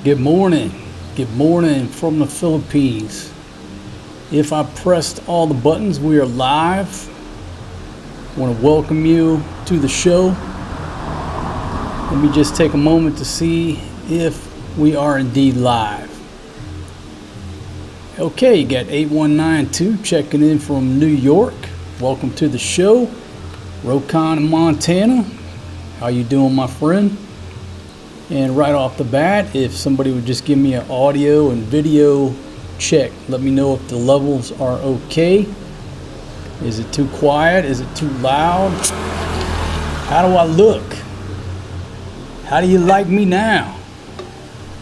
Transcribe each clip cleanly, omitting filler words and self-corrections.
Good morning. Good morning from the Philippines. If I pressed all the buttons, we are live. I want to welcome you to the show. Let me just take a moment to see if we are indeed live. Okay, you got 8192 checking in from New York. Welcome to the show. Rokon in Montana. How you doing, my friend? And right off the bat, if somebody would just give me an audio and video check, let me know if the levels are okay. Is it too quiet? Is it too loud? How do I look? How do you like me now?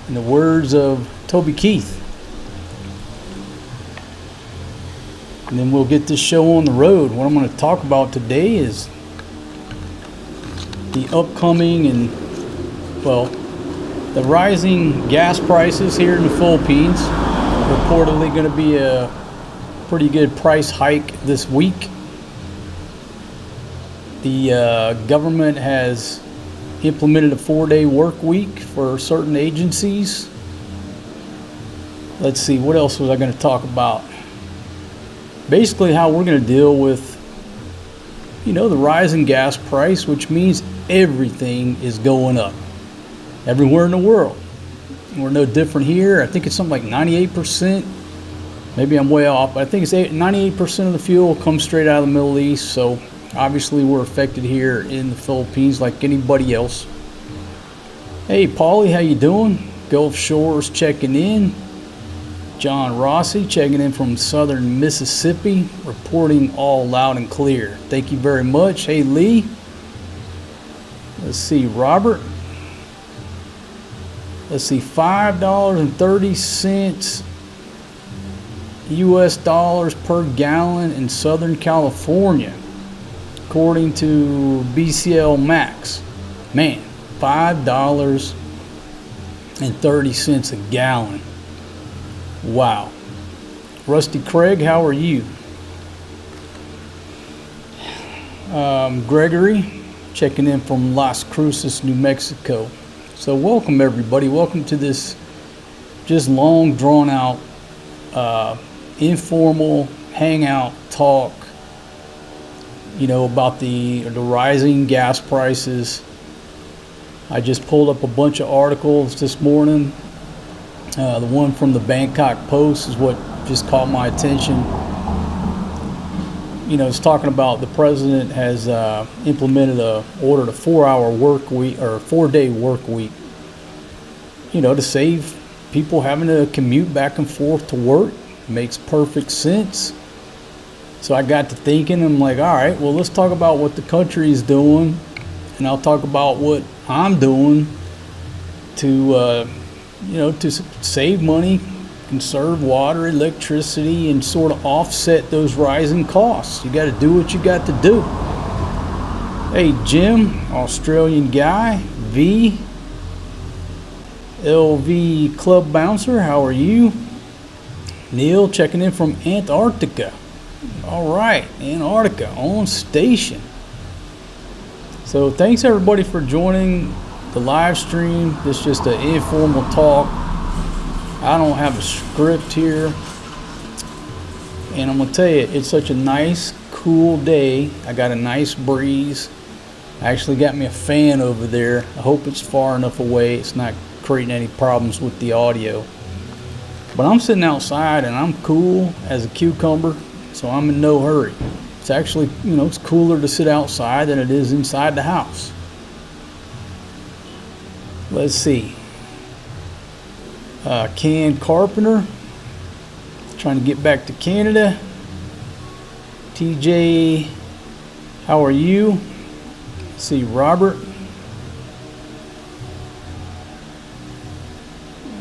In the words of Toby Keith. And then we'll get this show on the road. What I'm going to talk about today is the upcoming and the rising gas prices here in the Philippines. Reportedly going to be a pretty good price hike this week. The government has implemented a 4-day work week for certain agencies. Let's see, what else was I going to talk about? Basically how we're going to deal with, the rising gas price, which means everything is going up everywhere in the world. We're no different here. I think it's something like 98%. Maybe I'm way off, but I think it's 98% of the fuel comes straight out of the Middle East. So obviously we're affected here in the Philippines like anybody else. Hey, Paulie, how you doing? Gulf Shores checking in. John Rossi checking in from southern Mississippi, reporting all loud and clear. Thank you very much. Hey, Lee. Let's see, Robert. Let's see, $5.30 US dollars per gallon in Southern California, according to BCL Max. Man, $5.30 a gallon. Wow. Rusty Craig, how are you? Gregory, checking in from Las Cruces, New Mexico. So welcome everybody. Welcome to this just long drawn out informal hangout talk, about the rising gas prices. I just pulled up a bunch of articles this morning. The one from the Bangkok Post is what just caught my attention. It's talking about the president has ordered a 4-hour work week or 4-day work week, to save people having to commute back and forth to work. Makes perfect sense. So I got to thinking, I'm like, all right, well, let's talk about what the country is doing, and I'll talk about what I'm doing to save money, conserve water, electricity, and sort of offset those rising costs. You got to do what you got to do. Hey, Jim, Australian guy, V, LV Club Bouncer, how are you? Neil checking in from Antarctica. All right, Antarctica on station. So thanks everybody for joining the live stream. This is just an informal talk. I don't have a script here, and I'm gonna tell you, it's such a nice cool day. I got a nice breeze. I actually got me a fan over there. I hope it's far enough away it's not creating any problems with the audio. But I'm sitting outside and I'm cool as a cucumber, so I'm in no hurry. It's actually, it's cooler to sit outside than it is inside the house. Let's see. Ken Carpenter, trying to get back to Canada. TJ, how are you? Let's see, Robert.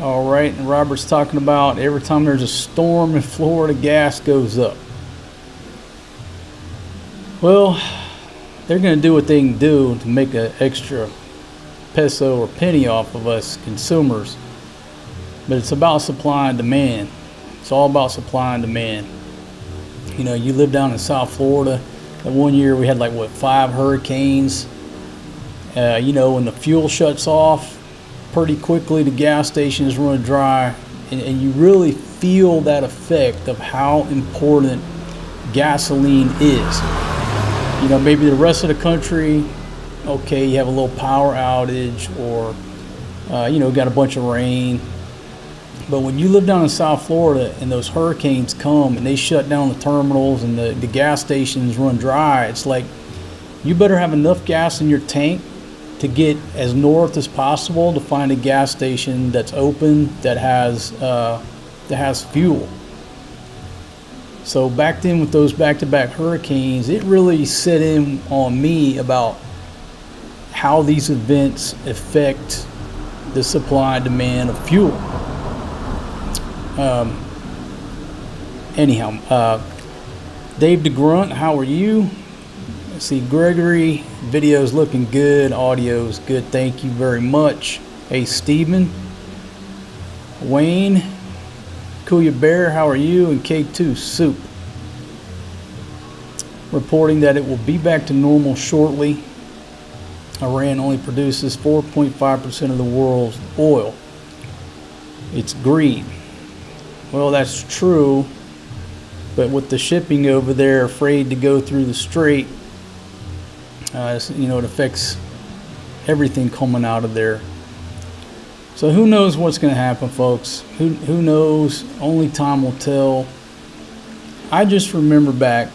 All right, and Robert's talking about every time there's a storm in Florida, gas goes up. Well, they're going to do what they can do to make an extra peso or penny off of us consumers. But it's about supply and demand. It's all about supply and demand. You live down in South Florida. That one year we had 5 hurricanes. When the fuel shuts off, pretty quickly the gas stations run dry, and you really feel that effect of how important gasoline is. You know, maybe the rest of the country, okay, you have a little power outage, or you know, got a bunch of rain. But when you live down in South Florida and those hurricanes come and they shut down the terminals and the gas stations run dry, it's like you better have enough gas in your tank to get as north as possible to find a gas station that's open, that has fuel. So back then with those back-to-back hurricanes, it really set in on me about how these events affect the supply and demand of fuel. Dave DeGrunt, how are you? Let's see, Gregory, video's looking good, audio's good, thank you very much. Hey, Stephen, Wayne, Kuya Bear, how are you? And K2 Soup, reporting that it will be back to normal shortly. Iran only produces 4.5% of the world's oil. It's green. Well, that's true, but with the shipping over there afraid to go through the strait, you know, it affects everything coming out of there. So who knows what's going to happen, folks? Who knows? Only time will tell. I just remember back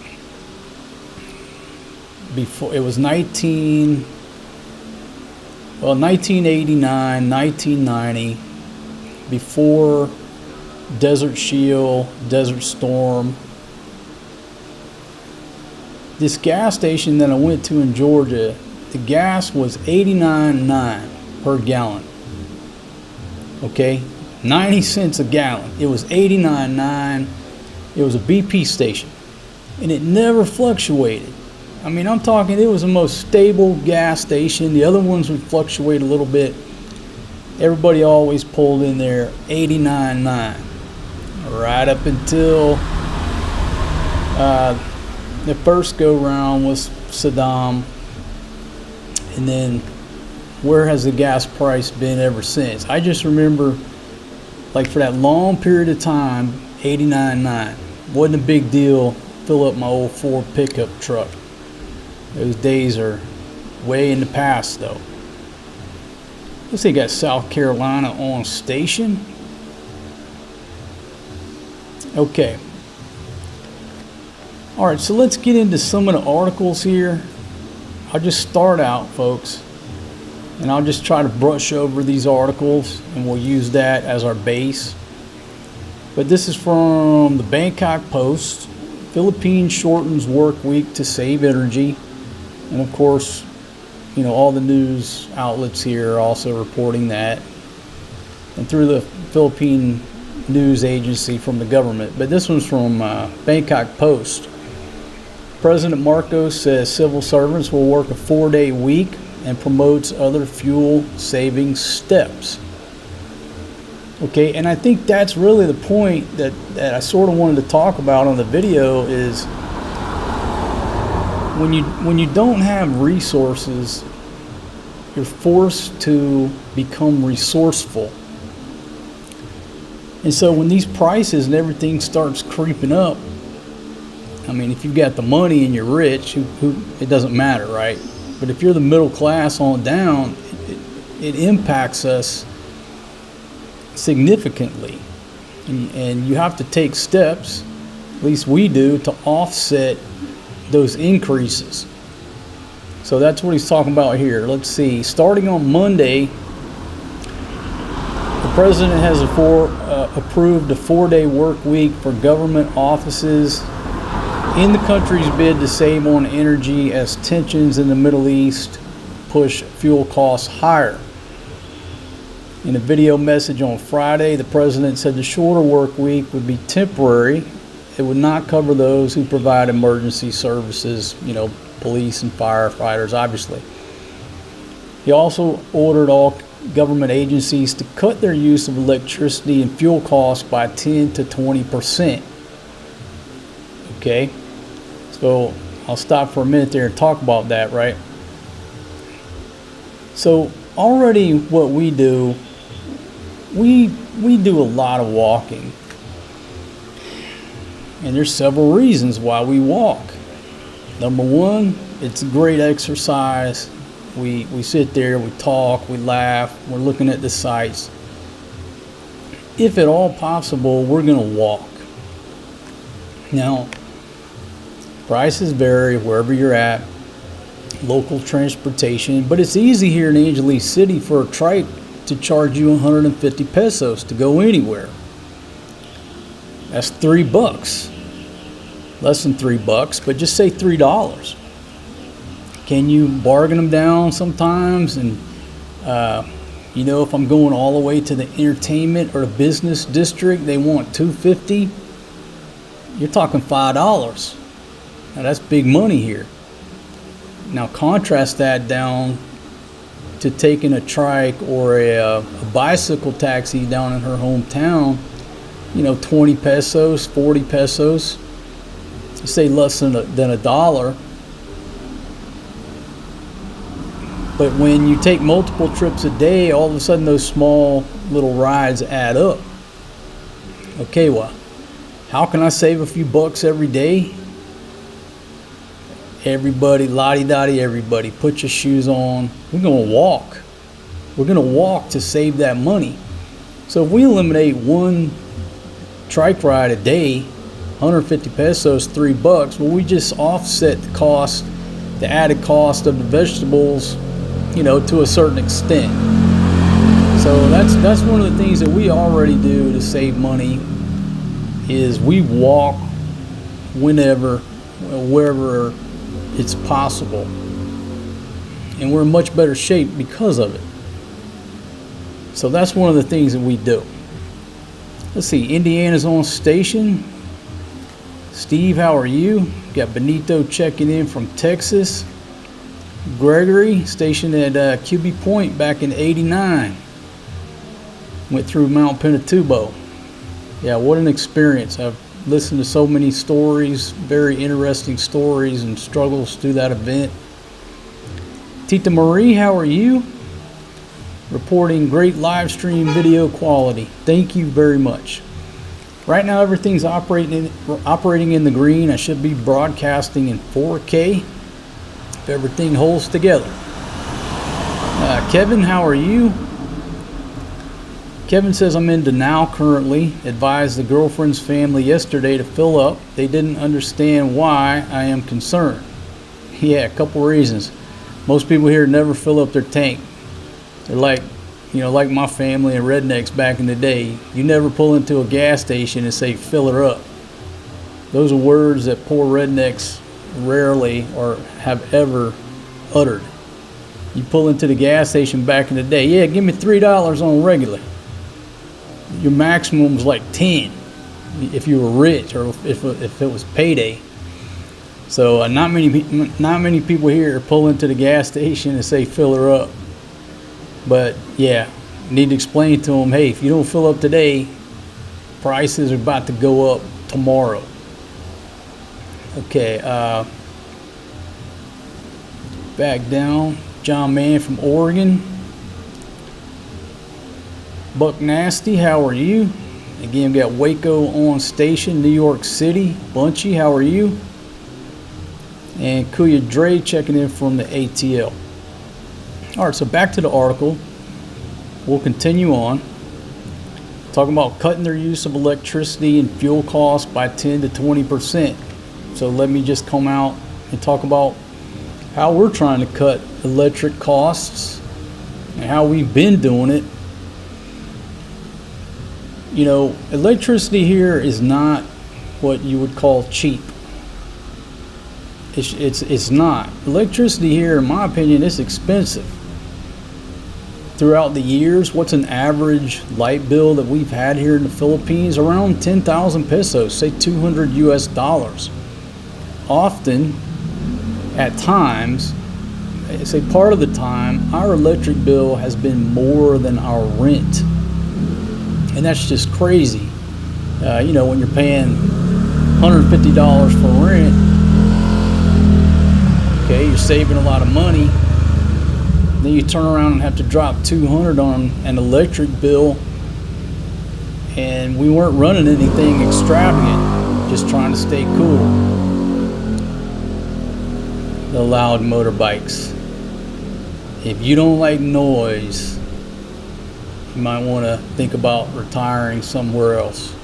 before, it was 1989, 1990, before Desert Shield, Desert Storm. This gas station that I went to in Georgia, the gas was $89.9 per gallon. Okay, 90 cents a gallon. It was $89.9. It was a BP station, and it never fluctuated. I mean, I'm talking, it was the most stable gas station. The other ones would fluctuate a little bit. Everybody always pulled in there $89.9. Right up until the first go round was Saddam, and then where has the gas price been ever since? I just remember, like, for that long period of time, $89.9 wasn't a big deal. Fill up my old Ford pickup truck. Those days are way in the past, though. Let's see, got South Carolina on station. Okay. All right, so let's get into some of the articles here. I'll just start out, folks, and I'll just try to brush over these articles, and we'll use that as our base. But this is from the Bangkok Post. Philippines shortens work week to save energy. And of course, you know, all the news outlets here are also reporting that, and through the Philippine news agency from the government. But this one's from Bangkok Post. President Marcos says civil servants will work a 4-day week and promotes other fuel saving steps. Okay, and I think that's really the point that I sort of wanted to talk about on the video, is when you don't have resources, you're forced to become resourceful. And so when these prices and everything starts creeping up, I mean, if you've got the money and you're rich, it doesn't matter, right? But if you're the middle class on down, it impacts us significantly. And you have to take steps, at least we do, to offset those increases. So that's what he's talking about here. Let's see. Starting on Monday, the president has approved a 4-day work week for government offices in the country's bid to save on energy as tensions in the Middle East push fuel costs higher. In a video message on Friday, the president said the shorter work week would be temporary. It would not cover those who provide emergency services, you know, police and firefighters, obviously. He also ordered all government agencies to cut their use of electricity and fuel costs by 10 to 20%. Okay, so I'll stop for a minute there and talk about that, right? So already what we do we do a lot of walking, and there's several reasons why we walk. Number one, it's a great exercise. We sit there, we talk, we laugh, we're looking at the sights. If at all possible, we're going to walk. Now, prices vary wherever you're at, local transportation, but it's easy here in Angeles City for a trike to charge you 150 pesos to go anywhere. That's $3. Less than $3, but just say $3. Can you bargain them down sometimes? And if I'm going all the way to the entertainment or the business district, they want $250. You're talking $5. Now that's big money here. Now contrast that down to taking a trike or a bicycle taxi down in her hometown. 20 pesos, 40 pesos. Say less than a dollar. But when you take multiple trips a day, all of a sudden those small little rides add up. Okay, well, how can I save a few bucks every day? Everybody, lottie-dottie, everybody, put your shoes on. We're going to walk. We're going to walk to save that money. So if we eliminate one trike ride a day, 150 pesos, $3, well, we just offset the cost, the added cost of the vegetables, to a certain extent. So that's one of the things that we already do to save money, is we walk whenever, wherever it's possible. And we're in much better shape because of it. So that's one of the things that we do. Let's see, Indiana's on station. Steve, how are you? Got Benito checking in from Texas. Gregory, stationed at QB Point back in '89. Went through Mount Pinatubo. Yeah, what an experience. I've listened to so many stories, very interesting stories and struggles through that event. Tita Marie, how are you? Reporting great live stream video quality. Thank you very much. Right now everything's operating in the green. I should be broadcasting in 4K if everything holds together. Kevin, how are you? Kevin says, I'm in denial currently. Advised the girlfriend's family yesterday to fill up. They didn't understand why I am concerned. Yeah, a couple reasons. Most people here never fill up their tank. They're like my family and rednecks back in the day. You never pull into a gas station and say, fill her up. Those are words that poor rednecks rarely or have ever uttered. You pull into the gas station back in the day, yeah, give me $3 on regular. Your maximum was like 10 if you were rich or if it was payday. So not many people here pull into the gas station and say, fill her up. But yeah, you need to explain to them, hey, if you don't fill up today, prices are about to go up tomorrow. Okay, back down. John Mann from Oregon. Buck Nasty, how are you? Again, we got Waco on station, New York City. Bunchy, how are you? And Kuya Dre checking in from the ATL. All right, so back to the article. We'll continue on. Talking about cutting their use of electricity and fuel costs by 10 to 20%. So let me just come out and talk about how we're trying to cut electric costs and how we've been doing it. Electricity here is not what you would call cheap. It's not. Electricity here, in my opinion, is expensive. Throughout the years, what's an average light bill that we've had here in the Philippines? Around 10,000 pesos, say $200 US. Often, at times, say part of the time, our electric bill has been more than our rent. And that's just crazy. When you're paying $150 for rent, okay, you're saving a lot of money. Then you turn around and have to drop $200 on an electric bill. and we weren't running anything extravagant, just trying to stay cool. The loud motorbikes. If you don't like noise, you might want to think about retiring somewhere else.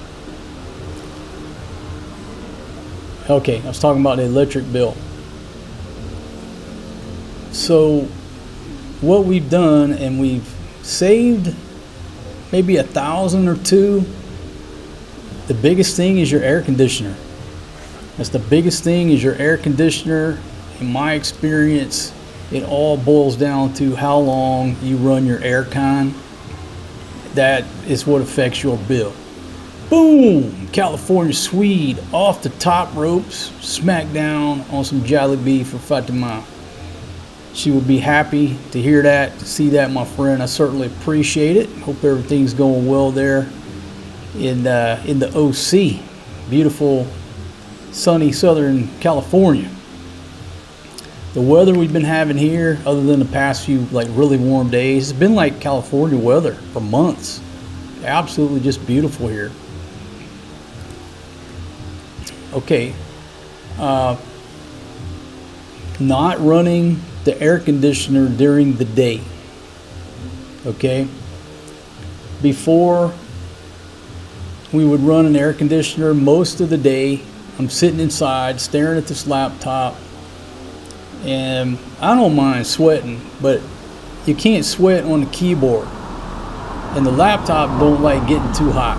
Okay, I was talking about the electric bill. So what we've done, and we've saved maybe $1,000 or $2,000. The biggest thing is your air conditioner. That's the biggest thing, is your air conditioner. In my experience, it all boils down to how long you run your air con. That is what affects your bill. Boom! California Swede off the top ropes, smack down on some Jollibee for Fatima. She would be happy to hear that, to see that, my friend. I certainly appreciate it. Hope everything's going well there in the OC, beautiful, sunny Southern California. The weather we've been having here, other than the past few like really warm days, it's been like California weather for months. Absolutely just beautiful here. Okay, not running the air conditioner during the day. Okay, before we would run an air conditioner most of the day. I'm sitting inside staring at this laptop, and I don't mind sweating, but you can't sweat on the keyboard, and the laptop don't like getting too hot.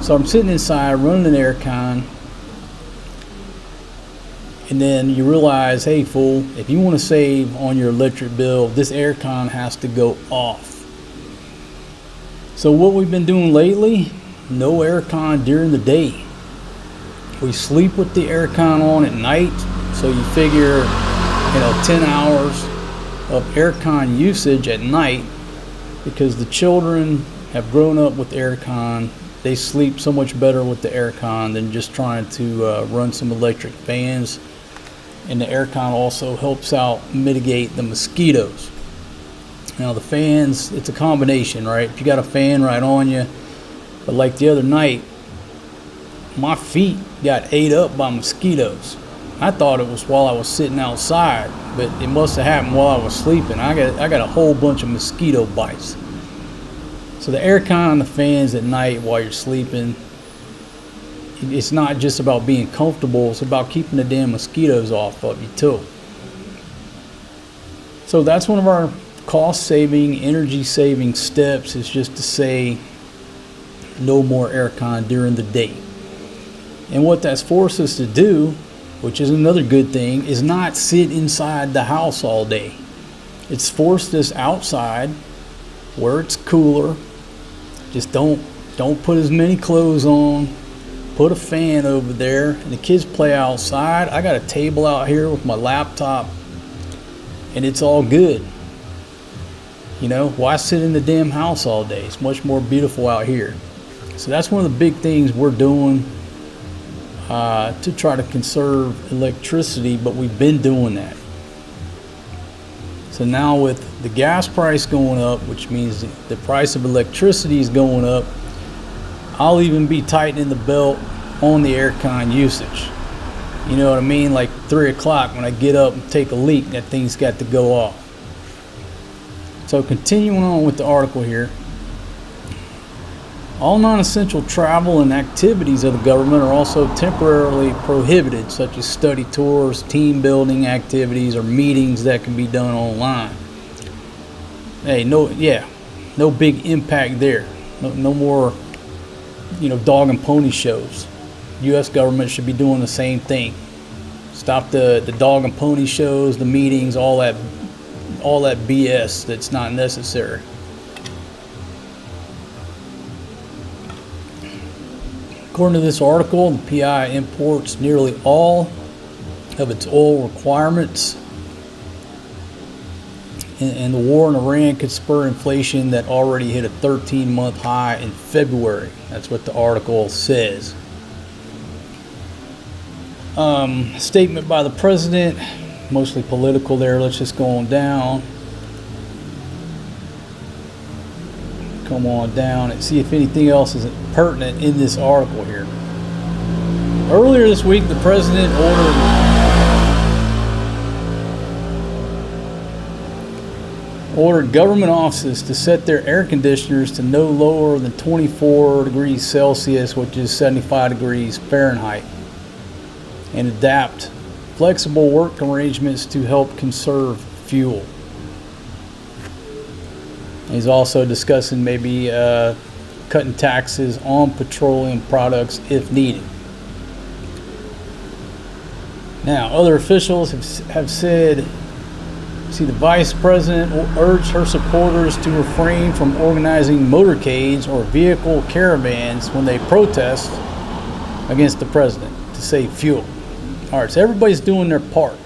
So I'm sitting inside running an air con, and then you realize, hey fool, if you want to save on your electric bill, this air con has to go off. So what we've been doing lately, no air con during the day. We sleep with the air con on at night, so you figure 10 hours of air con usage at night, because the children have grown up with air con. They sleep so much better with the air con than just trying to run some electric fans. And the air con also helps out mitigate the mosquitoes. Now the fans, it's a combination, right? If you got a fan right on you, but like the other night, my feet got ate up by mosquitoes. I thought it was while I was sitting outside, but it must have happened while I was sleeping. I got a whole bunch of mosquito bites. So the air con and the fans at night while you're sleeping, it's not just about being comfortable, it's about keeping the damn mosquitoes off of you too. So that's one of our cost saving, energy saving steps, is just to say no more air con during the day. And what that's forced us to do, which is another good thing, is not sit inside the house all day. It's forced us outside where it's cooler. Just don't put as many clothes on. Put a fan over there, and the kids play outside. I got a table out here with my laptop, and it's all good. Why sit in the damn house all day? It's much more beautiful out here. So that's one of the big things we're doing to try to conserve electricity, but we've been doing that. So now with the gas price going up, which means the price of electricity is going up, I'll even be tightening the belt on the air con usage. You know what I mean? Like 3 o'clock when I get up and take a leak, that thing's got to go off. So continuing on with the article here. All non-essential travel and activities of the government are also temporarily prohibited, such as study tours, team building activities, or meetings that can be done online. Hey, no big impact there. No more, dog and pony shows. U.S. government should be doing the same thing. Stop the dog and pony shows, the meetings, all that BS that's not necessary. According to this article, the PI imports nearly all of its oil requirements, and the war in Iran could spur inflation that already hit a 13-month high in February. That's what the article says. Statement by the president, mostly political there. Let's just go on down. come on down and see if anything else is pertinent in this article here. Earlier this week, the president ordered government offices to set their air conditioners to no lower than 24 degrees Celsius, which is 75 degrees Fahrenheit, and adapt flexible work arrangements to help conserve fuel. He's also discussing maybe cutting taxes on petroleum products if needed. Now, other officials have said, the vice president urged her supporters to refrain from organizing motorcades or vehicle caravans when they protest against the president to save fuel. All right, so everybody's doing their part.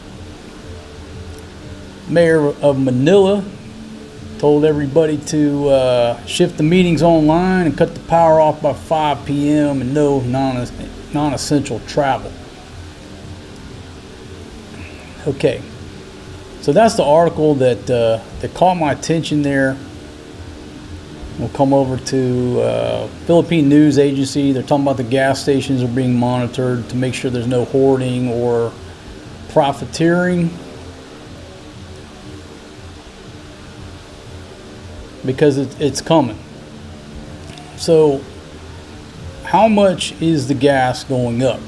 Mayor of Manila told everybody to shift the meetings online and cut the power off by 5 p.m. and no non-essential travel. Okay. So that's the article that caught my attention there. We'll come over to Philippine news agency. They're talking about the gas stations are being monitored to make sure there's no hoarding or profiteering, because it's coming. So how much is the gas going up?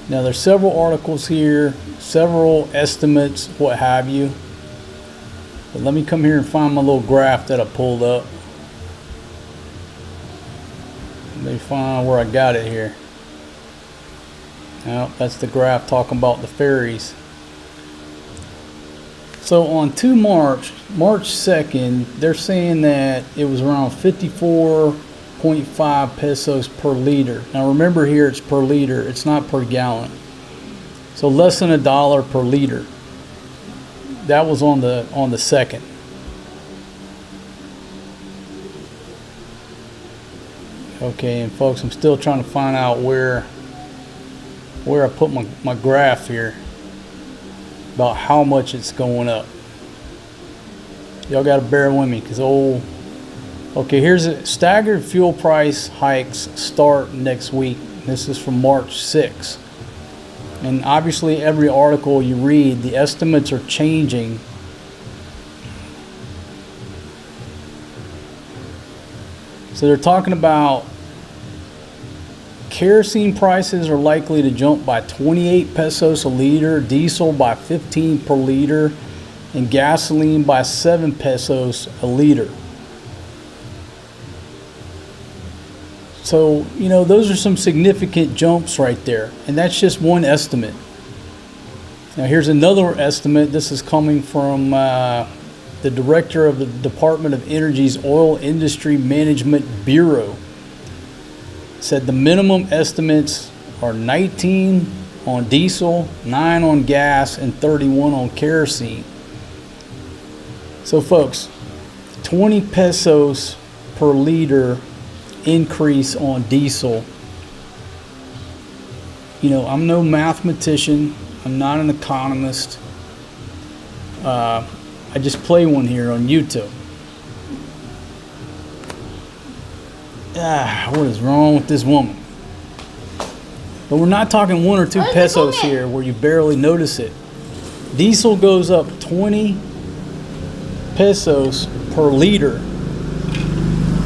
Now there's several articles here, several estimates, what have you. But let me come here and find my little graph that I pulled up. Let me find where I got it here. Now that's the graph talking about the ferries. So on March 2nd, they're saying that it was around 54.5 pesos per liter. Now remember here, it's per liter, it's not per gallon. So less than $1 per liter. That was on the 2nd. Okay, and folks, I'm still trying to find out where I put my graph here about how much it's going up. Y'all got to bear with me, because okay, here's it. Staggered fuel price hikes start next week. This is from March 6th. And obviously every article you read, the estimates are changing. So they're talking about kerosene prices are likely to jump by 28 pesos a liter, diesel by 15 per liter, and gasoline by 7 pesos a liter. So, those are some significant jumps right there. And that's just one estimate. Now, here's another estimate. This is coming from the director of the Department of Energy's Oil Industry Management Bureau. Said the minimum estimates are 19 on diesel, 9 on gas, and 31 on kerosene. So, folks, 20 pesos per liter increase on diesel. I'm no mathematician, I'm not an economist. I just play one here on YouTube. What is wrong with this woman? But we're not talking 1 or 2 pesos here where you barely notice it. Diesel goes up 20 pesos per liter.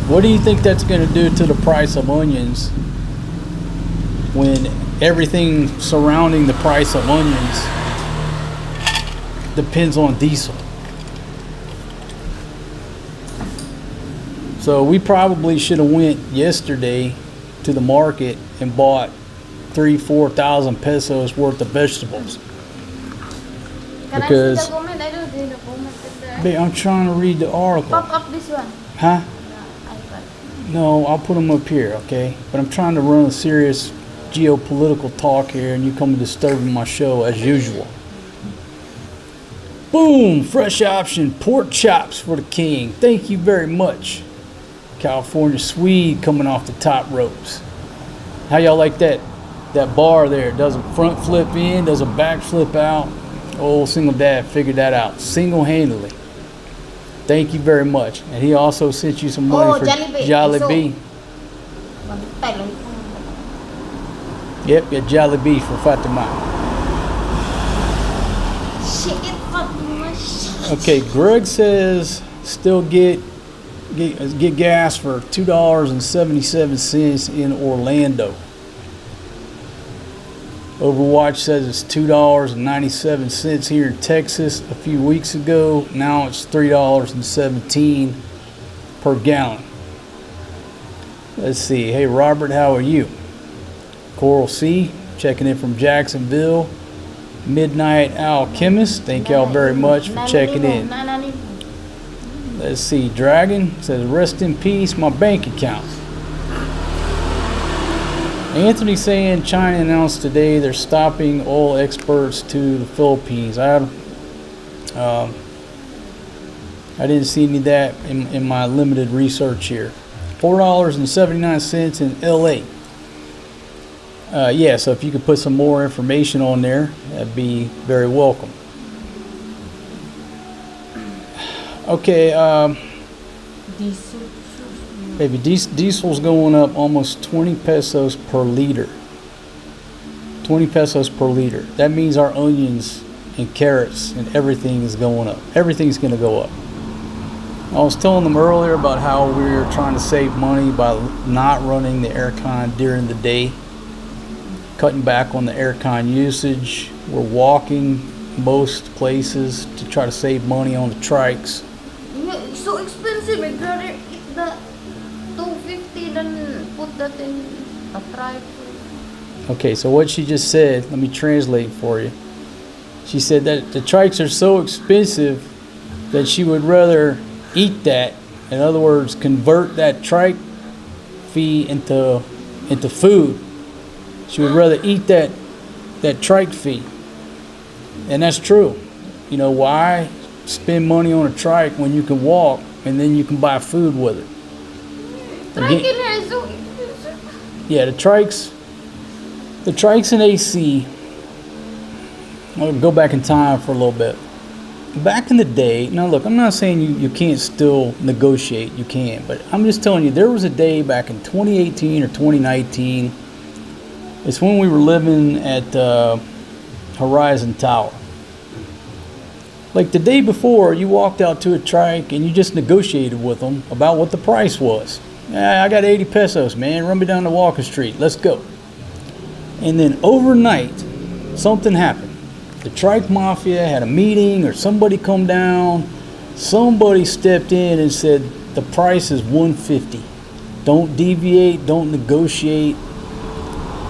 What do you think that's going to do to the price of onions when everything surrounding the price of onions depends on diesel? So we probably should have went yesterday to the market and bought 3,000-4,000 pesos worth of vegetables. Because I'm trying to read the article. Pop up this one. Huh? No, I'll put them up here, okay? But I'm trying to run a serious geopolitical talk here, and you come disturbing my show as usual. Boom! Fresh option, pork chops for the king. Thank you very much. California Swede coming off the top ropes. How y'all like that bar there? Does a front flip in, does a back flip out. Old single dad figured that out single-handedly. thank you very much. And he also sent you some money for Jollibee. Jollibee. Yep, your Jollibee for Fatima. Shit, Fatima. Okay, Greg says still get gas for $2.77 in Orlando. Overwatch says it's $2.97 here in Texas a few weeks ago. Now it's $3.17 per gallon. Let's see. Hey, Robert, how are you? Coral C, checking in from Jacksonville. Midnight Alchemist, thank y'all very much for checking in. Let's see. Dragon says, rest in peace, my bank account. Anthony saying China announced today they're stopping oil exports to the Philippines. I didn't see any of that in my limited research here. $4.79 in LA. Yeah, so if you could put some more information on there, that'd be very welcome. Okay, baby, diesel's going up almost 20 pesos per liter. 20 pesos per liter. That means our onions and carrots and everything is going up. Everything's going to go up. I was telling them earlier about how we were trying to save money by not running the aircon during the day, cutting back on the aircon usage. We're walking most places to try to save money on the trikes. Yeah, it's so expensive. I'd rather eat the 250 than put that in a trike. Okay, so what she just said, let me translate for you. She said that the trikes are so expensive that she would rather eat that. In other words, convert that trike fee into food. She would rather eat that trike fee. And that's true. You know why spend money on a trike when you can walk and then you can buy food with it? Trike in here is so expensive. Yeah, the trikes and AC. I'll go back in time for a little bit. Back in the day, now look, I'm not saying you can't still negotiate, you can, but I'm just telling you, there was a day back in 2018 or 2019, it's when we were living at Horizon Tower. Like the day before, you walked out to a trike and you just negotiated with them about what the price was. I got 80 pesos, man, run me down to Walker Street, let's go. And then overnight, something happened. The trike mafia had a meeting or somebody come down. Somebody stepped in and said, the price is $150. Don't deviate, don't negotiate.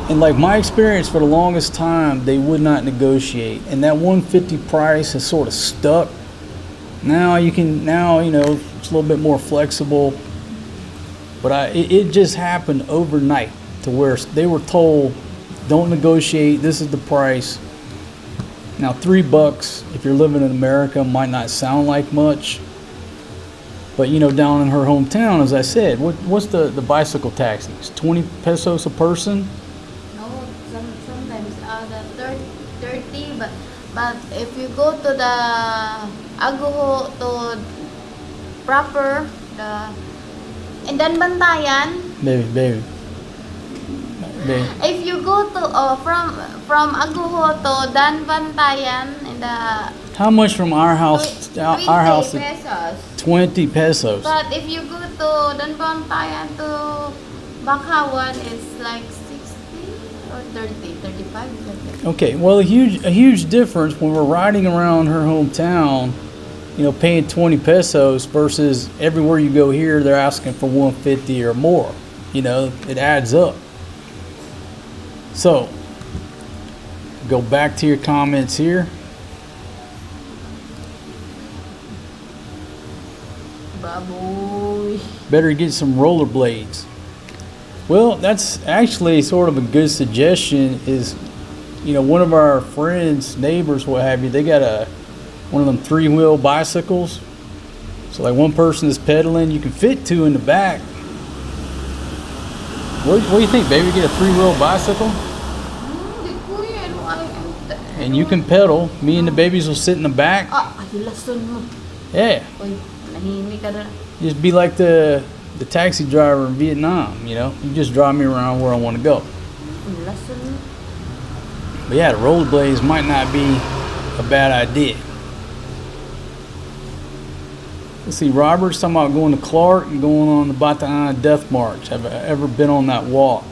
And like my experience for the longest time, they would not negotiate. And that $150 price has sort of stuck. Now you know, it's a little bit more flexible. But it just happened overnight to where they were told, don't negotiate, this is the price. Now $3 if you're living in America might not sound like much, but down in her hometown, as I said, what's the bicycle taxis? 20 pesos a person? No, sometimes the 30, but if you go to the Aguho to proper and then Bantayan. Baby. If you go to from Aguho to Bantayan in the how much from our house? 20 our house pesos. 20 pesos. But if you go to Bantayan to Bakawan, it's like 60 or 30, 35. Okay, well a huge difference when we're riding around her hometown, paying 20 pesos versus everywhere you go here they're asking for 150 or more. It adds up. So, go back to your comments here. Baboy. Better get some rollerblades. Well, that's actually sort of a good suggestion is, one of our friends, neighbors, what have you, they got one of them 3-wheel bicycles. So like one person is pedaling, you can fit 2 in the back. What do you think, baby? Get a 3-wheel bicycle? And you can pedal. Me and the babies will sit in the back. Hilason mo. Yeah. Uy, Tahimik ka na. Just be like the taxi driver in Vietnam, you know? You just drive me around where I want to go. Ang lason. But yeah, the rollerblades might not be a bad idea. Let's see, Robert's talking about going to Clark and going on the Bataan Death March. Have I ever been on that walk?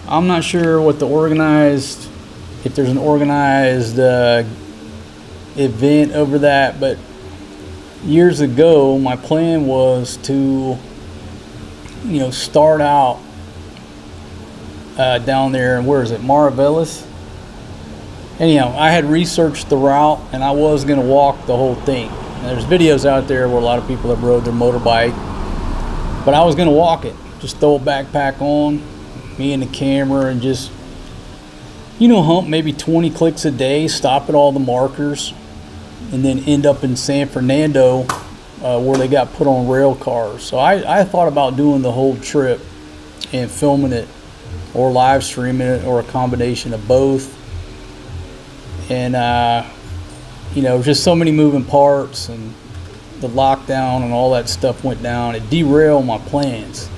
I'm not sure what if there's an organized event over that, but years ago, my plan was to, start out down there, and where is it, Maravellis? Anyhow, I had researched the route, and I was going to walk the whole thing. And there's videos out there where a lot of people have rode their motorbike, but I was going to walk it. Just throw a backpack on, me and the camera, and just, hump maybe 20 clicks a day, stop at all the markers, and then end up in San Fernando where they got put on rail cars. So I thought about doing the whole trip and filming it or live streaming it or a combination of both. And, just so many moving parts, and the lockdown and all that stuff went down. It derailed my plans.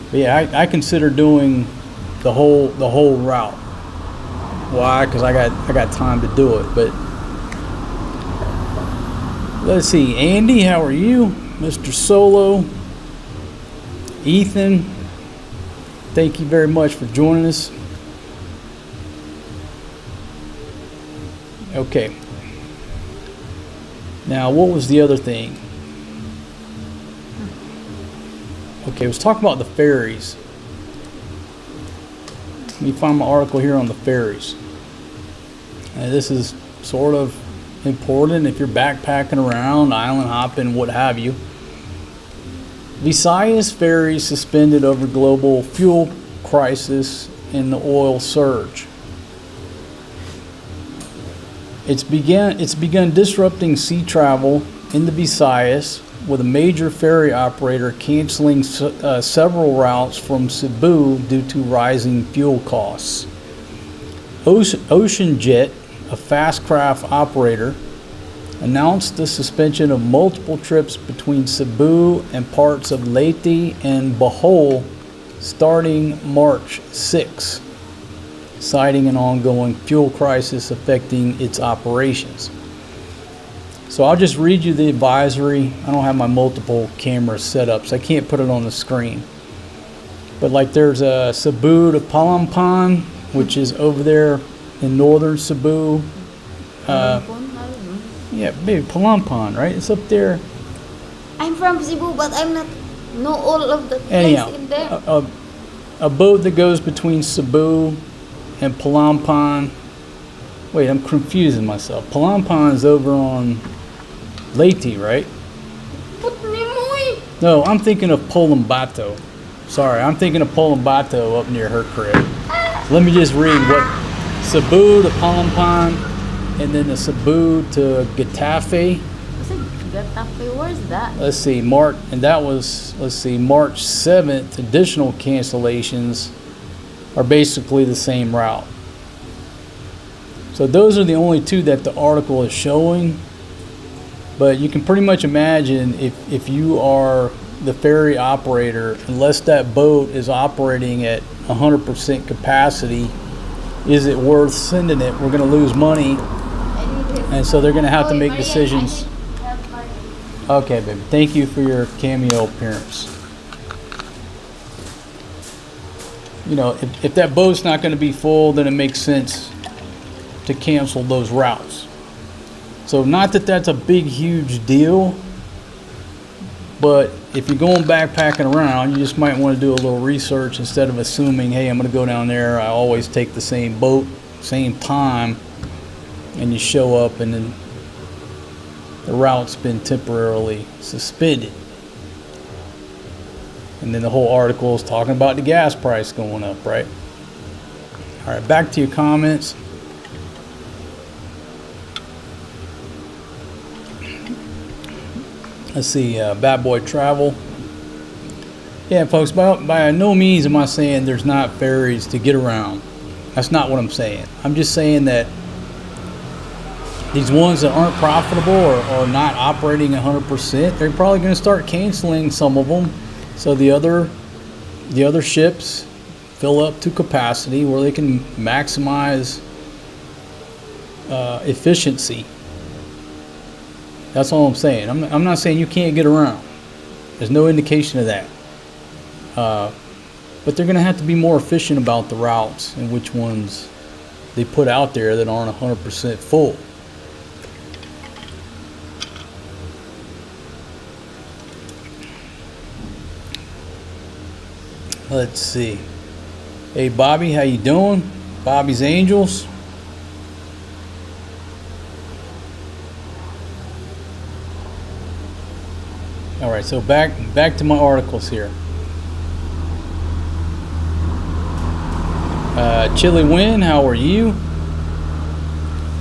But yeah, I consider doing the whole route. Why? Because I got time to do it. But let's see, Andy, how are you? Mr. Solo, Ethan, thank you very much for joining us. Okay. Now, what was the other thing? Okay, I was talking about the ferries. Let me find my article here on the ferries. And this is sort of important if you're backpacking around, island hopping, what have you. Visayas ferries suspended over global fuel crisis and the oil surge. It's begun disrupting sea travel in the Visayas, with a major ferry operator canceling several routes from Cebu due to rising fuel costs. Ocean Jet, a fast craft operator, announced the suspension of multiple trips between Cebu and parts of Leyte and Bohol starting March 6, citing an ongoing fuel crisis affecting its operations. So I'll just read you the advisory. I don't have my multiple cameras set up, so I can't put it on the screen. But like there's a Cebu to Palampan, which is over there in northern Cebu. Yeah, maybe Palampan, right? It's up there. I'm from Cebu, but I'm not know all of the Anyhow, place in there. a boat that goes between Cebu and Palampan. Wait, I'm confusing myself. Palampan is over on Leyte, right? No, I'm thinking of Polambato. Sorry, I'm thinking of Polambato up near her crib. So let me just read what Cebu to Palampan, and then the Cebu to Getafe. Getafe, where's that? Let's see, March 7th, additional cancellations are basically the same route. So those are the only two that the article is showing. But you can pretty much imagine if you are the ferry operator, unless that boat is operating at 100% capacity, is it worth sending it? We're going to lose money. And so they're going to have to make decisions. Okay, baby. Thank you for your cameo appearance. If that boat's not going to be full, then it makes sense to cancel those routes. So not that that's a big, huge deal, but if you're going backpacking around, you just might want to do a little research instead of assuming, hey, I'm going to go down there. I always take the same boat, same time, and you show up and then the route's been temporarily suspended. And then the whole article is talking about the gas price going up, right? All right, back to your comments. Let's see, Bad Boy Travel. Yeah, folks, by no means am I saying there's not ferries to get around. That's not what I'm saying. I'm just saying that these ones that aren't profitable or not operating 100%, they're probably going to start canceling some of them, so the other ships fill up to capacity where they can maximize efficiency. That's all I'm saying. I'm not saying you can't get around. There's no indication of that. But they're going to have to be more efficient about the routes and which ones they put out there that aren't 100% full. Let's see. Hey Bobby, how you doing? Bobby's Angels. All right, so back to my articles here. Chili Win, how are you?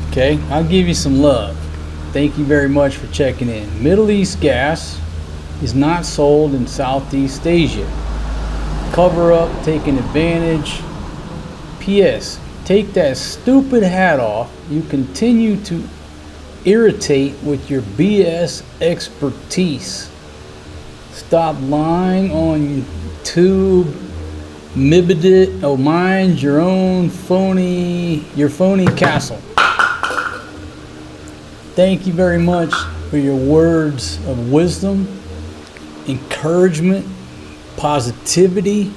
Okay, I'll give you some love. Thank you very much for checking in. Middle East gas is not sold in Southeast Asia. Cover up, taking advantage. P.S. Take that stupid hat off. You continue to irritate with your BS expertise. Stop lying on YouTube. Mibidit, oh, mind your own phony castle. Thank you very much for your words of wisdom, encouragement, positivity.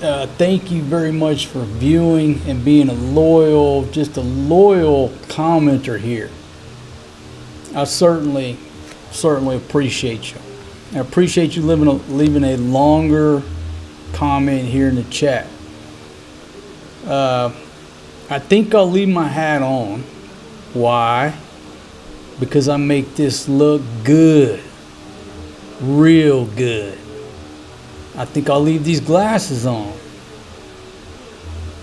Thank you very much for viewing and being a loyal commenter here. I certainly appreciate you. I appreciate you leaving a longer comment here in the chat. I think I'll leave my hat on. Why? Because I make this look good, real good. I think I'll leave these glasses on,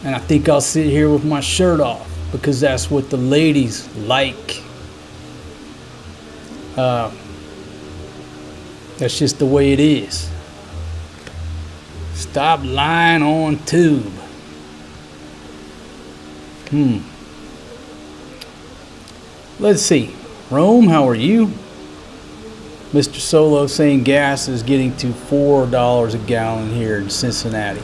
and I think I'll sit here with my shirt off because that's what the ladies like. That's just the way it is. Stop lying on tube. Let's see. Rome, how are you? Mr. Solo saying gas is getting to $4 a gallon here in Cincinnati.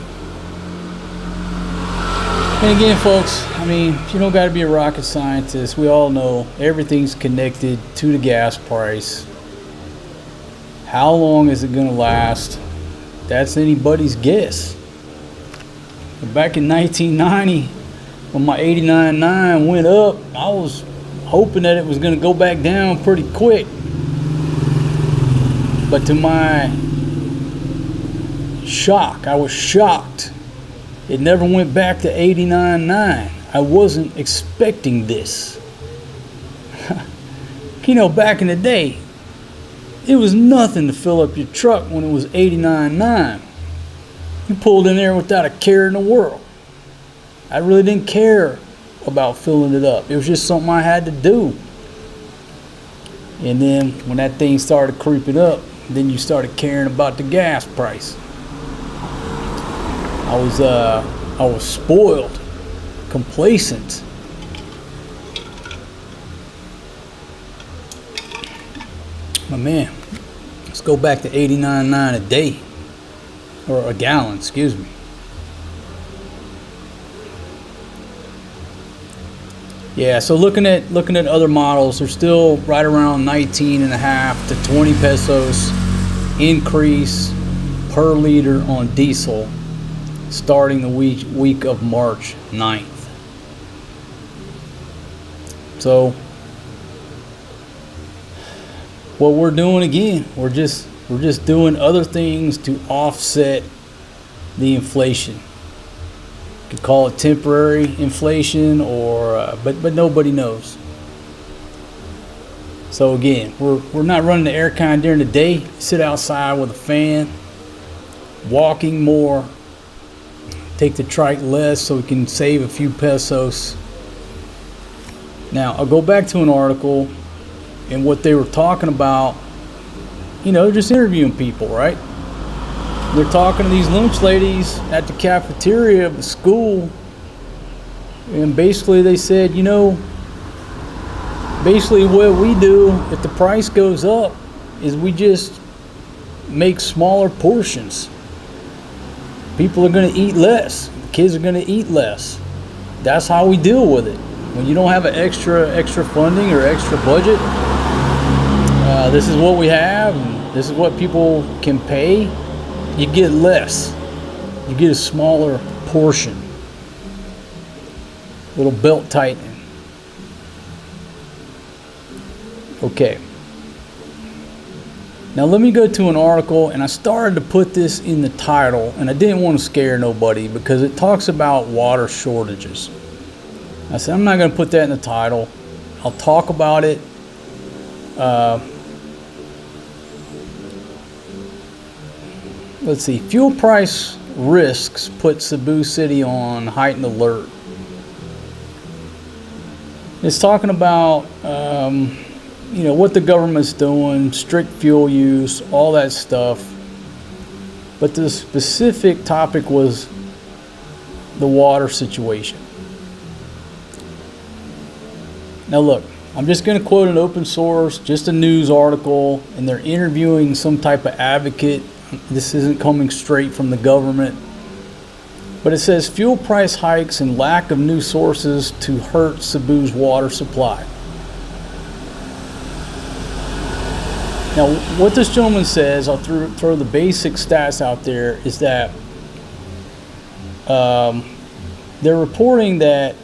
And again, folks, I mean, you don't got to be a rocket scientist. We all know everything's connected to the gas price. How long is it going to last? That's anybody's guess. Back in 1990, when my 89.9 went up, I was hoping that it was going to go back down pretty quick. But to my shock, I was shocked. It never went back to 89.9. I wasn't expecting this. You know, back in the day, it was nothing to fill up your truck when it was 89.9. You pulled in there without a care in the world. I really didn't care about filling it up. It was just something I had to do. And then when that thing started creeping up, then you started caring about the gas price. I was spoiled, complacent. But man, let's go back to 89.9 a day, or a gallon, excuse me. Yeah, so looking at other models, they're still right around 19.5 to 20 pesos increase per liter on diesel starting the week of March 9th. So what we're doing again, we're just doing other things to offset the inflation. You could call it temporary inflation, or but nobody knows. So again, we're not running the aircon during the day. Sit outside with a fan, walking more, take the trike less so we can save a few pesos. Now I'll go back to an article and what they were talking about. You know, just interviewing people, right? They're talking to these lunch ladies at the cafeteria of the school, and basically they said, you know, basically what we do if the price goes up is we just make smaller portions. People are going to eat less. Kids are going to eat less. That's how we deal with it. When you don't have an extra funding or extra budget, this is what we have. And this is what people can pay. You get less. You get a smaller portion. Little belt tightening. Okay. Now let me go to an article, and I started to put this in the title, and I didn't want to scare nobody because it talks about water shortages. I said I'm not going to put that in the title. I'll talk about it. Let's see. Fuel price risks put Cebu City on heightened alert. It's talking about what the government's doing, strict fuel use, all that stuff. But the specific topic was the water situation. Now look, I'm just going to quote an open source, just a news article, and they're interviewing some type of advocate. This isn't coming straight from the government. But it says fuel price hikes and lack of new sources to hurt Cebu's water supply. Now, what this gentleman says, I'll throw the basic stats out there, is that they're reporting that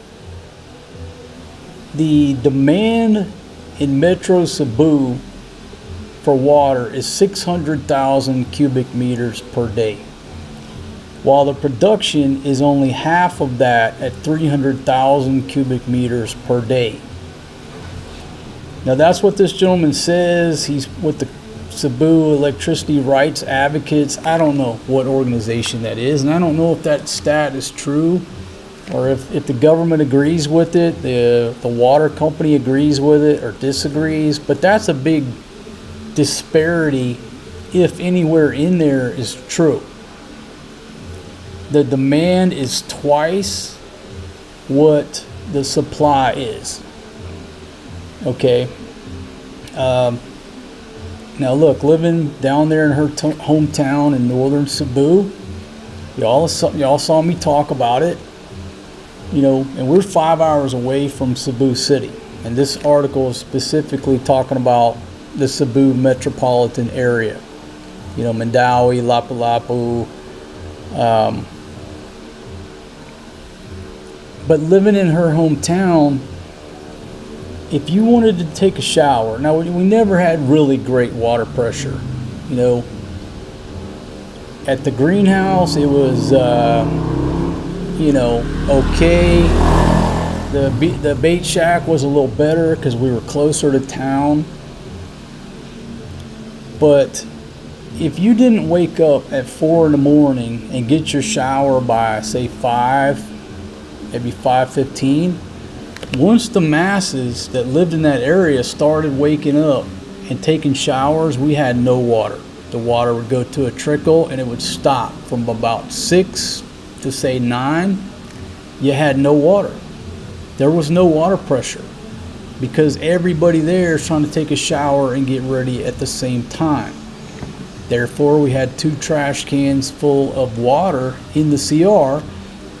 the demand in Metro Cebu for water is 600,000 cubic meters per day, while the production is only half of that at 300,000 cubic meters per day. Now that's what this gentleman says. He's with the Cebu Electricity Rights Advocates. I don't know what organization that is, and I don't know if that stat is true or if the government agrees with it, the water company agrees with it or disagrees, but that's a big disparity if anywhere in there is true. The demand is twice what the supply is. Okay. Now look, living down there in her hometown in northern Cebu, y'all saw me talk about it, and we're 5 hours away from Cebu City. And this article is specifically talking about the Cebu metropolitan area. Mandaue, Lapu-Lapu. But living in her hometown, if you wanted to take a shower, now we never had really great water pressure. At the greenhouse, it was, okay. The bait shack was a little better because we were closer to town. But if you didn't wake up at 4 in the morning and get your shower by, say, 5, maybe 5:15, once the masses that lived in that area started waking up and taking showers, we had no water. The water would go to a trickle and it would stop from about 6 to say 9. You had no water. There was no water pressure because everybody there is trying to take a shower and get ready at the same time. Therefore, we had 2 trash cans full of water in the CR,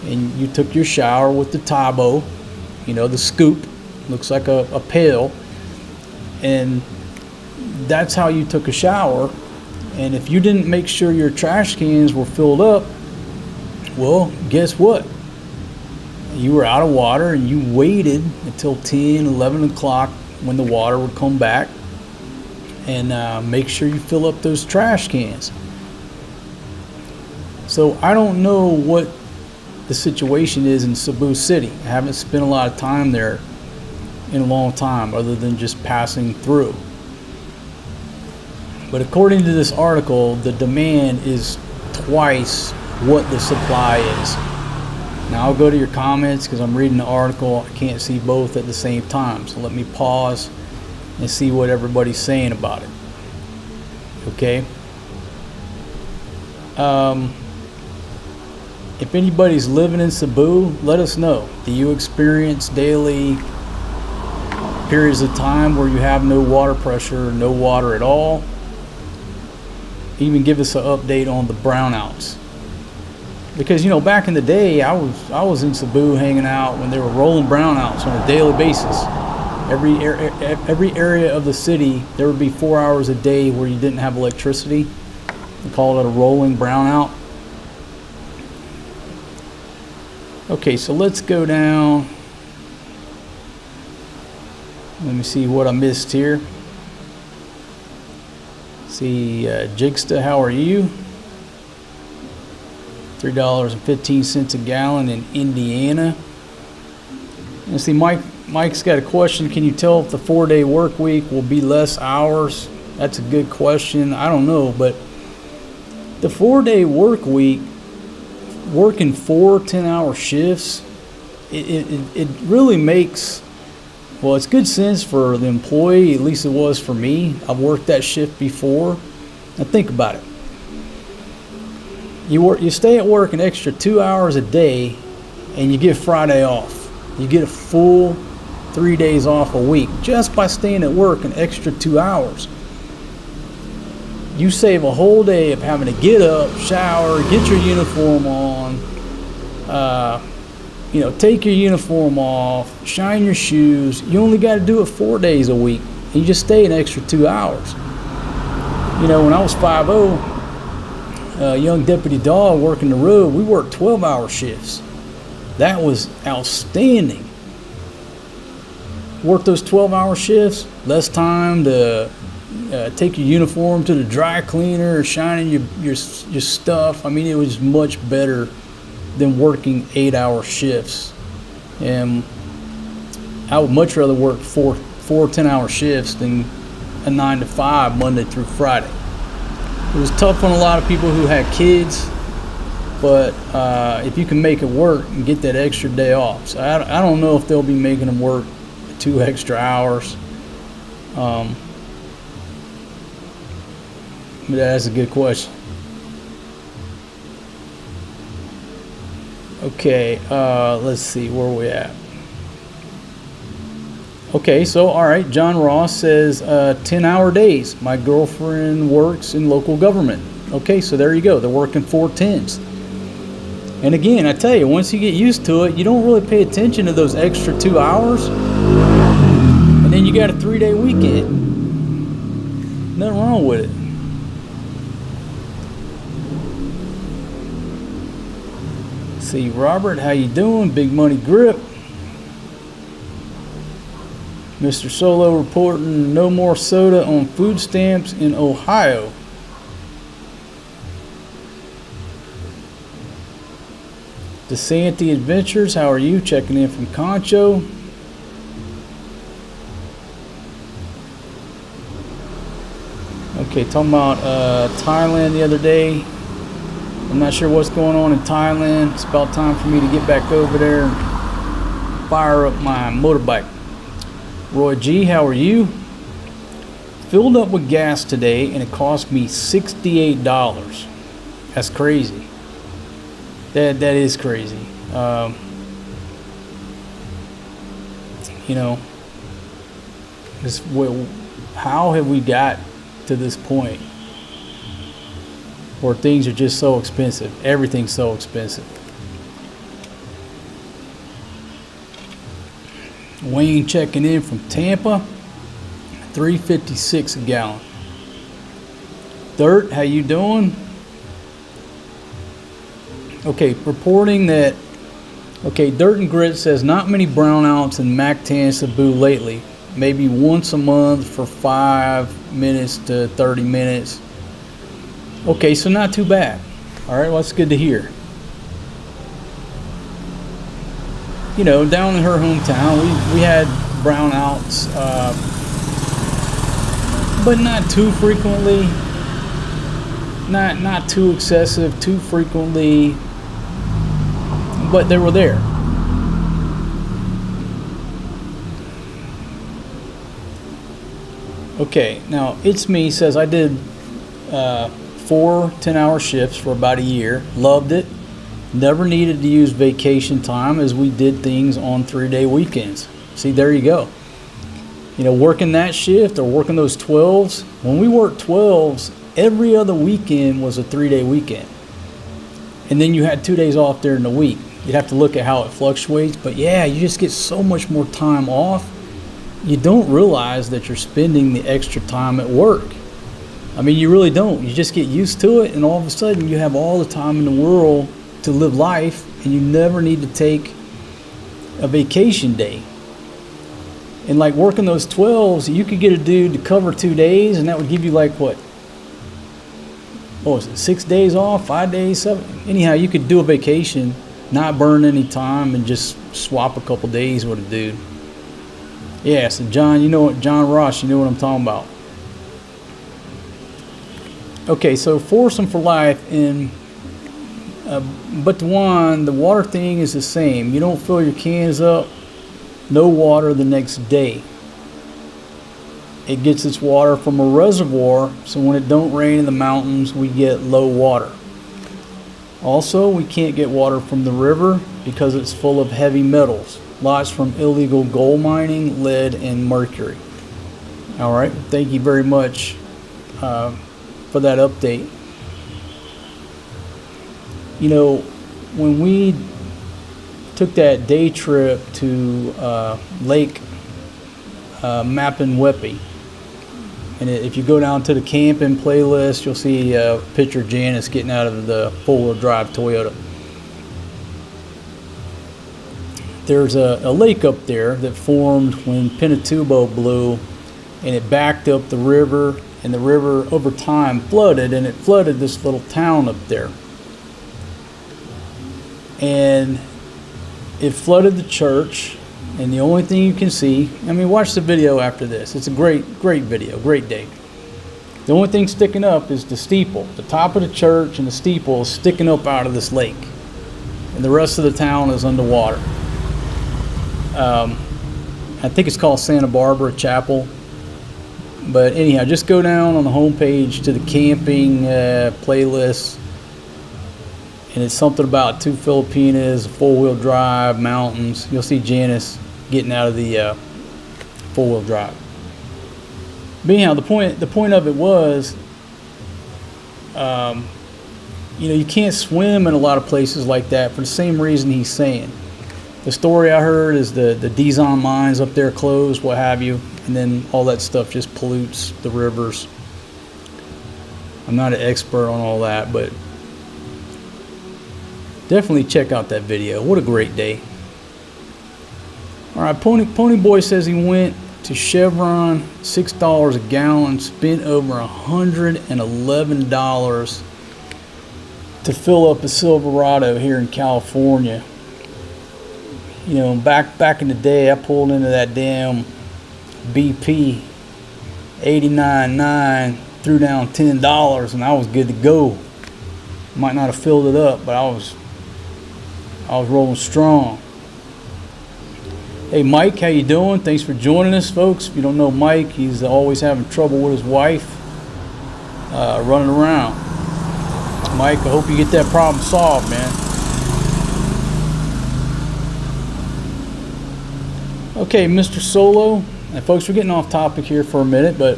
and you took your shower with the tabo, the scoop, looks like a pail, and that's how you took a shower. And if you didn't make sure your trash cans were filled up, well, guess what? You were out of water, and you waited until 10, 11 o'clock when the water would come back, and make sure you fill up those trash cans. So I don't know what the situation is in Cebu City. I haven't spent a lot of time there in a long time other than just passing through. But according to this article, the demand is twice what the supply is. Now I'll go to your comments because I'm reading the article. I can't see both at the same time. So let me pause and see what everybody's saying about it. Okay? If anybody's living in Cebu, let us know. Do you experience daily periods of time where you have no water pressure, no water at all. Even give us an update on the brownouts. Because, you know, back in the day, I was in Cebu hanging out when they were rolling brownouts on a daily basis. Every area of the city, there would be 4 hours a day where you didn't have electricity. We call it a rolling brownout. Okay, so let's go down. Let me see what I missed here. See, Jigsta, how are you? $3.15 a gallon in Indiana. And see, Mike's got a question. Can you tell if the 4-day work week will be less hours? That's a good question. I don't know, but the 4-day work week, working 4 10-hour shifts, it really makes, well, it's good sense for the employee. At least it was for me. I've worked that shift before. Now think about it. You stay at work an extra 2 hours a day, and you get Friday off. You get a full 3 days off a week just by staying at work an extra 2 hours. You save a whole day of having to get up, shower, get your uniform on, take your uniform off, shine your shoes. You only got to do it 4 days a week, and you just stay an extra 2 hours. You know, when I was 5'0", young deputy dog working the road, we worked 12-hour shifts. That was outstanding. Work those 12-hour shifts, less time to take your uniform to the dry cleaner, shining your stuff. I mean, it was much better than working 8-hour shifts. And I would much rather work four 10-hour shifts than a 9 to 5 Monday through Friday. It was tough on a lot of people who had kids, but if you can make it work and get that extra day off. So I don't know if they'll be making them work 2 extra hours. But that's a good question. Okay, let's see, where are we at? Okay, so all right, John Ross says 10-hour days. My girlfriend works in local government. Okay, so there you go. They're working 4 10s. And again, I tell you, once you get used to it, you don't really pay attention to those extra 2 hours. And then you got a 3-day weekend. Nothing wrong with it. See, Robert, how you doing? Big Money Grip. Mr. Solo reporting no more soda on food stamps in Ohio. DeSanti Adventures, how are you? Checking in from Concho. Okay, talking about Thailand the other day. I'm not sure what's going on in Thailand. It's about time for me to get back over there and fire up my motorbike. Roy G, how are you? Filled up with gas today and it cost me $68. That's crazy. That is crazy. How have we got to this point where things are just so expensive? Everything's so expensive. Wayne checking in from Tampa, $3.56 a gallon. Dirt, how you doing? Okay, reporting that, Dirt and Grit says not many brownouts in Mactan, Cebu lately. Maybe once a month for 5 minutes to 30 minutes. Okay, so not too bad. All right, well, that's good to hear. You know, down in her hometown, we had brownouts, but not too frequently, not too excessive, too frequently, but they were there. Okay, now It's Me says I did 4 10-hour shifts for about a year, loved it. Never needed to use vacation time as we did things on 3-day weekends. See, there you go. working that shift or working those 12s. When we worked 12s, every other weekend was a 3-day weekend. And then you had 2 days off during the week. You'd have to look at how it fluctuates. But yeah, you just get so much more time off. You don't realize that you're spending the extra time at work. I mean, you really don't. You just get used to it, and all of a sudden you have all the time in the world to live life, and you never need to take a vacation day. And like working those 12s, you could get a dude to cover 2 days, and that would give you like what was it, 6 days off, 5 days, 7? Anyhow, you could do a vacation, not burn any time, and just swap a couple days with a dude. Yeah, so John, John Ross, you know what I'm talking about. Okay, so foursome for life, and but the water thing is the same. You don't fill your cans up, no water the next day. It gets its water from a reservoir, so when it don't rain in the mountains, we get low water. Also, we can't get water from the river because it's full of heavy metals, lots from illegal gold mining, lead, and mercury. All right, thank you very much for that update. When we took that day trip to Lake Mappin-Weppy, and if you go down to the camping playlist, you'll see a picture of Janice getting out of the four-wheel drive Toyota. There's a lake up there that formed when Pinatubo blew, and it backed up the river, and the river over time flooded, and it flooded this little town up there. And it flooded the church, and the only thing you can see, watch the video after this. It's a great video, great day. The only thing sticking up is the steeple. The top of the church and the steeple is sticking up out of this lake, and the rest of the town is underwater. I think it's called Santa Barbara Chapel. But anyhow, just go down on the homepage to the camping playlist, and it's something about two Filipinas, four-wheel drive, mountains. You'll see Janice getting out of the four-wheel drive. But anyhow, the point of it was, you can't swim in a lot of places like that for the same reason he's saying. The story I heard is the Dizon mines up there closed, what have you, and then all that stuff just pollutes the rivers. I'm not an expert on all that, but definitely check out that video. What a great day. All right, Pony Boy says he went to Chevron, $6 a gallon, spent over $111 to fill up a Silverado here in California. Back in the day, I pulled into that damn BP 89.9, threw down $10, and I was good to go. Might not have filled it up, but I was rolling strong. Hey Mike, how you doing? Thanks for joining us, folks. If you don't know Mike, he's always having trouble with his wife running around. Mike, I hope you get that problem solved, man. Okay, Mr. Solo, and folks, we're getting off topic here for a minute, but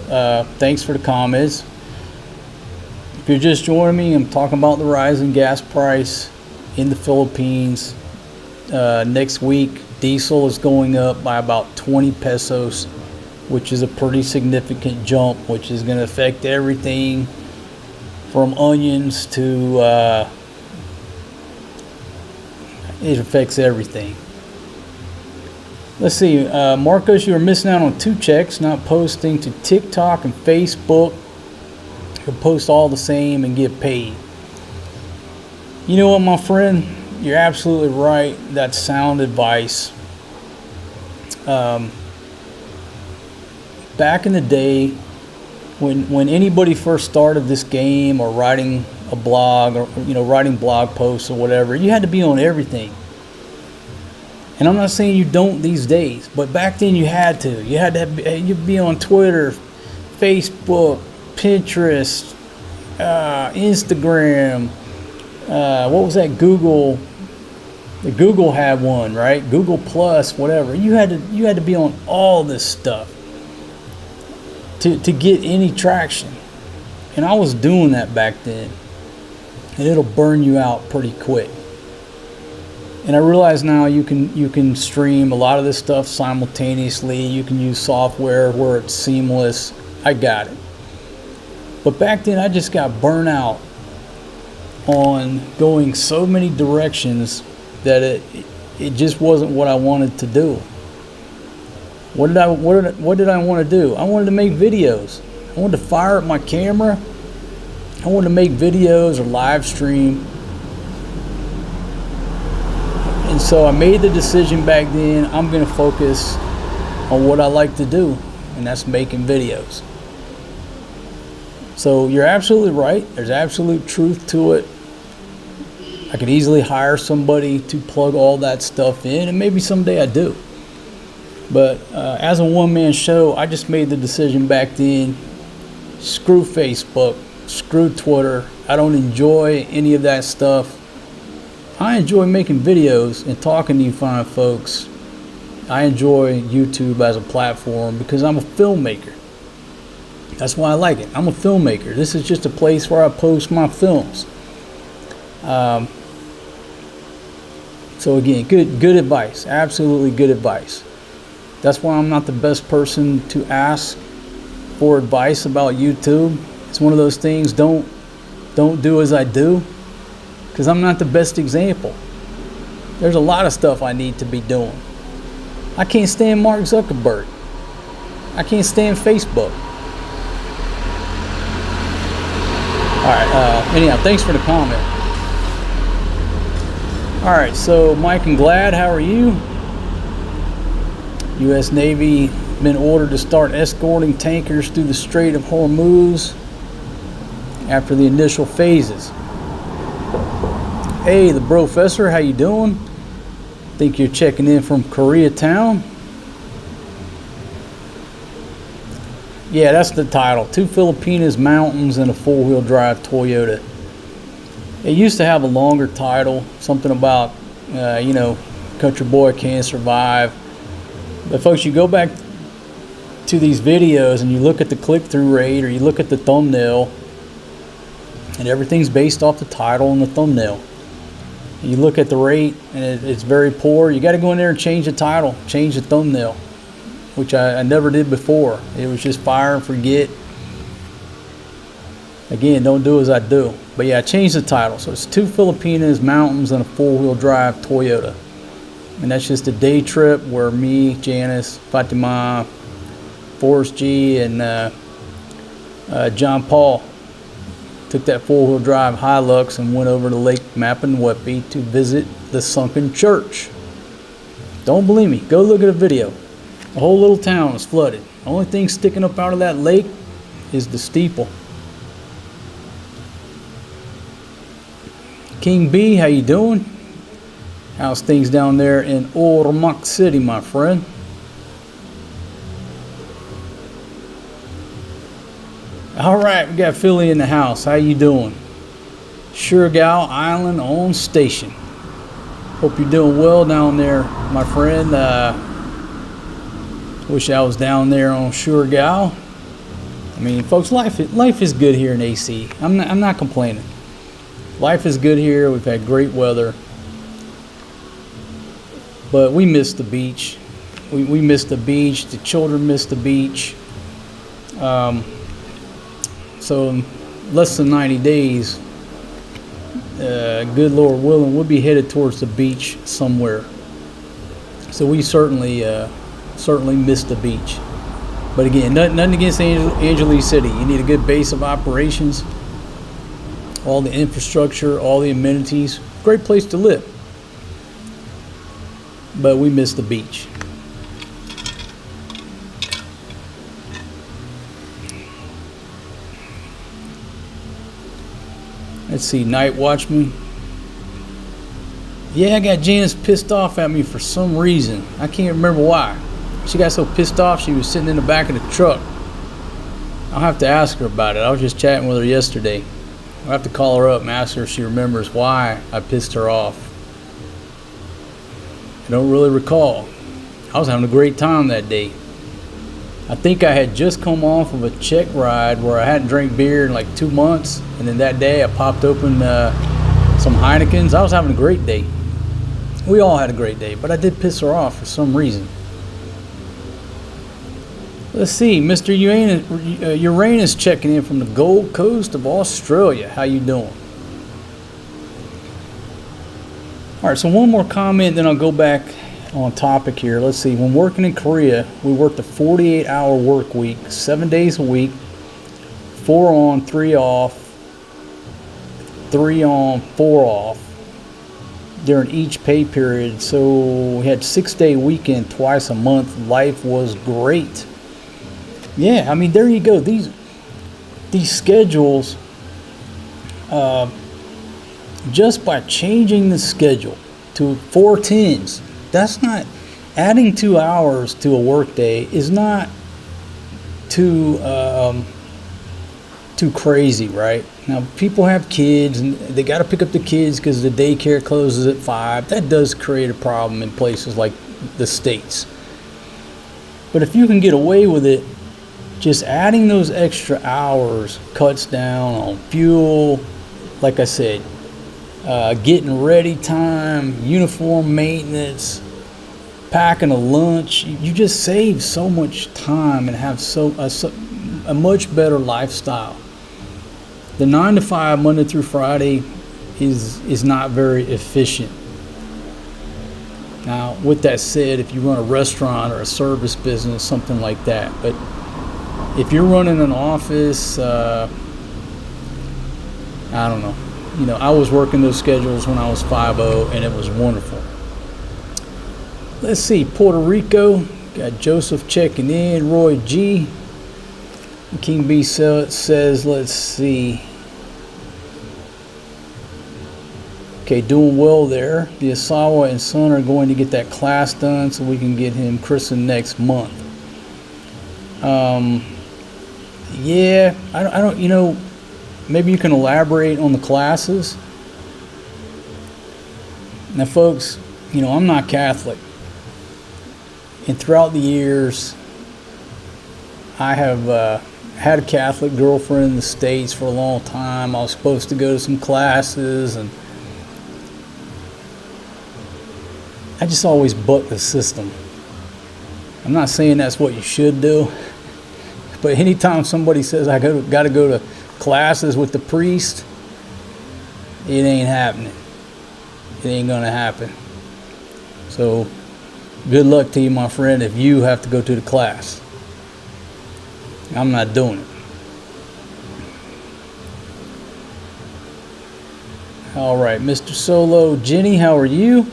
thanks for the comments. If you're just joining me, I'm talking about the rising gas price in the Philippines. Next week, diesel is going up by about 20 pesos, which is a pretty significant jump, which is going to affect everything from onions to, it affects everything. Let's see, Marcos, you are missing out on 2 checks, not posting to TikTok and Facebook. You'll post all the same and get paid. You know what, my friend? You're absolutely right. That's sound advice. Back in the day, when anybody first started this game or writing a blog or writing blog posts or whatever, you had to be on everything. And I'm not saying you don't these days, but back then you had to. You'd be on Twitter, Facebook, Pinterest, Instagram. What was that? Google. The Google had one, right? Google Plus, whatever. You had to be on all this stuff. to get any traction. And I was doing that back then. And it'll burn you out pretty quick. And I realize now you can stream a lot of this stuff simultaneously. You can use software where it's seamless. I got it. But back then I just got burnt out on going so many directions that it just wasn't what I wanted to do. What did I want to do? I wanted to make videos. I wanted to fire up my camera. I wanted to make videos or live stream. And so I made the decision back then, I'm going to focus on what I like to do, and that's making videos. So you're absolutely right. There's absolute truth to it. I could easily hire somebody to plug all that stuff in, and maybe someday I do. But as a one-man show, I just made the decision back then, screw Facebook, screw Twitter. I don't enjoy any of that stuff. I enjoy making videos and talking to you fine folks. I enjoy YouTube as a platform because I'm a filmmaker. That's why I like it. I'm a filmmaker. This is just a place where I post my films. So again, good advice. Absolutely good advice. That's why I'm not the best person to ask for advice about YouTube. It's one of those things, don't do as I do, because I'm not the best example. There's a lot of stuff I need to be doing. I can't stand Mark Zuckerberg. I can't stand Facebook. Alright, anyhow, thanks for the comment. Alright, so Mike and Glad, how are you? U.S. Navy been ordered to start escorting tankers through the Strait of Hormuz after the initial phases. Hey, the Professor, how you doing? Think you're checking in from Koreatown? Yeah, that's the title. 2 Filipinas mountains and a 4-wheel drive Toyota. It used to have a longer title, something about, country boy can't survive. But folks, you go back to these videos and you look at the click-through rate, or you look at the thumbnail, and everything's based off the title and the thumbnail. You look at the rate and it's very poor. You got to go in there and change the title, change the thumbnail, which I never did before. It was just fire and forget. Again, don't do as I do. But yeah, I changed the title. So it's 2 Filipinas mountains and a 4-wheel drive Toyota. And that's just a day trip where me, Janice, Fatima, Forrest G, and John Paul took that 4-wheel drive Hilux and went over to Lake Mapanwepi to visit the sunken church. Don't believe me? Go look at a video. The whole little town was flooded. The only thing sticking up out of that lake is the steeple. King B, how you doing? How's things down there in Ormoc City, my friend? All right, we got Philly in the house. How you doing? Surigao Island on station. Hope you're doing well down there, my friend. Wish I was down there on Surigao. I mean, folks, life is good here in AC. I'm not complaining. Life is good here. We've had great weather. But we miss the beach. We miss the beach. The children miss the beach. So in less than 90 days, good Lord willing, we'll be headed towards the beach somewhere. So we certainly miss the beach. But again, nothing against Angeles City. You need a good base of operations, all the infrastructure, all the amenities. Great place to live. But we miss the beach. Let's see, Night Watchman. Yeah, I got Janice pissed off at me for some reason. I can't remember why. She got so pissed off she was sitting in the back of the truck. I'll have to ask her about it. I was just chatting with her yesterday. I'll have to call her up and ask her if she remembers why I pissed her off. I don't really recall. I was having a great time that day. I think I had just come off of a Czech ride where I hadn't drank beer in like 2 months, and then that day I popped open some Heinekens. I was having a great day. We all had a great day, but I did piss her off for some reason. Let's see, Mr. Uranus checking in from the Gold Coast of Australia. How you doing? All right, so one more comment, then I'll go back on topic here. Let's see, when working in Korea, we worked a 48-hour work week, 7 days a week, 4 on, 3 off, 3 on, 4 off during each pay period. So we had 6-day weekend twice a month. Life was great. Yeah, I mean, there you go. These schedules, just by changing the schedule to 4/10s, that's not adding 2 hours to a work day is not too crazy, right? Now, people have kids and they got to pick up the kids because the daycare closes at 5. That does create a problem in places like the States. But if you can get away with it, just adding those extra hours cuts down on fuel, like I said, getting ready time, uniform maintenance, packing a lunch. You just save so much time and have a much better lifestyle. The 9 to 5 Monday through Friday is not very efficient. Now, with that said, if you run a restaurant or a service business, something like that, but if you're running an office, I don't know. You know, I was working those schedules when I was 5-0, and it was wonderful. Let's see, Puerto Rico, got Joseph checking in, Roy G. King B says, let's see. Okay, doing well there. The Asawa and son are going to get that class done so we can get him christened next month. Yeah, I don't, you know, maybe you can elaborate on the classes. Now, folks, you know, I'm not Catholic. And throughout the years, I have had a Catholic girlfriend in the States for a long time. I was supposed to go to some classes, and I just always buck the system. I'm not saying that's what you should do, but anytime somebody says I got to go to classes with the priest, it ain't happening. It ain't gonna happen. So good luck to you, my friend, if you have to go to the class. I'm not doing it. All right, Mr. Solo. Jenny, how are you?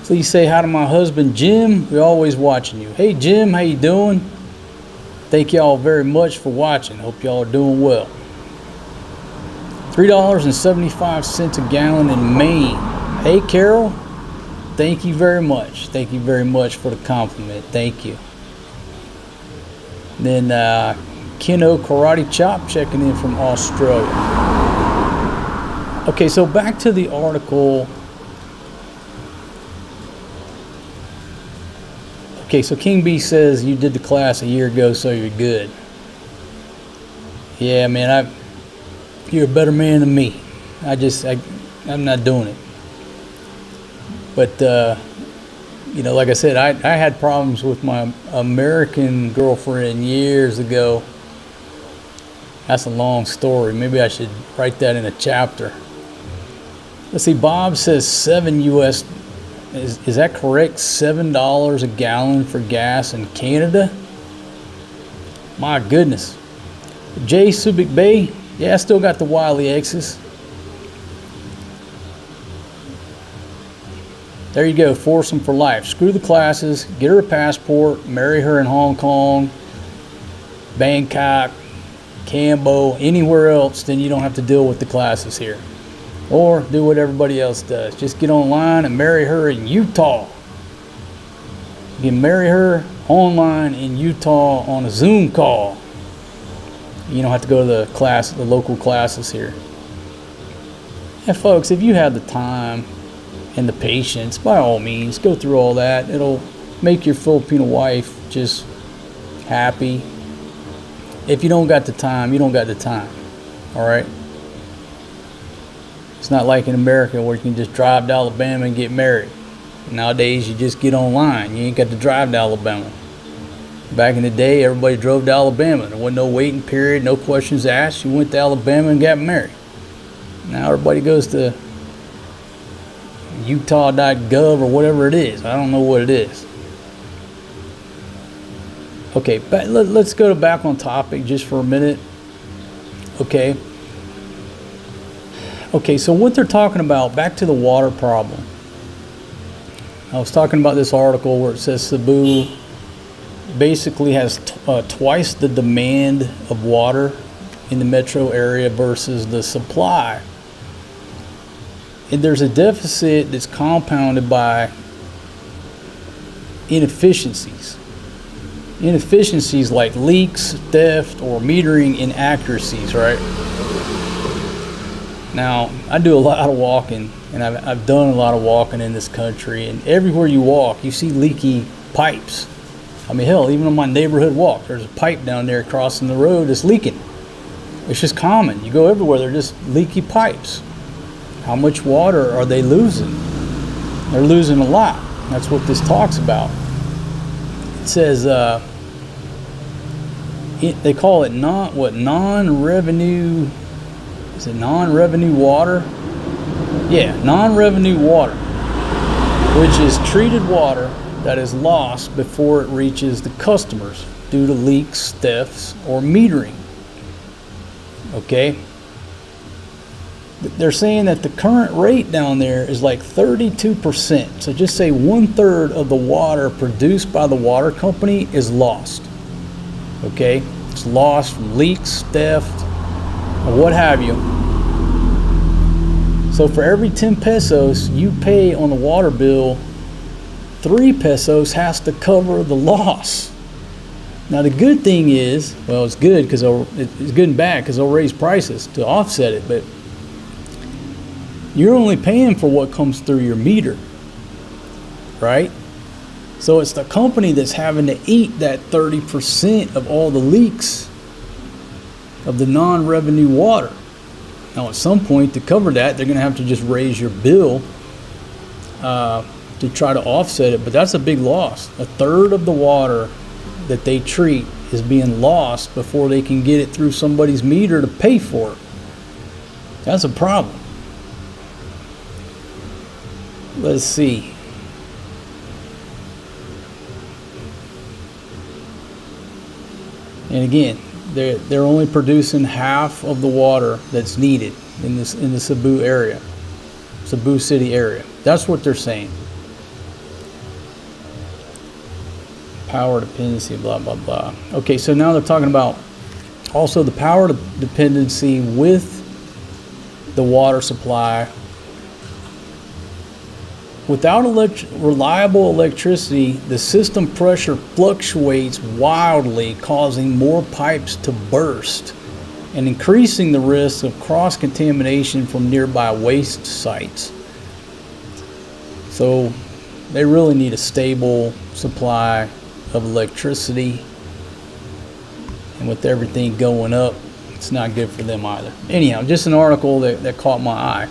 Please say hi to my husband, Jim. We're always watching you. Hey, Jim, how you doing? Thank y'all very much for watching. Hope y'all are doing well. $3.75 a gallon in Maine. Hey, Carol. Thank you very much. Thank you very much for the compliment. Thank you. Then Kino Karate Chop checking in from Australia. Okay, so back to the article. Okay, so King B says you did the class a year ago, so you're good. Yeah, man, you're a better man than me. I'm not doing it. But you know, like I said, I had problems with my American girlfriend years ago. That's a long story. Maybe I should write that in a chapter. Let's see, Bob says 7 US. Is that correct? $7 a gallon for gas in Canada? My goodness. Jay Subic Bay. Yeah, I still got the Wiley X's. There you go, foursome for life. Screw the classes, get her a passport, marry her in Hong Kong, Bangkok, Cambo, anywhere else, then you don't have to deal with the classes here. Or do what everybody else does. Just get online and marry her in Utah. You can marry her online in Utah on a Zoom call. You don't have to go to the local classes here. And folks, if you have the time and the patience, by all means, go through all that. It'll make your Filipino wife just happy. If you don't got the time, you don't got the time. All right. It's not like in America where you can just drive to Alabama and get married. Nowadays, you just get online. You ain't got to drive to Alabama. Back in the day, everybody drove to Alabama. There wasn't no waiting period, no questions asked. You went to Alabama and got married. Now everybody goes to utah.gov or whatever it is. I don't know what it is. Okay, but let's go back on topic just for a minute. Okay. Okay, so what they're talking about, back to the water problem. I was talking about this article where it says Cebu basically has twice the demand of water in the metro area versus the supply. And there's a deficit that's compounded by inefficiencies. Inefficiencies like leaks, theft, or metering inaccuracies, right? Now, I do a lot of walking, and I've done a lot of walking in this country, and everywhere you walk, you see leaky pipes. I mean, hell, even on my neighborhood walk, there's a pipe down there crossing the road that's leaking. It's just common. You go everywhere, they're just leaky pipes. How much water are they losing? They're losing a lot. That's what this talks about. It says, they call it non-revenue, is it non-revenue water? Yeah, non-revenue water, which is treated water that is lost before it reaches the customers due to leaks, thefts, or metering. Okay? They're saying that the current rate down there is like 32%. So just say 1/3 of the water produced by the water company is lost. Okay? It's lost from leaks, theft, or what have you. So for every 10 pesos you pay on the water bill, 3 pesos has to cover the loss. Now the good thing is, well, it's good because it's good and bad because they'll raise prices to offset it, but you're only paying for what comes through your meter, right? So it's the company that's having to eat that 30% of all the leaks of the non-revenue water. Now at some point to cover that, they're going to have to just raise your bill to try to offset it, but that's a big loss. 1/3 of the water that they treat is being lost before they can get it through somebody's meter to pay for it. That's a problem. Let's see. And again, they're only producing half of the water that's needed in the Cebu area, Cebu City area. That's what they're saying. Power dependency, blah blah blah. Okay, so now they're talking about also the power dependency with the water supply. Without reliable electricity, the system pressure fluctuates wildly, causing more pipes to burst and increasing the risk of cross-contamination from nearby waste sites. So they really need a stable supply of electricity, and with everything going up, it's not good for them either. Anyhow, just an article that caught my eye.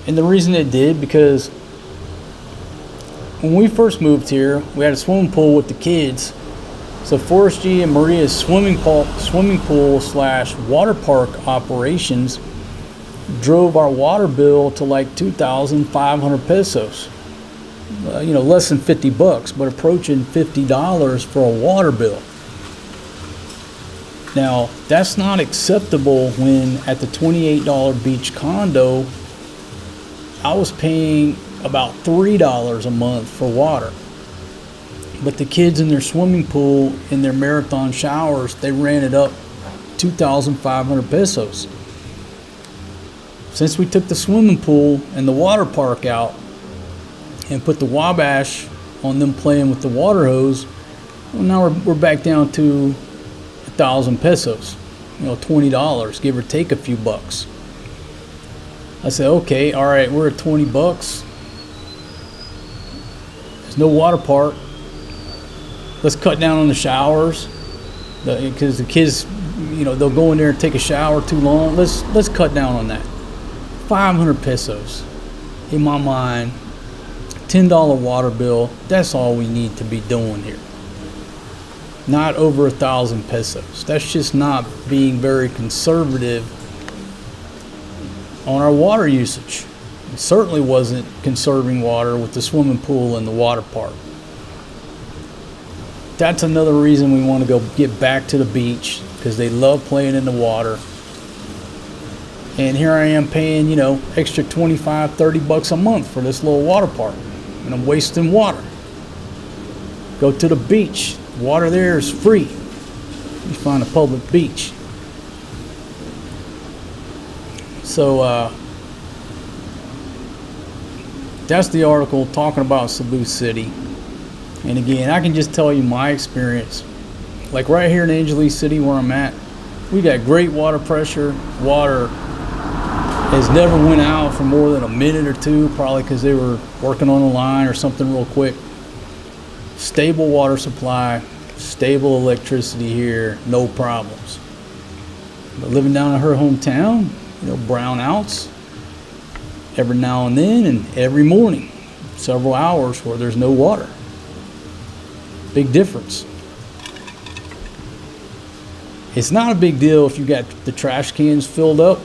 And the reason it did, because when we first moved here, we had a swimming pool with the kids. So Forrest G and Maria's swimming pool / water park operations drove our water bill to like 2,500 pesos. Less than $50, but approaching $50 for a water bill. Now, that's not acceptable when at the $28 beach condo, I was paying about $3 a month for water. But the kids in their swimming pool, in their marathon showers, they ran it up 2,500 pesos. Since we took the swimming pool and the water park out and put the wabash on them playing with the water hose, well, now we're back down to 1,000 pesos, $20, give or take a few bucks. I said, okay, all right, we're at $20. There's no water park. let's cut down on the showers, because the kids, they'll go in there and take a shower too long. Let's cut down on that. 500 pesos, in my mind, $10 water bill. That's all we need to be doing here. Not over 1,000 pesos. That's just not being very conservative on our water usage. It certainly wasn't conserving water with the swimming pool and the water park. That's another reason we want to go get back to the beach, because they love playing in the water. And here I am paying, extra 25, 30 bucks a month for this little water park. And I'm wasting water. Go to the beach. Water there is free. You find a public beach. So that's the article talking about Cebu City. And again, I can just tell you my experience. Like right here in Angeles City where I'm at, we got great water pressure. Water has never went out for more than a minute or two, probably because they were working on a line or something real quick. Stable water supply, stable electricity here, no problems. But living down in her hometown, brownouts every now and then and every morning, several hours where there's no water. Big difference. It's not a big deal if you got the trash cans filled up,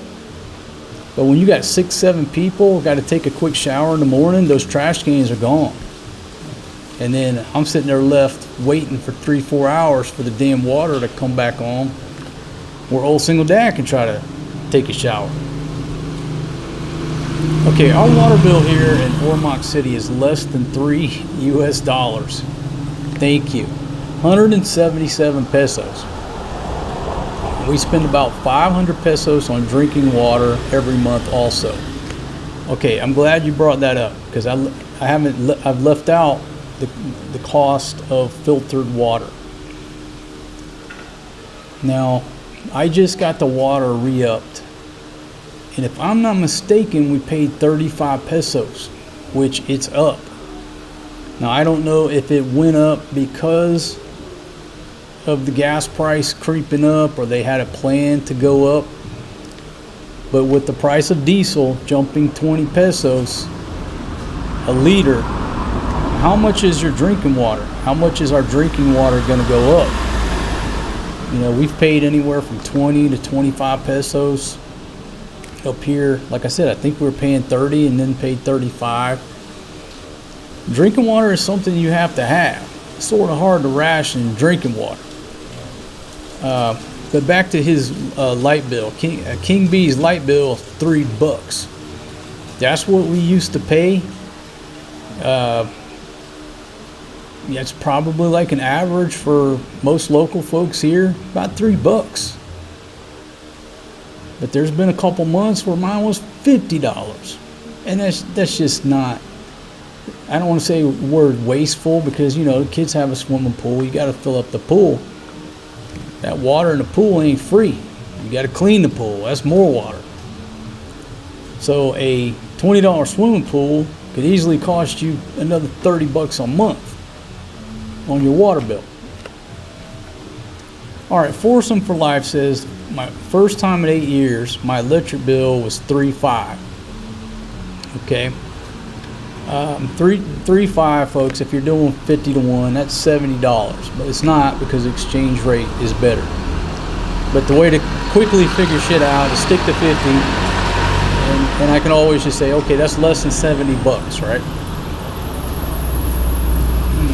but when you got 6, 7 people, got to take a quick shower in the morning, those trash cans are gone. And then I'm sitting there left waiting for 3, 4 hours for the damn water to come back on, where old single dad can try to take a shower. Okay, our water bill here in Ormoc City is less than $3 US. Thank you. 177 pesos. We spend about 500 pesos on drinking water every month also. Okay, I'm glad you brought that up, because I've left out the cost of filtered water. Now, I just got the water re-upped, and if I'm not mistaken, we paid 35 pesos, which it's up. Now, I don't know if it went up because of the gas price creeping up, or they had a plan to go up, but with the price of diesel jumping 20 pesos a liter, how much is your drinking water? How much is our drinking water going to go up? We've paid anywhere from 20 to 25 pesos up here. Like I said, I think we were paying 30 and then paid 35. Drinking water is something you have to have. It's sort of hard to ration drinking water. But back to his light bill. King B's light bill, $3. That's what we used to pay. It's probably like an average for most local folks here, about $3. But there's been a couple months where mine was $50, and that's just not. I don't want to say the word wasteful, because the kids have a swimming pool. You got to fill up the pool. That water in the pool ain't free. You got to clean the pool. That's more water. So a $20 swimming pool could easily cost you another $30 a month on your water bill. All right, Foursome for Life says, my first time in 8 years, my electric bill was $3.5. Okay, $3.5, folks. If you're doing 50 to 1, that's $70, but it's not, because the exchange rate is better. But the way to quickly figure shit out is stick to 50, and I can always just say, okay, that's less than $70, right?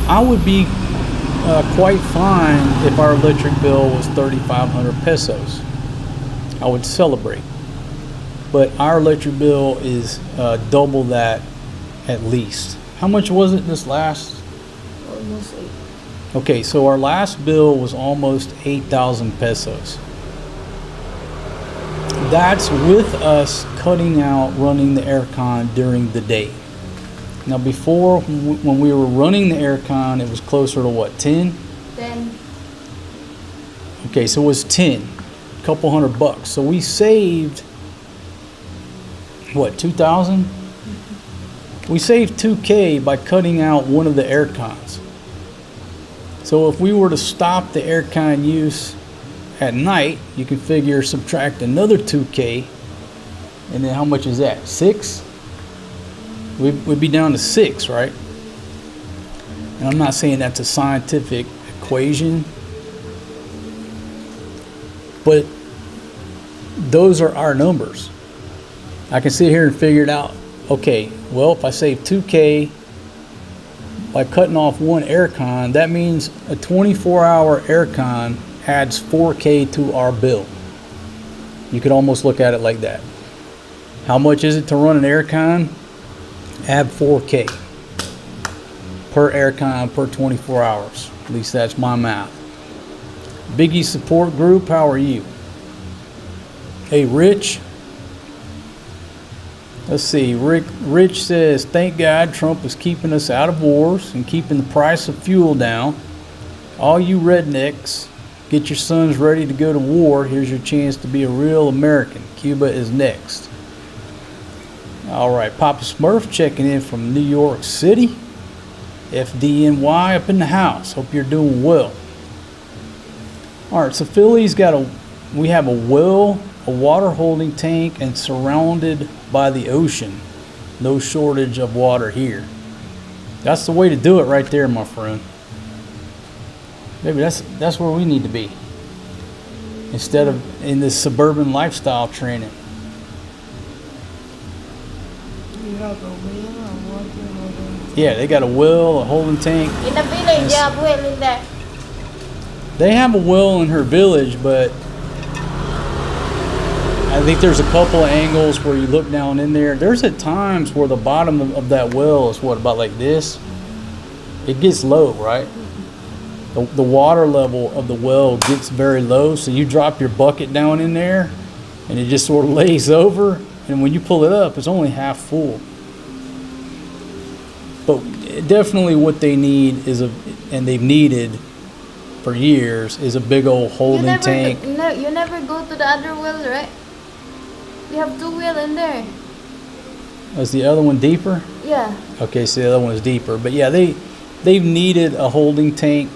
I would be quite fine if our electric bill was 3,500 pesos. I would celebrate. But our electric bill is double that at least. How much was it this last? Almost 8. Okay, so our last bill was almost 8,000 pesos. That's with us cutting out running the aircon during the day. Now before, when we were running the aircon, it was closer to what, 10? 10. Okay, so it was 10, a couple $100. So we saved, what, 2,000? We saved 2K by cutting out one of the air cons. So if we were to stop the aircon use at night, you can figure subtract another 2K, and then how much is that? 6? We'd be down to 6, right? And I'm not saying that's a scientific equation, but those are our numbers. I can sit here and figure it out. Okay, well, if I save 2K by cutting off one aircon, that means a 24-hour aircon adds 4K to our bill. You could almost look at it like that. How much is it to run an aircon? Add 4K per aircon per 24 hours. At least that's my math. Biggie support group, how are you? Hey, Rich. Let's see. Rich says, thank God Trump is keeping us out of wars and keeping the price of fuel down. All you rednecks, get your sons ready to go to war. Here's your chance to be a real American. Cuba is next. All right, Papa Smurf checking in from New York City. FDNY up in the house. Hope you're doing well. All right, so Philly's got we have a well, a water holding tank, and surrounded by the ocean. No shortage of water here. That's the way to do it right there, my friend. Maybe that's where we need to be. Instead of in this suburban lifestyle training. Yeah, they got a well, a holding tank. In the village, you have well in there. They have a well in her village, but I think there's a couple of angles where you look down in there. There's at times where the bottom of that well is about like this. It gets low, right? The water level of the well gets very low, so you drop your bucket down in there and it just sort of lays over, and when you pull it up, it's only half full. But definitely what they need and they've needed for years, is a big old holding tank. You never go to the other well, right? You have 2 wells in there. Is the other one deeper? Yeah. Okay, so the other one is deeper. But yeah, they've needed a holding tank.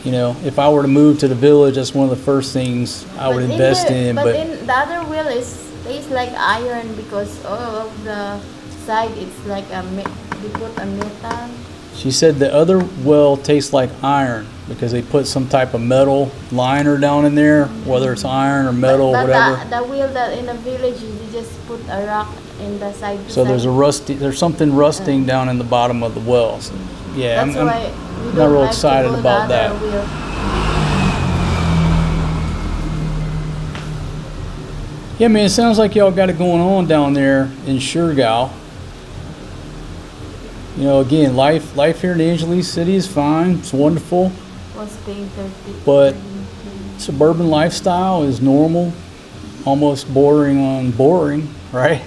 You know, if I were to move to the village, that's one of the first things I would invest in. But in the other well tastes like iron, because all of the side it's like they put a metal. She said the other well tastes like iron because they put some type of metal liner down in there, whether it's iron or metal, but whatever. The well that in the village, you just put a rock in the side. So there's something rusting down in the bottom of the well. So, yeah, that's why we not don't real like excited to go about the that. other well. Yeah, man, it sounds like y'all got it going on down there in Surigao. You know, again, life here in Angeles City is fine. It's wonderful. Was paying 30. But suburban lifestyle is normal, almost bordering on boring, right?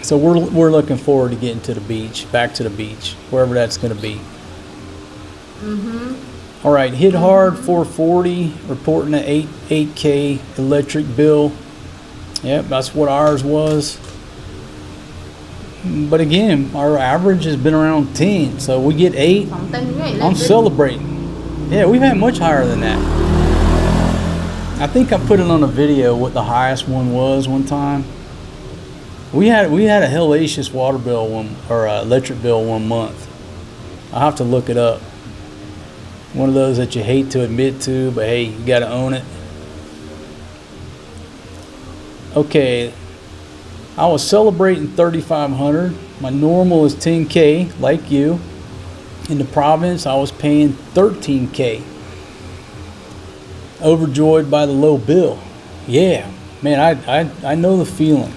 So we're looking forward to getting to the beach, back to the beach, wherever that's going to be. All right, hit hard 440, reporting an 8K electric bill. Yep, that's what ours was. But again, our average has been around 10, so we get 8. I'm celebrating. Yeah, we've had much higher than that. I think I put it on a video what the highest one was one time. We had a hellacious water bill electric bill one month. I'll have to look it up. One of those that you hate to admit to, but hey, you got to own it. Okay. I was celebrating 3,500. My normal is 10K, like you. In the province, I was paying 13K. Overjoyed by the low bill. Yeah, man, I know the feeling.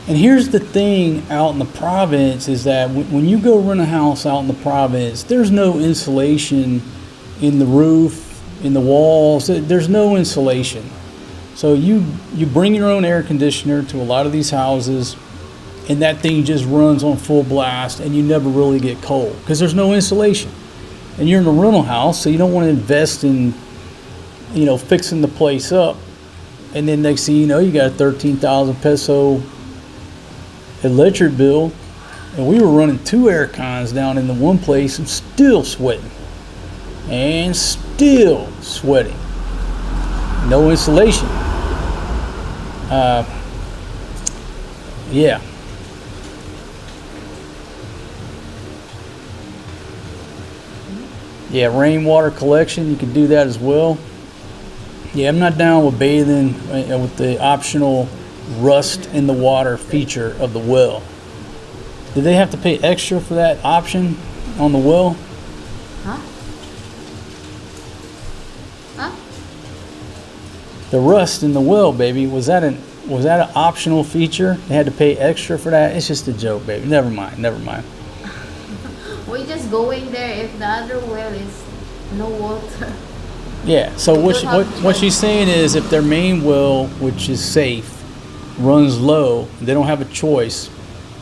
And here's the thing out in the province is that when you go rent a house out in the province, there's no insulation in the roof, in the walls. There's no insulation. So you bring your own air conditioner to a lot of these houses, and that thing just runs on full blast, and you never really get cold because there's no insulation. And you're in a rental house, so you don't want to invest in, fixing the place up. And then next thing you know, you got a 13,000 peso electric bill, And we were running 2 air cons down in the one place and still sweating. And still sweating. No insulation. Yeah. Yeah, rainwater collection, you can do that as well. Yeah, I'm not down with bathing with the optional rust in the water feature of the well. Do they have to pay extra for that option on the well? Huh? Huh? The rust in the well, baby, was that an optional feature? They had to pay extra for that? It's just a joke, baby. Never mind. We just going there if the other well is no water. Yeah, so what she's saying is if their main well, which is safe, runs low, they don't have a choice.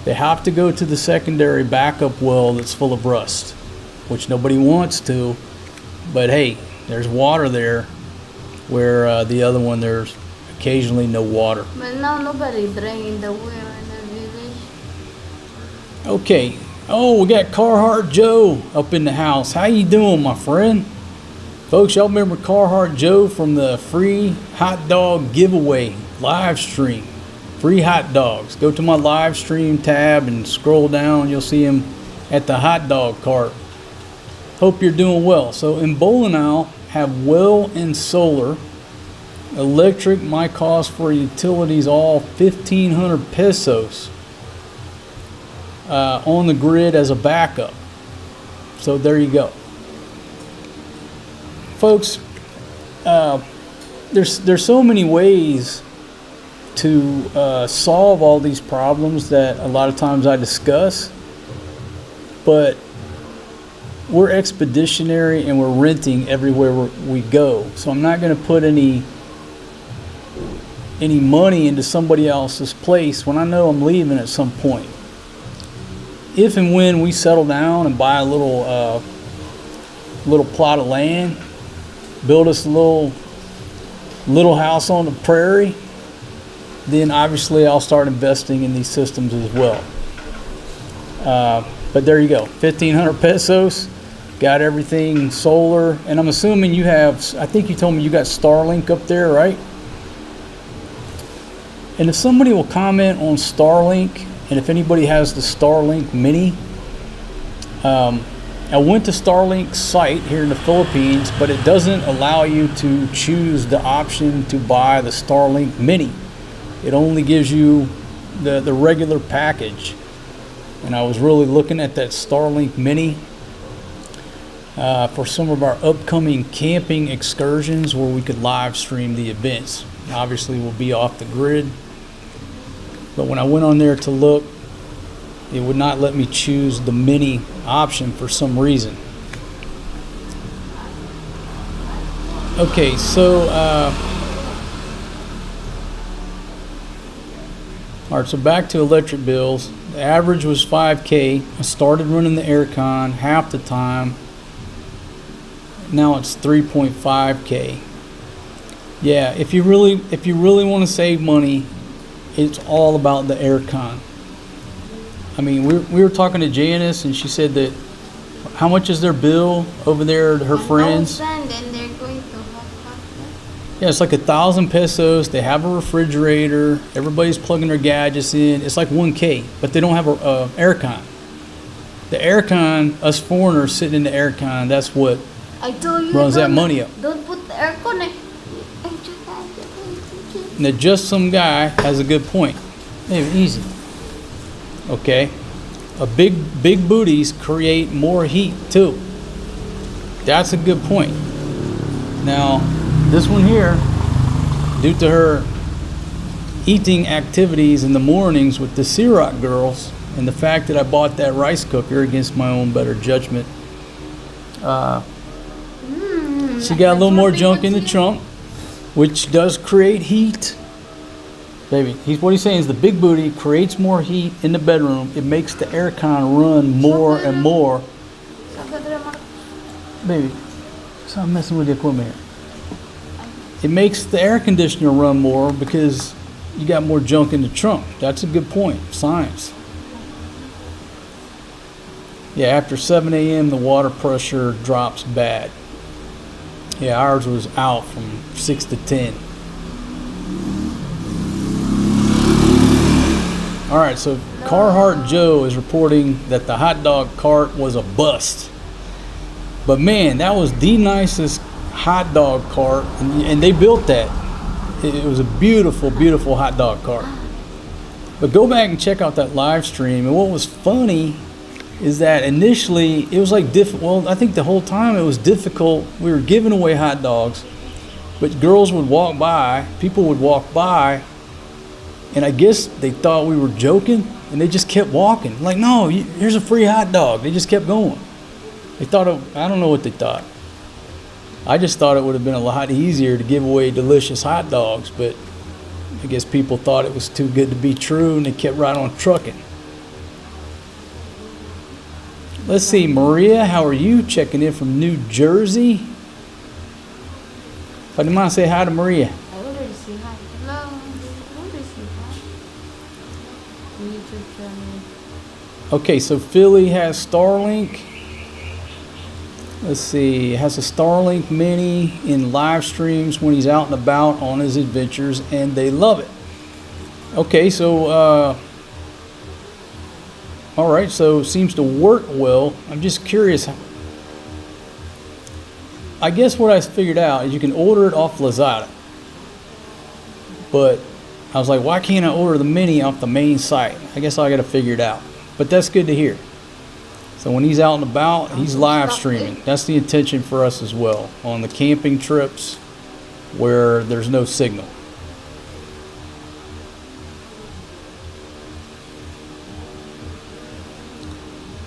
They have to go to the secondary backup well that's full of rust, which nobody wants to. But hey, there's water there where the other one there's occasionally no water. But now nobody drinking the well in the village. Okay. Oh, we got Carhartt Joe up in the house. How you doing, my friend? Folks, y'all remember Carhartt Joe from the free hot dog giveaway live stream? Free hot dogs. Go to my live stream tab and scroll down. You'll see him at the hot dog cart. Hope you're doing well. So in Bolinal, have well and solar. Electric, my cost for utilities all 1,500 pesos. On the grid as a backup. So there you go. Folks, there's so many ways to solve all these problems that a lot of times I discuss, but we're expeditionary and we're renting everywhere we go. So I'm not going to put any money into somebody else's place when I know I'm leaving at some point. If and when we settle down and buy a little plot of land, build us a little house on the prairie, then obviously I'll start investing in these systems as well. But there you go, 1,500 pesos, got everything solar, and I'm assuming you have, I think you told me you got Starlink up there, right? And if somebody will comment on Starlink, and if anybody has the Starlink Mini, I went to Starlink's site here in the Philippines, but it doesn't allow you to choose the option to buy the Starlink Mini. It only gives you the regular package. And I was really looking at that Starlink Mini for some of our upcoming camping excursions where we could live stream the events. Obviously, we'll be off the grid. But when I went on there to look, it would not let me choose the mini option for some reason. Okay, so all right, so back to electric bills. The average was 5K. I started running the aircon half the time. Now it's 3.5K. Yeah, if you really want to save money, it's all about the aircon. I mean, we were talking to Janice, and she said that how much is their bill over there to her friends? 1,000, and they're going to have Yeah, it's like 1,000 pesos. They have a refrigerator. Everybody's plugging their gadgets in. It's like 1K, but they don't have a aircon. The aircon, us foreigners sitting in the aircon, that's what I told you runs that money up. Don't put the aircon. Now, just some guy has a good point. Maybe easy. Okay, big booties create more heat too. That's a good point. Now, this one here, due to her eating activities in the mornings with the Ciroc girls, and the fact that I bought that rice cooker against my own better judgment, she got a little more junk in the trunk, which does create heat. Baby, what he's saying is the big booty creates more heat in the bedroom. It makes the aircon run more and more. Baby, stop messing with the equipment here. It makes the air conditioner run more because you got more junk in the trunk. That's a good point. Science. Yeah, after 7 a.m. the water pressure drops bad. Yeah, ours was out from 6 to 10. All right, so Carhartt Joe is reporting that the hot dog cart was a bust. But man, that was the nicest hot dog cart, and they built that. It was a beautiful, beautiful hot dog cart. But go back and check out that live stream. And what was funny is that initially it was like well, I think the whole time it was difficult. We were giving away hot dogs, but girls would walk by, people would walk by, and I guess they thought we were joking, and they just kept walking. Like, no, here's a free hot dog. They just kept going. They thought, I don't know what they thought. I just thought it would have been a lot easier to give away delicious hot dogs, but I guess people thought it was too good to be true, and they kept right on trucking. Let's see, Maria, how are you? Checking in from New Jersey. If I didn't mind, say hi to Maria. I already say hi. Hello. I already say hi. YouTube channel. Okay, so Philly has Starlink. Let's see, has a Starlink Mini in live streams when he's out and about on his adventures, and they love it. Okay, so all right, so it seems to work well. I'm just curious. I guess what I figured out is you can order it off Lazada. But I was like, why can't I order the Mini off the main site? I guess I got to figure it out. But that's good to hear. So when he's out and about, he's live streaming. That's the intention for us as well on the camping trips where there's no signal.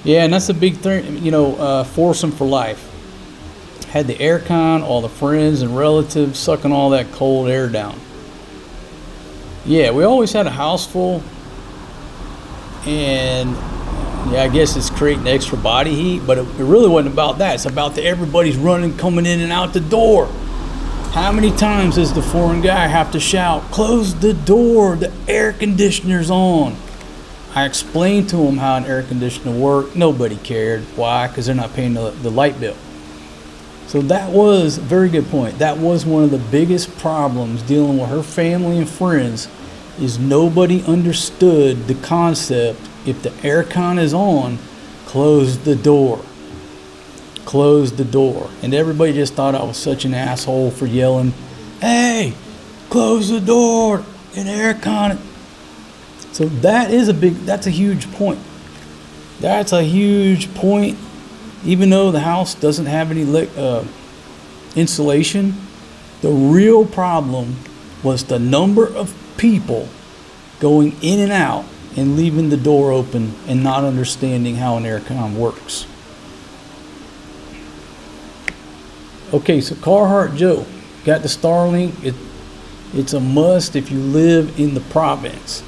Yeah, and that's a big thing, you know, foursome for life. Had the air con, all the friends and relatives sucking all that cold air down. Yeah, we always had a house full, and yeah, I guess it's creating extra body heat, but it really wasn't about that. It's about everybody's running, coming in and out the door. How many times does the foreign guy have to shout, close the door, the air conditioner's on? I explained to him how an air conditioner worked. Nobody cared. Why? Because they're not paying the light bill. So that was a very good point. That was one of the biggest problems dealing with her family and friends, is nobody understood the concept. If the air con is on, close the door. Close the door. And everybody just thought I was such an asshole for yelling, hey, close the door, an air con. So that's a huge point. That's a huge point. Even though the house doesn't have any insulation, the real problem was the number of people going in and out and leaving the door open and not understanding how an air con works. Okay, so Carhartt Joe got the Starlink. It's a must if you live in the province.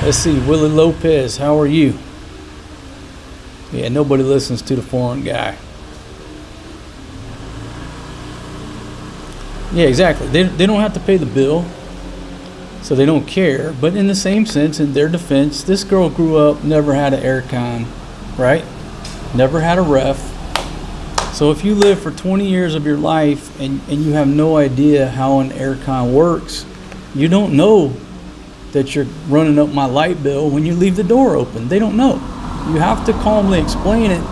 Let's see, Willie Lopez, how are you? Yeah, nobody listens to the foreign guy. Yeah, exactly. They don't have to pay the bill, so they don't care. But in the same sense, in their defense, this girl grew up, never had an air con, right? Never had a ref. So if you live for 20 years of your life and you have no idea how an air con works, you don't know that you're running up my light bill when you leave the door open. They don't know. You have to calmly explain it.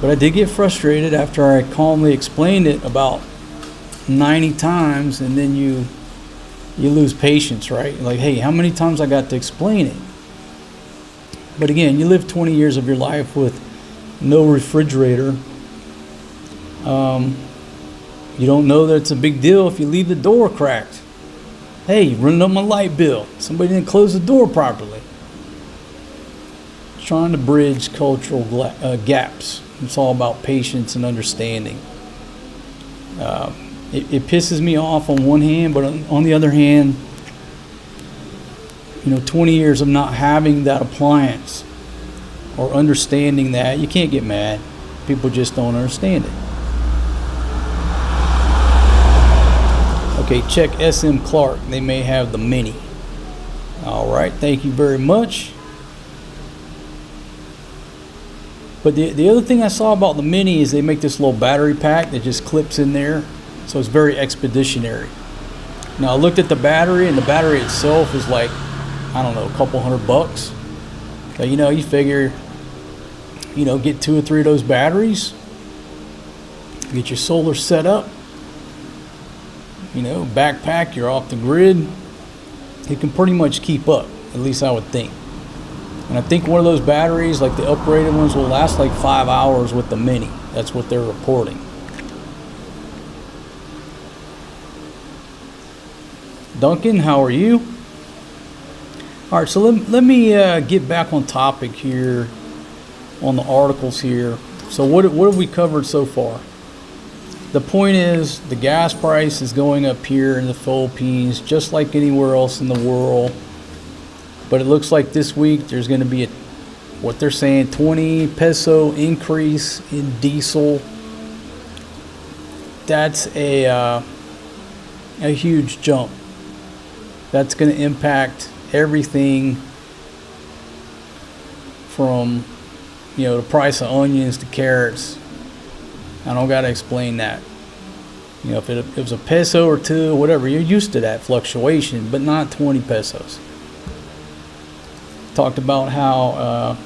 But I did get frustrated after I calmly explained it about 90 times, and then you lose patience, right? Like, hey, how many times I got to explain it? But again, you live 20 years of your life with no refrigerator. You don't know that it's a big deal if you leave the door cracked. Hey, you're running up my light bill. Somebody didn't close the door properly. Trying to bridge cultural gaps. It's all about patience and understanding. It pisses me off on one hand, but on the other hand, 20 years of not having that appliance or understanding that, you can't get mad. People just don't understand it. Okay, check SM Clark. They may have the Mini. All right, thank you very much. But the other thing I saw about the Mini is they make this little battery pack that just clips in there. So it's very expeditionary. Now I looked at the battery, and the battery itself is like, I don't know, a couple $100. So, you know, you figure, you know, get 2 or 3 of those batteries, get your solar set up, you know, backpack, you're off the grid. It can pretty much keep up, at least I would think. And I think one of those batteries, like the uprated ones, will last like 5 hours with the Mini. That's what they're reporting. Duncan, how are you? All right, so let me get back on topic here on the articles here. So what have we covered so far? The point is the gas price is going up here in the Philippines just like anywhere else in the world. But it looks like this week there's going to be what they're saying, 20 peso increase in diesel. That's a huge jump. That's going to impact everything from, you know, the price of onions to carrots. I don't got to explain that. You know, if it was a peso or two, whatever, you're used to that fluctuation, but not 20 pesos. Talked about how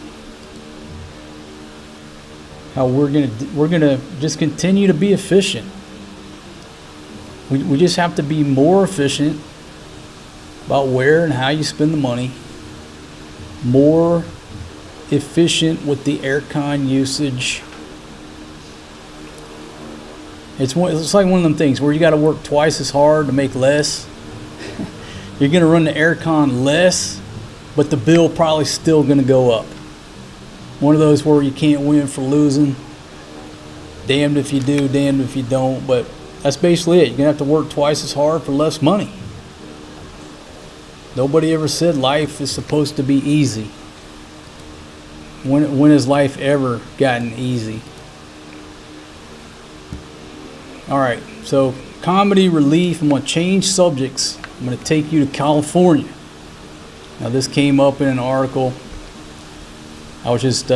we're gonna just continue to be efficient. We just have to be more efficient about where and how you spend the money. More efficient with the aircon usage. It's like one of them things where you got to work twice as hard to make less. You're gonna run the aircon less, but the bill probably still going to go up. One of those where you can't win for losing. Damned if you do, damned if you don't. But that's basically it. You're going to have to work twice as hard for less money. Nobody ever said life is supposed to be easy. When has life ever gotten easy? All right, so comedy relief. I'm going to change subjects. I'm going to take you to California. Now this came up in an article. I was just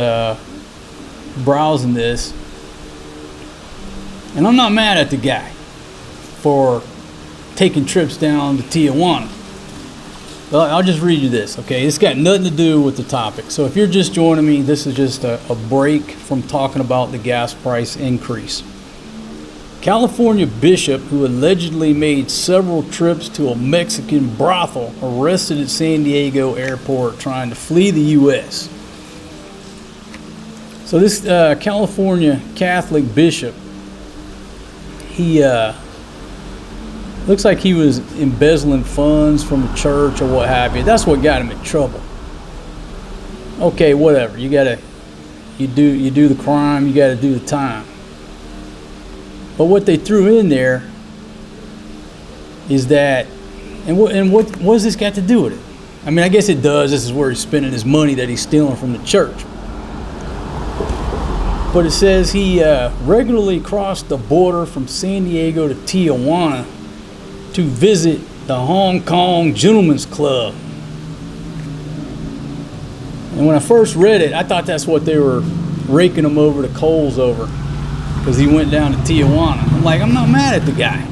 browsing this, and I'm not mad at the guy for taking trips down to Tijuana. I'll just read you this, okay? It's got nothing to do with the topic. So if you're just joining me, this is just a break from talking about the gas price increase. California bishop who allegedly made several trips to a Mexican brothel arrested at San Diego airport trying to flee the U.S. So this California Catholic bishop, he looks like he was embezzling funds from a church or what have you. That's what got him in trouble. Okay, whatever. You do the crime, you gotta do the time. But what they threw in there is that, and what does this got to do with it? I mean, I guess it does. This is where he's spending his money that he's stealing from the church. But it says he regularly crossed the border from San Diego to Tijuana to visit the Hong Kong Gentlemen's Club. And when I first read it, I thought that's what they were raking him over the coals over, because he went down to Tijuana. I'm like, I'm not mad at the guy.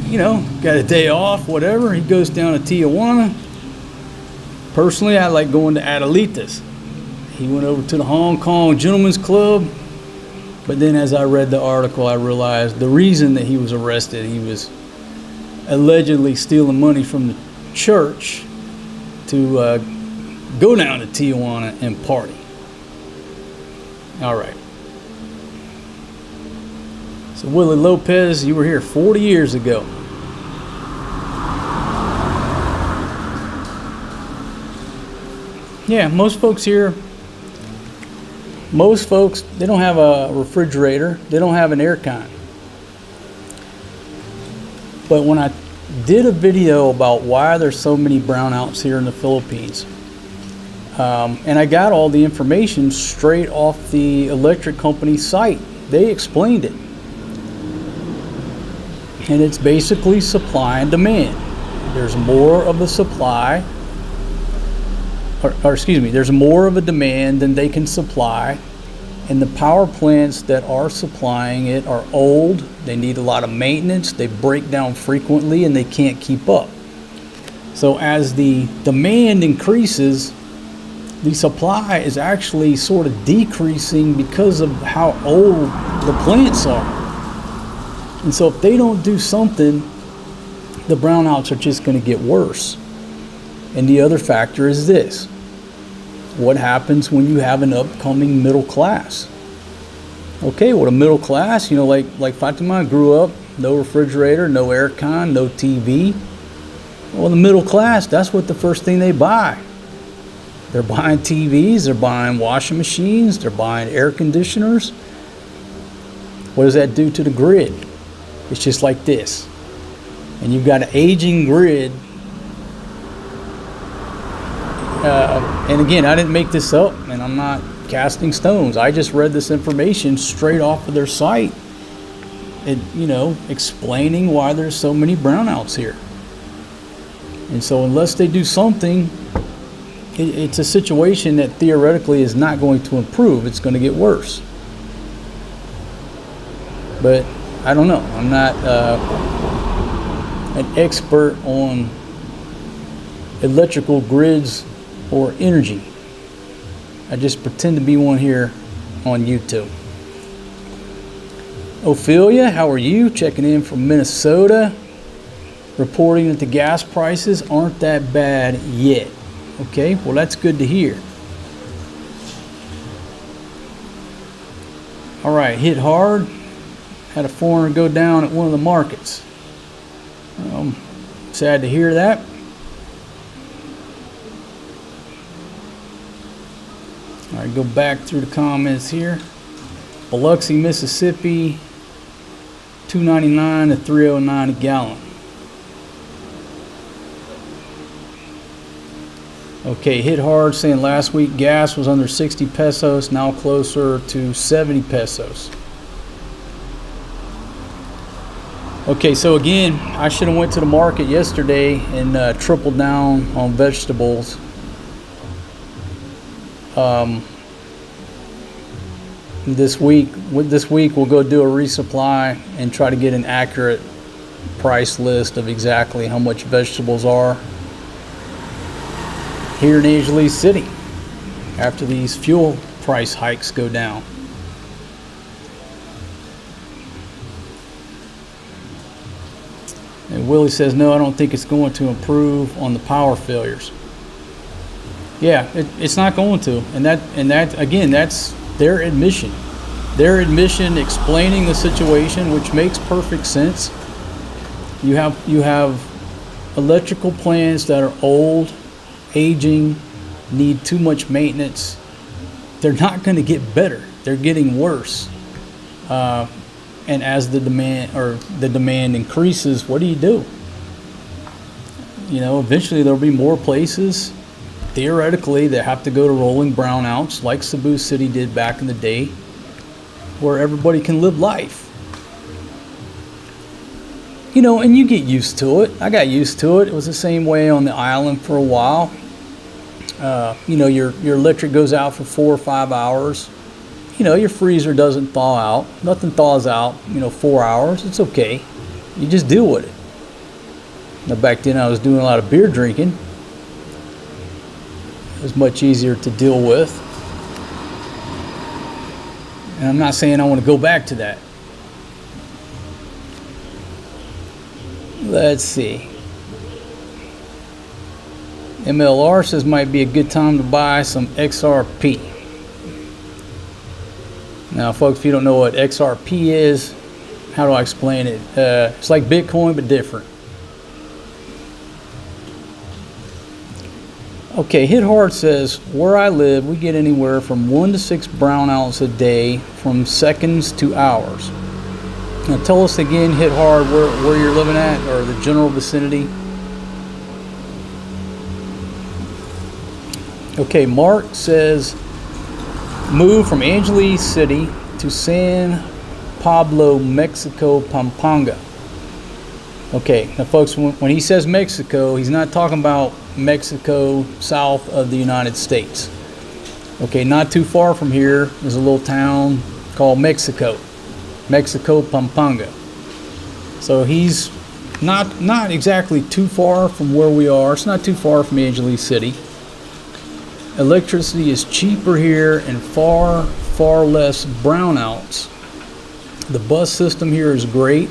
You know, got a day off, whatever. He goes down to Tijuana. Personally, I like going to Adelitas. He went over to the Hong Kong Gentlemen's Club. But then as I read the article, I realized the reason that he was arrested, he was allegedly stealing money from the church to go down to Tijuana and party. All right. So Willie Lopez, you were here 40 years ago. Yeah, most folks here, they don't have a refrigerator. They don't have an aircon. But when I did a video about why there's so many brownouts here in the Philippines, and I got all the information straight off the electric company site. They explained it. And it's basically supply and demand. There's more of a supply, or excuse me, there's more of a demand than they can supply. And the power plants that are supplying it are old, they need a lot of maintenance, they break down frequently, and they can't keep up. So as the demand increases, the supply is actually sort of decreasing because of how old the plants are. And so if they don't do something, the brownouts are just going to get worse. And the other factor is this. What happens when you have an upcoming middle class? Okay, well, the middle class, you know, like Fatima grew up, no refrigerator, no aircon, no TV. Well, the middle class, that's what the first thing they buy. They're buying TVs, they're buying washing machines, they're buying air conditioners. What does that do to the grid? It's just like this. And you've got an aging grid. And again, I didn't make this up, and I'm not casting stones. I just read this information straight off of their site, and you know, explaining why there's so many brownouts here. And so unless they do something, it's a situation that theoretically is not going to improve. It's going to get worse. But I don't know. I'm not an expert on electrical grids or energy. I just pretend to be one here on YouTube. Ophelia, how are you? Checking in from Minnesota, reporting that the gas prices aren't that bad yet. Okay, well, that's good to hear. All right, hit hard. Had a foreigner go down at one of the markets. Sad to hear that. All right, go back through the comments here. Biloxi, Mississippi, $2.99 to $3.09 a gallon. Okay, hit hard saying last week gas was under 60 pesos, now closer to 70 pesos. Okay, so again, I should have went to the market yesterday and tripled down on vegetables. This week we'll go do a resupply and try to get an accurate price list of exactly how much vegetables are here in Angeles City after these fuel price hikes go down. And Willie says, no, I don't think it's going to improve on the power failures. Yeah, it's not going to. And that again, that's their admission. Their admission explaining the situation, which makes perfect sense. You have electrical plants that are old, aging, need too much maintenance. They're not going to get better. They're getting worse. And as the demand increases, what do? You know, eventually there'll be more places, theoretically, that have to go to rolling brownouts like Cebu City did back in the day, where everybody can live life. You know, and you get used to it. I got used to it. It was the same way on the island for a while. You know, your electric goes out for 4 or 5 hours. You know, your freezer doesn't thaw out. Nothing thaws out, 4 hours. It's okay. You just deal with it. Now, back then I was doing a lot of beer drinking. It was much easier to deal with. And I'm not saying I want to go back to that. Let's see. MLR says might be a good time to buy some XRP. Now, folks, if you don't know what XRP is, how do I explain it? It's like Bitcoin, but different. Okay, Hit Hard says, where I live, we get anywhere from 1 to 6 brownouts a day, from seconds to hours. Now, tell us again, Hit Hard, where you're living at, or the general vicinity. Okay, Mark says, moved from Angeles City to San Pablo, Mexico, Pampanga. Okay, now folks, when he says Mexico, he's not talking about Mexico south of the United States. Okay, not too far from here is a little town called Mexico Pampanga. So he's not exactly too far from where we are. It's not too far from Angeles City. Electricity is cheaper here and far less brownouts. The bus system here is great.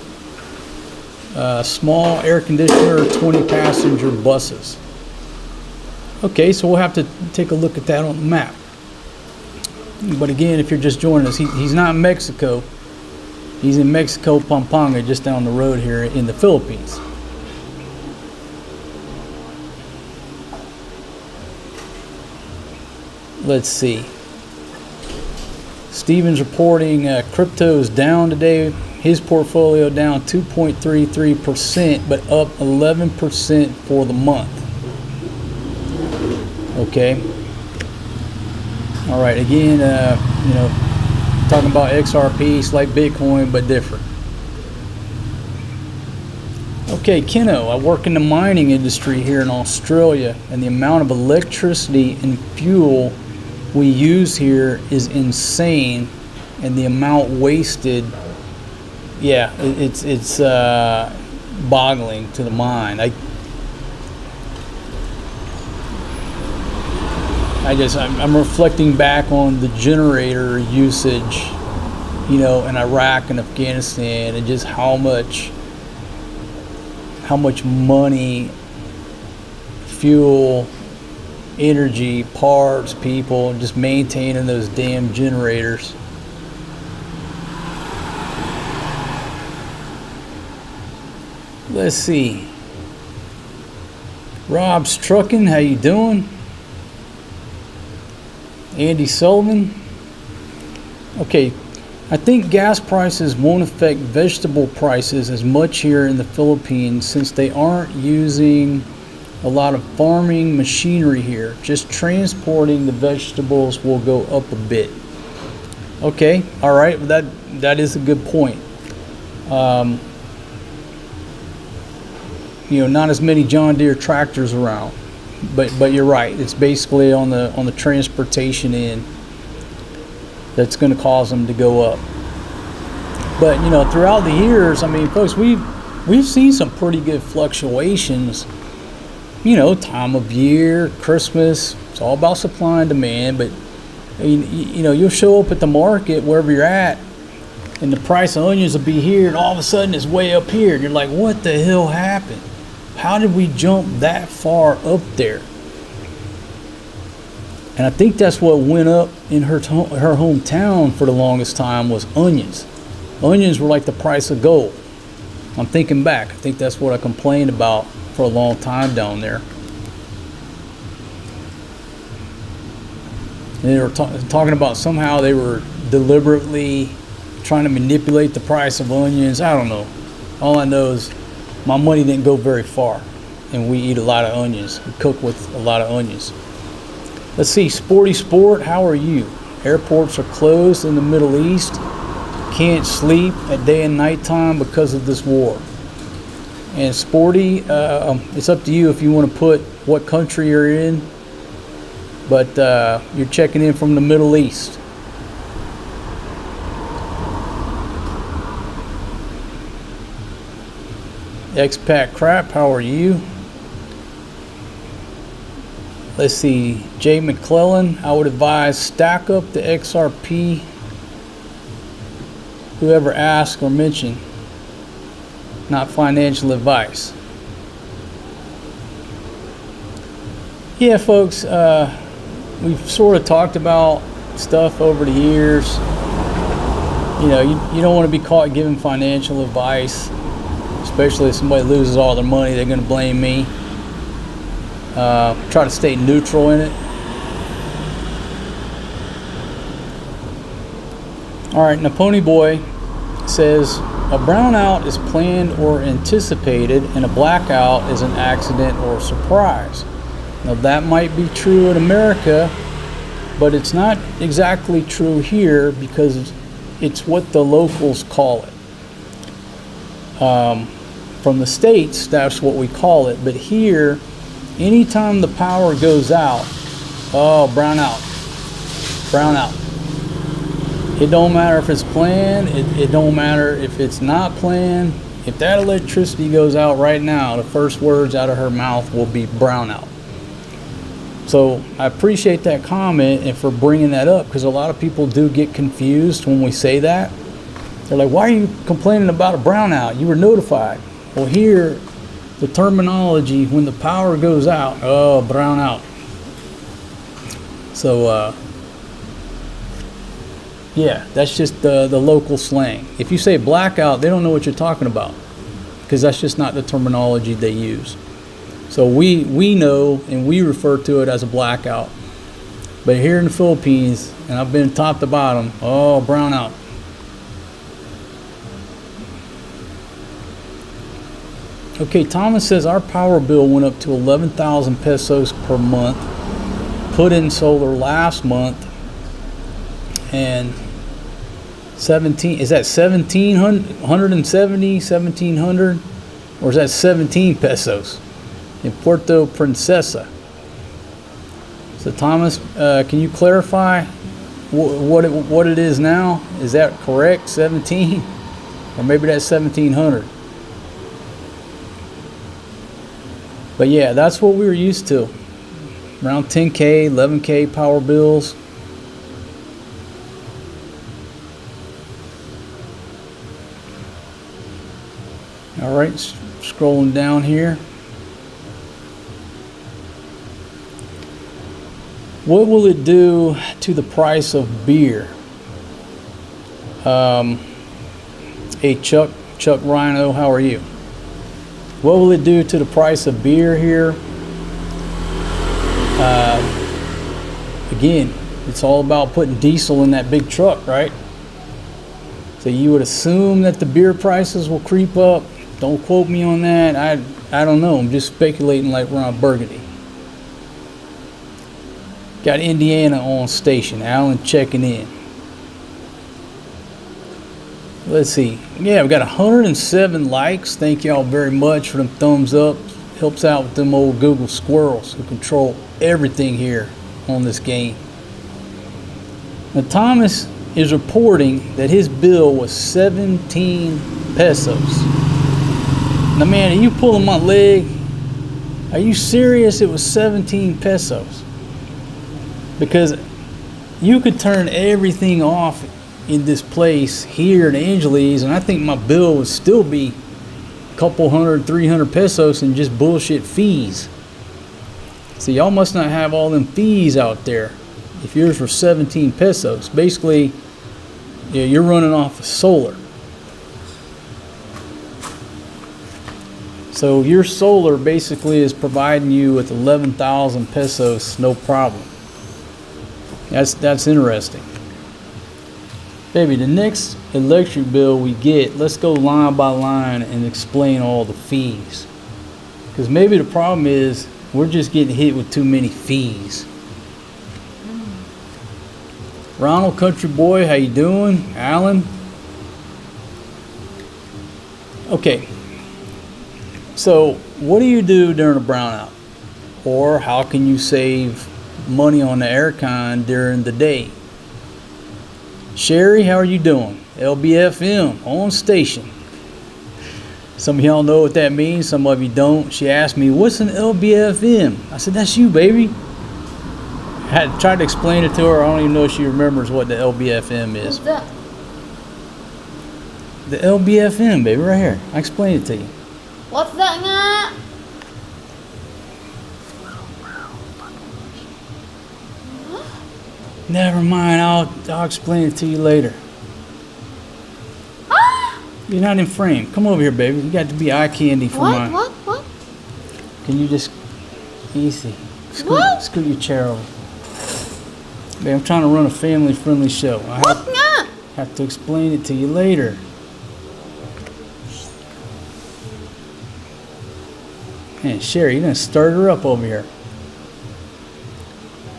Small air conditioner, 20 passenger buses. Okay, so we'll have to take a look at that on the map. But again, if you're just joining us, he's not in Mexico. He's in Mexico Pampanga, just down the road here in the Philippines. Let's see. Steven's reporting crypto is down today. His portfolio down 2.33%, but up 11% for the month. Okay. All right. Again, talking about XRP, it's like Bitcoin, but different. Okay, Keno, I work in the mining industry here in Australia, and the amount of electricity and fuel we use here is insane, and the amount wasted, yeah, it's boggling to the mind. I'm reflecting back on the generator usage, in Iraq and Afghanistan, and just how much money, fuel, energy, parts, people, just maintaining those damn generators. Let's see. Rob's Trucking, how you doing? Andy Sullivan. Okay, I think gas prices won't affect vegetable prices as much here in the Philippines since they aren't using a lot of farming machinery here. Just transporting the vegetables will go up a bit. Okay, all right, that is a good point. Not as many John Deere tractors around, but you're right. It's basically on the transportation end that's going to cause them to go up. But throughout the years, I mean, folks, we've seen some pretty good fluctuations. Time of year, Christmas, it's all about supply and demand. But you'll show up at the market wherever you're at, and the price of onions will be here, and all of a sudden it's way up here, and you're like, what the hell happened? How did we jump that far up there? And I think that's what went up in her hometown for the longest time was onions. Onions were like the price of gold. I'm thinking back. I think that's what I complained about for a long time down there. And they were talking about somehow they were deliberately trying to manipulate the price of onions. I don't know. All I know is my money didn't go very far, and we eat a lot of onions. We cook with a lot of onions. Let's see, Sporty Sport, how are you? Airports are closed in the Middle East. Can't sleep at day and night time because of this war. And Sporty, it's up to you if you want to put what country you're in, but you're checking in from the Middle East. Expat Crap, how are you? Let's see, Jay McClellan, I would advise stack up the XRP. Whoever asked or mentioned, not financial advice. Yeah, folks, we've sort of talked about stuff over the years. You don't want to be caught giving financial advice, especially if somebody loses all their money. They're going to blame me. Try to stay neutral in it. All right, Naponi Boy says a brownout is planned or anticipated, and a blackout is an accident or surprise. Now that might be true in America, but it's not exactly true here because it's what the locals call it. From the States, that's what we call it. But here, anytime the power goes out, oh, brown out. Brown out. It don't matter if it's planned. It don't matter if it's not planned. If that electricity goes out right now, the first words out of her mouth will be brown out. So I appreciate that comment and for bringing that up, because a lot of people do get confused when we say that. They're like, why are you complaining about a brownout? You were notified. Well, here, the terminology, when the power goes out, oh, brown out. So, yeah, that's just the local slang. If you say blackout, they don't know what you're talking about, because that's just not the terminology they use. So we know, and we refer to it as a blackout. But here in the Philippines, and I've been top to bottom, oh, brown out. Okay, Thomas says our power bill went up to 11,000 pesos per month. Put in solar last month, and 17, is that 1770, or is that 17 pesos in Puerto Princesa? So Thomas, can you clarify what it is now? Is that correct, 17, or maybe that's 1700? But yeah, that's what we were used to. Around 10K, 11K power bills. All right, scrolling down here. What will it do to the price of beer? Hey, Chuck Rhino, how are you? What will it do to the price of beer here? Again, it's all about putting diesel in that big truck, right? So you would assume that the beer prices will creep up. Don't quote me on that. I don't know. I'm just speculating like we're on Burgundy. Got Indiana on station. Alan checking in. Let's see. Yeah, we got 107 likes. Thank y'all very much for them thumbs up. Helps out with them old Google squirrels who control everything here on this game. Now Thomas is reporting that his bill was 17 pesos. Now man, are you pulling my leg? Are you serious? It was 17 pesos. Because you could turn everything off in this place here in Angeles, and I think my bill would still be a couple 100, 300 pesos and just bullshit fees. So y'all must not have all them fees out there if yours were 17 pesos. Basically, yeah, you're running off of solar. So your solar basically is providing you with 11,000 pesos, no problem. That's interesting. Baby, the next electric bill we get, let's go line by line and explain all the fees. Because maybe the problem is we're just getting hit with too many fees. Ronald Country Boy, how you doing? Alan? Okay. So, what do you do during a brownout? Or how can you save money on the aircon during the day? Sherry, how are you doing? LBFM on station. Some of y'all know what that means, some of you don't. She asked me, what's an LBFM? I said, that's you, baby. I had tried to explain it to her. I don't even know if she remembers what the LBFM is. What's that? The LBFM, baby, right here. I explained it to you. What's that nga? Never mind, I'll explain it to you later. You're not in frame. Come over here, baby. You got to be eye candy for mine. What? Can you just easy? Scoot your chair over. Babe, I'm trying to run a family-friendly show. I have to explain it to you later. Man, Sherry, you done stirred her up over here.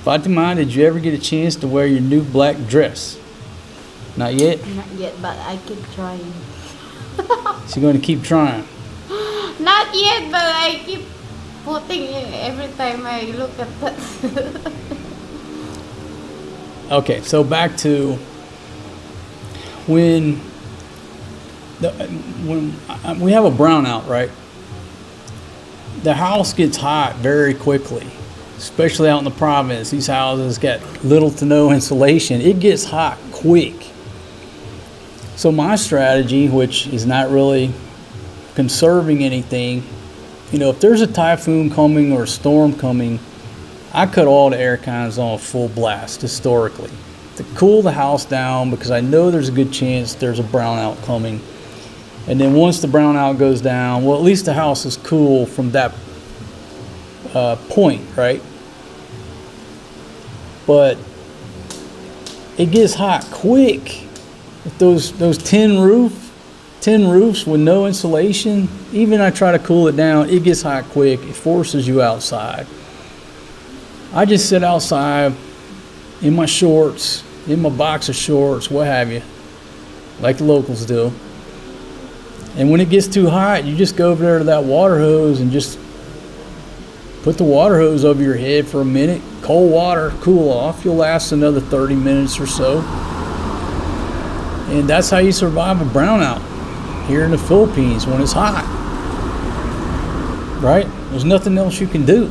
Fatima, did you ever get a chance to wear your new black dress? Not yet? Not yet, but I keep trying. She's going to keep trying. Not yet, but I keep putting it every time I look at that. Okay, so back to when we have a brownout, right? The house gets hot very quickly, especially out in the province. These houses get little to no insulation. It gets hot quick. So my strategy, which is not really conserving anything, you know, if there's a typhoon coming or a storm coming, I cut all the air cons on full blast historically to cool the house down, because I know there's a good chance there's a brownout coming. And then once the brownout goes down, well, at least the house is cool from that point, right? But it gets hot quick. With those tin roofs with no insulation, even I try to cool it down, it gets hot quick. It forces you outside. I just sit outside in my shorts, in my boxer shorts, what have you, like the locals do. And when it gets too hot, you just go over there to that water hose and just put the water hose over your head for a minute. Cold water, cool off. You'll last another 30 minutes or so. And that's how you survive a brownout here in the Philippines when it's hot. Right? There's nothing else you can do.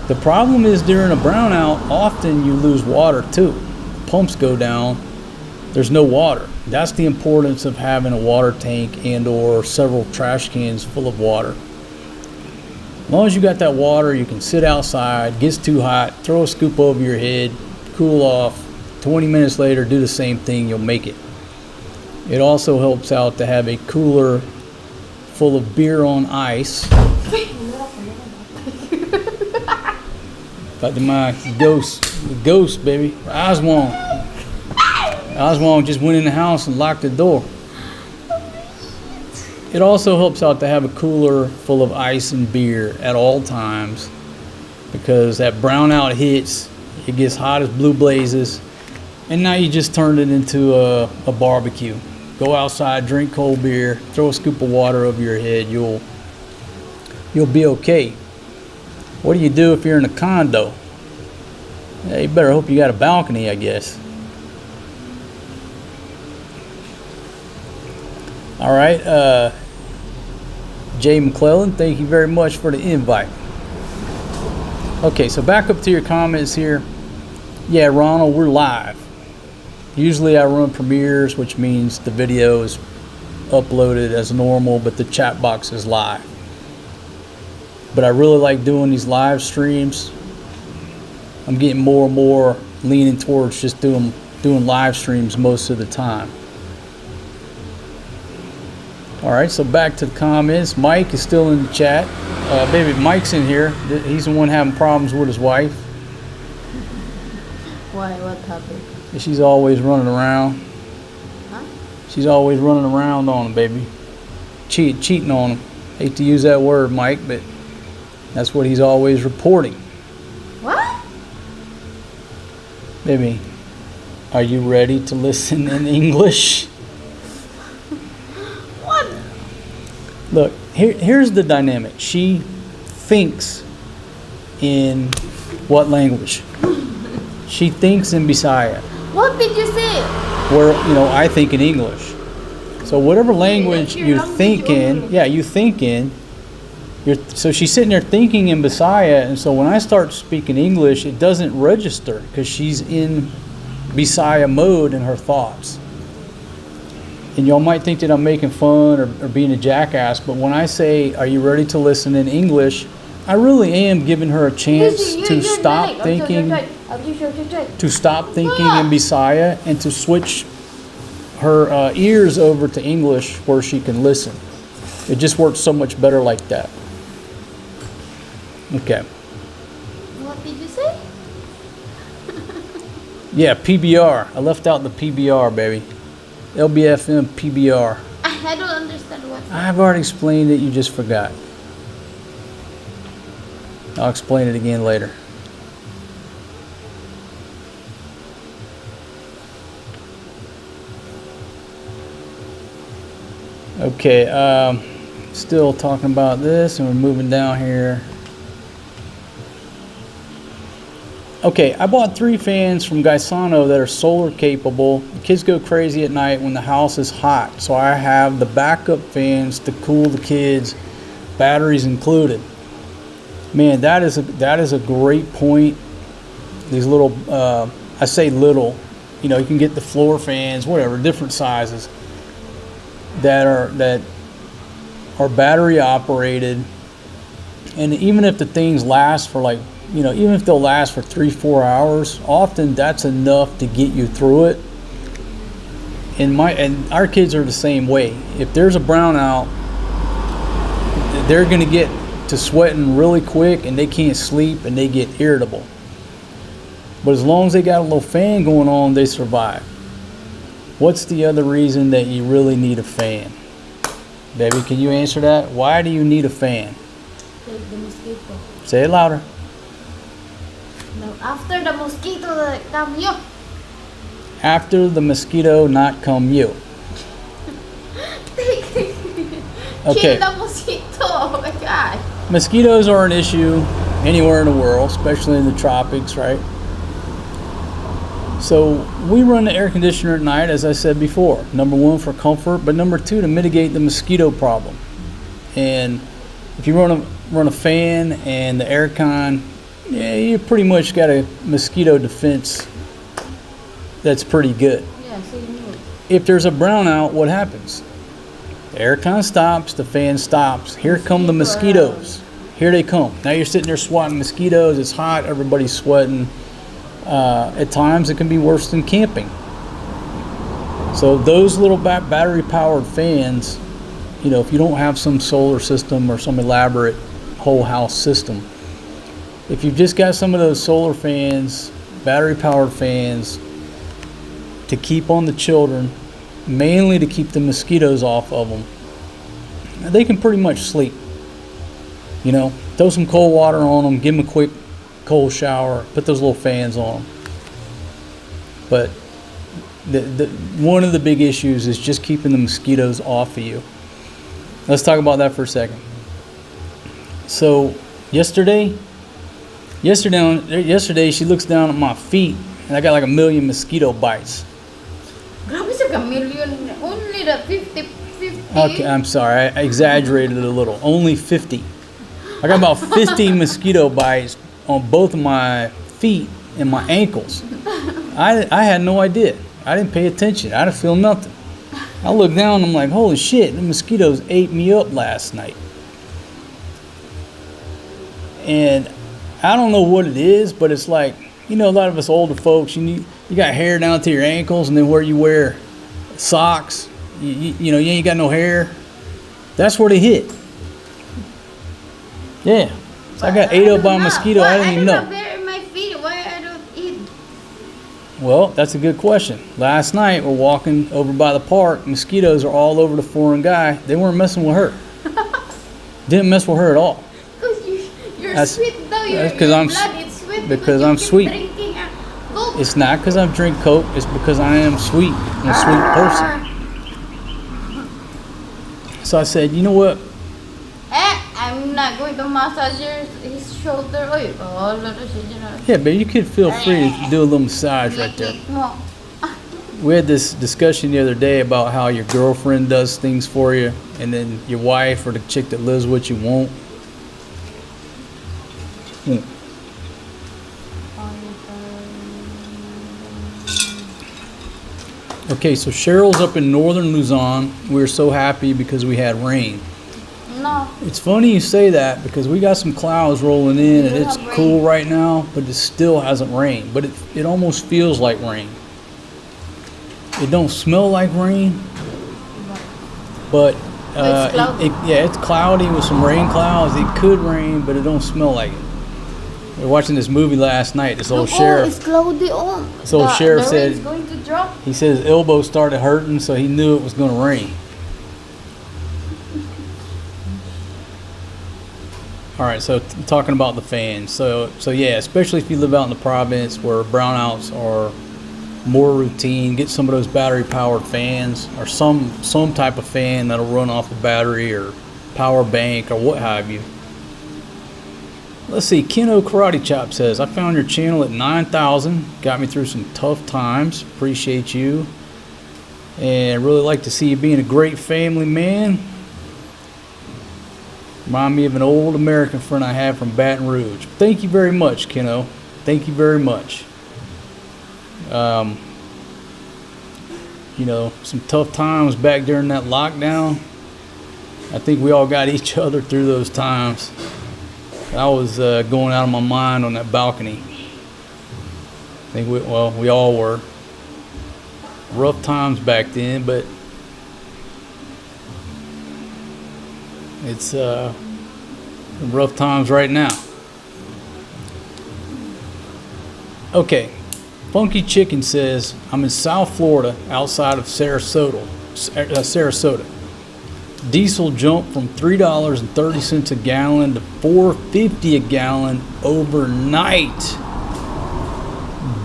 The problem is during a brownout, often you lose water too. Pumps go down, there's no water. That's the importance of having a water tank and or several trash cans full of water. As long as you got that water, you can sit outside, gets too hot, throw a scoop over your head, cool off. 20 minutes later, do the same thing, you'll make it. It also helps out to have a cooler full of beer on ice. Fatima, ghost, baby. Oswald just went in the house and locked the door. It also helps out to have a cooler full of ice and beer at all times, because that brownout hits, it gets hot as blue blazes, and now you just turned it into a barbecue. Go outside, drink cold beer, throw a scoop of water over your head, you'll be okay. What do you do if you're in a condo? Yeah, you better hope you got a balcony, I guess. All right, Jay McClellan, thank you very much for the invite. Okay, so back up to your comments here. Yeah, Ronald, we're live. Usually I run premieres, which means the video is uploaded as normal, but the chat box is live. But I really like doing these live streams. I'm getting more and more leaning towards just doing live streams most of the time. All right, so back to the comments. Mike is still in the chat. Baby, Mike's in here. He's the one having problems with his wife. Why? What happened? She's always running around. Huh? She's always running around on him, baby. Cheating on him. Hate to use that word, Mike, but that's what he's always reporting. What? Baby, are you ready to listen in English? What? Look, here's the dynamic. She thinks in what language? She thinks in Bisaya. What did you say? Where, I think in English. So whatever language you think in, you think in, so she's sitting there thinking in Bisaya, and so when I start speaking English, it doesn't register because she's in Bisaya mode in her thoughts. And y'all might think that I'm making fun or being a jackass, but when I say, are you ready to listen in English, I really am giving her a chance to stop thinking in Bisaya and to switch her ears over to English where she can listen. It just works so much better like that. Okay. What did you say? Yeah, PBR. I left out the PBR, baby. LBFM PBR. I don't understand what. I've already explained it, you just forgot. I'll explain it again later. Okay, Still talking about this, and we're moving down here. Okay, I bought 3 fans from Gaisano that are solar capable. The kids go crazy at night when the house is hot, so I have the backup fans to cool the kids, batteries included. Man, that is a great point. These little, I say little, you know, you can get the floor fans, whatever, different sizes that are battery operated, and even if the things last for like, you know, even if they'll last for 3-4 hours, often that's enough to get you through it. And our kids are the same way. If there's a brownout, they're going to get to sweating really quick, and they can't sleep, and they get irritable. But as long as they got a little fan going on, they survive. What's the other reason that you really need a fan? Baby, can you answer that? Why do you need a fan? Take the mosquito. Say it louder. No, after the mosquito come you. After the mosquito not come you. Okay. Kill the mosquito. Oh my God. Mosquitoes are an issue anywhere in the world, especially in the tropics, right? So we run the air conditioner at night, as I said before. Number 1, for comfort, but number 2, to mitigate the mosquito problem. And if you run a fan and the air con, yeah, you pretty much got a mosquito defense that's pretty good. Yeah, so you know. If there's a brownout, what happens? The air con stops, the fan stops. Here come the mosquitoes. Here they come. Now you're sitting there swatting mosquitoes. It's hot. Everybody's sweating. At times, it can be worse than camping. So those little battery-powered fans, you know, if you don't have some solar system or some elaborate whole house system, if you've just got some of those solar fans, battery-powered fans, to keep on the children, mainly to keep the mosquitoes off of them, they can pretty much sleep. You know, throw some cold water on them, give them a quick cold shower, put those little fans on them. But one of the big issues is just keeping the mosquitoes off of you. Let's talk about that for a second. So yesterday she looks down at my feet, and I got like 1 million mosquito bites. Grabe sa million. Only the 50. Okay, I'm sorry, I exaggerated a little. Only 50. I got about 50 mosquito bites on both of my feet and my ankles. I had no idea. I didn't pay attention. I didn't feel nothing. I looked down and I'm like, holy shit, the mosquitoes ate me up last night. And I don't know what it is, but it's like, you know, a lot of us older folks, you got hair down to your ankles, and then where you wear socks, you know, you ain't got no hair. That's where they hit. Yeah. So I got ate up by a mosquito. I didn't even know. I don't have hair in my feet. Why I don't eat? Well, that's a good question. Last night we're walking over by the park. Mosquitoes are all over the foreign guy. They weren't messing with her. Didn't mess with her at all. Because you're sweet though. Your I'm blood is sweet. because I'm sweet. Drinking Coke. It's not because I drink Coke. It's because I am sweet. I'm a sweet person. So I said, you know what? I'm not going to massage his shoulder. Yeah, but you could feel free to do a little massage right there. We had this discussion the other day about how your girlfriend does things for you, and then your wife or the chick that lives with you won't. Okay, so Cheryl's up in northern Luzon. We were so happy because we had rain. No. It's funny you say that because we got some clouds rolling in and it's cool right now, but it still hasn't rained. But it almost feels like rain. It don't smell like rain, but It's cloudy. it's cloudy with some rain clouds. It could rain, but it don't smell like it. We were watching this movie last night. This old sheriff. It's cloudy. This old sheriff said it's going to drop. he said his elbow started hurting, so he knew it was going to rain. All right, so talking about the fans. So yeah, especially if you live out in the province where brownouts are more routine, get some of those battery-powered fans or some type of fan that'll run off a battery or power bank or what have you. Let's see, Keno Karate Chop says, I found your channel at 9,000. Got me through some tough times. Appreciate you. And really like to see you being a great family man. Remind me of an old American friend I had from Baton Rouge. Thank you very much, Keno. Thank you very much. You know, some tough times back during that lockdown. I think we all got each other through those times. I was going out of my mind on that balcony. I think we all were. Rough times back then, but it's rough times right now. Okay, Funky Chicken says, I'm in South Florida, outside of Sarasota. Diesel jumped from $3.30 a gallon to $4.50 a gallon overnight.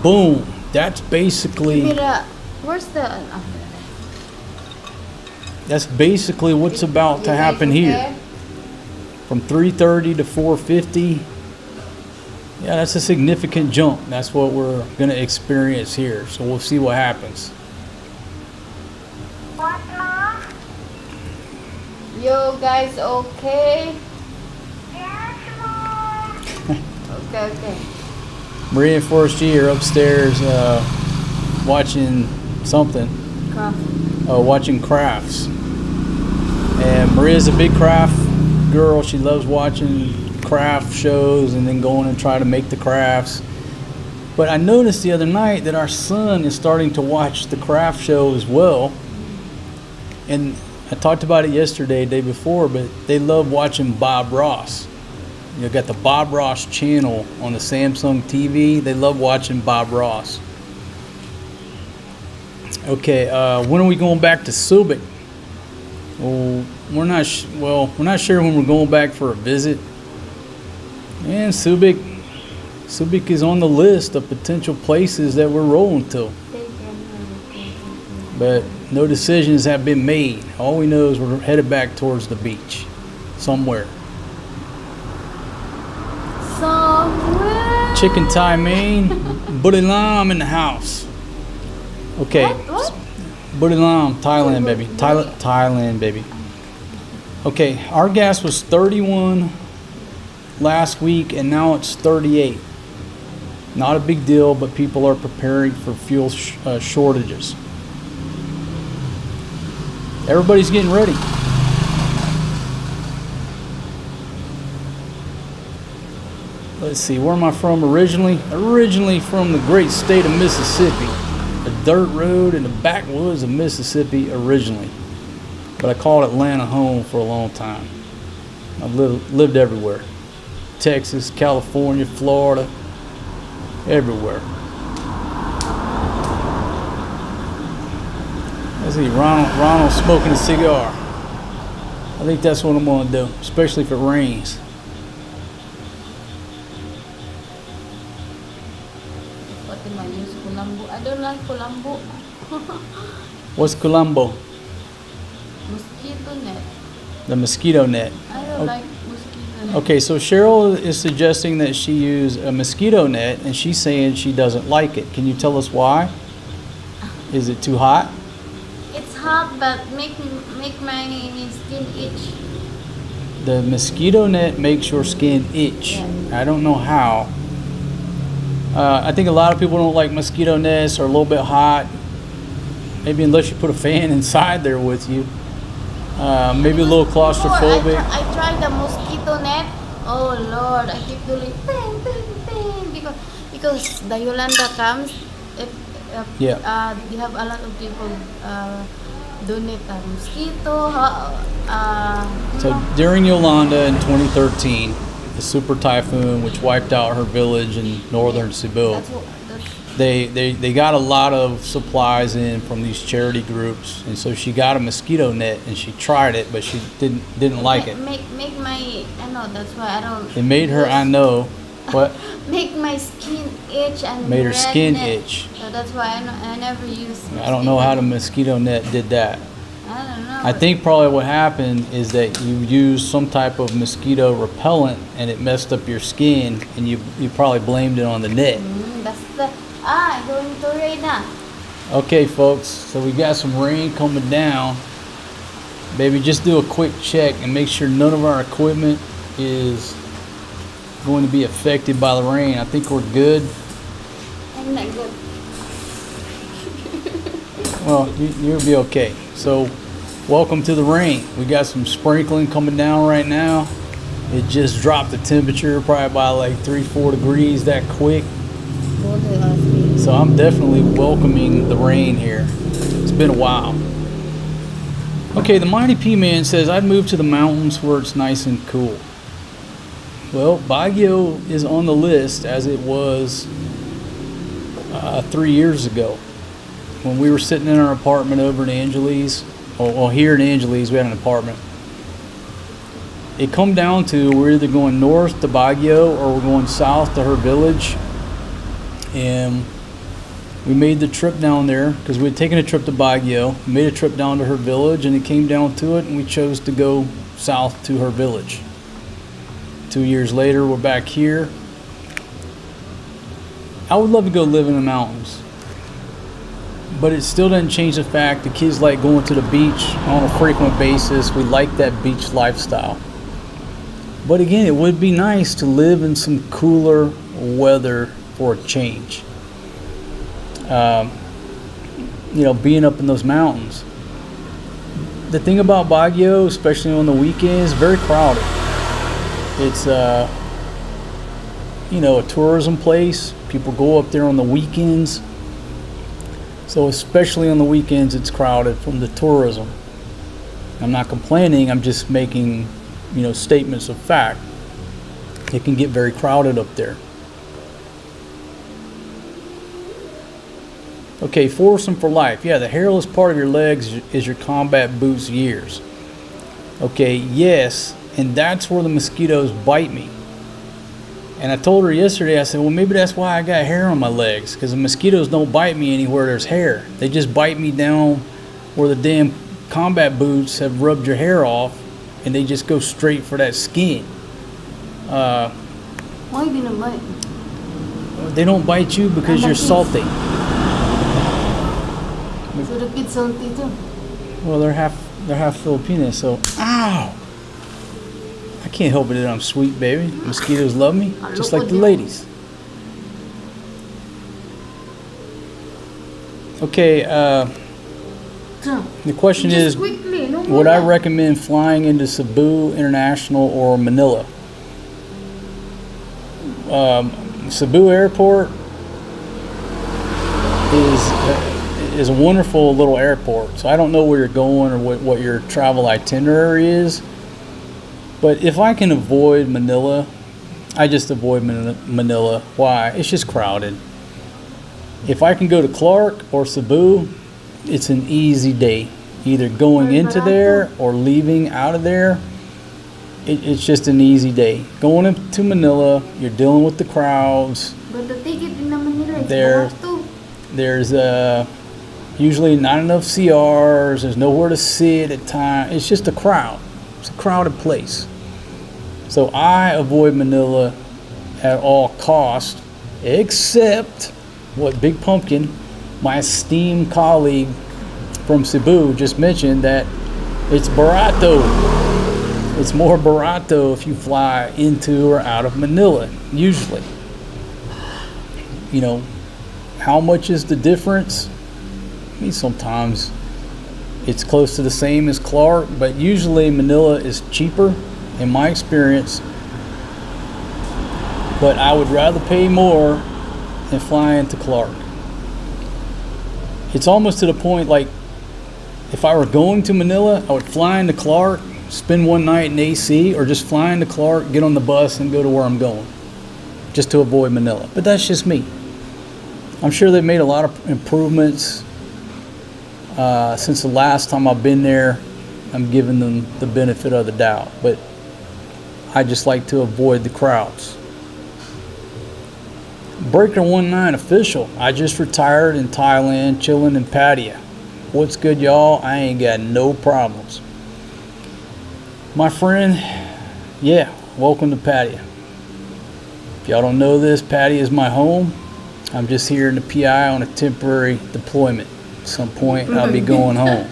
Boom. That's basically. Where's the? That's basically what's about to happen here. From $3.30 to $4.50. Yeah, that's a significant jump. That's what we're going to experience here. So we'll see what happens. What, Mom? You guys okay? Yes, Mom. Okay. Maria and Forrest G are upstairs watching something. Watching crafts. And Maria's a big craft girl. She loves watching craft shows and then going and try to make the crafts. But I noticed the other night that our son is starting to watch the craft show as well. And I talked about it yesterday, day before, but they love watching Bob Ross. You got the Bob Ross channel on the Samsung TV. They love watching Bob Ross. Okay, when are we going back to Subic? Well, we're not sure when we're going back for a visit. And Subic is on the list of potential places that we're rolling to. But no decisions have been made. All we know is we're headed back towards the beach. Somewhere. Chicken Thai Main. Buddy Lam in the house. Okay. What? Buddy Lam, Thailand, baby. Thailand, baby. Okay, our gas was 31 last week, and now it's 38. Not a big deal, but people are preparing for fuel shortages. Everybody's getting ready. Let's see, where am I from originally? Originally from the great state of Mississippi. A dirt road in the backwoods of Mississippi originally. But I called Atlanta home for a long time. I've lived everywhere. Texas, California, Florida, everywhere. I see Ronald smoking a cigar. I think that's what I'm going to do, especially if it rains. I don't like Colombo. What's Colombo? Mosquito net. The mosquito net. I don't like mosquito net. Okay, so Cheryl is suggesting that she use a mosquito net, and she's saying she doesn't like it. Can you tell us why? Is it too hot? It's hot, but make my skin itch. The mosquito net makes your skin itch. Yeah. I don't know how. I think a lot of people don't like mosquito nets, or a little bit hot. Maybe unless you put a fan inside there with you. Maybe a little claustrophobic. I tried the mosquito net. Oh Lord, I keep doing bang, bang, bang, because the Yolanda comes. You have a lot of people donate a mosquito. So during Yolanda in 2013, the super typhoon which wiped out her village in northern Cebu, they got a lot of supplies in from these charity groups, and so she got a mosquito net and she tried it, but she didn't like it. Make my, I know, that's why I don't. It made her, I know, what? Make my skin itch and made her red skin net. itch. So that's why I never use. I don't know how the mosquito net did that. I don't know. I think probably what happened is that you used some type of mosquito repellent and it messed up your skin, and you probably blamed it on the net. That's the going to rain na. Okay, folks, so we got some rain coming down. Baby, just do a quick check and make sure none of our equipment is going to be affected by the rain. I think we're good. I'm not good. Well, you'll be okay. So, welcome to the rain. We got some sprinkling coming down right now. It just dropped the temperature probably by like 3-4 degrees that quick. So I'm definitely welcoming the rain here. It's been a while. Okay, the Mighty P-Man says, I'd move to the mountains where it's nice and cool. Well, Baguio is on the list as it was 3 years ago. When we were sitting in our apartment over in Angeles, well, here in Angeles, we had an apartment. It come down to we're either going north to Baguio or we're going south to her village. And we made the trip down there because we had taken a trip to Baguio, made a trip down to her village, and it came down to it, and we chose to go south to her village. 2 years later, we're back here. I would love to go live in the mountains, but it still doesn't change the fact the kids like going to the beach on a frequent basis. We like that beach lifestyle. But again, it would be nice to live in some cooler weather for a change. Being up in those mountains. The thing about Baguio, especially on the weekends, very crowded. It's a tourism place. People go up there on the weekends. So especially on the weekends, it's crowded from the tourism. I'm not complaining. I'm just making, statements of fact. It can get very crowded up there. Okay, foursome for life. Yeah, the hairless part of your legs is your combat boots years. Okay, yes, and that's where the mosquitoes bite me. And I told her yesterday, I said, well, maybe that's why I got hair on my legs, because the mosquitoes don't bite me anywhere there's hair. They just bite me down where the damn combat boots have rubbed your hair off, and they just go straight for that skin. Why didn't they bite? They don't bite you because you're salty. So the kids salty too? Well, they're half Filipino, so ow! I can't help it that I'm sweet, baby. Mosquitoes love me, just like the ladies. Okay, the question is, would I recommend flying into Cebu International or Manila? Cebu Airport is a wonderful little airport. So I don't know where you're going or what your travel itinerary is. But if I can avoid Manila, I just avoid Manila. Why? It's just crowded. If I can go to Clark or Cebu, it's an easy day. Either going into there or leaving out of there. It's just an easy day. Going up to Manila, you're dealing with the crowds. But the ticket in Manila is there's usually not enough CRs. There's nowhere to sit at times. It's just a crowd. It's a crowded place. So I avoid Manila at all costs, except what Big Pumpkin, my esteemed colleague from Cebu, just mentioned, that it's barato. It's more barato if you fly into or out of Manila, usually. How much is the difference? I mean, sometimes it's close to the same as Clark, but usually Manila is cheaper in my experience. But I would rather pay more than fly into Clark. It's almost to the point, like, if I were going to Manila, I would fly into Clark, spend one night in AC, or just fly into Clark, get on the bus, and go to where I'm going, just to avoid Manila. But that's just me. I'm sure they've made a lot of improvements since the last time I've been there. I'm giving them the benefit of the doubt, but I just like to avoid the crowds. Breaker 19 official. I just retired in Thailand, chilling in Pattaya. What's good, y'all? I ain't got no problems. My friend, yeah, welcome to Patio. If y'all don't know this, Patio is my home. I'm just here in the PI on a temporary deployment. At some point, I'll be going home.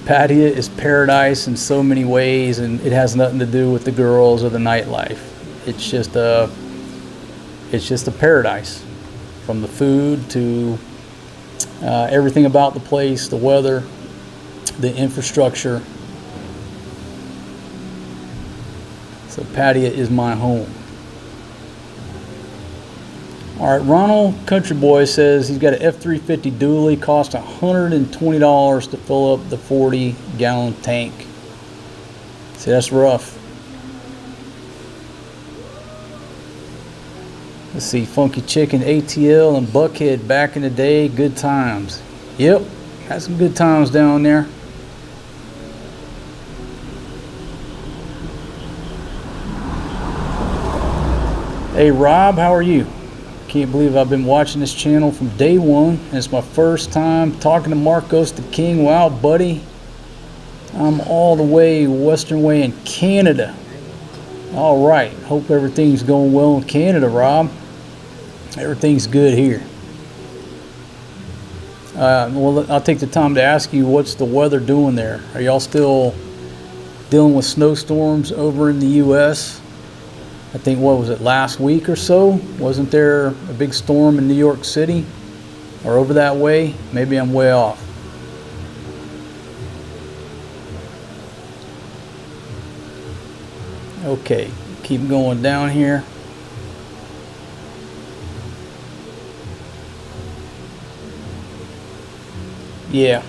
Patio is paradise in so many ways, and it has nothing to do with the girls or the nightlife. It's just a paradise, from the food to everything about the place, the weather, the infrastructure. So Patio is my home. All right, Ronald Country Boy says he's got an F-350 dually, cost $120 to fill up the 40-gallon tank. See, that's rough. Let's see, Funky Chicken, ATL, and Buckhead back in the day, good times. Yep, had some good times down there. Hey Rob, how are you? Can't believe I've been watching this channel from day one, and it's my first time talking to Marcos the King. Wow, buddy. I'm all the way Western Way in Canada. All right, hope everything's going well in Canada, Rob. Everything's good here. Well, I'll take the time to ask you, what's the weather doing there? Are y'all still dealing with snowstorms over in the U.S.? I think, what was it, last week or so? Wasn't there a big storm in New York City or over that way? Maybe I'm way off. Okay, keep going down here. Yeah,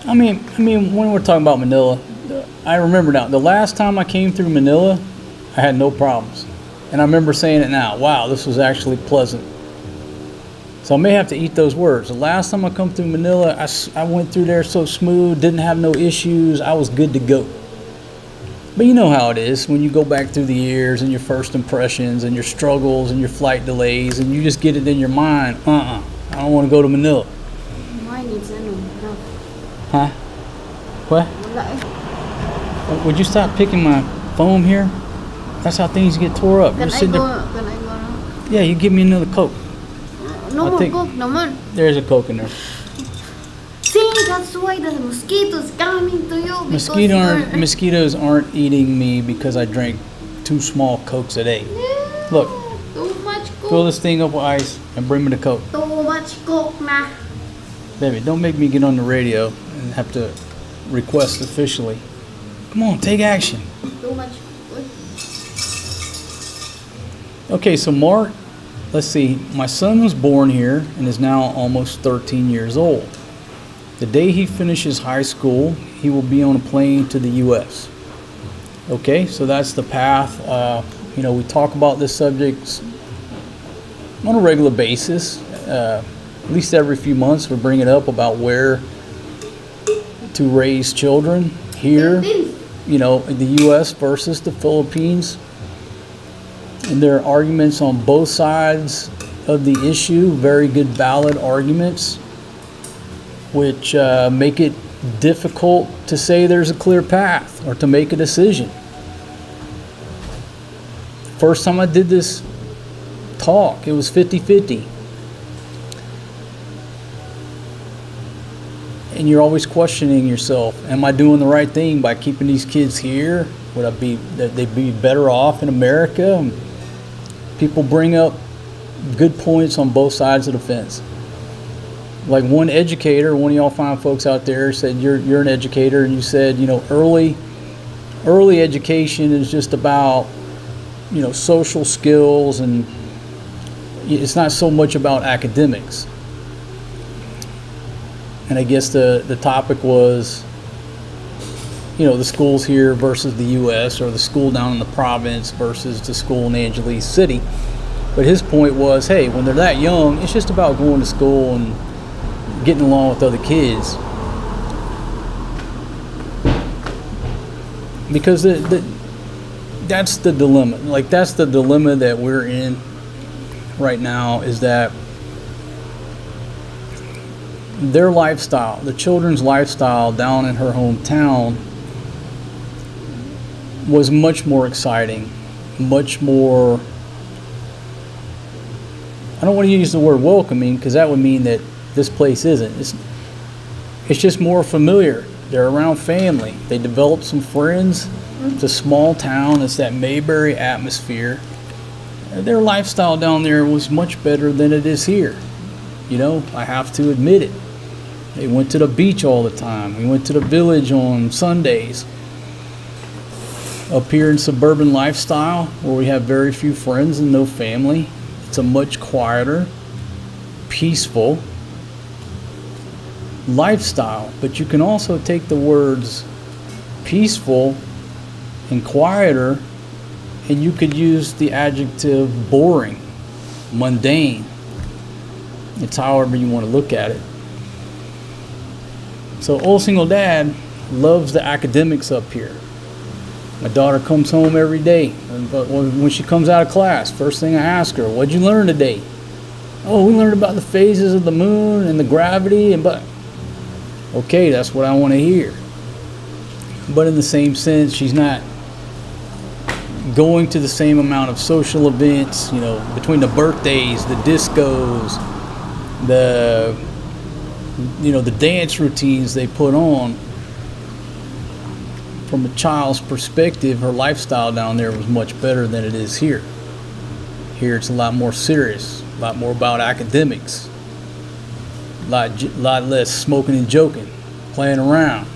I mean, when we're talking about Manila, I remember now, the last time I came through Manila, I had no problems. And I remember saying it now, wow, this was actually pleasant. So I may have to eat those words. The last time I come through Manila, I went through there so smooth, didn't have no issues, I was good to go. But you know how it is when you go back through the years and your first impressions and your struggles and your flight delays, and you just get it in your mind, I don't want to go to Manila. Huh? What? Would you stop picking my foam here? That's how things get tore up. Can I go now? Yeah, you give me another Coke. No more Coke, no more. There's a Coke in there. See, that's why the mosquitoes coming to you. Mosquitoes aren't eating me because I drank 2 small Cokes a day. Yeah, Look, too much Coke. fill this thing up with ice and bring me the Coke. Too much Coke na. Baby, don't make me get on the radio and have to request officially. Come on, take action. Too much. Okay, so Mark, let's see. My son was born here and is now almost 13 years old. The day he finishes high school, he will be on a plane to the U.S. Okay, so that's the path. We talk about this subject on a regular basis. At least every few months we bring it up about where to raise children here, in the U.S. versus the Philippines. And there are arguments on both sides of the issue, very good valid arguments, which make it difficult to say there's a clear path or to make a decision. First time I did this talk, it was 50-50. And you're always questioning yourself, am I doing the right thing by keeping these kids here? Would they'd be better off in America? People bring up good points on both sides of the fence. Like one educator, one of y'all fine folks out there said, you're an educator, and you said, early education is just about, social skills, and it's not so much about academics. And I guess the topic was, the schools here versus the U.S., or the school down in the province versus the school in Angeles City. But his point was, hey, when they're that young, it's just about going to school and getting along with other kids. Because that's the dilemma. Like, that's the dilemma that we're in right now, is that their lifestyle, the children's lifestyle down in her hometown was much more exciting, much more, I don't want to use the word welcoming because that would mean that this place isn't. It's just more familiar. They're around family. They developed some friends. It's a small town. It's that Mayberry atmosphere. Their lifestyle down there was much better than it is here. You know, I have to admit it. They went to the beach all the time. We went to the village on Sundays. Up here in suburban lifestyle, where we have very few friends and no family, it's a much quieter, peaceful lifestyle. But you can also take the words peaceful and quieter, and you could use the adjective boring, mundane. It's however you want to look at it. So old single dad loves the academics up here. My daughter comes home every day, but when she comes out of class, first thing I ask her, what'd you learn today? Oh, we learned about the phases of the moon and the gravity, okay, that's what I want to hear. But in the same sense, she's not going to the same amount of social events, you know, between the birthdays, the discos, the dance routines they put on. From a child's perspective, her lifestyle down there was much better than it is here. Here it's a lot more serious, a lot more about academics, a lot less smoking and joking, playing around.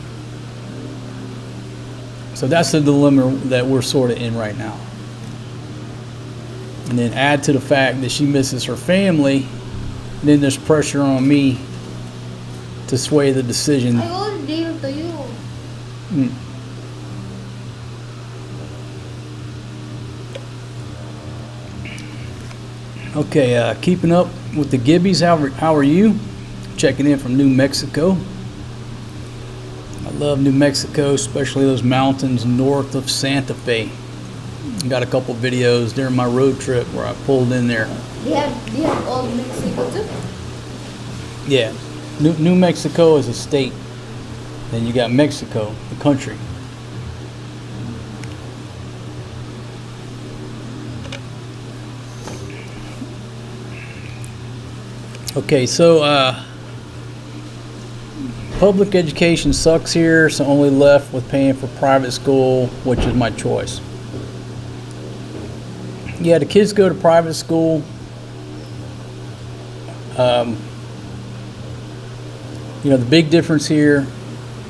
So that's the dilemma that we're sort of in right now. And then add to the fact that she misses her family, then there's pressure on me to sway the decision. I will deal to you. Okay, keeping up with the Gibbies. How are you? Checking in from New Mexico. I love New Mexico, especially those mountains north of Santa Fe. Got a couple videos during my road trip where I pulled in there. They have old Mexico too? Yeah, New Mexico is a state. Then you got Mexico, the country. Okay, so public education sucks here, so only left with paying for private school, which is my choice. Yeah, the kids go to private school. You know, the big difference here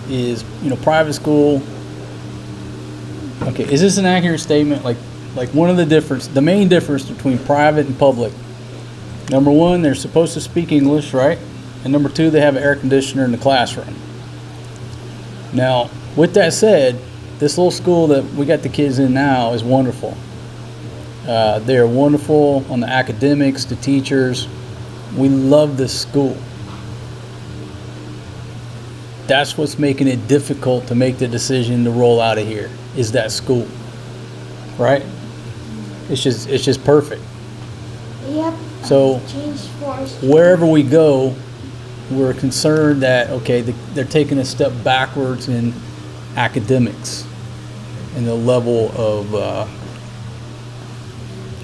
is, you know, private school. Okay, is this an accurate statement? Like the main difference between private and public. Number one, they're supposed to speak English, right? And number two, they have an air conditioner in the classroom. Now, with that said, this little school that we got the kids in now is wonderful. They're wonderful on the academics, the teachers. We love this school. That's what's making it difficult to make the decision to roll out of here, is that school, right? It's just perfect. Yep. So wherever we go, we're concerned that, okay, they're taking a step backwards in academics and the level of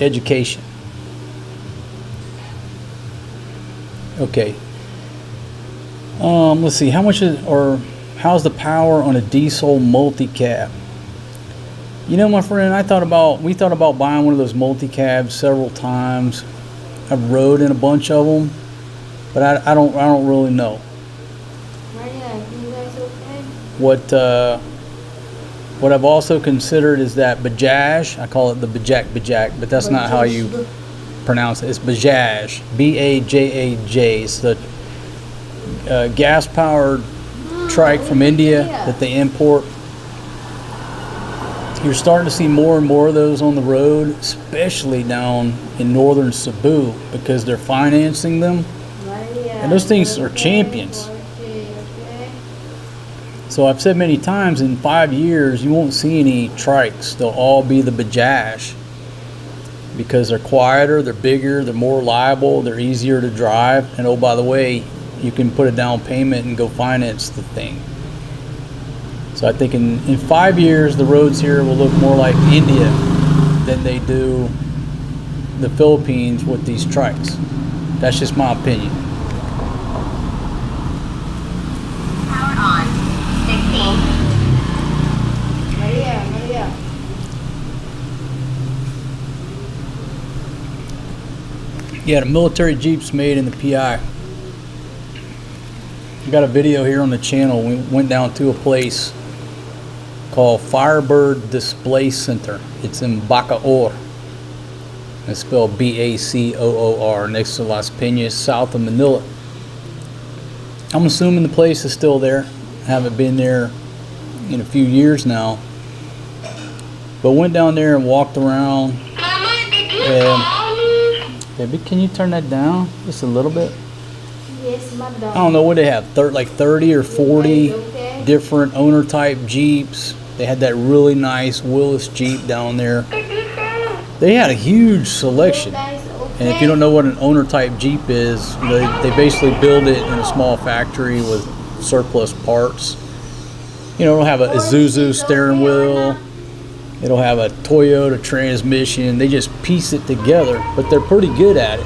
education. Okay. Let's see. How's the power on a diesel multi-cab? You know, my friend, we thought about buying one of those multi-cabs several times. I've rode in a bunch of them, but I don't really know. Maria, you guys okay? What I've also considered is that Bajaj. I call it the Bajaj, but that's not how you pronounce it. It's Bajaj, B-A-J-A-J. It's the gas-powered trike from India that they import. You're starting to see more and more of those on the road, especially down in northern Cebu, because they're financing them. And those things are champions. So I've said many times, in 5 years, you won't see any trikes. They'll all be the Bajaj, because they're quieter, they're bigger, they're more reliable, they're easier to drive. And oh, by the way, you can put a down payment and go finance the thing. So I think in 5 years, the roads here will look more like India than they do the Philippines with these trikes. That's just my opinion. Power on. 16. Maria. Yeah, the military Jeeps made in the PI. I got a video here on the channel. We went down to a place called Firebird Display Center. It's in Bacoor. It's spelled Bacoor, next to Las Piñas, south of Manila. I'm assuming the place is still there. I haven't been there in a few years now. But went down there and walked around. Baby, can you turn that down just a little bit? Yes, madam. I don't know what they have, like 30 or 40 Okay. different owner type Jeeps. They had that really nice Willis Jeep down there. They had a huge selection. Guys, okay. And if you don't know what an owner type Jeep is, you know, they basically build it in a small factory with surplus parts. You know, it'll have a Isuzu steering wheel. It'll have a Toyota transmission. They just piece it together, but they're pretty good at it.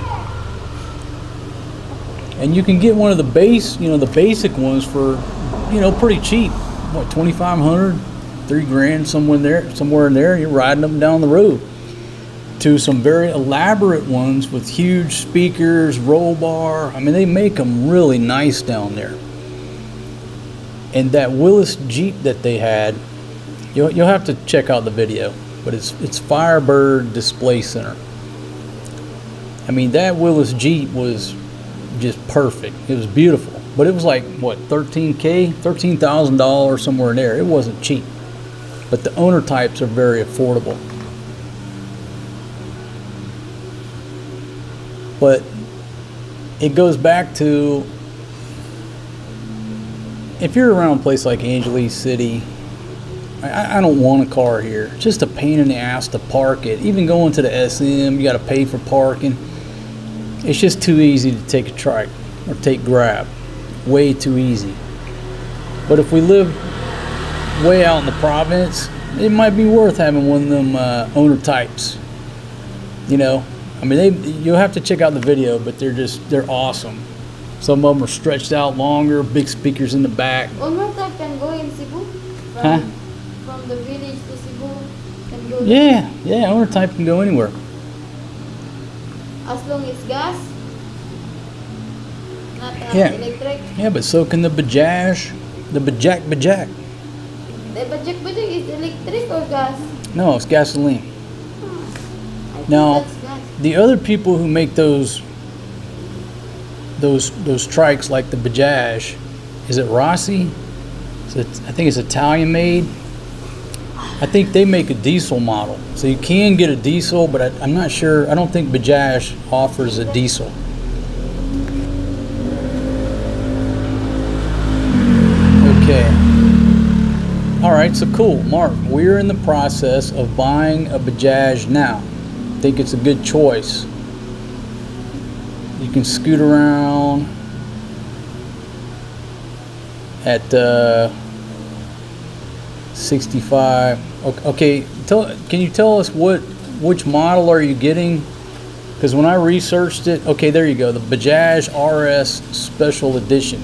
And you can get one of the the basic ones for, pretty cheap. What, 2,500, $3,000, somewhere in there. You're riding them down the road. To some very elaborate ones with huge speakers, roll bar. I mean, they make them really nice down there. And that Willis Jeep that they had, you'll have to check out the video, but it's Firebird Display Center. I mean, that Willis Jeep was just perfect. It was beautiful, but it was like what, $13,000, somewhere in there. It wasn't cheap, but the owner types are very affordable. But it goes back to, if you're around a place like Angeles City, I don't want a car here. It's just a pain in the ass to park it. Even going to the SM, you got to pay for parking. It's just too easy to take a trike or take Grab. Way too easy. But if we live way out in the province, it might be worth having one of them owner types. I mean, you'll have to check out the video, but they're awesome. Some of them are stretched out longer, big speakers in the back. Owner type can go in Cebu? Huh? From the village to Cebu, can go Yeah, owner type can go anywhere. as long as gas, not Yeah. electric. Yeah, but so can the Bajaj, the Bajak. The budget is electric or gas? No, it's gasoline. I think Now, that's gas. the other people who make those trikes like the Bajaj, is it Rossi? I think it's Italian made. I think they make a diesel model. So you can get a diesel, but I'm not sure. I don't think Bajaj offers a diesel. Okay. All right, so cool. Mark, we're in the process of buying a Bajaj now. I think it's a good choice. You can scoot around at 65. Okay, can you tell us which model are you getting? Because when I researched it, okay, there you go, the Bajaj RS Special Edition.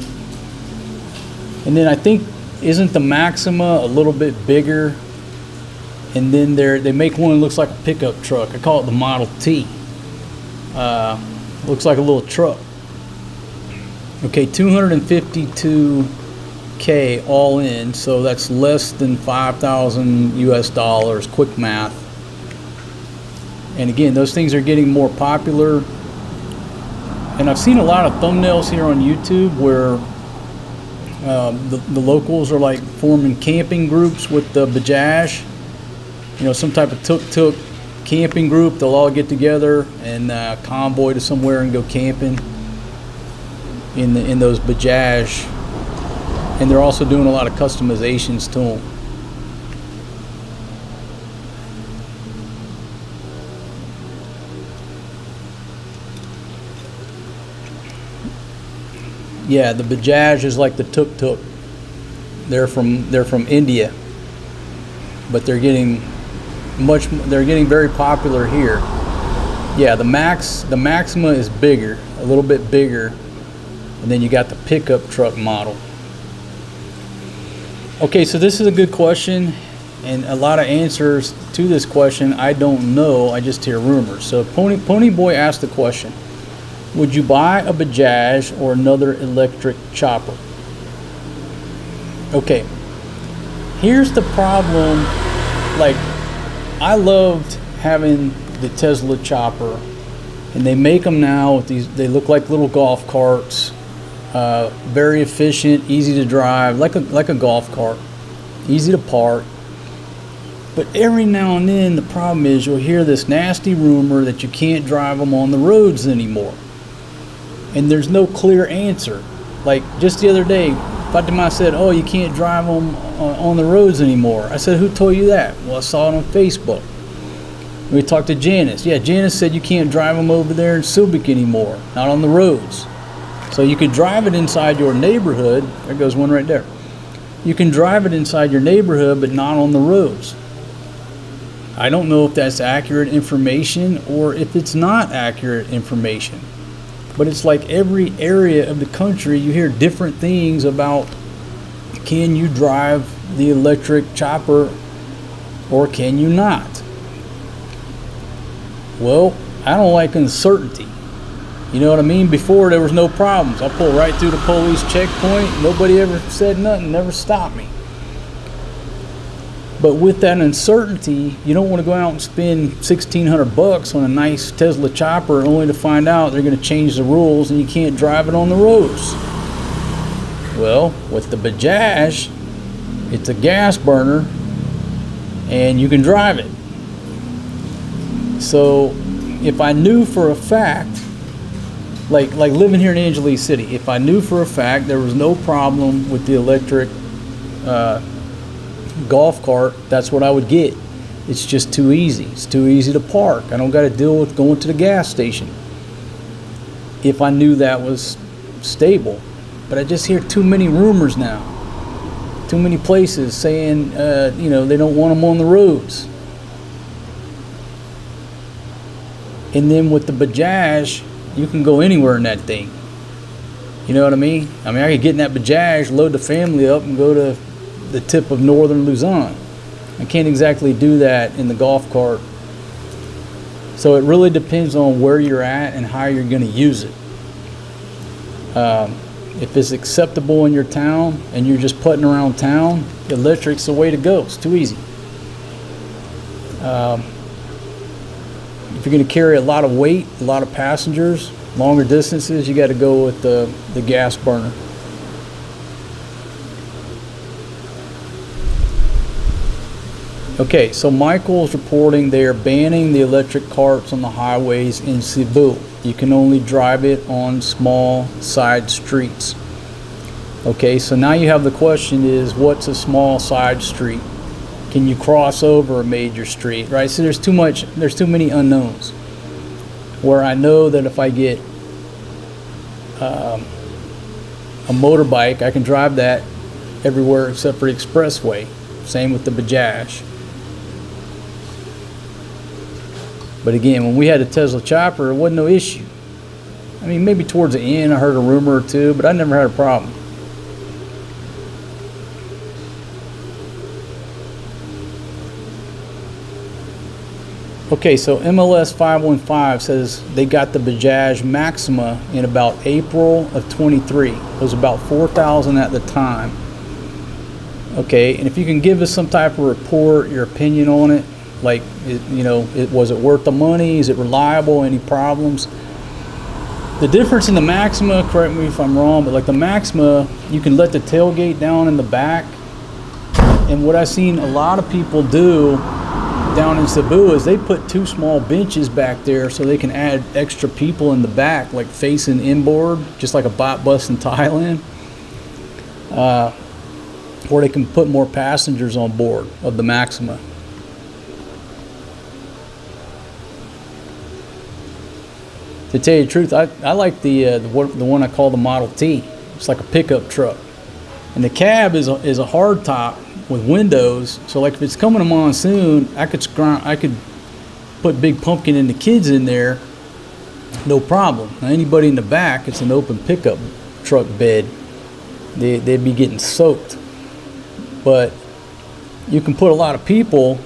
And then I think, isn't the Maxima a little bit bigger? And then they make one that looks like a pickup truck. I call it the Model T. Looks like a little truck. Okay, 252K all in, so that's less than 5,000 US dollars, quick math. And again, those things are getting more popular. And I've seen a lot of thumbnails here on YouTube where the locals are like forming camping groups with the Bajaj. Some type of tuk-tuk camping group. They'll all get together and convoy to somewhere and go camping in those Bajaj. And they're also doing a lot of customizations to them. Yeah, the Bajaj is like the tuk-tuk. They're from India, but they're getting very popular here. Yeah, the Maxima is bigger, a little bit bigger, and then you got the pickup truck model. Okay, so this is a good question, and a lot of answers to this question I don't know. I just hear rumors. So Pony Boy asked the question: would you buy a Bajaj or another electric chopper? Okay, here's the problem. Like, I loved having the Tesla chopper, and they make them now with these. They look like little golf carts. Very efficient, easy to drive, like a golf cart, easy to park. But every now and then, the problem is you'll hear this nasty rumor that you can't drive them on the roads anymore, and there's no clear answer. Like just the other day, Fatima said, "Oh, you can't drive them on the roads anymore." I said, "Who told you that?" Well, I saw it on Facebook. We talked to Janice. Yeah, Janice said you can't drive them over there in Subic anymore, not on the roads. So you could drive it inside your neighborhood. There goes one right there. You can drive it inside your neighborhood, but not on the roads. I don't know if that's accurate information or if it's not accurate information. But it's like every area of the country, you hear different things about, can you drive the electric chopper or can you not? Well, I don't like uncertainty. You know what I mean? Before, there was no problems. I pulled right through the police checkpoint. Nobody ever said nothing, never stopped me. But with that uncertainty, you don't want to go out and spend $1,600 on a nice Tesla chopper only to find out they're going to change the rules and you can't drive it on the roads. Well, with the Bajaj, it's a gas burner and you can drive it. So if I knew for a fact, like living here in Angeles City, if I knew for a fact there was no problem with the electric golf cart, that's what I would get. It's just too easy. It's too easy to park. I don't got to deal with going to the gas station if I knew that was stable. But I just hear too many rumors now. Too many places saying, they don't want them on the roads. And then with the Bajaj, you can go anywhere in that thing. You know what I mean? I could get in that Bajaj, load the family up, and go to the tip of northern Luzon. I can't exactly do that in the golf cart. So it really depends on where you're at and how you're going to use it. If it's acceptable in your town and you're just putting around town, electric's the way to go. It's too easy. If you're going to carry a lot of weight, a lot of passengers, longer distances, you got to go with the gas burner. Okay, so Michael's reporting they are banning the electric carts on the highways in Cebu. You can only drive it on small side streets. Okay, so now you have the question is, what's a small side street? Can you cross over a major street, right? So there's too many unknowns. Where I know that if I get a motorbike, I can drive that everywhere except for the expressway. Same with the Bajaj. But again, when we had a Tesla chopper, it wasn't no issue. Maybe towards the end I heard a rumor or two, but I never had a problem. Okay, so MLS 515 says they got the Bajaj Maxima in about April of 23. It was about 4,000 at the time. Okay, and if you can give us some type of report, your opinion on it, like, was it worth the money? Is it reliable? Any problems? The difference in the Maxima, correct me if I'm wrong, but like the Maxima, you can let the tailgate down in the back. And what I've seen a lot of people do down in Cebu is they put two small benches back there so they can add extra people in the back, like facing inboard, just like a bot bus in Thailand. Or they can put more passengers on board of the Maxima. To tell you the truth, I like the one I call the Model T. It's like a pickup truck. And the cab is a hard top with windows. So like if it's coming a monsoon, I could put Big Pumpkin and the kids in there, no problem. Now anybody in the back, it's an open pickup truck bed. They'd be getting soaked. But you can put a lot of people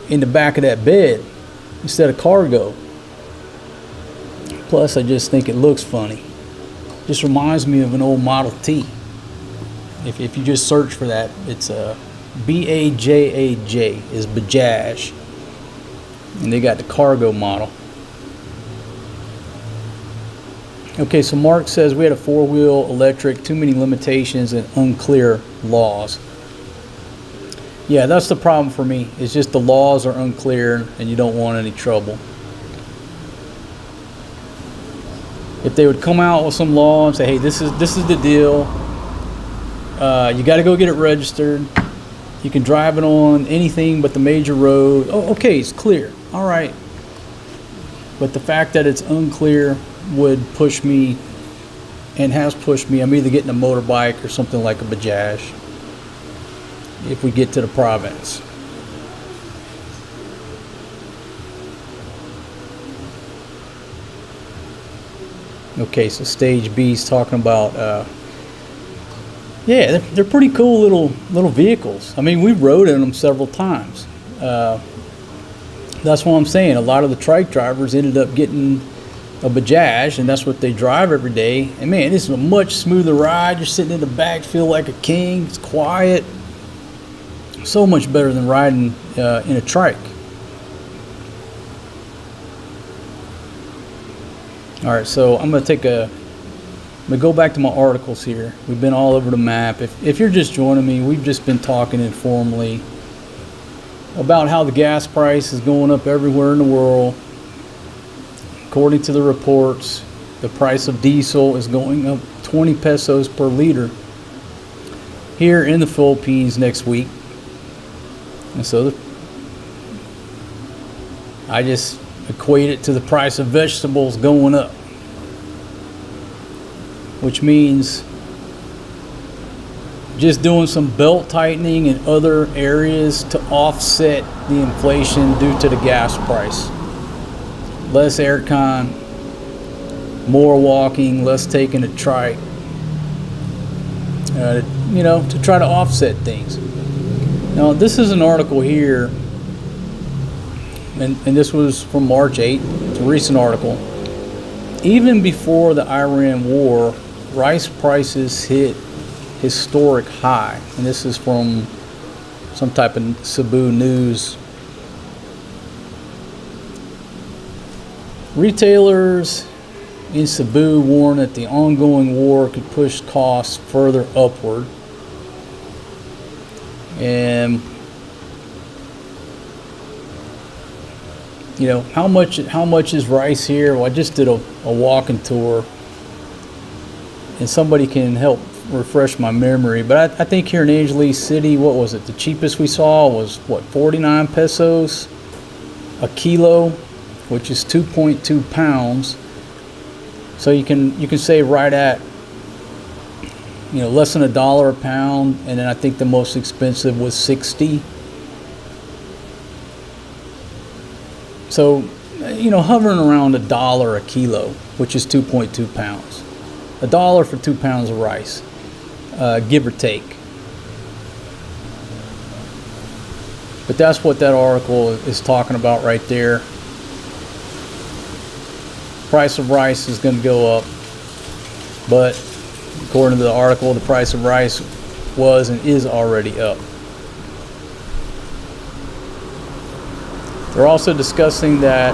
in the back of that bed instead of cargo. Plus, I just think it looks funny. Just reminds me of an old Model T. If you just search for that, it's B-A-J-A-J is Bajaj. And they got the cargo model. Okay, so Mark says we had a 4-wheel electric, too many limitations and unclear laws. Yeah, that's the problem for me. It's just the laws are unclear and you don't want any trouble. If they would come out with some law and say, hey, this is the deal. You got to go get it registered. You can drive it on anything but the major road. Oh, okay, it's clear. All right. But the fact that it's unclear would push me and has pushed me. I'm either getting a motorbike or something like a Bajaj if we get to the province. Okay, so Stage B's talking about, yeah, they're pretty cool little vehicles. I mean, we rode in them several times. That's what I'm saying. A lot of the trike drivers ended up getting a Bajaj, and that's what they drive every day. And man, this is a much smoother ride. You're sitting in the back, feel like a king. It's quiet. So much better than riding in a trike. All right, so I'm gonna go back to my articles here. We've been all over the map. If you're just joining me, we've just been talking informally about how the gas price is going up everywhere in the world. According to the reports, the price of diesel is going up 20 pesos per liter here in the Philippines next week. And so I just equate it to the price of vegetables going up, which means just doing some belt tightening in other areas to offset the inflation due to the gas price. Less aircon, more walking, less taking a trike, to try to offset things. Now, this is an article here, and this was from March 8th. It's a recent article. Even before the Iran war, rice prices hit historic high. And this is from some type of Cebu News. Retailers in Cebu warn that the ongoing war could push costs further upward. And how much is rice here? Well, I just did a walking tour, and somebody can help refresh my memory. But I think here in Angeles City, what was it? The cheapest we saw was 49 pesos a kilo, which is 2.2 pounds. So you can say right at less than $1 a pound, and then I think the most expensive was 60. So, hovering around $1 a kilo, which is 2.2 pounds. $1 for 2 pounds of rice, give or take. But that's what that article is talking about right there. Price of rice is going to go up, but according to the article, the price of rice was and is already up. They're also discussing that,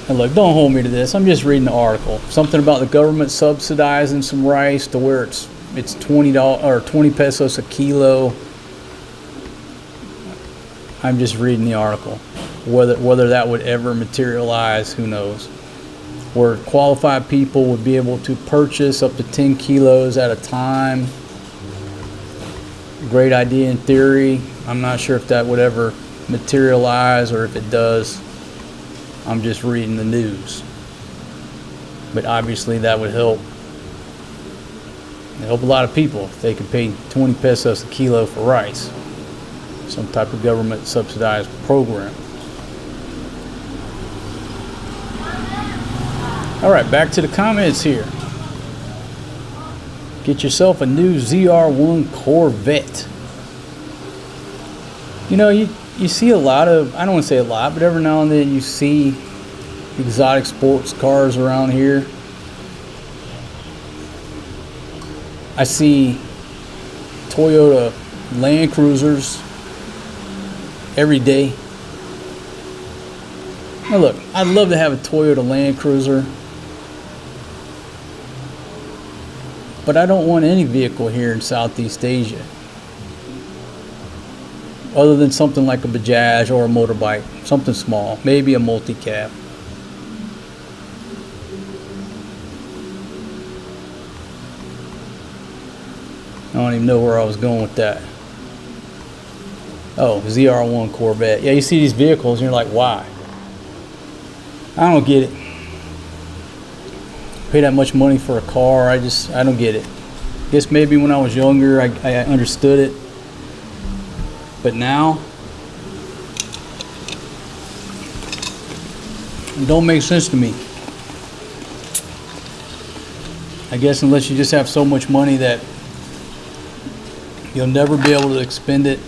and look, don't hold me to this, I'm just reading the article. Something about the government subsidizing some rice to where it's $20 or 20 pesos a kilo. I'm just reading the article. Whether that would ever materialize, who knows. Where qualified people would be able to purchase up to 10 kilos at a time. Great idea in theory. I'm not sure if that would ever materialize, or if it does, I'm just reading the news. But obviously that would help a lot of people if they could pay 20 pesos a kilo for rice. Some type of government subsidized program. All right, back to the comments here. Get yourself a new ZR1 Corvette. You know, you see a lot of, I don't want to say a lot, but every now and then you see exotic sports cars around here. I see Toyota Land Cruisers every day. Now look, I'd love to have a Toyota Land Cruiser, but I don't want any vehicle here in Southeast Asia other than something like a Bajaj or a motorbike, something small, maybe a multi-cab. I don't even know where I was going with that. Oh, ZR1 Corvette. Yeah, you see these vehicles and you're like, why? I don't get it. Pay that much money for a car, I don't get it. Guess maybe when I was younger I understood it. But now it don't make sense to me. I guess unless you just have so much money that you'll never be able to expend it,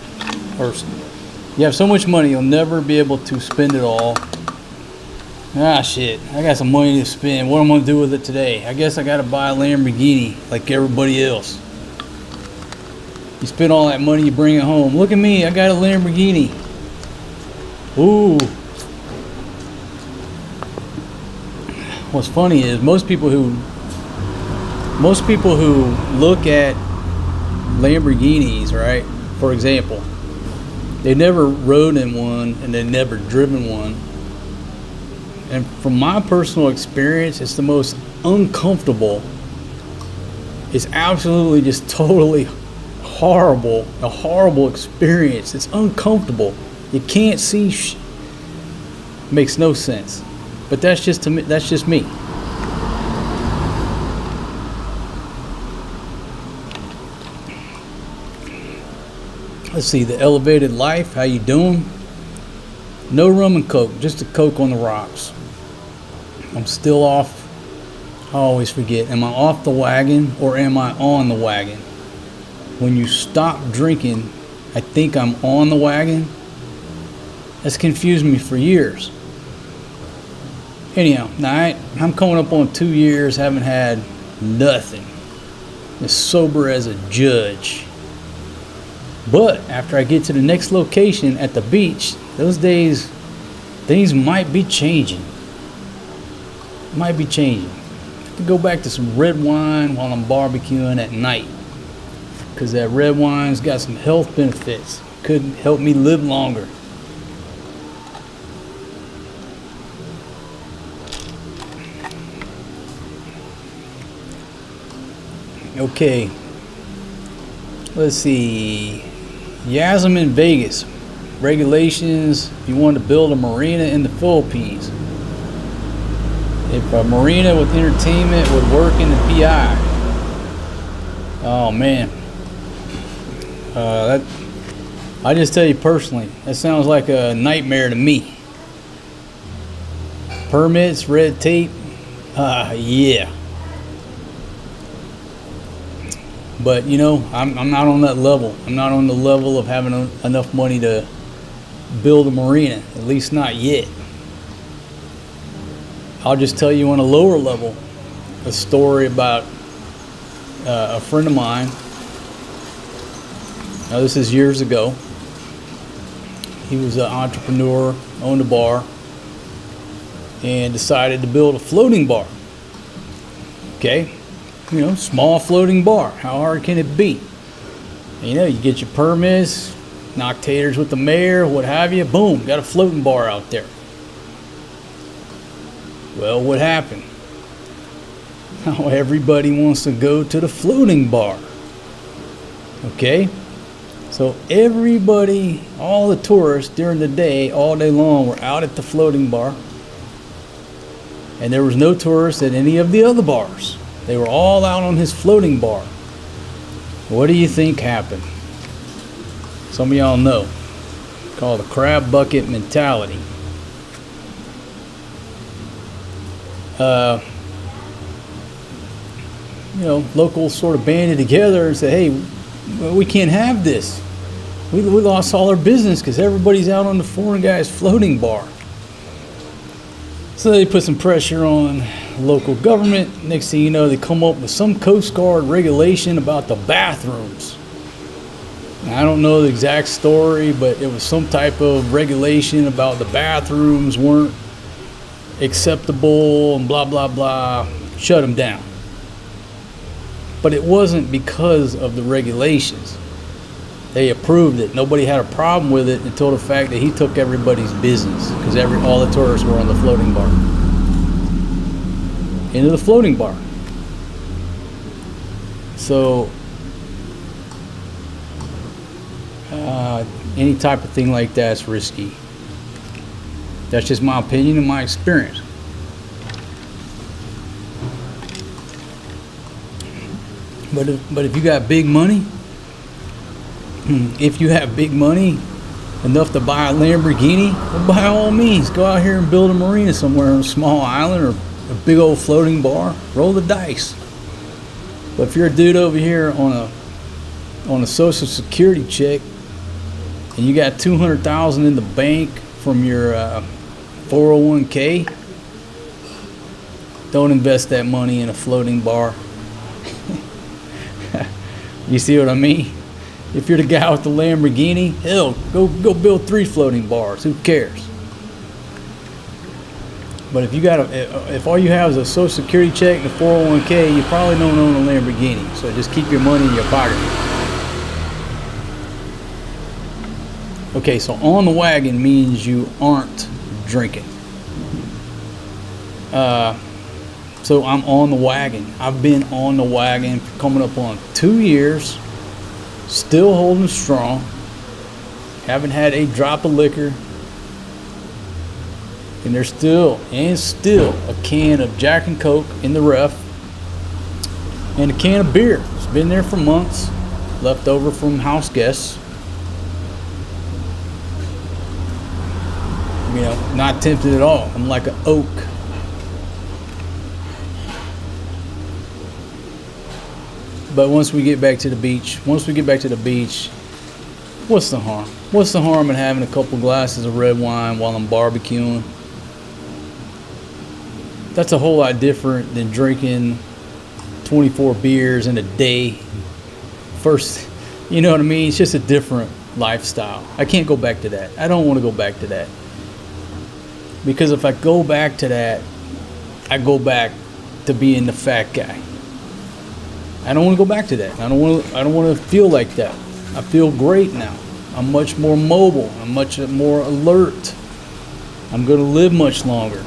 or you have so much money you'll never be able to spend it all. Ah shit, I got some money to spend. What am I gonna do with it today? I guess I gotta buy a Lamborghini like everybody else. You spend all that money, you bring it home. Look at me, I got a Lamborghini. Ooh. What's funny is most people who look at Lamborghinis, right? For example, they never rode in one and they never driven one. And from my personal experience, it's the most uncomfortable. It's absolutely just totally horrible, a horrible experience. It's uncomfortable. You can't see. Makes no sense. But that's just me. That's just me. Let's see, the elevated life. How you doing? No rum and coke, just a coke on the rocks. I'm still off. I always forget. Am I off the wagon or am I on the wagon? When you stop drinking, I think I'm on the wagon. That's confused me for years. Anyhow, now I'm coming up on 2 years, haven't had nothing. As sober as a judge. But after I get to the next location at the beach, those days, things might be changing. Might be changing. I could go back to some red wine while I'm barbecuing at night. Because that red wine's got some health benefits. Could help me live longer. Okay. Let's see. Yasmin, Vegas. Regulations if you want to build a marina in the Philippines. If a marina with entertainment would work in the PI. Oh man. I just tell you personally, that sounds like a nightmare to me. Permits, red tape, yeah. But you know, I'm not on that level. I'm not on the level of having enough money to build a marina, at least not yet. I'll just tell you on a lower level a story about a friend of mine. Now this is years ago. He was an entrepreneur, owned a bar, and decided to build a floating bar. Okay, you know, small floating bar. How hard can it be? You know, you get your permits, knock taters with the mayor, what have you, boom, got a floating bar out there. Well, what happened? Now everybody wants to go to the floating bar. Okay? So everybody, all the tourists during the day, all day long, were out at the floating bar. And there was no tourists at any of the other bars. They were all out on his floating bar. What do you think happened? Some of y'all know. Called the crab bucket mentality. You know, locals sort of banded together and said, hey, we can't have this. We lost all our business because everybody's out on the foreign guy's floating bar. So they put some pressure on local government. Next thing you know, they come up with some Coast Guard regulation about the bathrooms. I don't know the exact story, but it was some type of regulation about the bathrooms weren't acceptable and blah, blah, blah. Shut them down. But it wasn't because of the regulations. They approved it. Nobody had a problem with it until the fact that he took everybody's business, because all the tourists were on the floating bar. Into the floating bar. So any type of thing like that's risky. That's just my opinion and my experience. But if you got big money, if you have big money enough to buy a Lamborghini, well, by all means, go out here and build a marina somewhere on a small island or a big old floating bar. Roll the dice. But if you're a dude over here on a Social Security check and you got $200,000 in the bank from your 401k, don't invest that money in a floating bar. You see what I mean? If you're the guy with the Lamborghini, hell, go build 3 floating bars. Who cares? But if all you have is a Social Security check and a 401k, you probably don't own a Lamborghini. So just keep your money in your pocket. Okay, so on the wagon means you aren't drinking. So I'm on the wagon. I've been on the wagon for coming up on 2 years. Still holding strong. Haven't had a drop of liquor. And there's still a can of Jack and Coke in the ref. And a can of beer. It's been there for months. Left over from house guests. You know, not tempted at all. I'm like an oak. But once we get back to the beach, what's the harm? What's the harm in having a couple glasses of red wine while I'm barbecuing? That's a whole lot different than drinking 24 beers in a day. First, you know what I mean? It's just a different lifestyle. I can't go back to that. I don't want to go back to that. Because if I go back to that, I go back to being the fat guy. I don't want to go back to that. I don't want to feel like that. I feel great now. I'm much more mobile. I'm much more alert. I'm going to live much longer.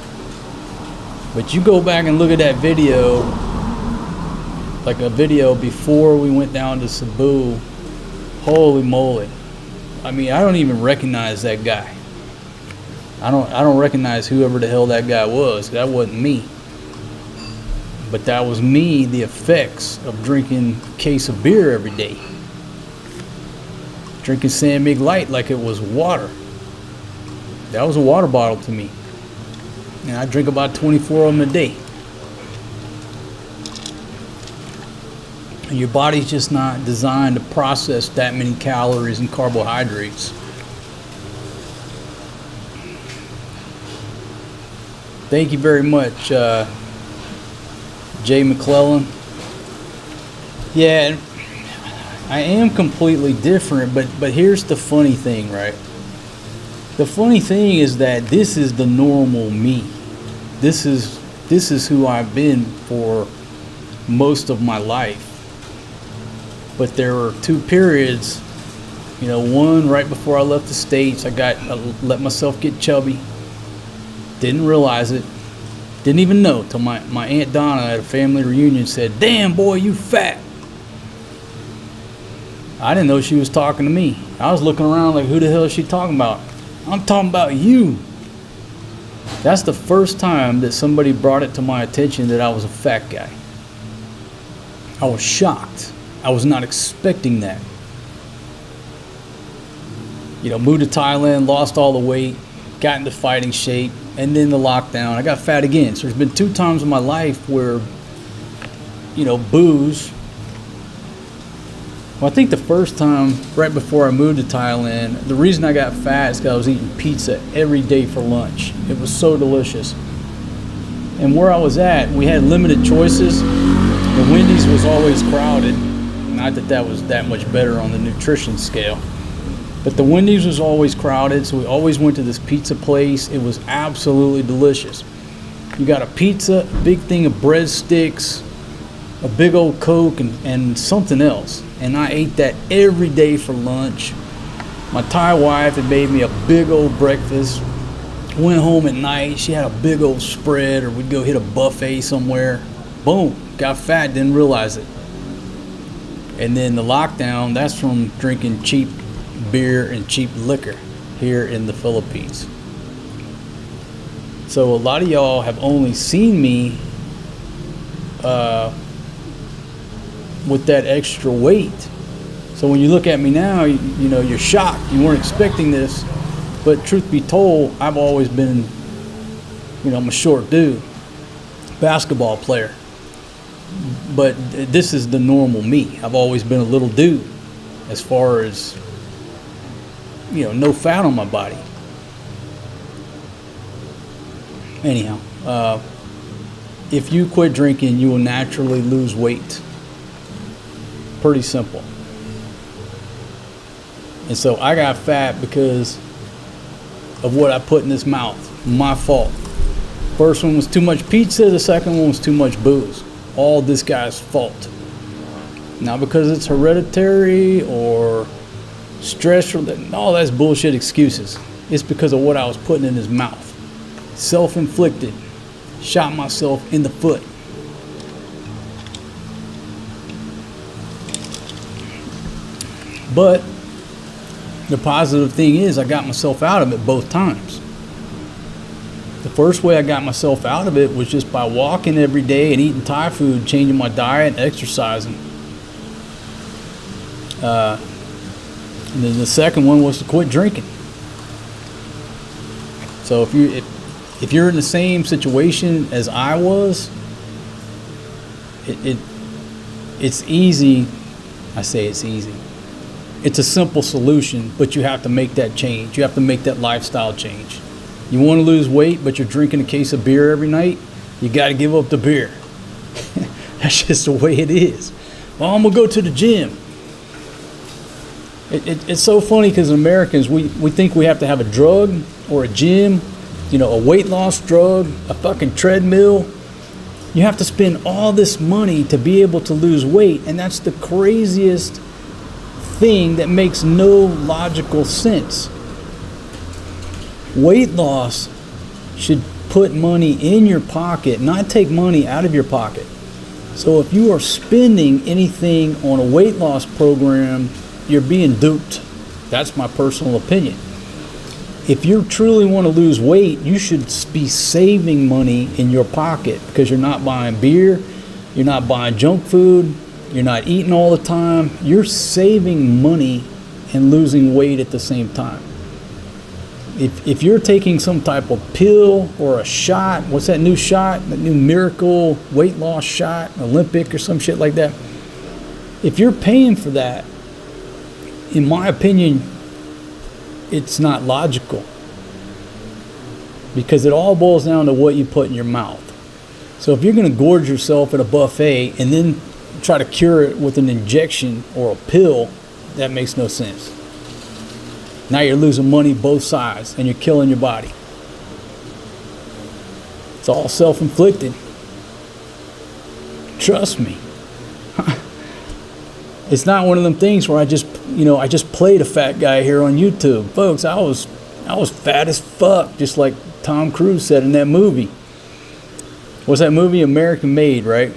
But you go back and look at that video, like a video before we went down to Cebu. Holy moly. I mean, I don't even recognize that guy. I don't recognize whoever the hell that guy was. That wasn't me. But that was me, the effects of drinking a case of beer every day. Drinking San Mig Light like it was water. That was a water bottle to me. And I drink about 24 of them a day. And your body's just not designed to process that many calories and carbohydrates. Thank you very much, Jay McClellan. Yeah, I am completely different, but here's the funny thing, right? The funny thing is that this is the normal me. This is who I've been for most of my life. But there were 2 periods, you know, one right before I left the States, I let myself get chubby. Didn't realize it. Didn't even know till my Aunt Donna at a family reunion said, "Damn boy, you fat." I didn't know she was talking to me. I was looking around like, who the hell is she talking about? I'm talking about you. That's the first time that somebody brought it to my attention that I was a fat guy. I was shocked. I was not expecting that. You know, moved to Thailand, lost all the weight, got into fighting shape, and then the lockdown, I got fat again. So there's been 2 times in my life where, you know, booze. Well, I think the first time, right before I moved to Thailand, the reason I got fat is because I was eating pizza every day for lunch. It was so delicious. And where I was at, we had limited choices. The Wendy's was always crowded. Not that that was that much better on the nutrition scale. But the Wendy's was always crowded, so we always went to this pizza place. It was absolutely delicious. You got a pizza, a big thing of breadsticks, a big old Coke, and something else. And I ate that every day for lunch. My Thai wife had made me a big old breakfast. Went home at night, she had a big old spread, or we'd go hit a buffet somewhere. Boom, got fat, didn't realize it. And then the lockdown, that's from drinking cheap beer and cheap liquor here in the Philippines. So a lot of y'all have only seen me with that extra weight. So when you look at me now, you know, you're shocked. You weren't expecting this. But truth be told, I've always been, you know, I'm a short dude, basketball player. But this is the normal me. I've always been a little dude as far as, you know, no fat on my body. Anyhow, if you quit drinking, you will naturally lose weight. Pretty simple. And so I got fat because of what I put in this mouth. My fault. First one was too much pizza. The second one was too much booze. All this guy's fault. Not because it's hereditary or stress, or all that's bullshit excuses. It's because of what I was putting in his mouth. Self-inflicted. Shot myself in the foot. But the positive thing is I got myself out of it both times. The first way I got myself out of it was just by walking every day and eating Thai food, changing my diet, and exercising. And then the second one was to quit drinking. So if you're in the same situation as I was, it's easy. I say it's easy. It's a simple solution, but you have to make that change. You have to make that lifestyle change. You want to lose weight, but you're drinking a case of beer every night, you got to give up the beer. That's just the way it is. Well, I'm going to go to the gym. It's so funny because Americans, we think we have to have a drug or a gym, you know, a weight loss drug, a fucking treadmill. You have to spend all this money to be able to lose weight, and that's the craziest thing that makes no logical sense. Weight loss should put money in your pocket, not take money out of your pocket. So if you are spending anything on a weight loss program, you're being duped. That's my personal opinion. If you truly want to lose weight, you should be saving money in your pocket because you're not buying beer, you're not buying junk food, you're not eating all the time. You're saving money and losing weight at the same time. If you're taking some type of pill or a shot, what's that new shot? That new miracle weight loss shot, Olympic or some shit like that. If you're paying for that, in my opinion, it's not logical. Because it all boils down to what you put in your mouth. So if you're going to gorge yourself at a buffet and then try to cure it with an injection or a pill, that makes no sense. Now you're losing money both sides and you're killing your body. It's all self-inflicted. Trust me. It's not one of them things where I just played a fat guy here on YouTube. Folks, I was fat as fuck, just like Tom Cruise said in that movie. What's that movie? American Made, right?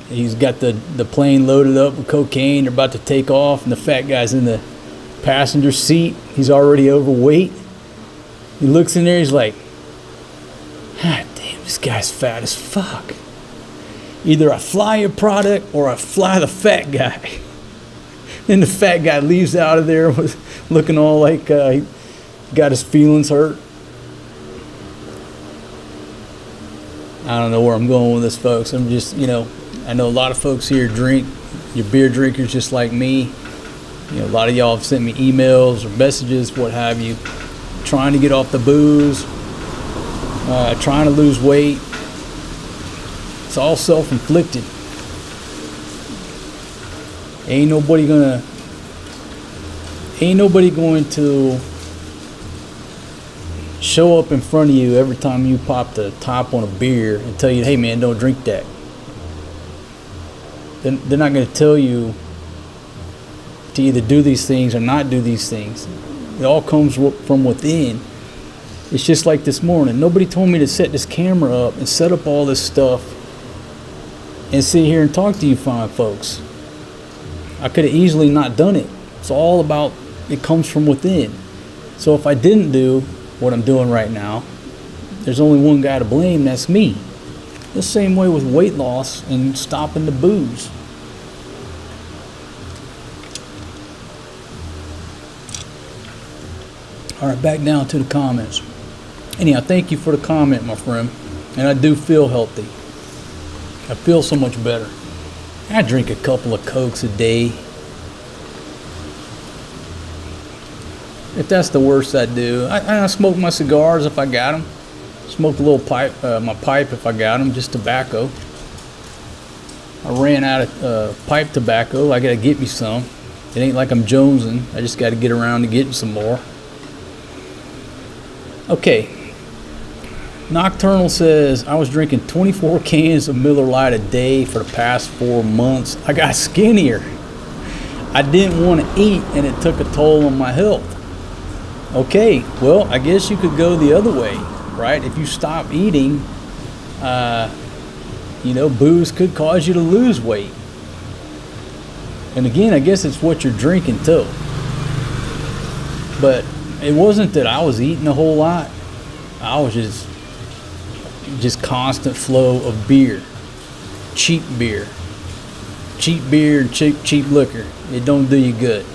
He's got the plane loaded up with cocaine. They're about to take off, and the fat guy's in the passenger seat. He's already overweight. He looks in there. He's like, God damn, this guy's fat as fuck. Either I fly a product or I fly the fat guy. Then the fat guy leaves out of there with looking all like he got his feelings hurt. I don't know where I'm going with this, folks. I'm just, I know a lot of folks here drink. You're beer drinkers just like me. A lot of y'all have sent me emails or messages, what have you, trying to get off the booze, trying to lose weight. It's all self-inflicted. Ain't nobody going to show up in front of you every time you pop the top on a beer and tell you, hey man, don't drink that. They're not going to tell you to either do these things or not do these things. It all comes from within. It's just like this morning. Nobody told me to set this camera up and set up all this stuff and sit here and talk to you fine folks. I could have easily not done it. It's all about, it comes from within. So if I didn't do what I'm doing right now, there's only one guy to blame, that's me. The same way with weight loss and stopping the booze. All right, back down to the comments. Anyhow, thank you for the comment, my friend. And I do feel healthy. I feel so much better. I drink a couple of Cokes a day. If that's the worst I do. I smoke my cigars if I got them. Smoke a little pipe, my pipe if I got them, just tobacco. I ran out of pipe tobacco. I got to get me some. It ain't like I'm jonesing. I just got to get around to getting some more. Okay. Nocturnal says, I was drinking 24 cans of Miller Lite a day for the past 4 months. I got skinnier. I didn't want to eat and it took a toll on my health. Okay, well, I guess you could go the other way, right? If you stop eating, booze could cause you to lose weight. And again, I guess it's what you're drinking too. But it wasn't that I was eating a whole lot. I was just constant flow of beer. Cheap beer and cheap liquor. It don't do you good.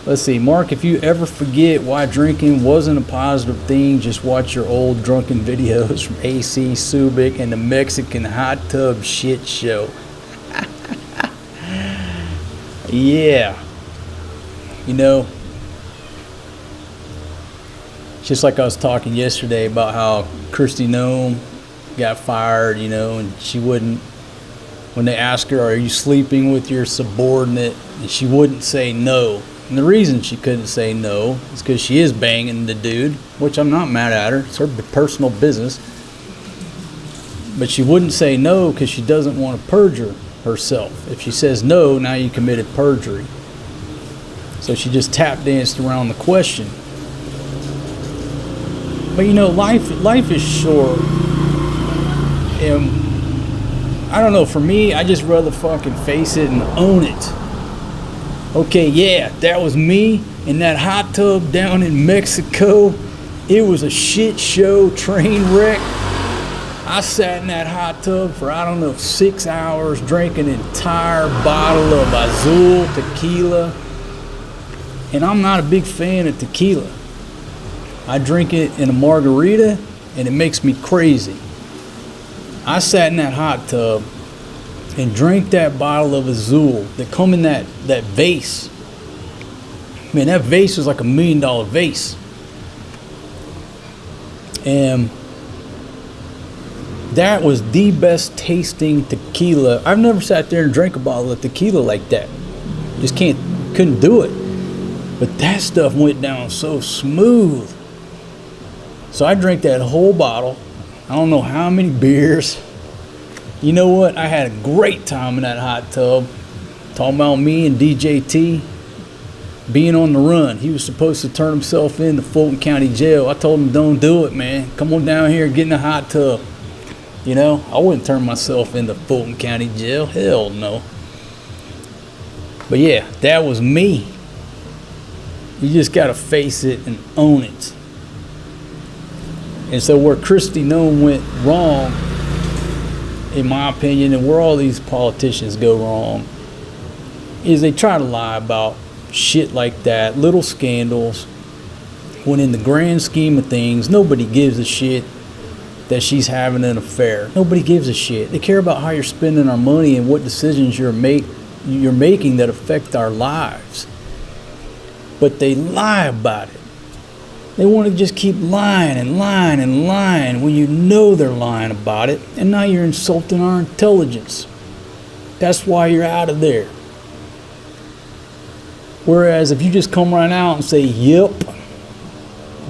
Let's see, Mark, if you ever forget why drinking wasn't a positive thing, just watch your old drunken videos from AC, Subic, and the Mexican hot tub shit show. Yeah. Just like I was talking yesterday about how Kristi Noem got fired, and she wouldn't, when they asked her, are you sleeping with your subordinate? And she wouldn't say no. And the reason she couldn't say no is because she is banging the dude, which I'm not mad at her. It's her personal business. But she wouldn't say no because she doesn't want to perjure herself. If she says no, now you committed perjury. So she just tap danced around the question. But life is short. And I don't know, for me, I just rather fucking face it and own it. Okay, yeah, that was me in that hot tub down in Mexico. It was a shit show, train wreck. I sat in that hot tub for, 6 hours, drank an entire bottle of Azul tequila. And I'm not a big fan of tequila. I drink it in a margarita, and it makes me crazy. I sat in that hot tub and drank that bottle of Azul that come in that vase. Man, that vase was like $1 million vase. And that was the best tasting tequila. I've never sat there and drank a bottle of tequila like that. Just couldn't do it. But that stuff went down so smooth. So I drank that whole bottle. I don't know how many beers. You know what? I had a great time in that hot tub. Talking about me and DJT being on the run. He was supposed to turn himself in to Fulton County Jail. I told him, don't do it, man. Come on down here and get in the hot tub. I wouldn't turn myself into Fulton County Jail. Hell no. But yeah, that was me. You just got to face it and own it. And so where Kristi Noem went wrong, in my opinion, and where all these politicians go wrong, is they try to lie about shit like that, little scandals, when in the grand scheme of things, nobody gives a shit that she's having an affair. Nobody gives a shit. They care about how you're spending our money and what decisions you're making that affect our lives. But they lie about it. They want to just keep lying and lying and lying when you know they're lying about it, and now you're insulting our intelligence. That's why you're out of there. Whereas if you just come right out and say, yep,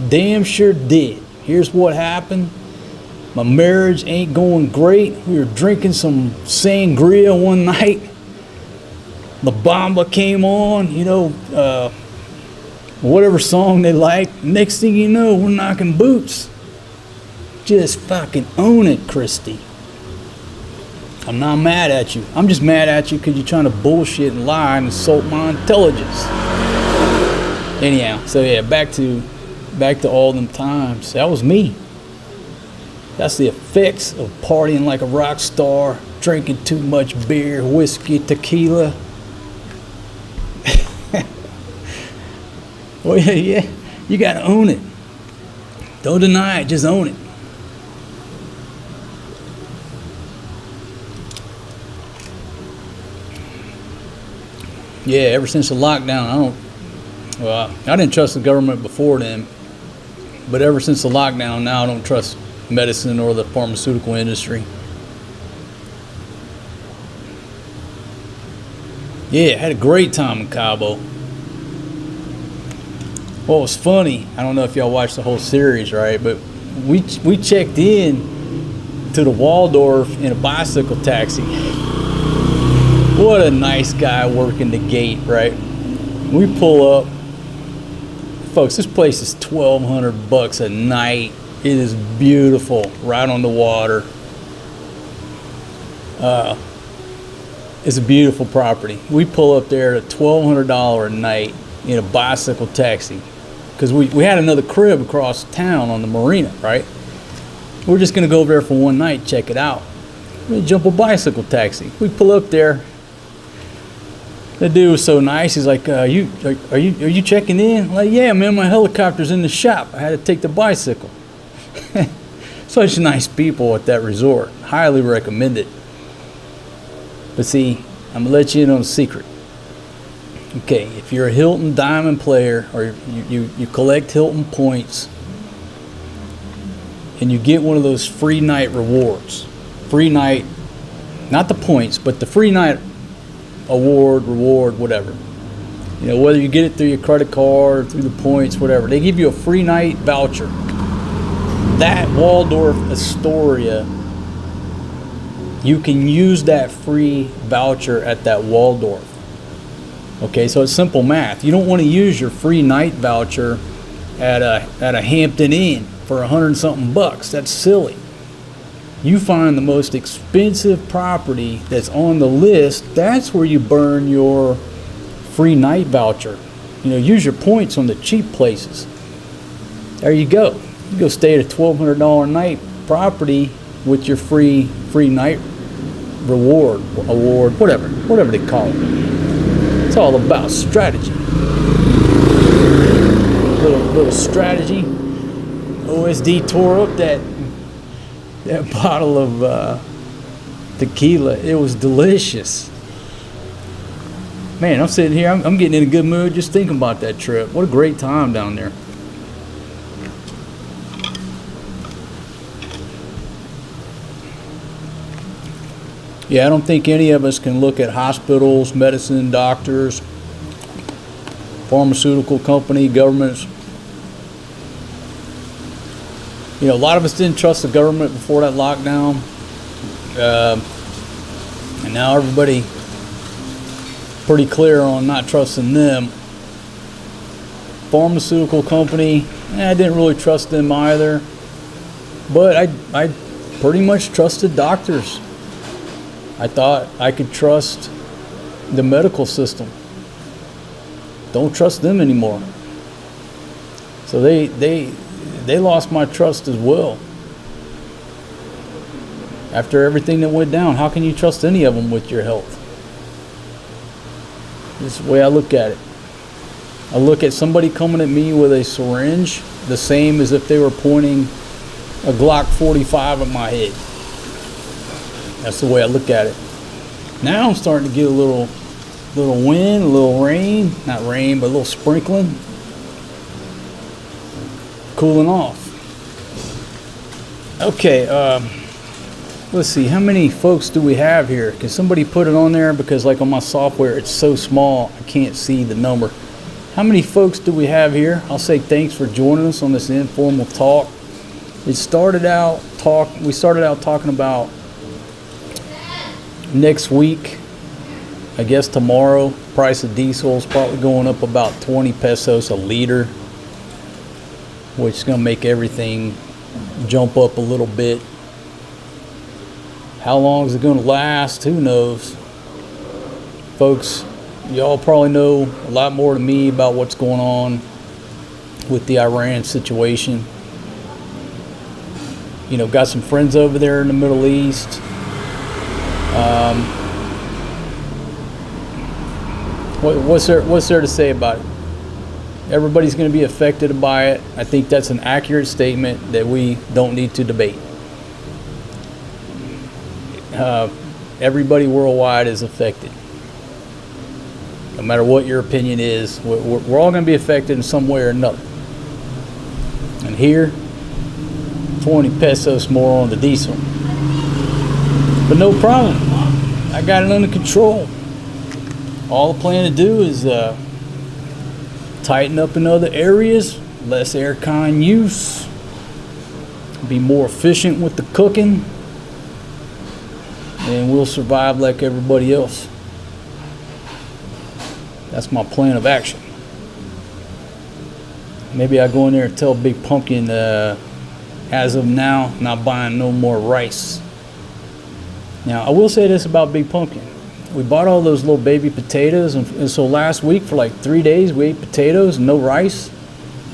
damn sure did. Here's what happened. My marriage ain't going great. We were drinking some sangria one night. La Bamba came on, whatever song they like. Next thing you know, we're knocking boots. Just fucking own it, Kristi. I'm not mad at you. I'm just mad at you because you're trying to bullshit and lie and insult my intelligence. Anyhow, so yeah, back to all them times. That was me. That's the effects of partying like a rock star, drinking too much beer, whiskey, tequila. Well, yeah, you gotta own it. Don't deny it, just own it. Yeah, ever since the lockdown, I didn't trust the government before then, but ever since the lockdown, now I don't trust medicine or the pharmaceutical industry. Yeah, had a great time in Cabo. Well, it was funny. I don't know if y'all watched the whole series, right? But we checked in to the Waldorf in a bicycle taxi. What a nice guy working the gate, right? We pull up. Folks, this place is $1,200 a night. It is beautiful, right on the water. It's a beautiful property. We pull up there at $1,200 a night in a bicycle taxi because we had another crib across town on the marina, right? We're just gonna go over there for one night, check it out. We jump a bicycle taxi. We pull up there. The dude was so nice. He's like, are you checking in? I'm like, yeah, man, my helicopter's in the shop. I had to take the bicycle. Such nice people at that resort. Highly recommend it. But see, I'm gonna let you in on a secret. Okay, if you're a Hilton Diamond player or you collect Hilton points and you get one of those free night rewards, free night, not the points, but the free night reward, whatever. Whether you get it through your credit card, through the points, whatever, they give you a free night voucher. That Waldorf Astoria, you can use that free voucher at that Waldorf. Okay, so it's simple math. You don't want to use your free night voucher at a Hampton Inn for $100-something. That's silly. You find the most expensive property that's on the list. That's where you burn your free night voucher. Use your points on the cheap places. There you go. You go stay at a $1,200 a night property with your free night award, whatever they call it. It's all about strategy. Little strategy. OSD tore up that bottle of tequila. It was delicious. Man, I'm sitting here. I'm getting in a good mood just thinking about that trip. What a great time down there. Yeah, I don't think any of us can look at hospitals, medicine, doctors, pharmaceutical company, governments. A lot of us didn't trust the government before that lockdown. And now everybody pretty clear on not trusting them. Pharmaceutical company, I didn't really trust them either. But I pretty much trusted doctors. I thought I could trust the medical system. Don't trust them anymore. So they they lost my trust as well. After everything that went down, how can you trust any of them with your health? This is the way I look at it. I look at somebody coming at me with a syringe the same as if they were pointing a Glock 45 at my head. That's the way I look at it. Now I'm starting to get a little wind, a little rain, not rain, but a little sprinkling. Cooling off. Okay, let's see, how many folks do we have here? Can somebody put it on there? Because like on my software, it's so small, I can't see the number. How many folks do we have here? I'll say thanks for joining us on this informal talk. We started out talking about next week. I guess tomorrow, price of diesel is probably going up about 20 pesos a liter, which is going to make everything jump up a little bit. How long is it going to last? Who knows? Folks, y'all probably know a lot more than me about what's going on with the Iran situation. You know, got some friends over there in the Middle East. What's there to say about it? Everybody's going to be affected by it. I think that's an accurate statement that we don't need to debate. Everybody worldwide is affected. No matter what your opinion is, we're all going to be affected in some way or another. And here, 20 pesos more on the diesel. But no problem. I got it under control. All I plan to do is tighten up in other areas, less aircon use, be more efficient with the cooking, and we'll survive like everybody else. That's my plan of action. Maybe I go in there and tell Big Pumpkin, as of now, not buying no more rice. Now, I will say this about Big Pumpkin. We bought all those little baby potatoes, and so last week for like 3 days we ate potatoes and no rice.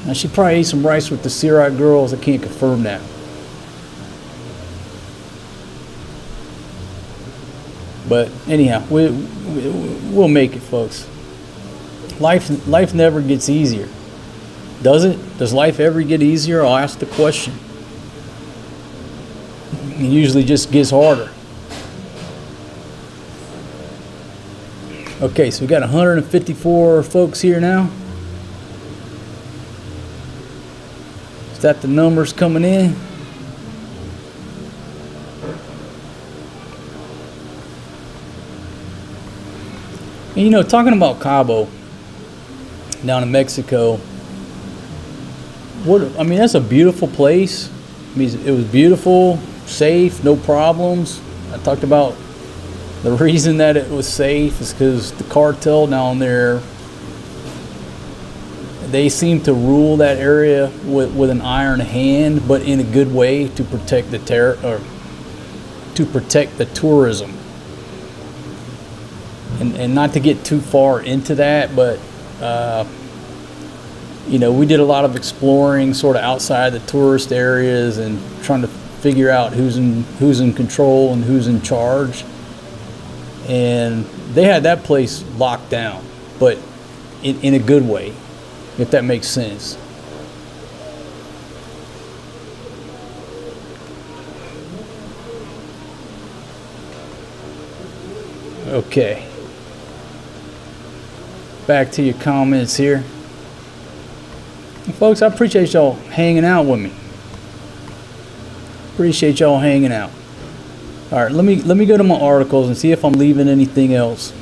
Now she probably ate some rice with the Syriac girls. I can't confirm that. But anyhow, we'll make it, folks. Life never gets easier. Does it? Does life ever get easier? I'll ask the question. It usually just gets harder. Okay, so we got 154 folks here now. Is that the numbers coming in? And you know, talking about Cabo down in Mexico, that's a beautiful place. I mean, it was beautiful, safe, no problems. I talked about the reason that it was safe is because the cartel down there, they seem to rule that area with an iron hand, but in a good way to protect the tourism. And not to get too far into that, but you know, we did a lot of exploring sort of outside the tourist areas and trying to figure out who's in control and who's in charge. And they had that place locked down, but in a good way, if that makes sense. Okay. Back to your comments here. And folks, I appreciate y'all hanging out with me. Appreciate y'all hanging out. All right, let me go to my articles and see if I'm leaving anything else.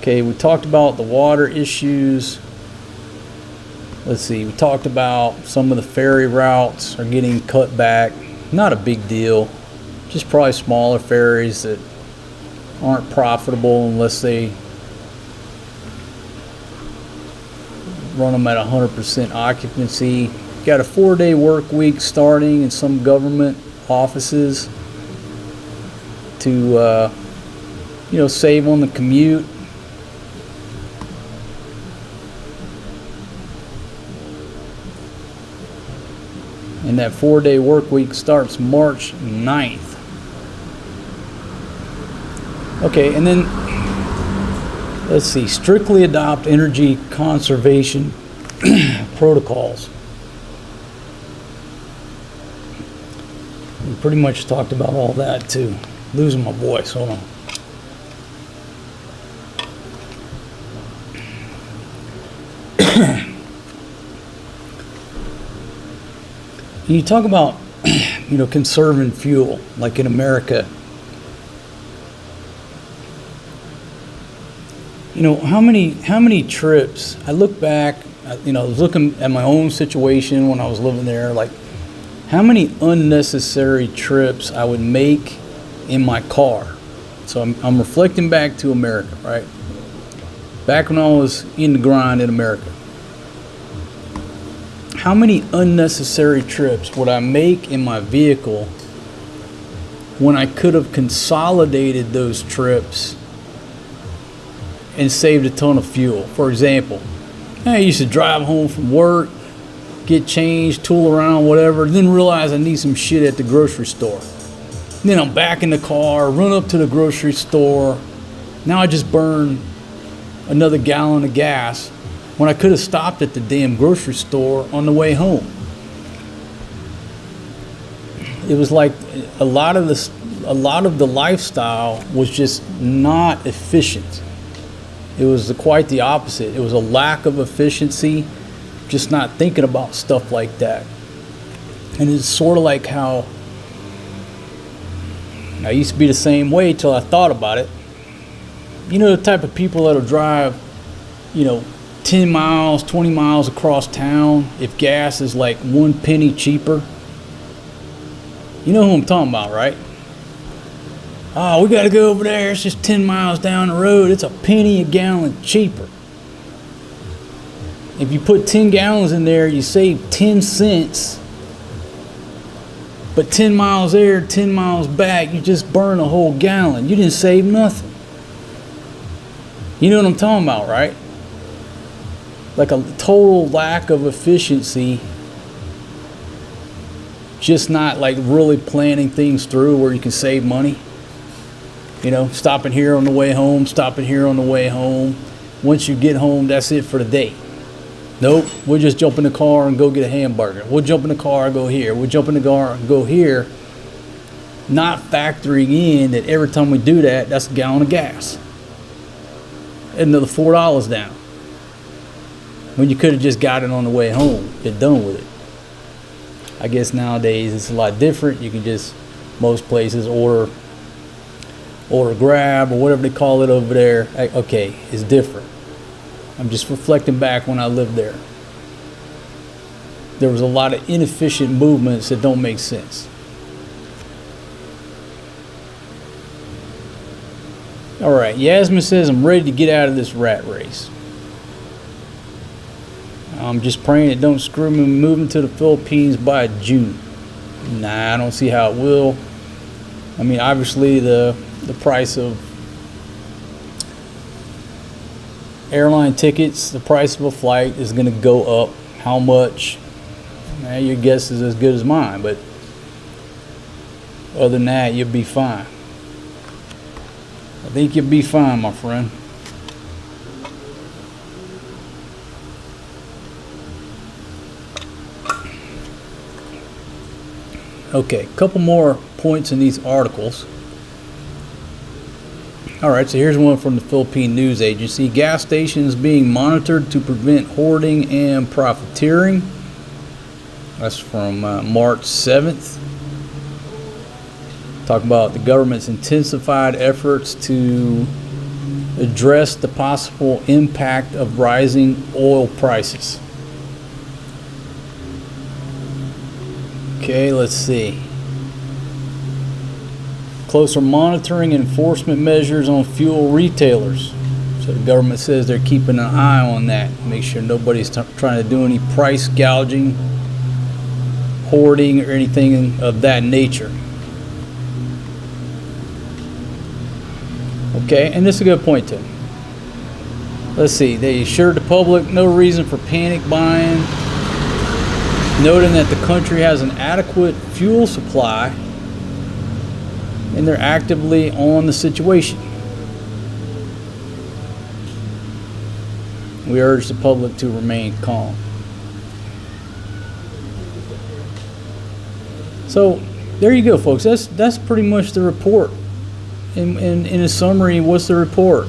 Okay, we talked about the water issues. Let's see, we talked about some of the ferry routes are getting cut back. Not a big deal. Just probably smaller ferries that aren't profitable unless they run them at 100% occupancy. Got a 4-day work week starting in some government offices to save on the commute. And that 4-day work week starts March 9th. Okay, and then let's see, strictly adopt energy conservation protocols. We pretty much talked about all that too. Losing my voice, hold on. You talk about, conserving fuel, like in America. How many trips? I look back, I was looking at my own situation when I was living there, like how many unnecessary trips I would make in my car. So I'm reflecting back to America, right? Back when I was in the grind in America. How many unnecessary trips would I make in my vehicle when I could have consolidated those trips and saved a ton of fuel? For example, I used to drive home from work, get changed, tool around, whatever, then realize I need some shit at the grocery store. Then I'm back in the car, run up to the grocery store. Now I just burn another gallon of gas when I could have stopped at the damn grocery store on the way home. It was like a lot of the lifestyle was just not efficient. It was quite the opposite. It was a lack of efficiency, just not thinking about stuff like that. And it's sort of like how I used to be the same way till I thought about it. The type of people that'll drive, 10 miles, 20 miles across town if gas is like 1 penny cheaper. You know who I'm talking about, right? Oh, we got to go over there. It's just 10 miles down the road. It's a penny a gallon cheaper. If you put 10 gallons in there, you save 10 cents. But 10 miles there, 10 miles back, you just burn a whole gallon. You didn't save nothing. You know what I'm talking about, right? Like a total lack of efficiency. Just not like really planning things through where you can save money. Stopping here on the way home, stopping here on the way home. Once you get home, that's it for the day. Nope, we'll just jump in the car and go get a hamburger. We'll jump in the car and go here. We'll jump in the car and go here. Not factoring in that every time we do that, that's a gallon of gas. Another $4 down. When you could have just got it on the way home, get done with it. I guess nowadays it's a lot different. You can just, most places order Grab or whatever they call it over there. Okay, it's different. I'm just reflecting back when I lived there. There was a lot of inefficient movements that don't make sense. All right, Yasmin says, I'm ready to get out of this rat race. I'm just praying it don't screw me moving to the Philippines by June. Nah, I don't see how it will. I mean, obviously the price of airline tickets, the price of a flight is going to go up. How much? Your guess is as good as mine, but other than that, you'll be fine. I think you'll be fine, my friend. Okay, a couple more points in these articles. All right, so here's one from the Philippine News Agency. Gas stations being monitored to prevent hoarding and profiteering. That's from March 7th. Talk about the government's intensified efforts to address the possible impact of rising oil prices. Okay, let's see. Closer monitoring and enforcement measures on fuel retailers. So the government says they're keeping an eye on that. Make sure nobody's trying to do any price gouging, hoarding, or anything of that nature. Okay, and this is a good point too. Let's see. They assured the public no reason for panic buying. noting that the country has an adequate fuel supply and they're actively on the situation. We urge the public to remain calm. So there you go, folks. That's pretty much the report. In a summary, what's the report?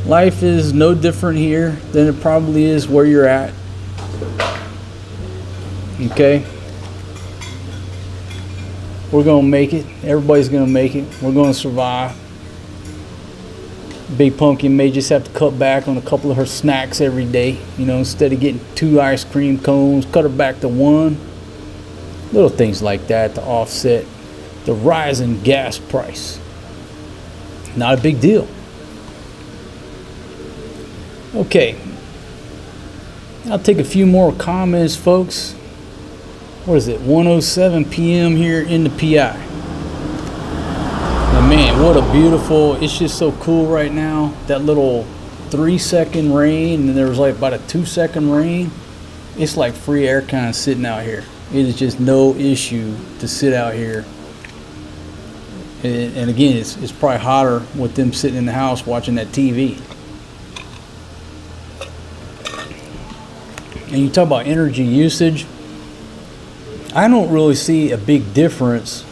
Life is no different here than it probably is where you're at. Okay? We're going to make it. Everybody's going to make it. We're going to survive. Big Pumpkin may just have to cut back on a couple of her snacks every day. You know, instead of getting 2 ice cream cones, cut her back to 1. Little things like that to offset the rise in gas price. Not a big deal. Okay. I'll take a few more comments, folks. What is it? 1:07 p.m. here in the PI. And man, what a beautiful, it's just so cool right now. That little 3-second rain, and there was like about a 2-second rain. It's like free air kind of sitting out here. It is just no issue to sit out here. And again, it's probably hotter with them sitting in the house watching that TV. And you talk about energy usage. I don't really see a big difference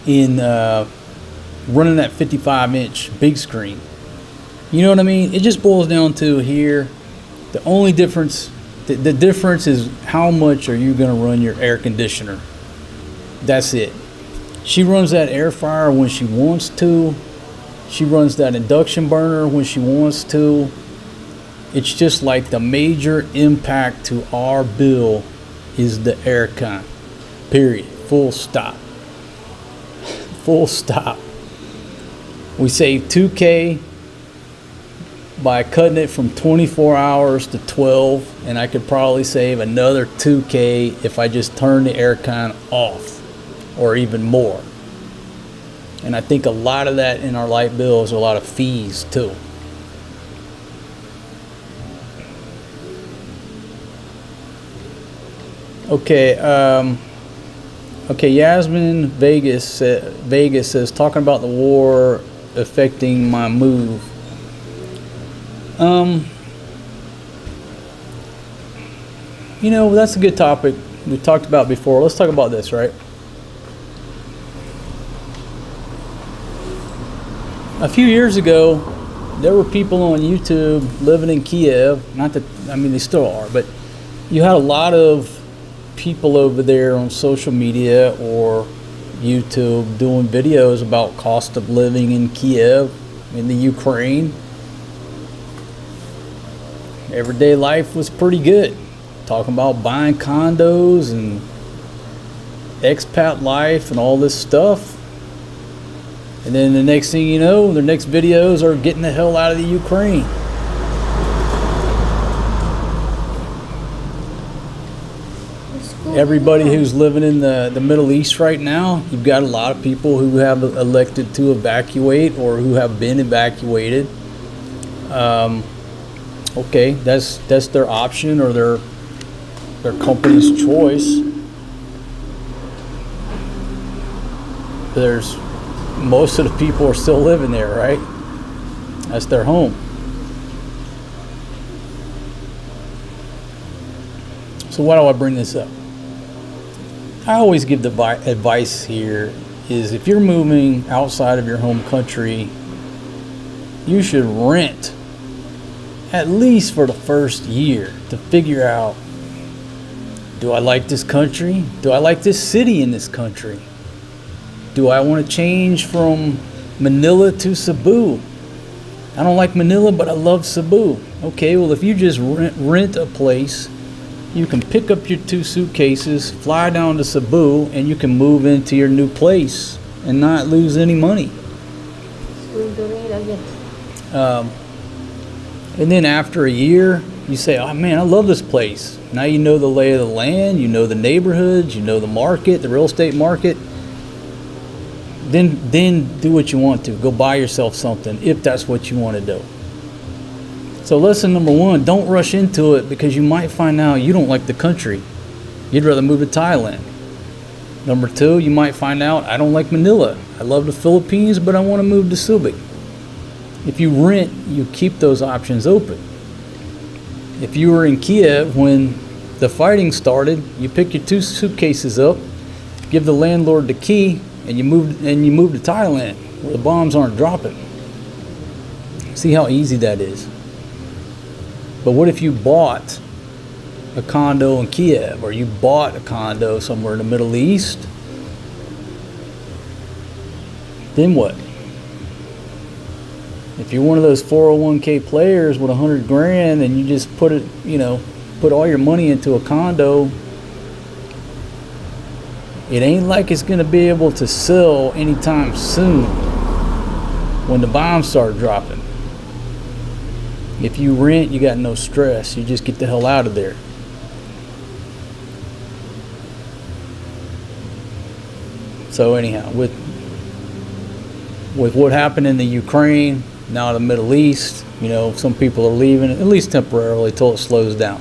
in running that 55-inch big screen. You know what I mean? It just boils down to here. The only difference, the difference is how much are you going to run your air conditioner. That's it. She runs that air fryer when she wants to. She runs that induction burner when she wants to. It's just like the major impact to our bill is the air con. Period. Full stop. Full stop. We save $2,000 by cutting it from 24 hours to 12, and I could probably save another $2,000 if I just turn the air con off, or even more. And I think a lot of that in our light bills are a lot of fees too. Okay, Yasmin Vegas says, talking about the war affecting my move. You know, that's a good topic we talked about before. Let's talk about this, right? A few years ago, there were people on YouTube living in Kiev. Not that, I mean, they still are, but you had a lot of people over there on social media or YouTube doing videos about cost of living in Kiev, in the Ukraine. Everyday life was pretty good. Talking about buying condos and expat life and all this stuff. And then the next thing you know, their next videos are getting the hell out of the Ukraine. Everybody who's living in the Middle East right now, you've got a lot of people who have elected to evacuate or who have been evacuated. Okay, that's their option or their company's choice. There's most of the people are still living there, right? That's their home. So why do I bring this up? I always give the advice here is if you're moving outside of your home country, you should rent at least for the first year to figure out, do I like this country? Do I like this city in this country? Do I want to change from Manila to Cebu? I don't like Manila, but I love Cebu. Okay, well, if you just rent a place, you can pick up your 2 suitcases, fly down to Cebu, and you can move into your new place and not lose any money. And then after a year, you say, oh man, I love this place. Now you know the lay of the land, you know the neighborhoods, you know the market, the real estate market. Then do what you want to. Go buy yourself something if that's what you want to do. So lesson number 1, don't rush into it because you might find out you don't like the country. You'd rather move to Thailand. Number 2, you might find out I don't like Manila. I love the Philippines, but I want to move to Subic. If you rent, you keep those options open. If you were in Kiev when the fighting started, you pick your 2 suitcases up, give the landlord the key, and you move to Thailand where the bombs aren't dropping. See how easy that is. But what if you bought a condo in Kiev, or you bought a condo somewhere in the Middle East? Then what? If you're one of those 401k players with 100 grand and you just put all your money into a condo, it ain't like it's going to be able to sell anytime soon when the bombs start dropping. If you rent, you got no stress. You just get the hell out of there. So anyhow, with what happened in the Ukraine, now the Middle East, some people are leaving, at least temporarily, till it slows down.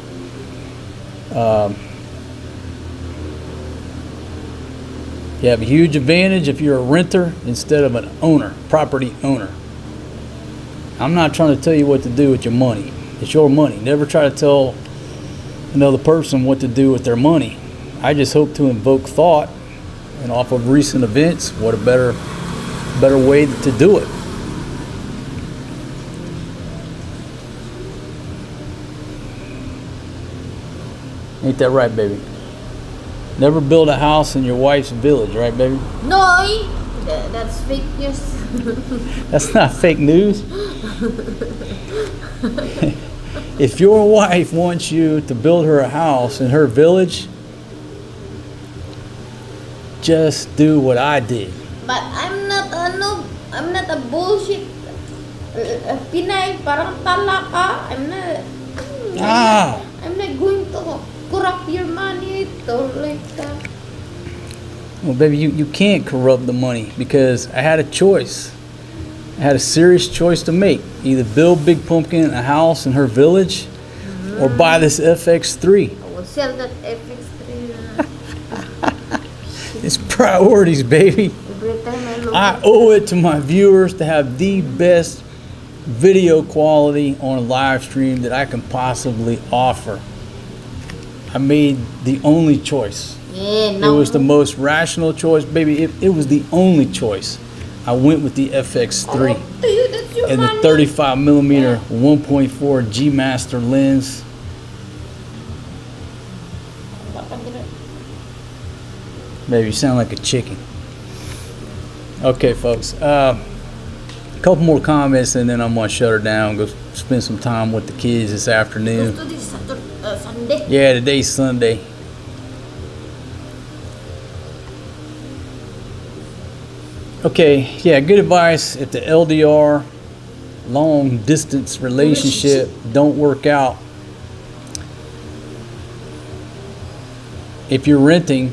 You have a huge advantage if you're a renter instead of an owner, property owner. I'm not trying to tell you what to do with your money. It's your money. Never try to tell another person what to do with their money. I just hope to invoke thought, and off of recent events, what a better way to do it. Ain't that right, baby? Never build a house in your wife's village, right, baby? No, that's fake news. That's not fake news. If your wife wants you to build her a house in her village, just do what I did. But I'm not a bullshit Pinay, parang talaka. I'm not going to corrupt your money like that. Well, baby, you can't corrupt the money because I had a choice. I had a serious choice to make. Either build Big Pumpkin a house in her village or buy this FX3. I will sell that FX3. It's priorities, baby. Every time I look I owe it to my viewers to have the best video quality on a live stream that I can possibly offer. I made the only choice. It was the most rational choice, baby. It was the only choice. I went with the FX3 and the 35mm 1.4 G Master lens. Baby, you sound like a chicken. Okay, folks. A couple more comments and then I'm gonna shut her down. Go spend some time with the kids this afternoon. Sunday. Yeah, today's Sunday. Okay, yeah, good advice. If the LDR, long distance relationship, don't work out, if you're renting,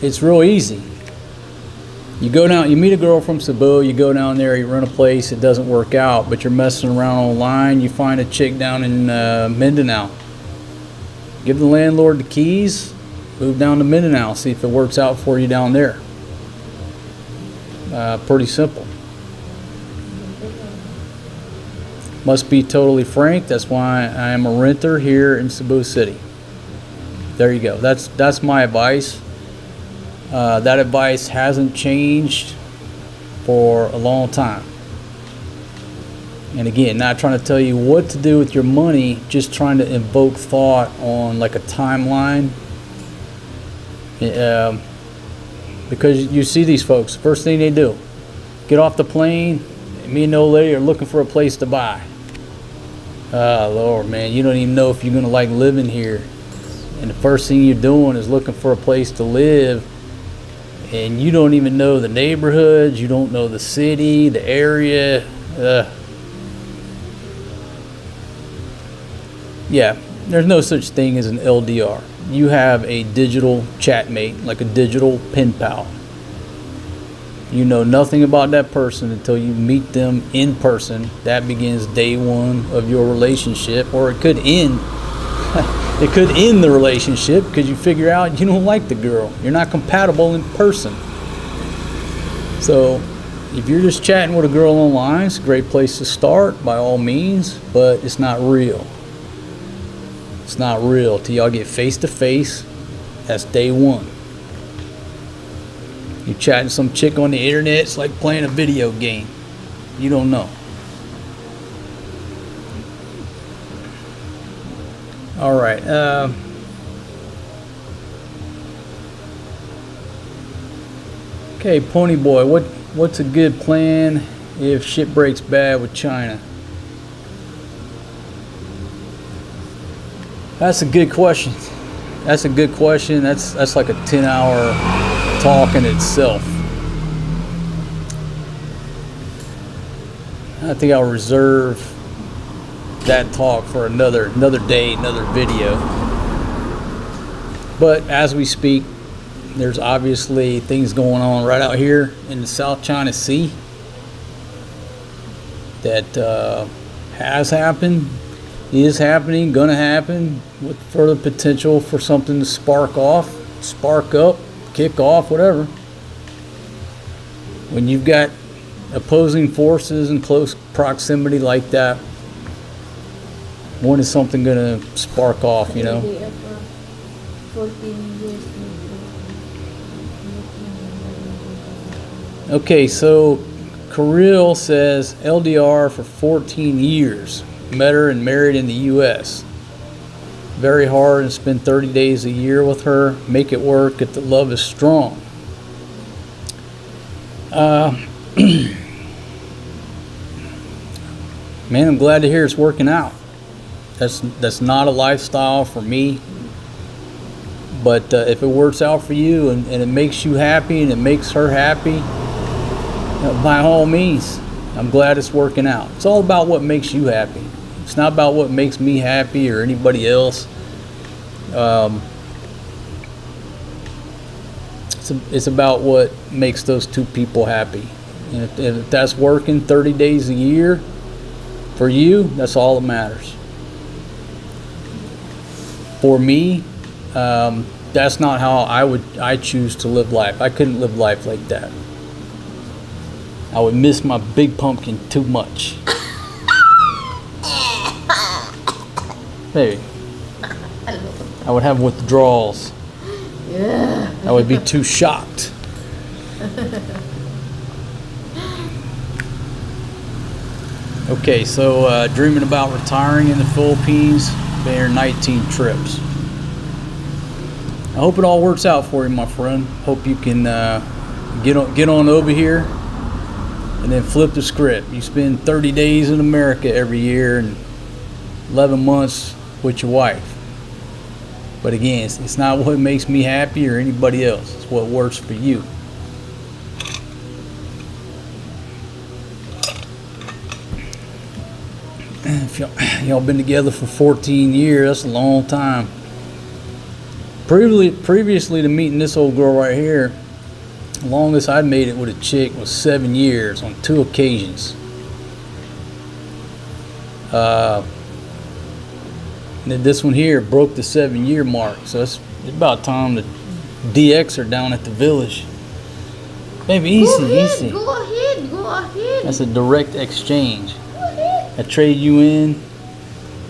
it's real easy. You go down, you meet a girl from Cebu, you go down there, you rent a place, it doesn't work out, but you're messing around online, you find a chick down in Mindanao. Give the landlord the keys, move down to Mindanao, see if it works out for you down there. Pretty simple. Must be totally frank, that's why I am a renter here in Cebu City. There you go, that's my advice. That advice hasn't changed for a long time. And again, not trying to tell you what to do with your money, just trying to invoke thought on like a timeline. Because you see these folks, first thing they do, get off the plane, me and the old lady are looking for a place to buy. Oh Lord, man, you don't even know if you're gonna like living here. And the first thing you're doing is looking for a place to live. And you don't even know the neighborhoods, you don't know the city, the area. Yeah, there's no such thing as an LDR. You have a digital chatmate, like a digital pen pal. You know nothing about that person until you meet them in person. That begins day one of your relationship, or it could end. It could end the relationship because you figure out you don't like the girl. You're not compatible in person. So if you're just chatting with a girl online, it's a great place to start by all means, but it's not real. It's not real till y'all get face to face. That's day one. You're chatting some chick on the internet, it's like playing a video game. You don't know. All right. Okay, Pony Boy, what's a good plan if shit breaks bad with China? That's a good question. That's a good question. That's like a 10-hour talk in itself. I think I'll reserve that talk for another day, another video. But as we speak, there's obviously things going on right out here in the South China Sea that has happened, is happening, gonna happen, with further potential for something to spark up, kick off, whatever. When you've got opposing forces in close proximity like that, when is something gonna spark off, you know? Okay, so Kirill says LDR for 14 years. Met her and married in the U.S. Very hard and spend 30 days a year with her. Make it work if the love is strong. Man, I'm glad to hear it's working out. That's not a lifestyle for me. But if it works out for you and it makes you happy and it makes her happy, by all means, I'm glad it's working out. It's all about what makes you happy. It's not about what makes me happy or anybody else. It's about what makes those two people happy. And if that's working 30 days a year for you, that's all that matters. For me, that's not how I choose to live life. I couldn't live life like that. I would miss my big pumpkin too much. Maybe. I would have withdrawals. Yeah. I would be too shocked. Okay, so dreaming about retiring in the Philippines, been here 19 trips. I hope it all works out for you, my friend. Hope you can get on over here and then flip the script. You spend 30 days in America every year and 11 months with your wife. But again, it's not what makes me happy or anybody else. It's what works for you. If y'all been together for 14 years, that's a long time. Previously to meeting this old girl right here, the longest I'd made it with a chick was 7 years on 2 occasions. And then this one here broke the 7-year mark, so it's about time to DX her down at the village. Baby, easy. Go ahead. That's a direct exchange. Go ahead. I trade you in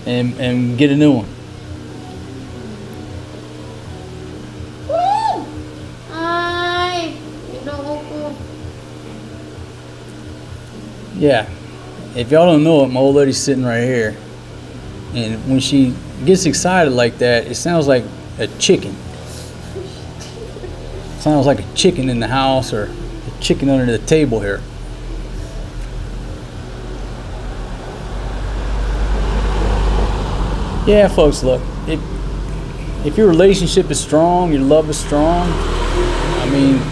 and get a new one. Yeah, if y'all don't know it, my old lady's sitting right here, and when she gets excited like that, it sounds like a chicken. It sounds like a chicken in the house or a chicken under the table here. Yeah, folks, look, if your relationship is strong, your love is strong, I mean,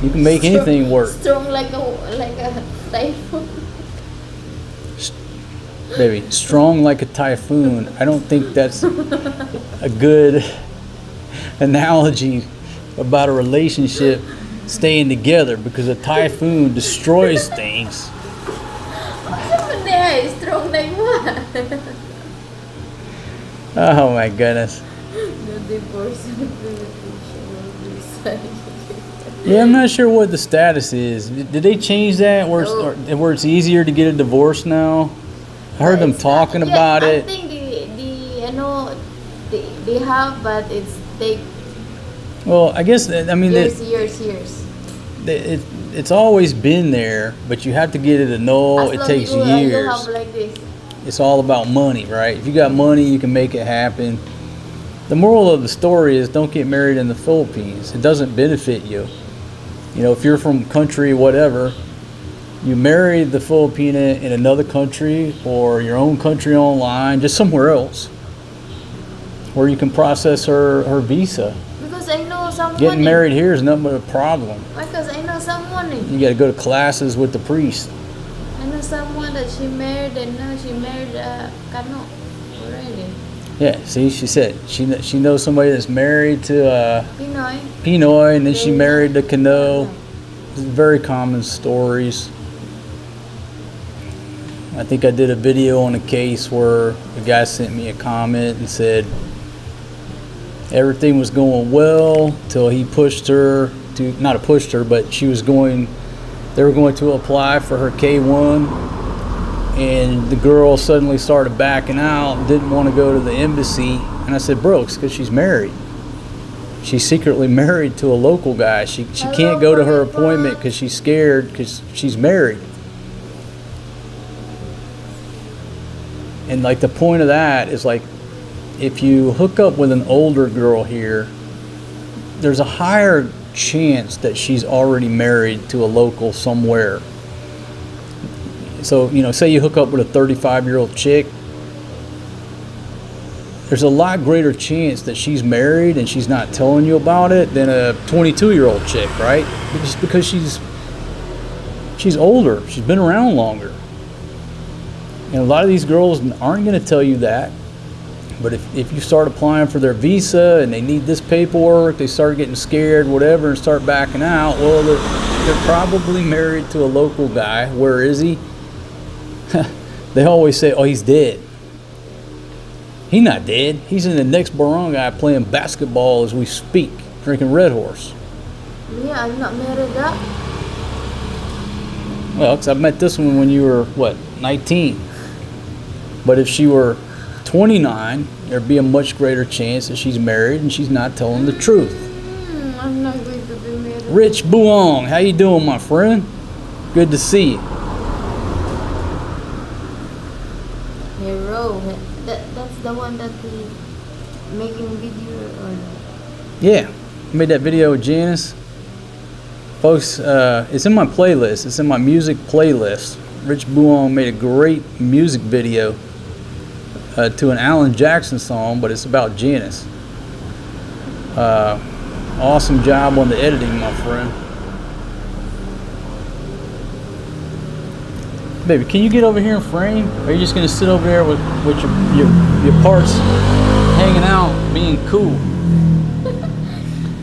you can make anything work. Strong like a typhoon. Baby, strong like a typhoon. I don't think that's a good analogy about a relationship. staying together because a typhoon destroys things. There is strong like what? Oh my goodness. The divorce Yeah, I'm not sure what the status is. Did they change that where it's easier to get a divorce now? I heard them talking about I it. think they have, but it's take Well, I guess years. it's always been there, but you have to get it annulled. It takes You years. have like this. It's all about money, right? If you got money, you can make it happen. The moral of the story is don't get married in the Philippines. It doesn't benefit you. You know, if you're from country whatever, you marry the Filipina in another country or your own country online, just somewhere else, where you can process her visa. Because I know someone. Getting married here is nothing but a problem. Because I know someone. You got to go to classes with the priest. I know someone that she married and now she married Kano already. Yeah, see, she said she knows somebody that's married to Pinoy, and then she married to Kano. It's very common stories. I think I did a video on a case where the guy sent me a comment and said everything was going well till he pushed her to, not pushed her, but they were going to apply for her K1. And the girl suddenly started backing out, didn't want to go to the embassy. And I said, bro, it's because she's married. She's secretly married to a local guy. She can't go to her appointment because she's scared because she's married. And like the point of that is like, if you hook up with an older girl here, there's a higher chance that she's already married to a local somewhere. So, you know, say you hook up with a 35-year-old chick, there's a lot greater chance that she's married and she's not telling you about it than a 22-year-old chick, right? Just because she's older, she's been around longer. And a lot of these girls aren't going to tell you that. But if you start applying for their visa and they need this paperwork, they start getting scared, whatever, and start backing out, well, they're probably married to a local guy. Where is he? They always say, oh, he's dead. He's not dead. He's in the next barangay playing basketball as we speak, drinking Red Horse. Yeah, I'm not married up. Well, because I met this one when you were, 19? But if she were 29, there'd be a much greater chance that she's married and she's not telling the truth. I'm not going to be married. Rich Buong, how you doing, my friend? Good to see you. Hero, that's the one that he making video or Yeah, I made that video with Janice. Folks, it's in my playlist. It's in my music playlist. Rich Buong made a great music video to an Alan Jackson song, but it's about Janice. Awesome job on the editing, my friend. Baby, can you get over here and frame? Or are you just gonna sit over there with your parts hanging out, being cool?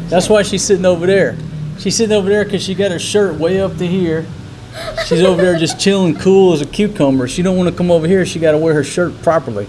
That's why she's sitting over there. She's sitting over there because she got her shirt way up to here. She's over there just chilling cool as a cucumber. She don't want to come over here. She got to wear her shirt properly.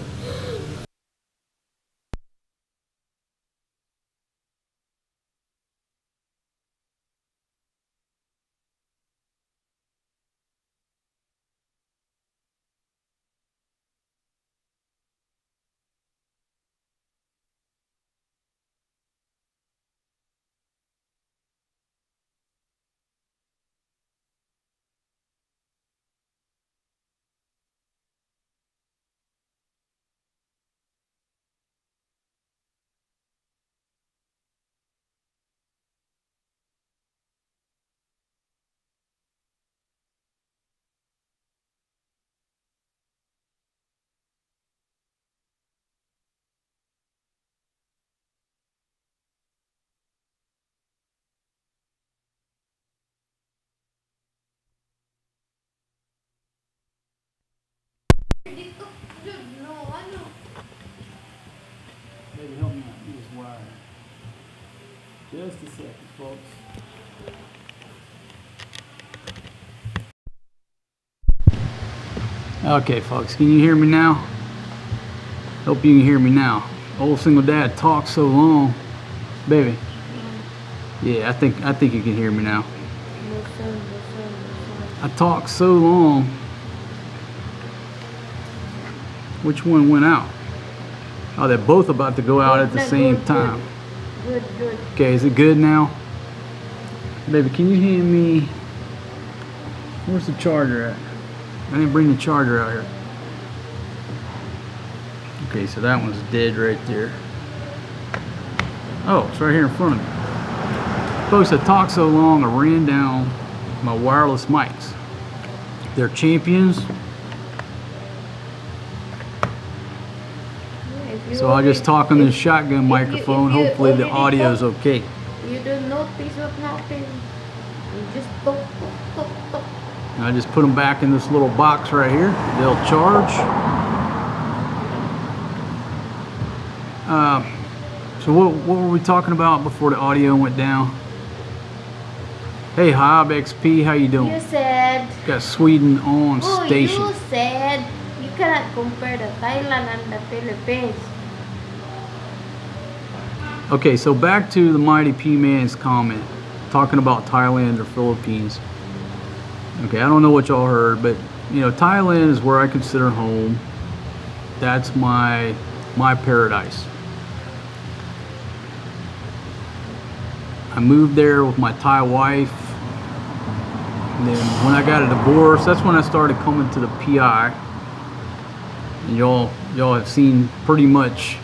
Baby, help me out. He was wired. Just a second, folks. Okay, folks, can you hear me now? Hope you can hear me now. Old single dad talks so long, baby. Yeah, I think you can hear me now. I talk so long. Which one went out? Oh, they're both about to go out at the same time. Good. Okay, is it good now? Baby, can you hand me... Where's the charger at? I didn't bring the charger out here. Okay, so that one's dead right there. Oh, it's right here in front of me. Folks, I talked so long, I ran down my wireless mics. They're champions. So I'll just talk on this shotgun microphone. Hopefully the audio is okay. You don't notice what happened. You just talk. And I just put them back in this little box right here. They'll charge. So what were we talking about before the audio went down? Hey Hob XP, how you doing? You said... Got Sweden on station. You said you cannot compare the Thailand and the Philippines. Okay, so back to the Mighty P-Man's comment, talking about Thailand or Philippines. Okay, I don't know what y'all heard, but you know, Thailand is where I consider home. That's my paradise. I moved there with my Thai wife. And then when I got a divorce, that's when I started coming to the PI. And y'all have seen pretty much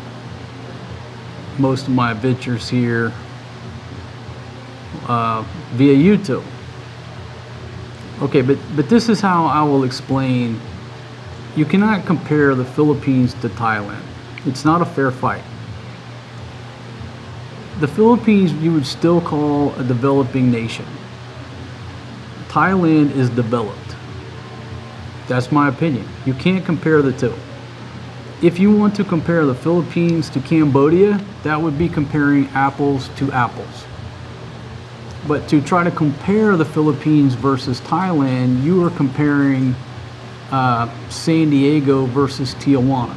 most of my adventures here via YouTube. Okay, but this is how I will explain. You cannot compare the Philippines to Thailand. It's not a fair fight. The Philippines you would still call a developing nation. Thailand is developed. That's my opinion. You can't compare the two. If you want to compare the Philippines to Cambodia, that would be comparing apples to apples. But to try to compare the Philippines versus Thailand, you are comparing San Diego versus Tijuana.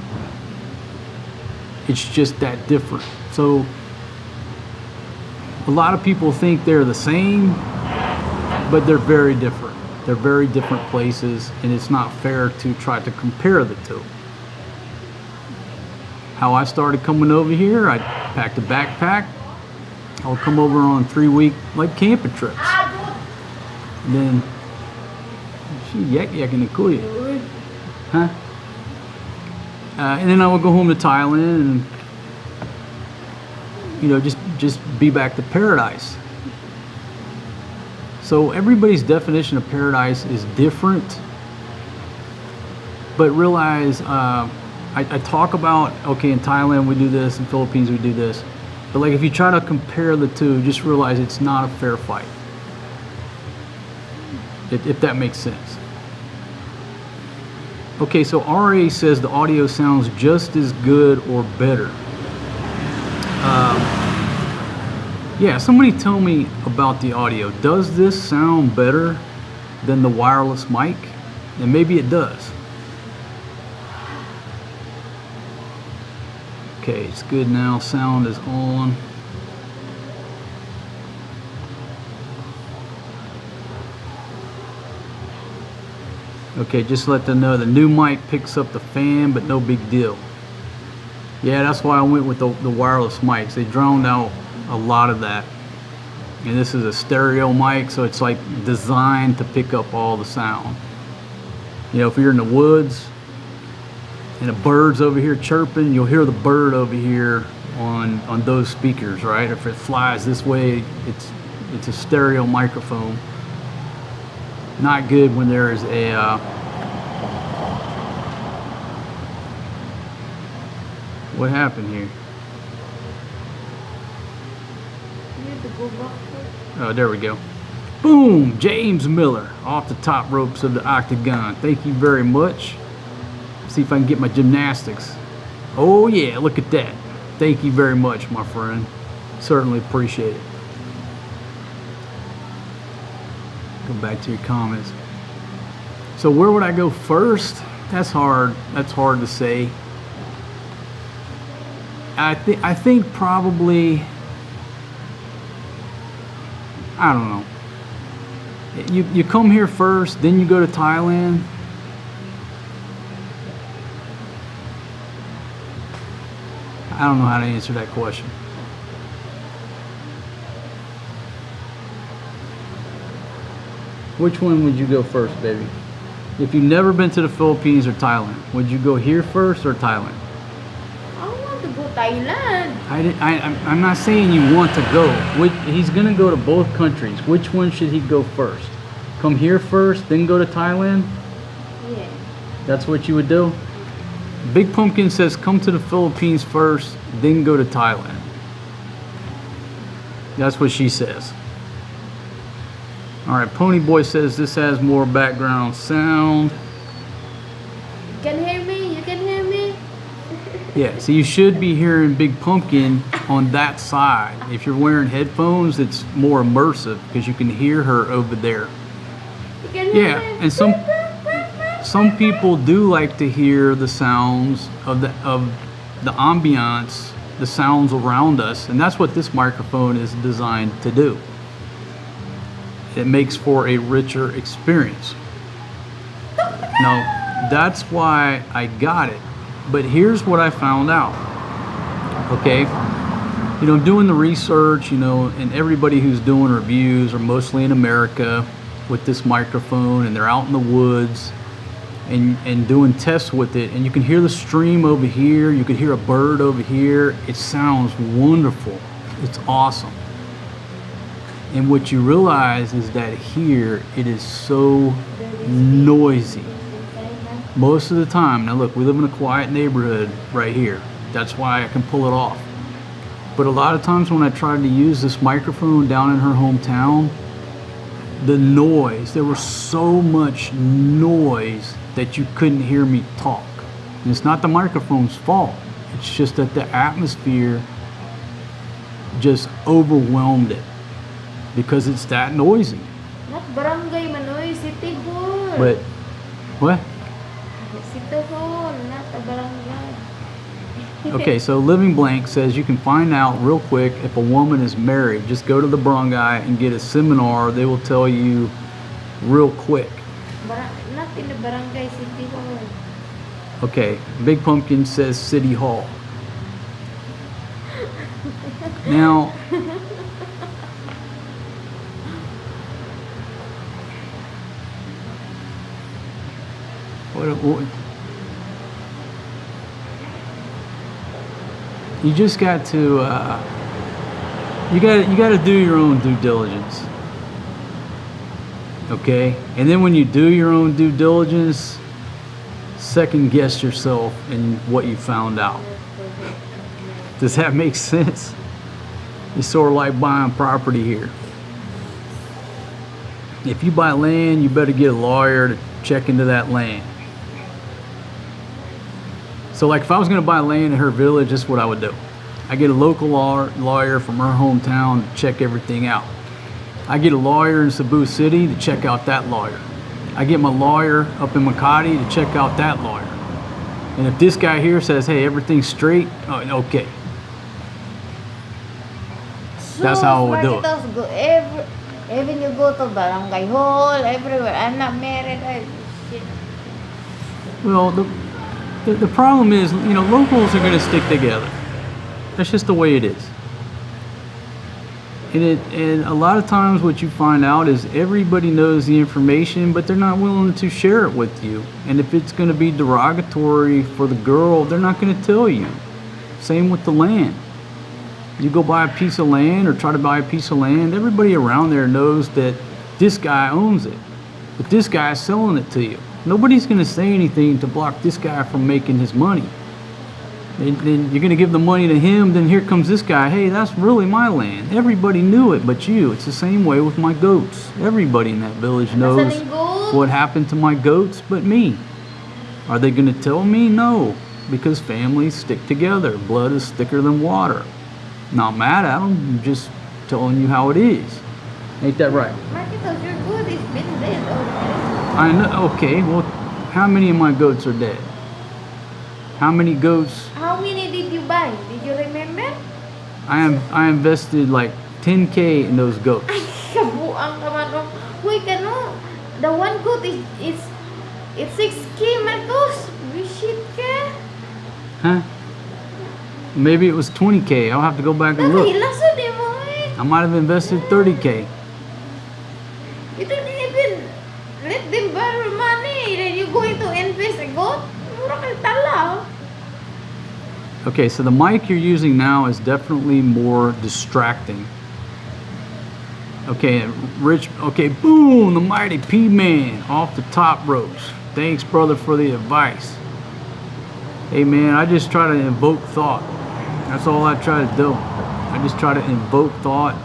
It's just that different. So a lot of people think they're the same, but they're very different. They're very different places, and it's not fair to try to compare the two. How I started coming over here, I packed a backpack. I would come over on 3-week like camping trips. And then she yak-yakking the kuya. Huh? And then I would go home to Thailand and you know, just be back to paradise. So everybody's definition of paradise is different. But realize I talk about, okay, in Thailand we do this, in Philippines we do this. But like if you try to compare the two, just realize it's not a fair fight. If that makes sense. Okay, so RA says the audio sounds just as good or better. Yeah, somebody tell me about the audio. Does this sound better than the wireless mic? And maybe it does. Okay, it's good now. Sound is on. Okay, just let them know the new mic picks up the fan, but no big deal. Yeah, that's why I went with the wireless mics. They drowned out a lot of that. And this is a stereo mic, so it's like designed to pick up all the sound. You know, if you're in the woods and a bird's over here chirping, you'll hear the bird over here on those speakers, right? If it flies this way, it's a stereo microphone. Not good when there is a what happened here? Oh, there we go. Boom! James Miller off the top ropes of the octagon. Thank you very much. See if I can get my gymnastics. Oh yeah, look at that. Thank you very much, my friend. Certainly appreciate it. Go back to your comments. So where would I go first? That's hard. That's hard to say. I think probably, I don't know. You come here first, then you go to Thailand. I don't know how to answer that question. Which one would you go first, baby? If you've never been to the Philippines or Thailand, would you go here first or Thailand? I want to go Thailand. I'm not saying you want to go. He's going to go to both countries. Which one should he go first? Come here first, then go to Thailand? Yeah. That's what you would do? Big Pumpkin says come to the Philippines first, then go to Thailand. That's what she says. All right, Pony Boy says this has more background sound. You can hear me? You can hear me? Yeah, so you should be hearing Big Pumpkin on that side. If you're wearing headphones, it's more immersive because you can hear her over there. You can hear Yeah, me? and some people do like to hear the sounds of the ambiance, the sounds around us, and that's what this microphone is designed to do. It makes for a richer experience. Now, that's why I got it. But here's what I found out. Okay, you know, I'm doing the research, you know, and everybody who's doing reviews are mostly in America with this microphone, and they're out in the woods and doing tests with it, and you can hear the stream over here, you can hear a bird over here. It sounds wonderful. It's awesome. And what you realize is that here it is so noisy most of the time. Now look, we live in a quiet neighborhood right here. That's why I can pull it off. But a lot of times when I tried to use this microphone down in her hometown, the noise, there was so much noise that you couldn't hear me talk. And it's not the microphone's fault. It's just that the atmosphere just overwhelmed it because it's that noisy. Not barangay Manoy, City Hall. But, what? City Hall, not a barangay. Okay, so Living Blank says you can find out real quick if a woman is married. Just go to the barangay and get a seminar. They will tell you real quick. Not in the barangay, City Hall. Okay, Big Pumpkin says City Hall. Now, what you just got to you got to do your own due diligence. Okay, and then when you do your own due diligence, second guess yourself in what you found out. Does that make sense? It's sort of like buying property here. If you buy land, you better get a lawyer to check into that land. So like if I was going to buy land in her village, this is what I would do. I get a local lawyer from her hometown to check everything out. I get a lawyer in Cebu City to check out that lawyer. I get my lawyer up in Makati to check out that lawyer. And if this guy here says, hey, everything's straight, oh, okay. That's how I would do it. Go even you go to barangay hall, everywhere. I'm not married. Shit. Well, the problem is, you know, locals are going to stick together. That's just the way it is. And a lot of times what you find out is everybody knows the information, but they're not willing to share it with you. And if it's going to be derogatory for the girl, they're not going to tell you. Same with the land. You go buy a piece of land or try to buy a piece of land, everybody around there knows that this guy owns it, but this guy is selling it to you. Nobody's going to say anything to block this guy from making his money. Then you're going to give the money to him, then here comes this guy, hey, that's really my land. Everybody knew it but you. It's the same way with my goats. Everybody in that village knows what happened to my goats but me. Are they going to tell me? No, because families stick together. Blood is thicker than water. Not mad at them, I'm just telling you how it is. Ain't that right? Marquitos, your good is been dead already. I know, okay, well, how many of my goats are dead? How many goats? How many did you buy? Did you remember? I invested like 10K in those goats. Ay, kabuang ka man. Uy, kano? The one goat is it's 6K, Marcos. Shit ka. Huh? Maybe it was 20K. I'll have to go back and look. Laso di mo eh. I might have invested 30K. You don't even let them borrow money. Then you going to invest a goat? Mura kang tala. Okay, so the mic you're using now is definitely more distracting. Okay, Rich, okay, boom, the mighty P-Man off the top ropes. Thanks, brother, for the advice. Hey, man, I just try to invoke thought. That's all I try to do. I just try to invoke thought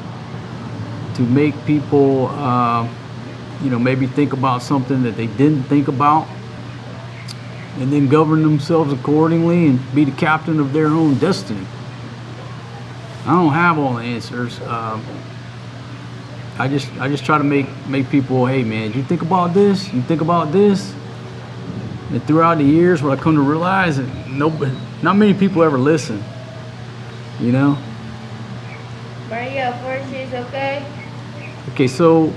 to make people, maybe think about something that they didn't think about, and then govern themselves accordingly and be the captain of their own destiny. I don't have all the answers. I just try to make people, hey man, you think about this, you think about this. And throughout the years, what I come to realize is not many people ever listen. You know? Maria, first is okay. Okay, so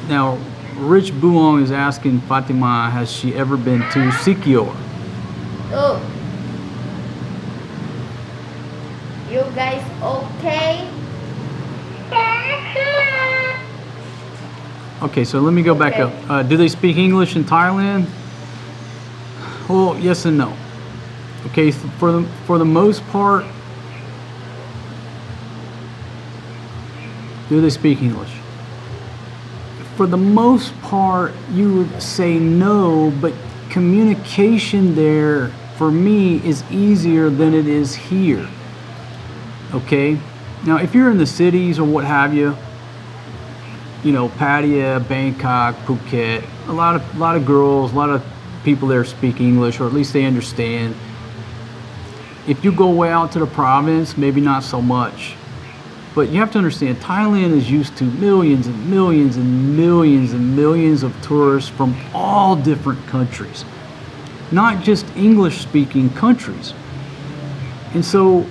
now Rich Buong is asking Fatima, has she ever been to Sikior? Oh. You guys okay? Okay, so let me go back up. Do they speak English in Thailand? Well, yes and no. Okay, for the most part, do they speak English? For the most part, you would say no, but communication there, for me, is easier than it is here. Okay? Now, if you're in the cities or what have you, Pattaya, Bangkok, Phuket, a lot of girls, a lot of people there speak English, or at least they understand. If you go way out to the province, maybe not so much. But you have to understand, Thailand is used to millions and millions and millions and millions of tourists from all different countries, not just English-speaking countries. And so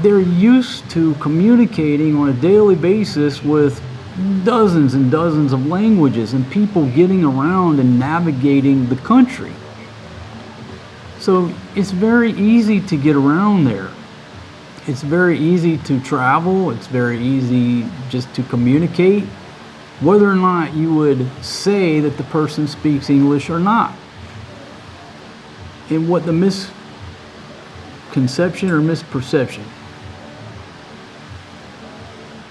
they're used to communicating on a daily basis with dozens and dozens of languages and people getting around and navigating the country. So it's very easy to get around there. It's very easy to travel. It's very easy just to communicate, whether or not you would say that the person speaks English or not. And what the misconception or misperception.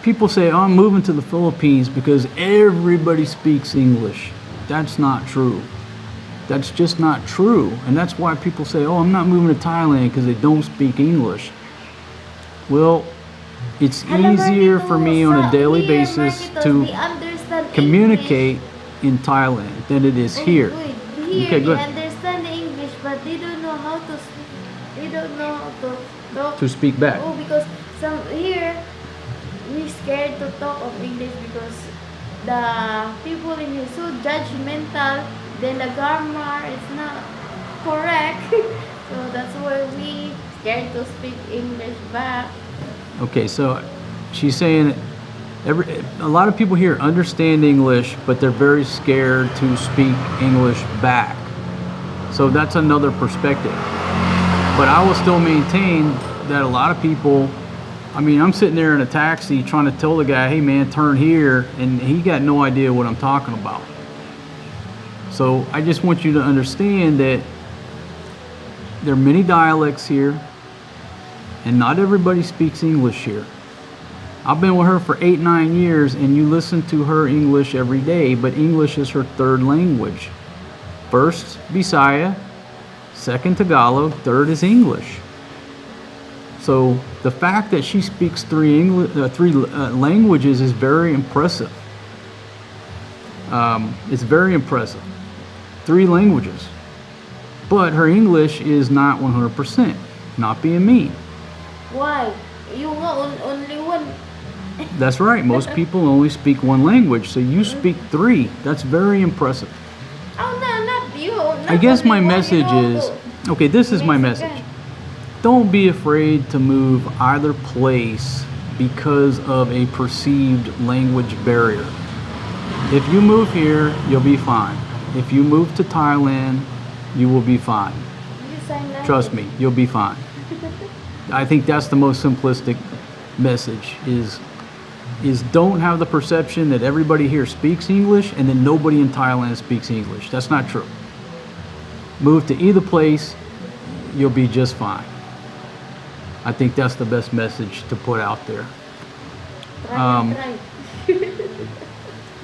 People say, oh, I'm moving to the Philippines because everybody speaks English. That's not true. That's just not true. And that's why people say, oh, I'm not moving to Thailand because they don't speak English. Well, it's easier for me on a daily basis to communicate in Thailand than it is here. Okay, good. They understand the English, but they don't know how to. They don't know how to talk. To speak back. Oh, because here we scared to talk of English because the people in here so judgmental. Then the grammar is not correct. So that's why we scared to speak English back. Okay, so she's saying a lot of people here understand English, but they're very scared to speak English back. So that's another perspective. But I will still maintain that a lot of people, I'm sitting there in a taxi trying to tell the guy, hey man, turn here, and he got no idea what I'm talking about. So I just want you to understand that there are many dialects here, and not everybody speaks English here. I've been with her for 8-9 years, and you listen to her English every day, but English is her third language. First, Bisaya, second, Tagalog, third is English. So the fact that she speaks three languages is very impressive. It's very impressive. 3 languages. But her English is not 100%. Not being mean. Why? You want only one. That's right. Most people only speak 1 language. So you speak 3. That's very impressive. Oh, no, not I guess my message is, okay, this is my message. Don't be afraid to move either place because of a perceived language barrier. If you move here, you'll be fine. If you move to Thailand, you will be fine. Trust me, you'll be fine. I think that's the most simplistic message is don't have the perception that everybody here speaks English and then nobody in Thailand speaks English. That's not true. Move to either place, you'll be just fine. I think that's the best message to put out there.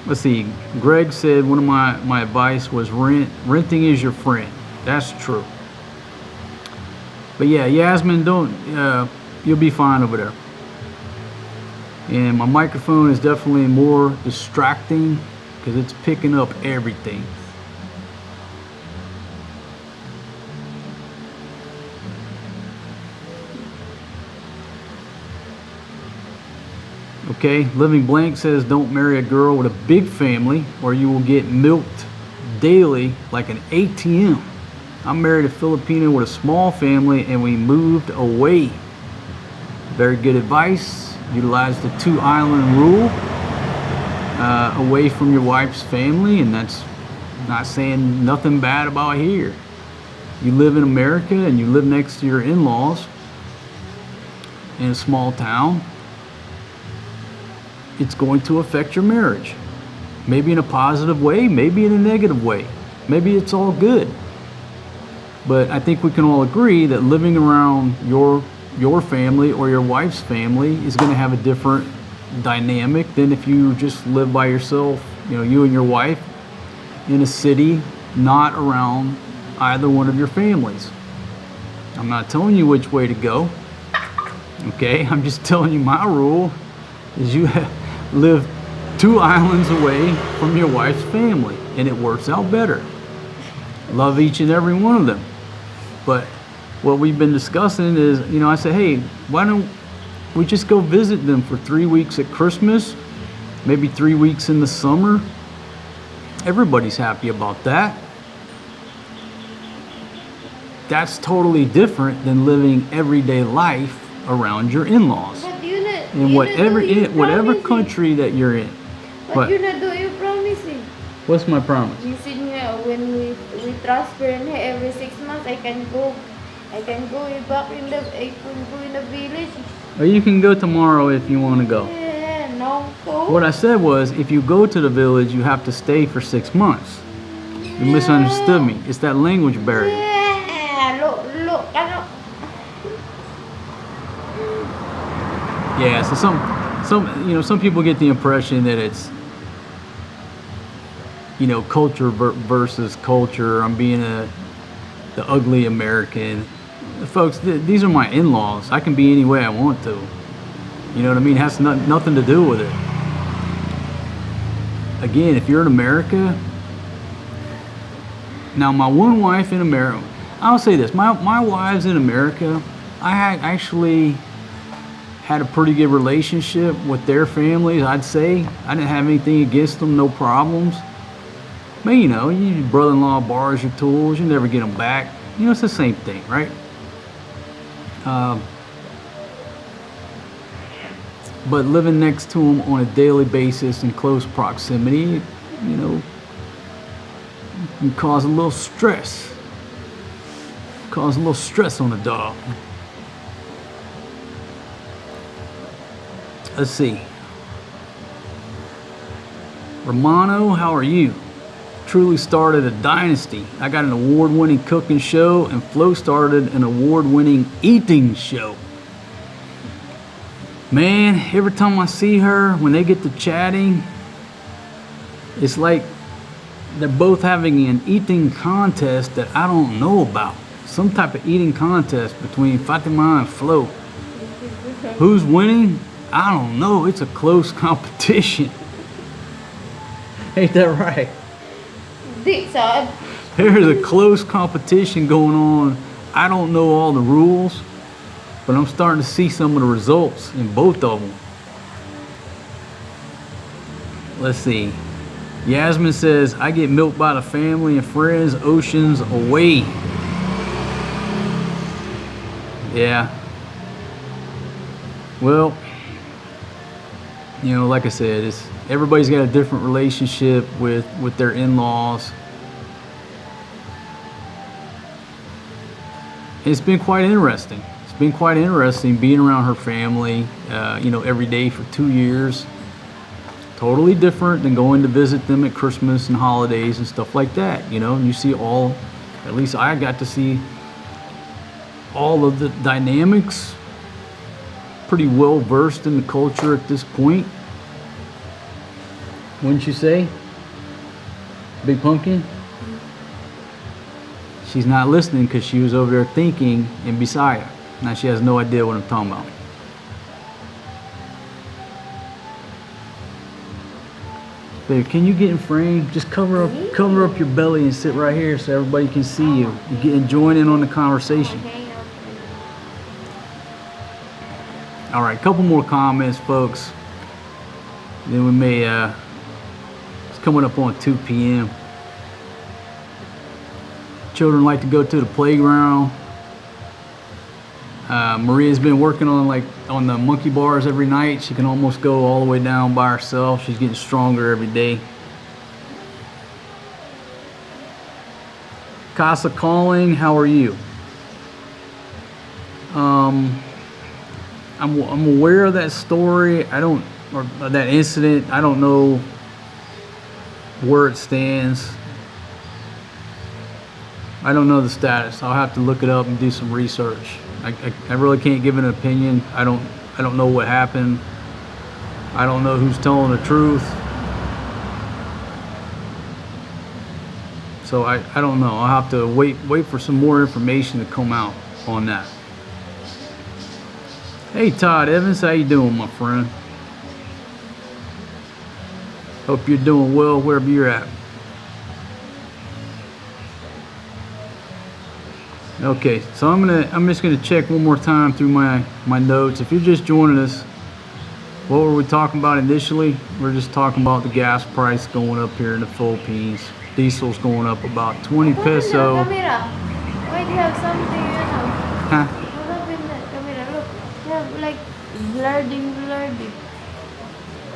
Let's see. Greg said one of my advice was renting is your friend. That's true. But yeah, Yasmin, you'll be fine over there. And my microphone is definitely more distracting because it's picking up everything. Okay, Living Blank says don't marry a girl with a big family or you will get milked daily like an ATM. I married a Filipino with a small family and we moved away. Very good advice. Utilize the 2-island rule away from your wife's family, and that's not saying nothing bad about here. You live in America and you live next to your in-laws in a small town. It's going to affect your marriage. Maybe in a positive way, maybe in a negative way. Maybe it's all good. But I think we can all agree that living around your family or your wife's family is going to have a different dynamic than if you just live by yourself, you and your wife in a city not around either one of your families. I'm not telling you which way to go. Okay, I'm just telling you my rule is you live 2 islands away from your wife's family and it works out better. Love each and every one of them. But what we've been discussing is, I said, hey, why don't we just go visit them for 3 weeks at Christmas, maybe 3 weeks in the summer. Everybody's happy about that. That's totally different than living everyday life around your in-laws. In whatever country that you're in. But you not do your promising. What's my promise? You said when we transfer in here every 6 months, I can go back in the village. Or you can go tomorrow if you want to go. Yeah, no. What I said was, if you go to the village, you have to stay for 6 months. You misunderstood me. It's that language barrier. Yeah, look. Yeah, so some people get the impression that it's culture versus culture. I'm being the ugly American. Folks, these are my in-laws. I can be any way I want to. You know what I mean? It has nothing to do with it. Again, if you're in America, now my one wife in America, I'll say this, my wives in America, I actually had a pretty good relationship with their families, I'd say. I didn't have anything against them, no problems. But your brother-in-law borrows your tools, you never get them back. It's the same thing, right? But living next to them on a daily basis in close proximity, can cause a little stress. Cause a little stress on the dog. Let's see. Romano, how are you? Truly started a dynasty. I got an award-winning cooking show, and Flo started an award-winning eating show. Man, every time I see her, when they get to chatting, it's like they're both having an eating contest that I don't know about. Some type of eating contest between Fatima and Flo. Who's winning? I don't know. It's a close competition. Ain't that right? There's a close competition going on. I don't know all the rules, but I'm starting to see some of the results in both of them. Let's see. Yasmin says, I get milked by the family and friends oceans away. Yeah. Well, you know, like I said, everybody's got a different relationship with their in-laws. It's been quite interesting. It's been quite interesting being around her family, you know, every day for 2 years. Totally different than going to visit them at Christmas and holidays and stuff like that, you know. And you see all, at least I got to see all of the dynamics. Pretty well versed in the culture at this point. Wouldn't you say? Big Pumpkin? She's not listening because she was over there thinking in Bisaya. Now she has no idea what I'm talking about. Babe, can you get in frame? Just cover up your belly and sit right here so everybody can see you. You join in on the conversation. All right, a couple more comments, folks. Then we may, it's coming up on 2 p.m. Children like to go to the playground. Maria's been working on the monkey bars every night. She can almost go all the way down by herself. She's getting stronger every day. Casa calling, how are you? I'm aware of that story. Or that incident. I don't know where it stands. I don't know the status. I'll have to look it up and do some research. I really can't give an opinion. I don't know what happened. I don't know who's telling the truth. So I don't know. I'll have to wait for some more information to come out on that. Hey Todd Evans, how you doing, my friend? Hope you're doing well wherever you're at. Okay, so I'm just gonna check one more time through my notes. If you're just joining us, what were we talking about initially? We're just talking about the gas price going up here in the Philippines. Diesel's going up about 20 peso. Camera. Why do you have something, you know? Huh? What happened that camera? Look, you have like blurry.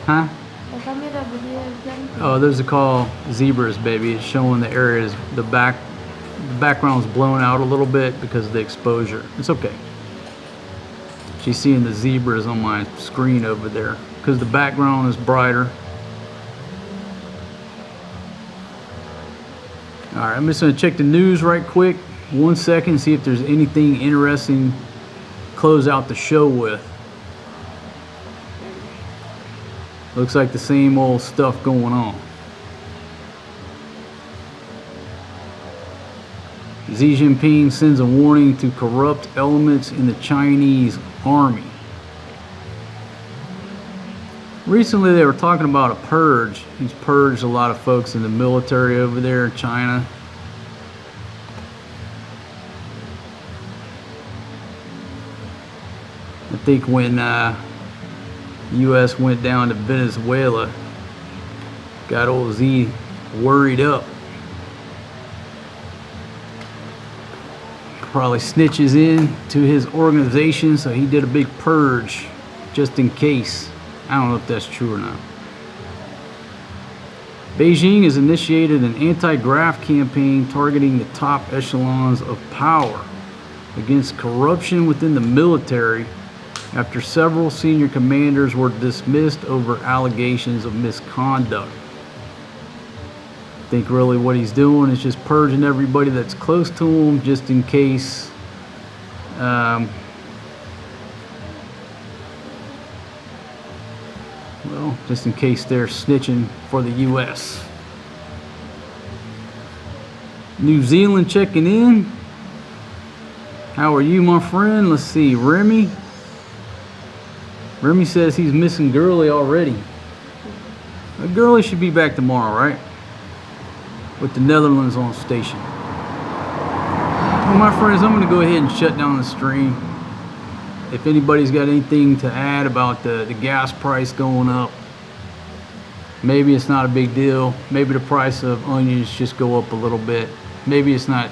Huh? The camera, but you have something. Oh, those are called zebras, baby. It's showing the areas, the background's blown out a little bit because of the exposure. It's okay. She's seeing the zebras on my screen over there because the background is brighter. All right, I'm just gonna check the news right quick. 1 second, see if there's anything interesting to close out the show with. Looks like the same old stuff going on. Xi Jinping sends a warning to corrupt elements in the Chinese army. Recently they were talking about a purge. He's purged a lot of folks in the military over there in China. I think when the U.S. went down to Venezuela, got old Z worried up. Probably snitches in to his organization, so he did a big purge just in case. I don't know if that's true or not. Beijing has initiated an anti-graft campaign targeting the top echelons of power against corruption within the military after several senior commanders were dismissed over allegations of misconduct. I think really what he's doing is just purging everybody that's close to him just in case just in case they're snitching for the U.S. New Zealand checking in. How are you, my friend? Let's see, Remy says he's missing Girly already. Girly should be back tomorrow, right? With the Netherlands on station. Well, my friends, I'm going to go ahead and shut down the stream. If anybody's got anything to add about the gas price going up, Maybe it's not a big deal. Maybe the price of onions just go up a little bit. Maybe it's not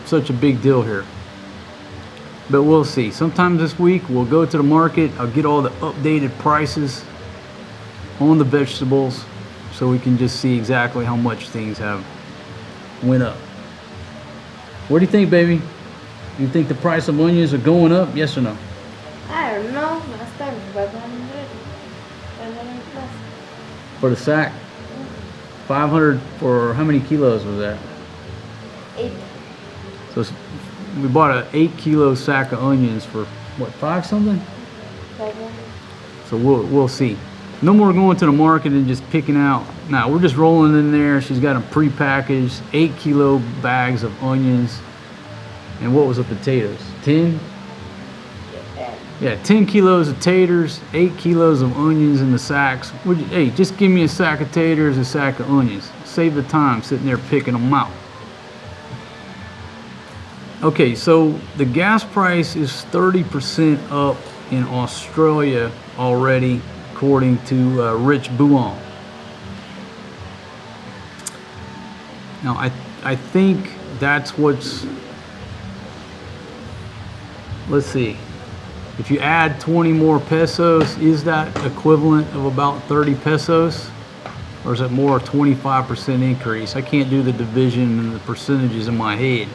such a big deal here. But we'll see. Sometime this week we'll go to the market. I'll get all the updated prices on the vegetables so we can just see exactly how much things have went up. What do you think, baby? You think the price of onions are going up? Yes or no? I don't know. Last time 500. 500 plus. For the sack? 500 for how many kilos was that? 8. So we bought an 8-kilo sack of onions for what, 5 something? 7. So we'll see. No more going to the market and just picking out. Now we're just rolling in there. She's got them pre-packaged 8-kilo bags of onions. And what was the potatoes? 10? Yeah, 10 kilos of taters, 8 kilos of onions in the sacks. Hey, just give me a sack of taters, a sack of onions. Save the time sitting there picking them out. Okay, so the gas price is 30% up in Australia already, according to Rich Buon. Now, I think that's what's, let's see, if you add 20 more pesos, is that equivalent of about 30 pesos? Or is it more a 25% increase? I can't do the division and the percentages in my head.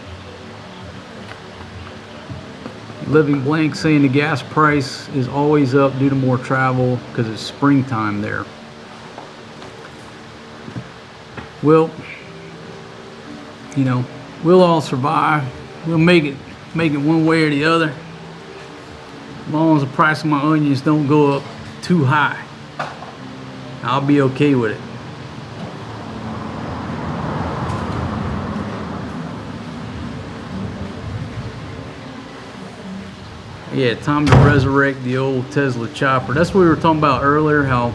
Living Blank saying the gas price is always up due to more travel because it's springtime there. Well, you know, we'll all survive. We'll make it one way or the other. As long as the price of my onions don't go up too high, I'll be okay with it. Yeah, time to resurrect the old Tesla chopper. That's what we were talking about earlier, how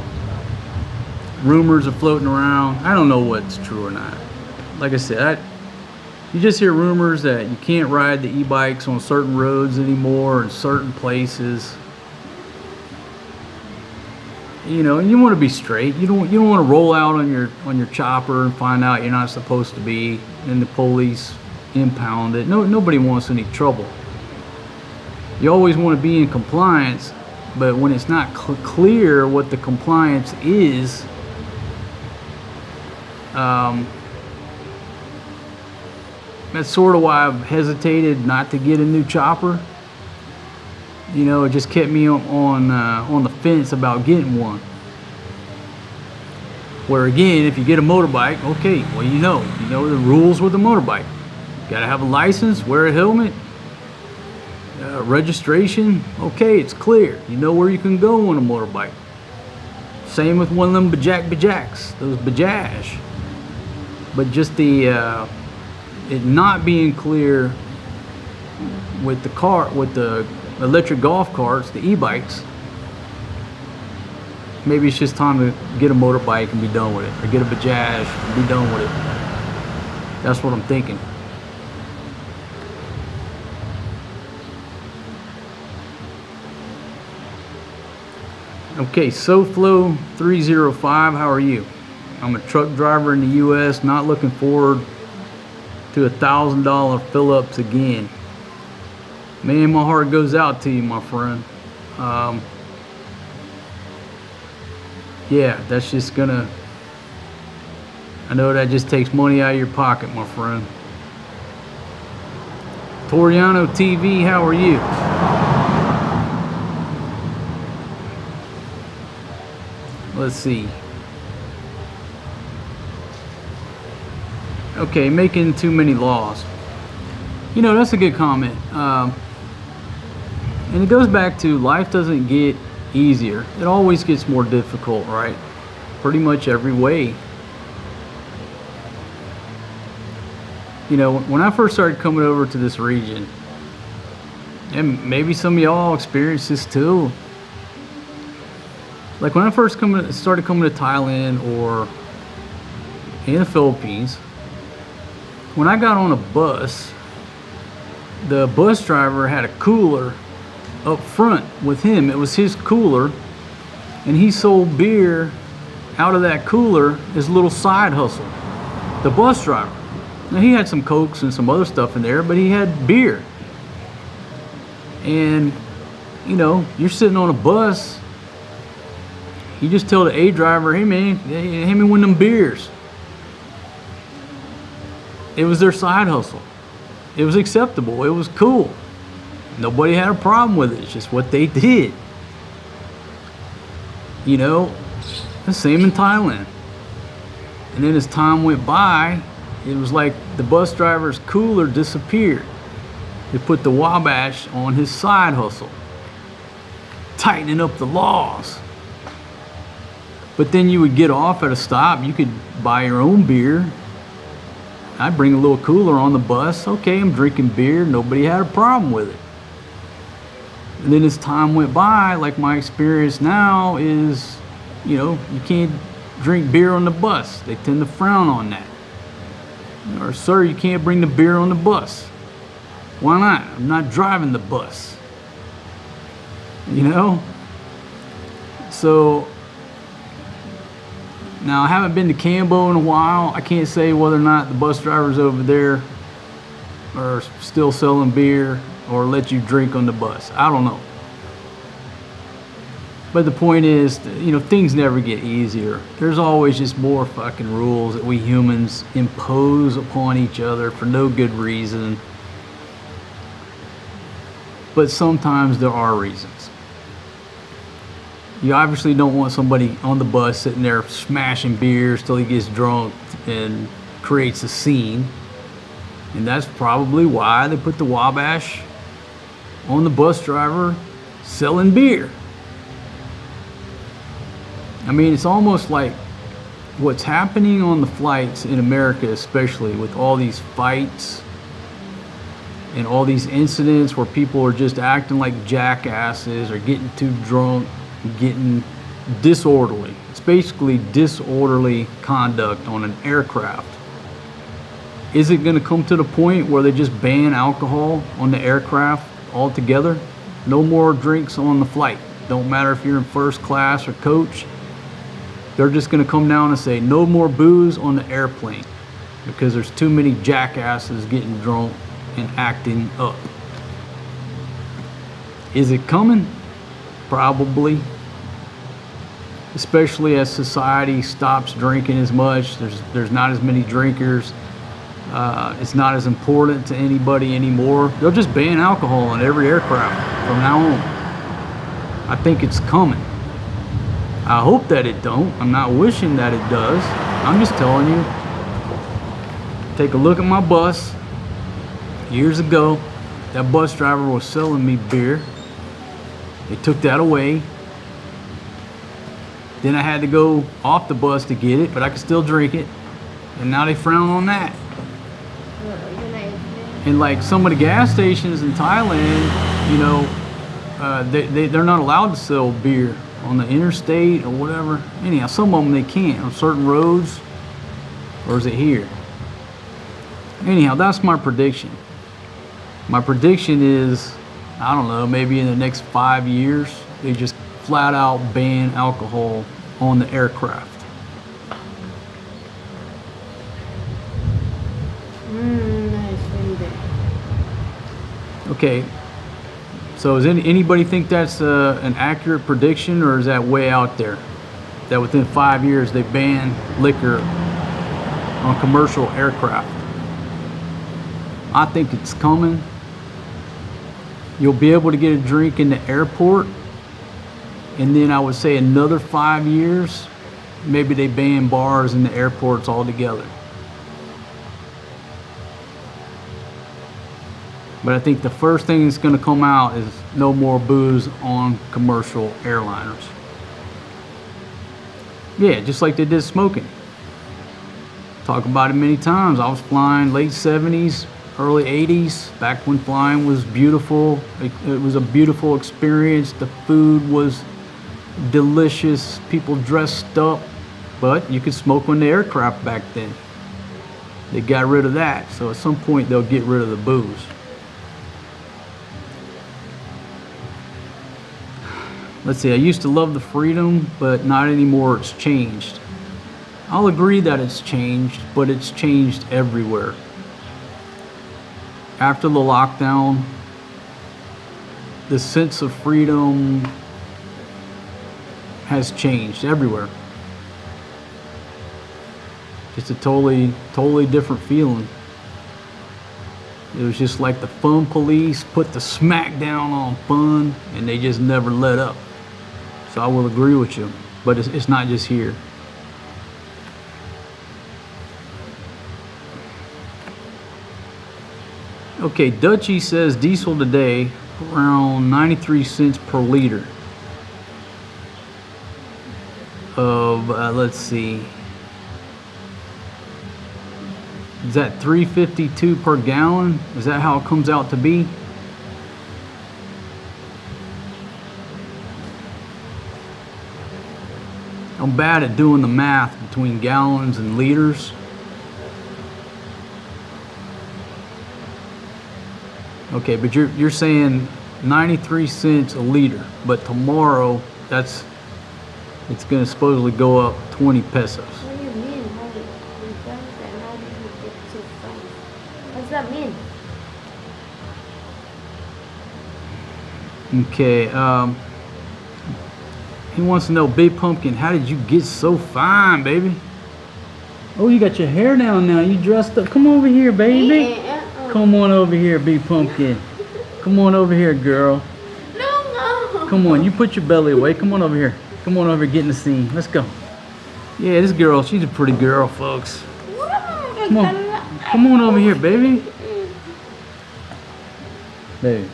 rumors are floating around. I don't know what's true or not. Like I said, you just hear rumors that you can't ride the e-bikes on certain roads anymore in certain places. You know, and you want to be straight. You don't want to roll out on your chopper and find out you're not supposed to be, and the police impound it. Nobody wants any trouble. You always want to be in compliance, but when it's not clear what the compliance is, that's sort of why I've hesitated not to get a new chopper. You know, it just kept me on the fence about getting one. Where again, if you get a motorbike, okay, well you know the rules with the motorbike. You gotta have a license, wear a helmet. Registration, okay, it's clear. You know where you can go on a motorbike. Same with one of them bajaks, those Bajaj. But just the it not being clear with the electric golf carts, the e-bikes. Maybe it's just time to get a motorbike and be done with it, or get a Bajaj and be done with it. That's what I'm thinking. Okay, SoFlo 305, how are you? I'm a truck driver in the U.S., not looking forward to $1,000 fill-ups again. Man, my heart goes out to you, my friend. Yeah, that's just gonna, I know that just takes money out of your pocket, my friend. Toriano TV, how are you? Let's see. Okay, making too many laws. You know, that's a good comment. And it goes back to life doesn't get easier. It always gets more difficult, right? Pretty much every way. You know, when I first started coming over to this region, and maybe some of y'all experience this too. Like when I first started coming to Thailand or in the Philippines, when I got on a bus, the bus driver had a cooler up front with him. It was his cooler, and he sold beer out of that cooler his little side hustle. The bus driver. Now he had some Cokes and some other stuff in there, but he had beer. And, you know, you're sitting on a bus, you just tell the A driver, hey man, hand me one of them beers. It was their side hustle. It was acceptable. It was cool. Nobody had a problem with it. It's just what they did. You know, the same in Thailand. And then as time went by, it was like the bus driver's cooler disappeared. They put the Wabash on his side hustle, tightening up the laws. But then you would get off at a stop, you could buy your own beer. I'd bring a little cooler on the bus. Okay, I'm drinking beer. Nobody had a problem with it. And then as time went by, like my experience now is, you know, you can't drink beer on the bus. They tend to frown on that. Or, sir, you can't bring the beer on the bus. Why not? I'm not driving the bus. You know? So, now I haven't been to Cambo in a while. I can't say whether or not the bus drivers over there are still selling beer or let you drink on the bus. I don't know. But the point is, you know, things never get easier. There's always just more fucking rules that we humans impose upon each other for no good reason. But sometimes there are reasons. You obviously don't want somebody on the bus sitting there smashing beers till he gets drunk and creates a scene. And that's probably why they put the Wabash on the bus driver selling beer. I mean, it's almost like what's happening on the flights in America, especially with all these fights and all these incidents where people are just acting like jackasses or getting too drunk, getting disorderly. It's basically disorderly conduct on an aircraft. Is it going to come to the point where they just ban alcohol on the aircraft altogether? No more drinks on the flight. Don't matter if you're in first class or coach. They're just going to come down and say no more booze on the airplane because there's too many jackasses getting drunk and acting up. Is it coming? Probably. Especially as society stops drinking as much. There's not as many drinkers. It's not as important to anybody anymore. They'll just ban alcohol on every aircraft from now on. I think it's coming. I hope that it don't. I'm not wishing that it does. I'm just telling you. Take a look at my bus. Years ago, that bus driver was selling me beer. They took that away. Then I had to go off the bus to get it, but I could still drink it. And now they frown on that. And like some of the gas stations in Thailand, you know, they're not allowed to sell beer on the interstate or whatever. Anyhow, some of them they can't on certain roads. Or is it here? Anyhow, that's my prediction. My prediction is, I don't know, maybe in the next 5 years, they just flat out ban alcohol on the aircraft. Okay, so does anybody think that's an accurate prediction, or is that way out there? That within 5 years they ban liquor on commercial aircraft? I think it's coming. You'll be able to get a drink in the airport, and then I would say another 5 years, maybe they ban bars in the airports altogether. But I think the first thing that's going to come out is no more booze on commercial airliners. Yeah, just like they did smoking. Talk about it many times. I was flying late 70s, early 80s, back when flying was beautiful. It was a beautiful experience. The food was delicious. People dressed up, but you could smoke on the aircraft back then. They got rid of that, so at some point they'll get rid of the booze. Let's see, I used to love the freedom, but not anymore. It's changed. I'll agree that it's changed, but it's changed everywhere. After the lockdown, the sense of freedom has changed everywhere. It's a totally different feeling. It was just like the fun police put the smack down on fun, and they just never let up. So I will agree with you, but it's not just here. Okay, Dutchie says diesel today around 93 cents per liter of, let's see, is that 352 per gallon? Is that how it comes out to be? I'm bad at doing the math between gallons and liters. Okay, but you're saying 93 cents a liter, but tomorrow it's going to supposedly go up 20 pesos. What do you mean? How did you get so fast? What's that mean? Okay, he wants to know, Big Pumpkin, how did you get so fine, baby? Oh, you got your hair down now. You dressed up. Come over here, baby. Come on over here, Big Pumpkin. Come on over here, girl. No. Come on, you put your belly away. Come on over here. Come on over here, get in the scene. Let's go. Yeah, this girl, she's a pretty girl, folks. Come on. Come on over here, baby. Baby.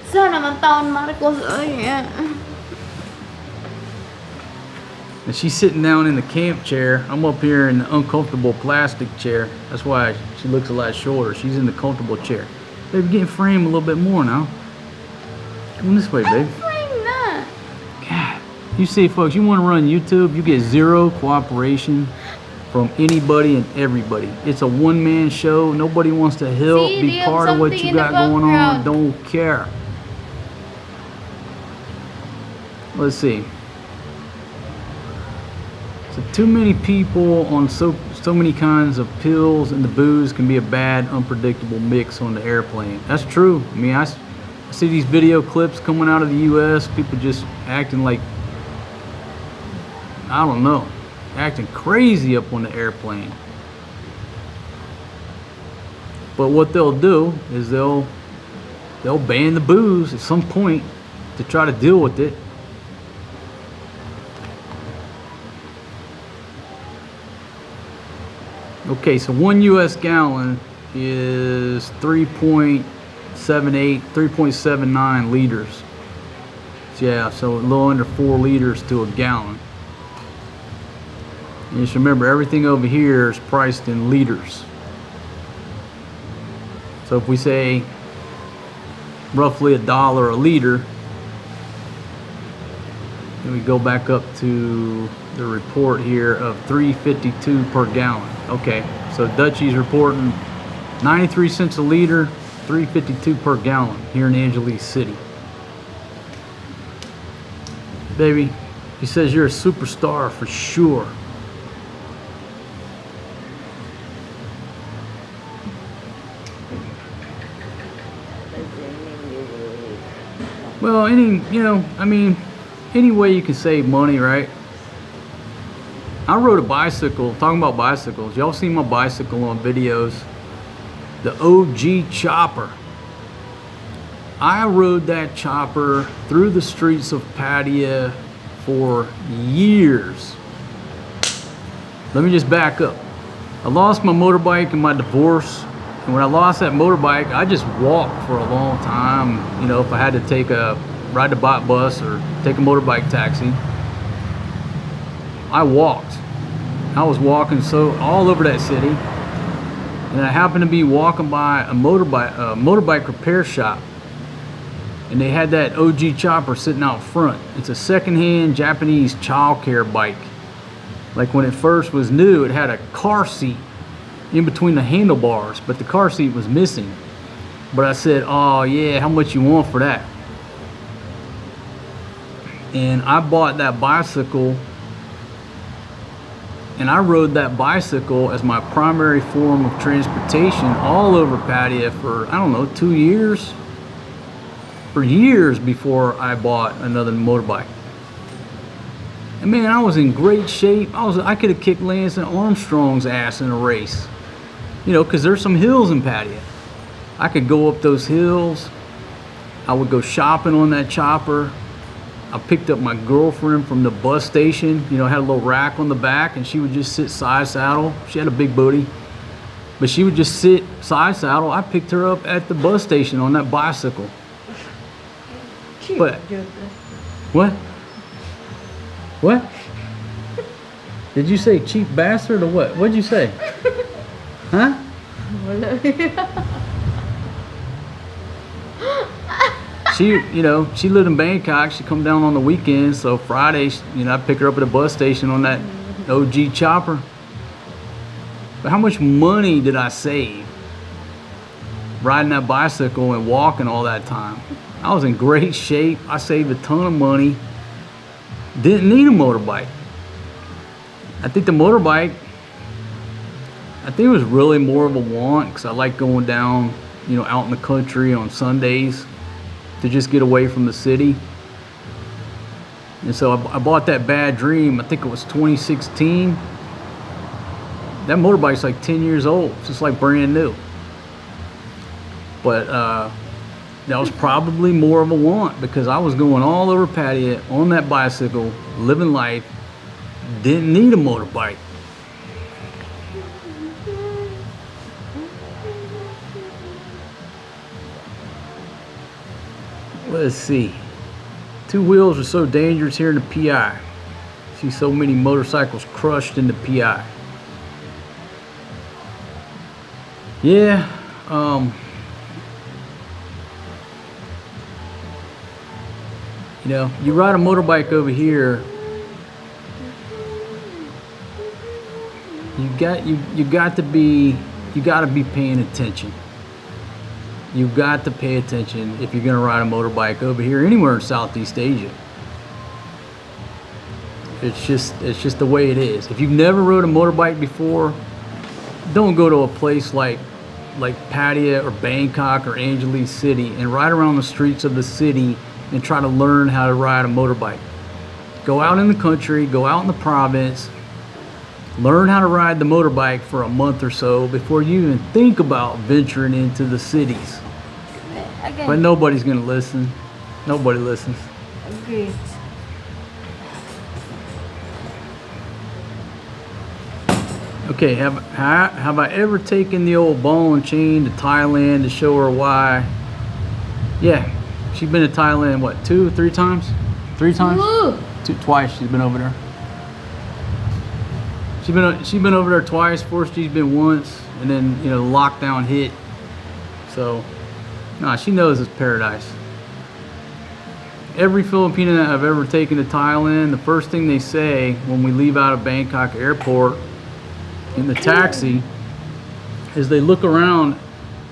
Sana naman taon Marcos. And she's sitting down in the camp chair. I'm up here in the uncomfortable plastic chair. That's why she looks a lot shorter. She's in the comfortable chair. Baby, get in frame a little bit more now. Come on this way, baby. God. You see, folks, you want to run YouTube, you get zero cooperation from anybody and everybody. It's a one-man show. Nobody wants to help, See, be part of what you got going on. Don't care. Let's see. So too many people on so many kinds of pills, and the booze can be a bad, unpredictable mix on the airplane. That's true. I mean, I see these video clips coming out of the U.S. People just acting like, I don't know, acting crazy up on the airplane. But what they'll do is they'll ban the booze at some point to try to deal with it. Okay, so 1 US gallon is 3.78, 3.79 liters. So yeah, so a little under 4 liters to a gallon. And just remember, everything over here is priced in liters. So if we say roughly $1 a liter, then we go back up to the report here of 3.52 per gallon. Okay, so Dutchie's reporting 93 cents a liter, 3.52 per gallon here in Angeles City. Baby, he says you're a superstar for sure. Well, any way you can save money, right? I rode a bicycle, talking about bicycles. Y'all seen my bicycle on videos. The OG chopper. I rode that chopper through the streets of Pattaya for years. Let me just back up. I lost my motorbike in my divorce. And when I lost that motorbike, I just walked for a long time. You know, if I had to take a ride the bus or take a motorbike taxi, I walked. I was walking so all over that city, and I happened to be walking by a motorbike repair shop, and they had that OG chopper sitting out front. It's a secondhand Japanese childcare bike. Like when it first was new, it had a car seat in between the handlebars, but the car seat was missing. But I said, oh yeah, how much you want for that? And I bought that bicycle, And I rode that bicycle as my primary form of transportation all over Pattaya for, I don't know, 2 years. For years before I bought another motorbike. And man, I was in great shape. I could have kicked Lance Armstrong's ass in a race. You know, because there's some hills in Pattaya. I could go up those hills. I would go shopping on that chopper. I picked up my girlfriend from the bus station. You know, had a little rack on the back, and she would just sit side saddle. She had a big booty. But she would just sit side saddle. I picked her up at the bus station on that bicycle. But what? What? Did you say cheap bastard or what? What'd you say? Huh? She, you know, she lived in Bangkok. She come down on the weekends, so Friday, you know, I pick her up at the bus station on that OG chopper. But how much money did I save riding that bicycle and walking all that time? I was in great shape. I saved a ton of money. Didn't need a motorbike. I think the motorbike, I think it was really more of a want because I like going down, you know, out in the country on Sundays to just get away from the city. And so I bought that Bad Dream. I think it was 2016. That motorbike's like 10 years old. It's just like brand new. But that was probably more of a want because I was going all over Pattaya on that bicycle, living life, didn't need a motorbike. Let's see. 2 wheels are so dangerous here in the PI. See so many motorcycles crushed in the PI. Yeah, you know, you ride a motorbike over here, you got to be paying attention. You've got to pay attention if you're gonna ride a motorbike over here anywhere in Southeast Asia. It's just the way it is. If you've never rode a motorbike before, don't go to a place like Pattaya or Bangkok or Angeles City and ride around the streets of the city and try to learn how to ride a motorbike. Go out in the country, go out in the province, learn how to ride the motorbike for a month or so before you even think about venturing into the cities. Again. But nobody's gonna listen. Nobody listens. Great. Okay, have I ever taken the old ball and chain to Thailand to show her why? Yeah, she's been to Thailand, what, 2 or 3 times? 3 times? Woo! Twice she's been over there. She's been over there twice. First she's been once, and then, you know, lockdown hit. So, nah, she knows it's paradise. Every Filipino that I've ever taken to Thailand, the first thing they say when we leave out of Bangkok airport in the taxi is they look around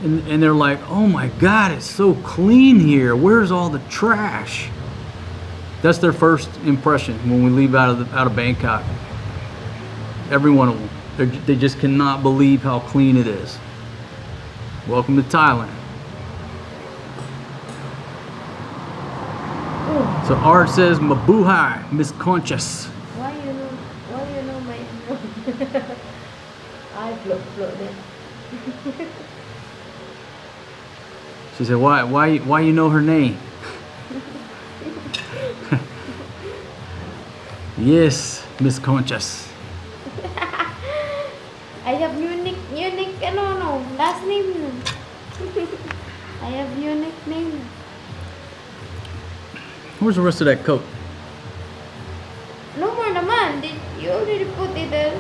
and they're like, oh my God, it's so clean here. Where's all the trash? That's their first impression when we leave out of Bangkok. Every one of them. They just cannot believe how clean it is. Welcome to Thailand. So Art says, Mabuhay, Miss Conscious. Why you know my I float there. She said, why you know her name? Yes, Miss Conscious. I have unique last name. I have unique name. Where's the rest of that Coke? No more naman. You already put it there.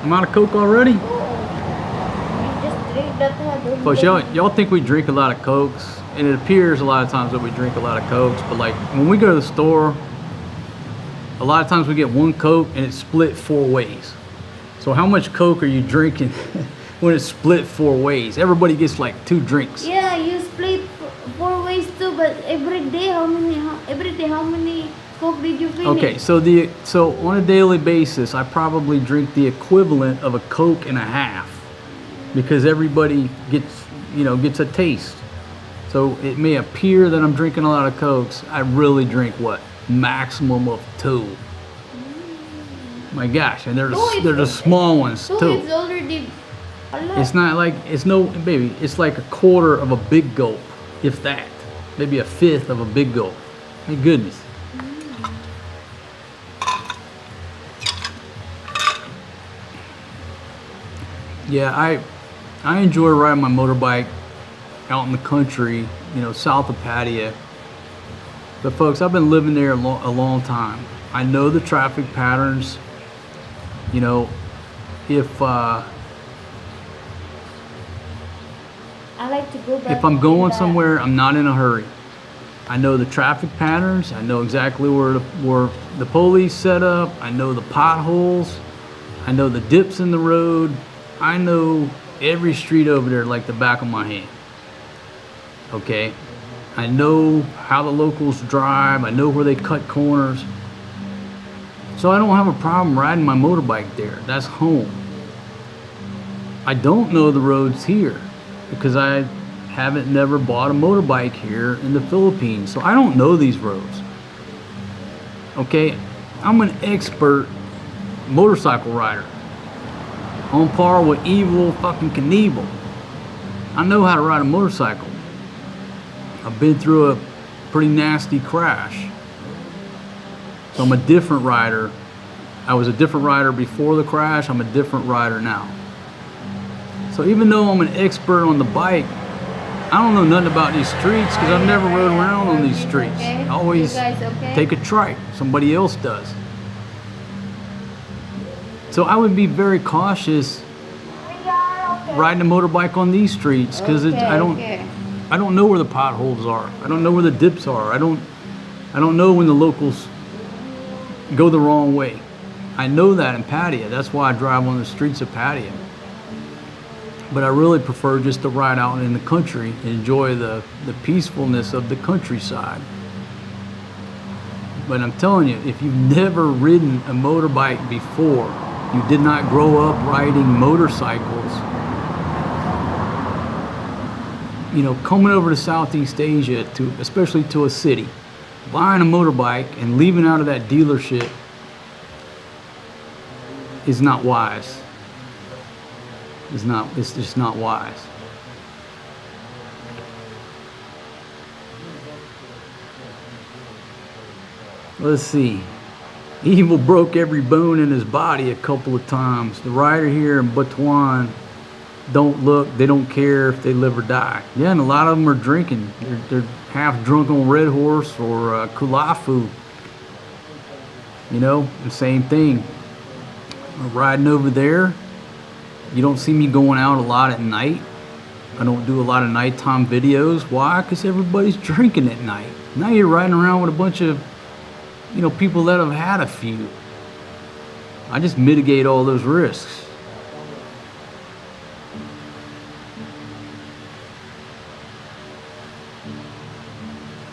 I'm out of Coke already? We just drink that one. Folks, y'all think we drink a lot of Cokes, and it appears a lot of times that we drink a lot of Cokes, but like when we go to the store, a lot of times we get 1 Coke and it's split 4 ways. So how much Coke are you drinking when it's split 4 ways? Everybody gets like 2 drinks. Yeah, you split 4 ways too, but every day how many Coke did you finish? Okay, so on a daily basis, I probably drink the equivalent of a Coke and a half, because everybody gets a taste. So it may appear that I'm drinking a lot of Cokes. I really drink what? Maximum of 2. My gosh, and they're the small ones So too. it's already a lot. It's not like, it's like a quarter of a big gulp, if that. Maybe a fifth of a big gulp. My goodness. Yeah, I enjoy riding my motorbike out in the country, south of Patia. But folks, I've been living there a long time. I know the traffic patterns. If I like to go back. if I'm going to that. somewhere, I'm not in a hurry. I know the traffic patterns. I know exactly where the police set up. I know the potholes. I know the dips in the road. I know every street over there like the back of my hand. Okay? I know how the locals drive. I know where they cut corners. So I don't have a problem riding my motorbike there. That's home. I don't know the roads here because I haven't never bought a motorbike here in the Philippines. So I don't know these roads. Okay? I'm an expert motorcycle rider. On par with Evil fucking Knievel. I know how to ride a motorcycle. I've been through a pretty nasty crash. So I'm a different rider. I was a different rider before the crash. I'm a different rider now. So even though I'm an expert on the bike, I don't know nothing about these streets because I've never rode around on these streets. Okay? I always You guys okay? take a trike. Somebody else does. So I would be very cautious riding a motorbike on these streets because I don't know where the potholes are. I don't know where the dips are. I don't know when the locals go the wrong way. I know that in Patia. That's why I drive on the streets of Patia. But I really prefer just to ride out in the country and enjoy the peacefulness of the countryside. But I'm telling you, if you've never ridden a motorbike before, you did not grow up riding motorcycles, coming over to Southeast Asia, especially to a city, buying a motorbike and leaving out of that dealership is not wise. It's just not wise. Let's see. Evil broke every bone in his body a couple of times. The rider here in Butuan don't look, they don't care if they live or die. Yeah, and a lot of them are drinking. They're half drunk on Red Horse or Kulafu. The same thing. I'm riding over there. You don't see me going out a lot at night. I don't do a lot of nighttime videos. Why? Because everybody's drinking at night. Now you're riding around with a bunch of people that have had a few. I just mitigate all those risks.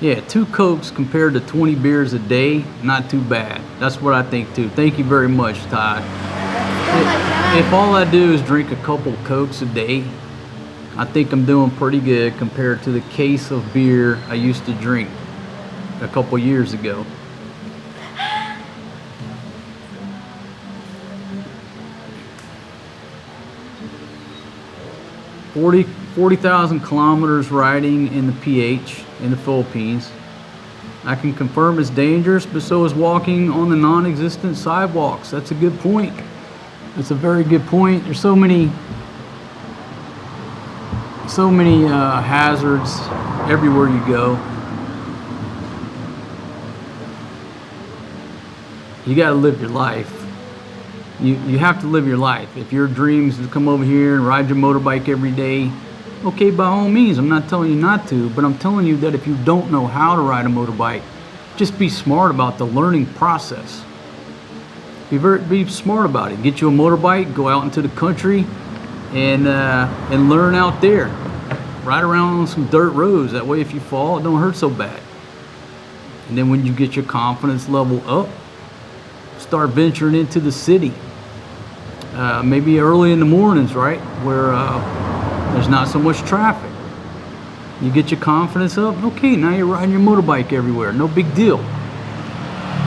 Yeah, 2 Cokes compared to 20 beers a day, not too bad. That's what I think too. Thank you very much, Todd. If all I do is drink a couple Cokes a day, I think I'm doing pretty good compared to the case of beer I used to drink a couple years ago. 40,000 kilometers riding in the PH in the Philippines. I can confirm it's dangerous, but so is walking on the non-existent sidewalks. That's a good point. That's a very good point. There's so many hazards everywhere you go. You got to live your life. You have to live your life. If your dream is to come over here and ride your motorbike every day, okay, by all means, I'm not telling you not to, but I'm telling you that if you don't know how to ride a motorbike, just be smart about the learning process. Be smart about it. Get you a motorbike, go out into the country, and learn out there. Ride around on some dirt roads. That way, if you fall, it don't hurt so bad. And then when you get your confidence level up, start venturing into the city. Maybe early in the mornings, right? Where there's not so much traffic. You get your confidence up, okay, now you're riding your motorbike everywhere, no big deal.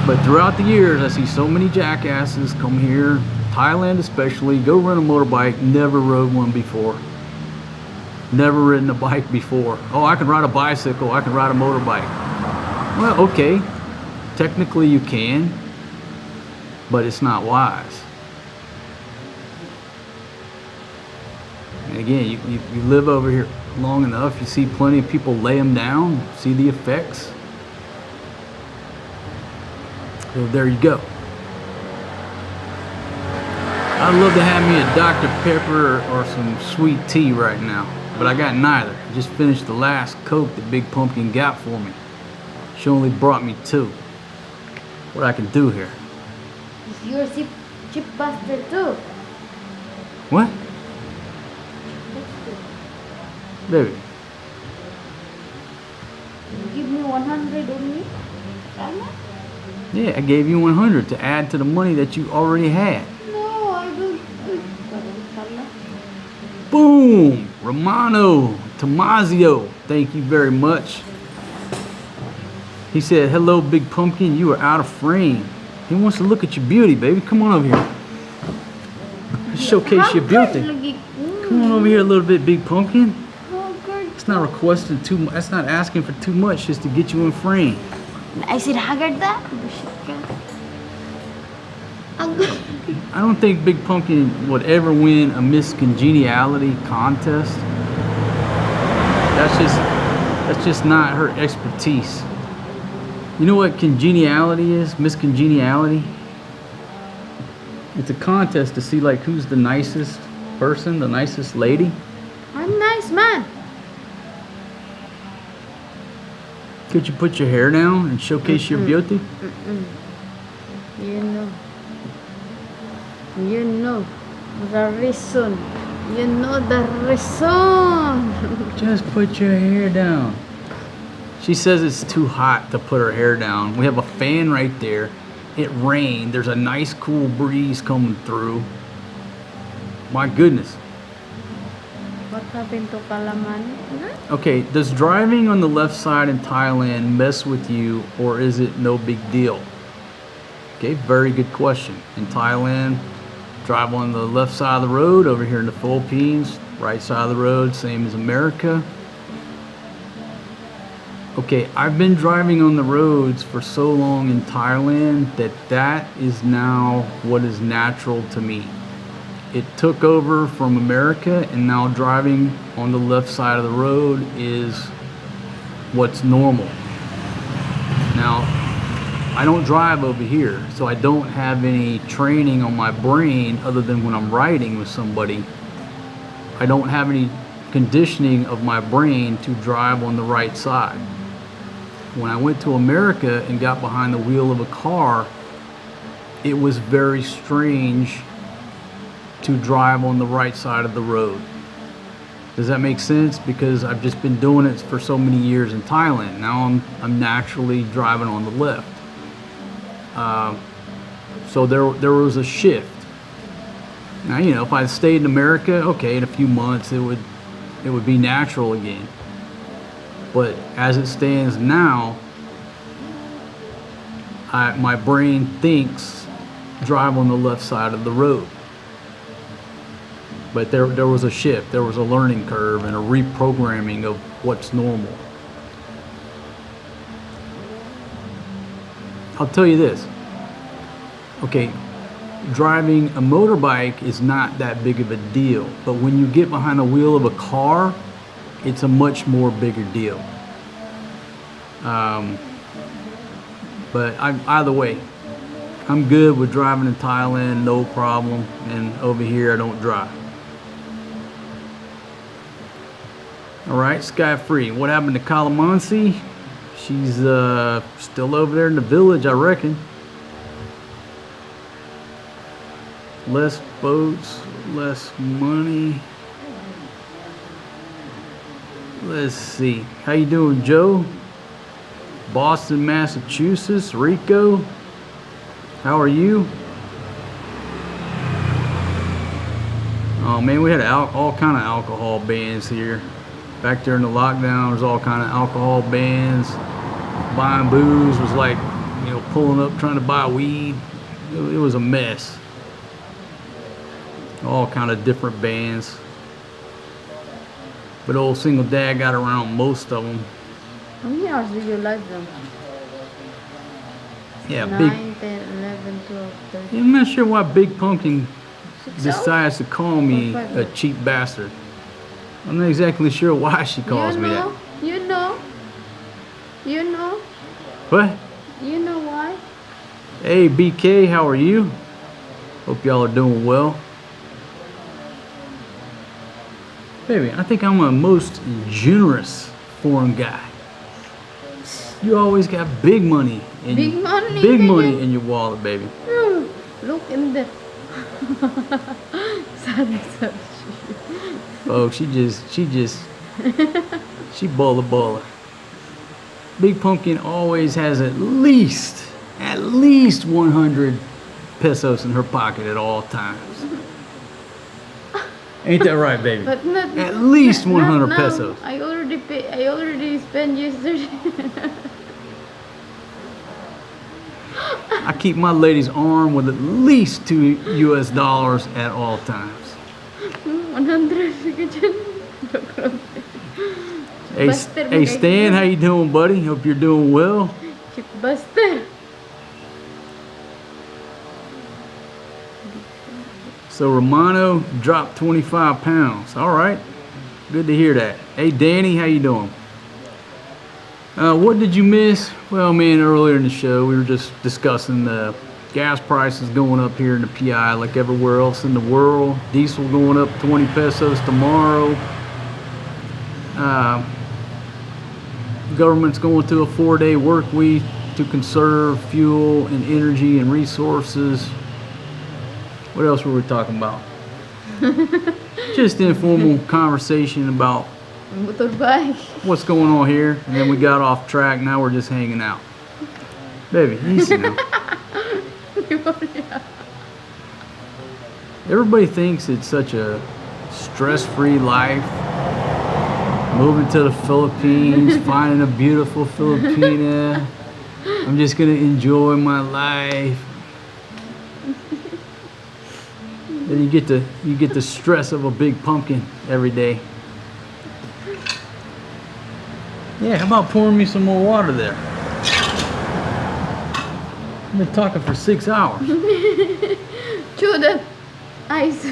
But throughout the years, I see so many jackasses come here, Thailand especially, go rent a motorbike, never rode one before. Never ridden a bike before. Oh, I can ride a bicycle, I can ride a motorbike. Well, okay, technically you can, but it's not wise. And again, you live over here long enough, you see plenty of people lay them down, see the effects. So there you go. I'd love to have me a Dr. Pepper or some sweet tea right now, but I got neither. I just finished the last Coke that Big Pumpkin got for me. She only brought me 2. What I can do here? You're cheap bastard too. What? Baby. You give me 100 only? Yeah, I gave you 100 to add to the money that you already had. No, I don't. Boom! Romano Tomazio, thank you very much. He said, hello, Big Pumpkin, you are out of frame. He wants to look at your beauty, baby. Come on over here. Let's showcase your beauty. Come on over here a little bit, Big Pumpkin. It's not requesting too much. That's not asking for too much just to get you in frame. I said haggard that. I don't think Big Pumpkin would ever win a Miss Congeniality contest. That's just not her expertise. You know what congeniality is? Miss Congeniality? It's a contest to see like who's the nicest person, the nicest lady. I'm nice man. Could you put your hair down and showcase your beauty? You know the reason. You know the reason. Just put your hair down. She says it's too hot to put her hair down. We have a fan right there. It rained. There's a nice cool breeze coming through. My goodness. What happened to Kalaman? Okay, does driving on the left side in Thailand mess with you, or is it no big deal? Okay, very good question. In Thailand, drive on the left side of the road. Over here in the Philippines, right side of the road, same as America. Okay, I've been driving on the roads for so long in Thailand that is now what is natural to me. It took over from America, and now driving on the left side of the road is what's normal. Now, I don't drive over here, so I don't have any training on my brain other than when I'm riding with somebody. I don't have any conditioning of my brain to drive on the right side. When I went to America and got behind the wheel of a car, it was very strange to drive on the right side of the road. Does that make sense? Because I've just been doing it for so many years in Thailand. Now I'm naturally driving on the left. So there was a shift. Now, you know, if I stayed in America, okay, in a few months it would be natural again. But as it stands now, my brain thinks drive on the left side of the road. But there was a shift, there was a learning curve and a reprogramming of what's normal. I'll tell you this. Okay, driving a motorbike is not that big of a deal, but when you get behind the wheel of a car, it's a much more bigger deal. But either way, I'm good with driving in Thailand, no problem, and over here I don't drive. All right, Sky Free. What happened to Kalamansi? She's still over there in the village, I reckon. Less boats, less money. Let's see. How you doing, Joe? Boston, Massachusetts. Rico, how are you? Oh man, we had all kind of alcohol bans here. Back during the lockdown, there's all kind of alcohol bans. Buying booze was like, you know, pulling up trying to buy weed. It was a mess. All kind of different bans. But old single dad got around most of them. How many hours do you live them? Yeah, 9, 10, 11, 12, 13. I'm not sure why Big Pumpkin 6 decides to call me Or 5. a cheap bastard. I'm not exactly sure why she calls me that. You know. What? You know why? Hey BK, how are you? Hope y'all are doing well. Baby, I think I'm a most generous foreign guy. You always got big money Big money, big baby. money in your wallet, baby. Look in the. Sorry. Folks, she baller. Big Pumpkin always has at least 100 pesos in her pocket at all times. Ain't that right, baby? But not At least not 100 now. pesos. I already spent yesterday. I keep my lady's arm with at least $2 US at all times. 100 Hey, Buster, hey Stan, how you doing, buddy? Hope you're doing well. Chip Buster. So Romano dropped 25 pounds. All right, good to hear that. Hey Danny, how you doing? What did you miss? Well, man, earlier in the show we were just discussing the gas prices going up here in the PI like everywhere else in the world. Diesel going up 20 pesos tomorrow. Government's going to a 4-day work week to conserve fuel and energy and resources. What else were we talking about? Just informal conversation about Motorbike. what's going on here, and then we got off track. Now we're just hanging out. Baby, easy now. Everybody thinks it's such a stress-free life. Moving to the Philippines, finding a beautiful Filipina. I'm just gonna enjoy my life. Then you get the stress of a big pumpkin every day. Yeah, how about pouring me some more water there? I've been talking for 6 hours. Chew the ice.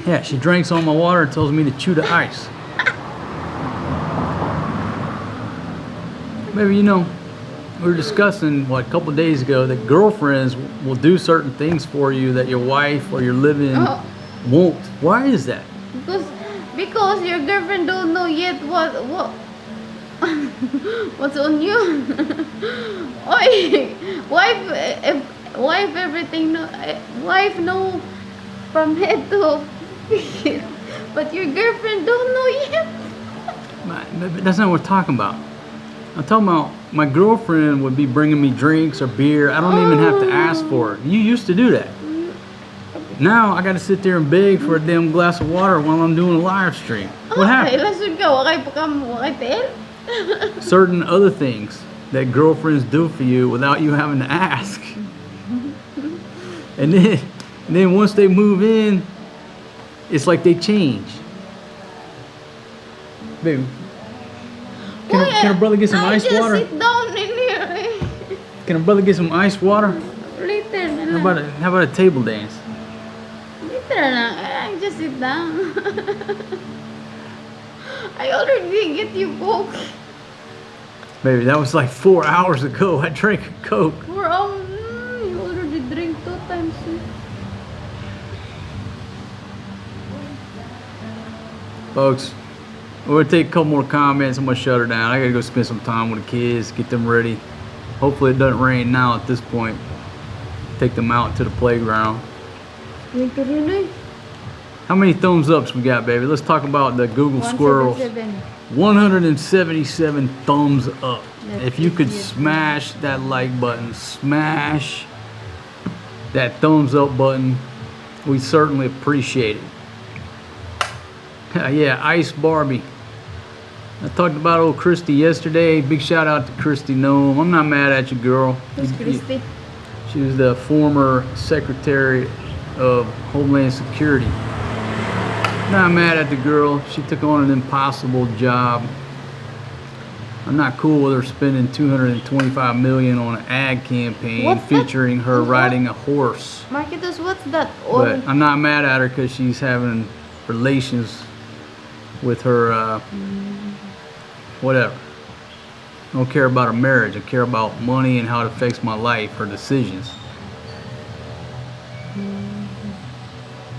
Yeah, she drinks all my water and tells me to chew the ice. Maybe, you know, we were discussing, a couple of days ago, that girlfriends will do certain things for you that your wife or your living won't. Why is that? Because your girlfriend don't know yet what what's on you. Oi, wife everything know. Wife know from head to feet, but your girlfriend don't know yet. That's not what we're talking about. I'm talking about my girlfriend would be bringing me drinks or beer. I don't even have to ask for it. You used to do that. Now I got to sit there and beg for a damn glass of water while I'm doing a live stream. What happened? Certain other things that girlfriends do for you without you having to ask. And then once they move in, it's like they change. Baby, can a brother get some ice water? Sit down in here. Can a brother get some ice water? Later. How about a table dance? I just sit down. I already get you Coke. Baby, that was like 4 hours ago. I drank a Coke. You already drink 2 times. Folks, we're going to take a couple more comments. I'm going to shut her down. I got to go spend some time with the kids, get them ready. Hopefully it doesn't rain now at this point. Take them out to the playground. How many thumbs ups we got, baby? Let's talk about the Google squirrels. 177. 177 thumbs up. That's If you could it. smash that like button, smash that thumbs up button, we certainly appreciate it. Yeah, Ice Barbie. I talked about old Christy yesterday. Big shout out to Christy Nome. I'm not mad at you, girl. Who's Christy? She was the former Secretary of Homeland Security. Not mad at the girl. She took on an impossible job. I'm not cool with her spending $225 million on an ad campaign What's that? featuring her What? riding a horse. Marketus, what's that? But I'm not mad at her because she's having relations with her, whatever. I don't care about her marriage. I care about money and how it affects my life, her decisions.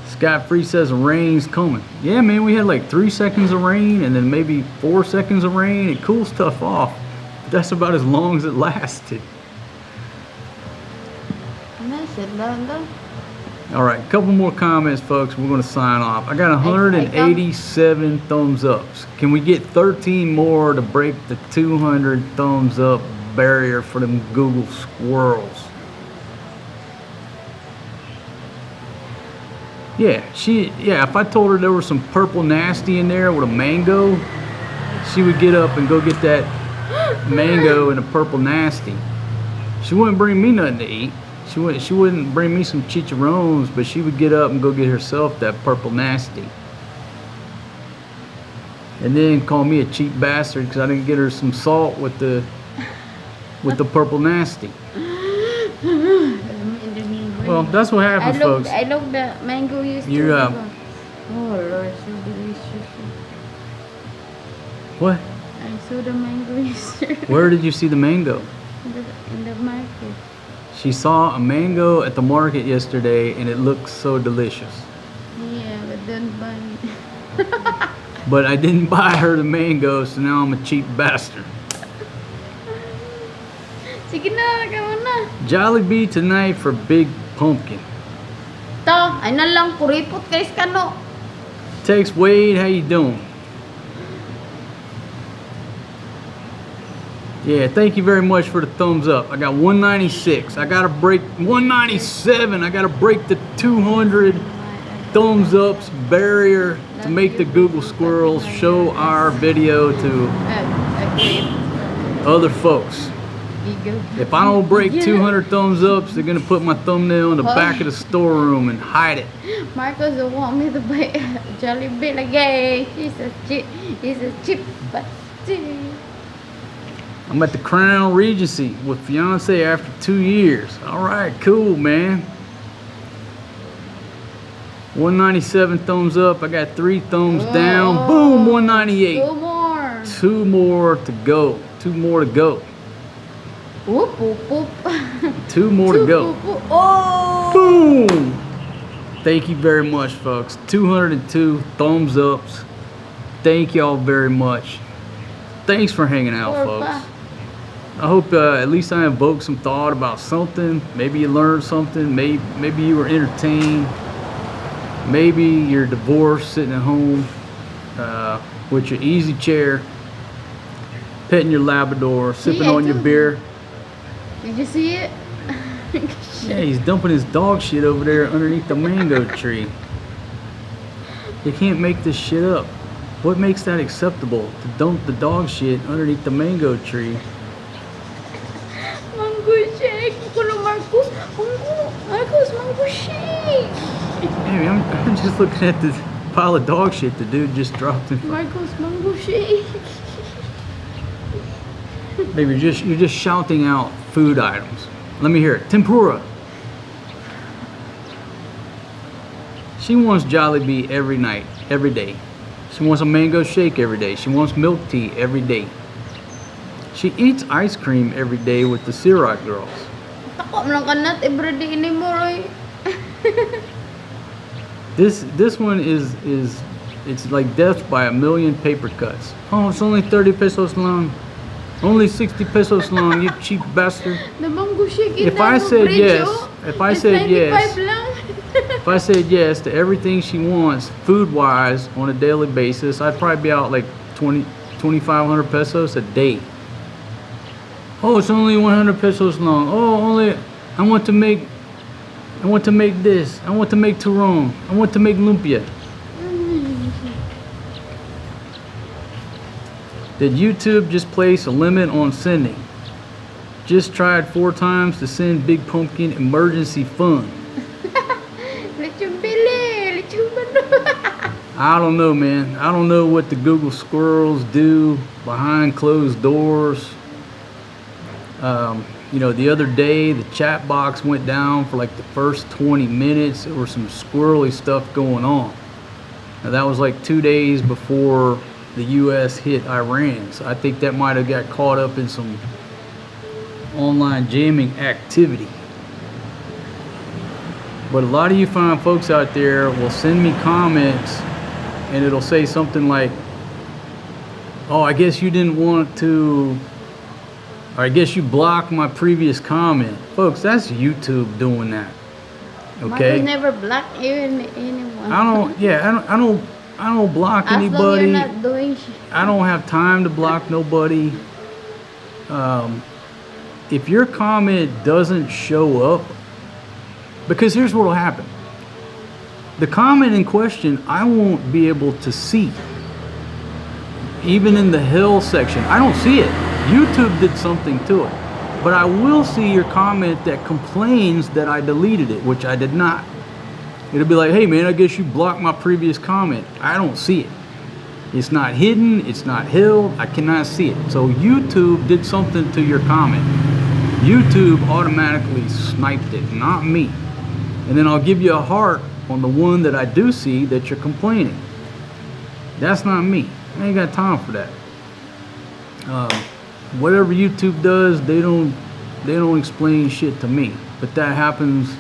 Scott Free says rain's coming. Yeah, man, we had like 3 seconds of rain and then maybe 4 seconds of rain. It cools stuff off. But that's about as long as it lasted. All right, a couple more comments, folks. We're going to sign off. I got 187 thumbs ups. Can we get 13 more to break the 200 thumbs up barrier for them Google squirrels? Yeah, if I told her there was some purple nasty in there with a mango, she would get up and go get that mango and a purple nasty. She wouldn't bring me nothing to eat. She wouldn't bring me some chicharrones, but she would get up and go get herself that purple nasty. And then call me a cheap bastard because I didn't get her some salt with the purple nasty. Well, that's what happens, folks. I love the mango you You're Oh Lord, so delicious. What? I saw the mango yesterday Where did you see the mango? in the market. She saw a mango at the market yesterday and it looked so delicious. Yeah, but don't buy it. But I didn't buy her the mango, so now I'm a cheap bastard. Sige na, kamu na. Jollibee tonight for Big Pumpkin. To, ay na lang, kuripot guys ka no. Text Wade, how you doing? Yeah, thank you very much for the thumbs up. I got 196. I gotta break 197. I gotta break the 200 thumbs ups barrier to make the Google squirrels show our video to other folks. If I don't break 200 thumbs ups, they're gonna put my thumbnail in the back of the storeroom and hide it. Marcos don't want me to buy Jollibee again. He's a cheap bastard. I'm at the Crown Regency with fiance after 2 years. All right, cool, man. 197 thumbs up. I got 3 thumbs down. Boom, 198. 2 more. 2 more to go. 2 more to go. Whoop, whoop, whoop. 2 more to go. Whoop, whoop. Oh! Boom! Thank you very much, folks. 202 thumbs ups. Thank y'all very much. Thanks for hanging out, folks. I hope at least I invoked some thought about something. Maybe you learned something. Maybe you were entertained. Maybe you're divorced, sitting at home with your easy chair, petting your Labrador, sipping on your beer. Did you see it? Yeah, he's dumping his dog shit over there underneath the mango tree. You can't make this shit up. What makes that acceptable? To dump the dog shit underneath the mango tree? Mango shake. Kulo Marcos. Marcos, mango shake. Hey, I'm just looking at this pile of dog shit the dude just dropped in. Marcos, mango shake. Maybe you're just shouting out food items. Let me hear it. Tempura. She wants Jollibee every night, every day. She wants a mango shake every day. She wants milk tea every day. She eats ice cream every day with the Syrup girls. Tako lang kanat every day ni mo, Roy. This one is it's like death by a million paper cuts. Oh, it's only 30 pesos long. Only 60 pesos long, you cheap bastard. The mango shake in If I said yes, if I said yes to everything she wants food-wise on a daily basis, I'd probably be out like 20, 2,500 pesos a day. Oh, it's only 100 pesos long. Oh, only I want to make this. I want to make turong. I want to make lumpia. Did YouTube just place a limit on sending? Just tried 4 times to send Big Pumpkin emergency fund. I don't know, man. I don't know what the Google squirrels do behind closed doors. You know, the other day the chat box went down for like the first 20 minutes. There was some squirrely stuff going on. Now that was like 2 days before the US hit Iran. So I think that might have got caught up in some online jamming activity. But a lot of you fine folks out there will send me comments and it'll say something like, oh, I guess you didn't want to, or I guess you blocked my previous comment. Folks, that's YouTube doing that. Okay? Mother never blocked anyone. I don't block As anybody. long you're not doing shit. I don't have time to block nobody. If your comment doesn't show up, because here's what will happen. The comment in question, I won't be able to see. Even in the hell section, I don't see it. YouTube did something to it. But I will see your comment that complains that I deleted it, which I did not. It'll be like, hey man, I guess you blocked my previous comment. I don't see it. It's not hidden, it's not held, I cannot see it. So YouTube did something to your comment. YouTube automatically sniped it, not me. And then I'll give you a heart on the one that I do see that you're complaining. That's not me. I ain't got time for that. Whatever YouTube does, they don't explain shit to me. But that happens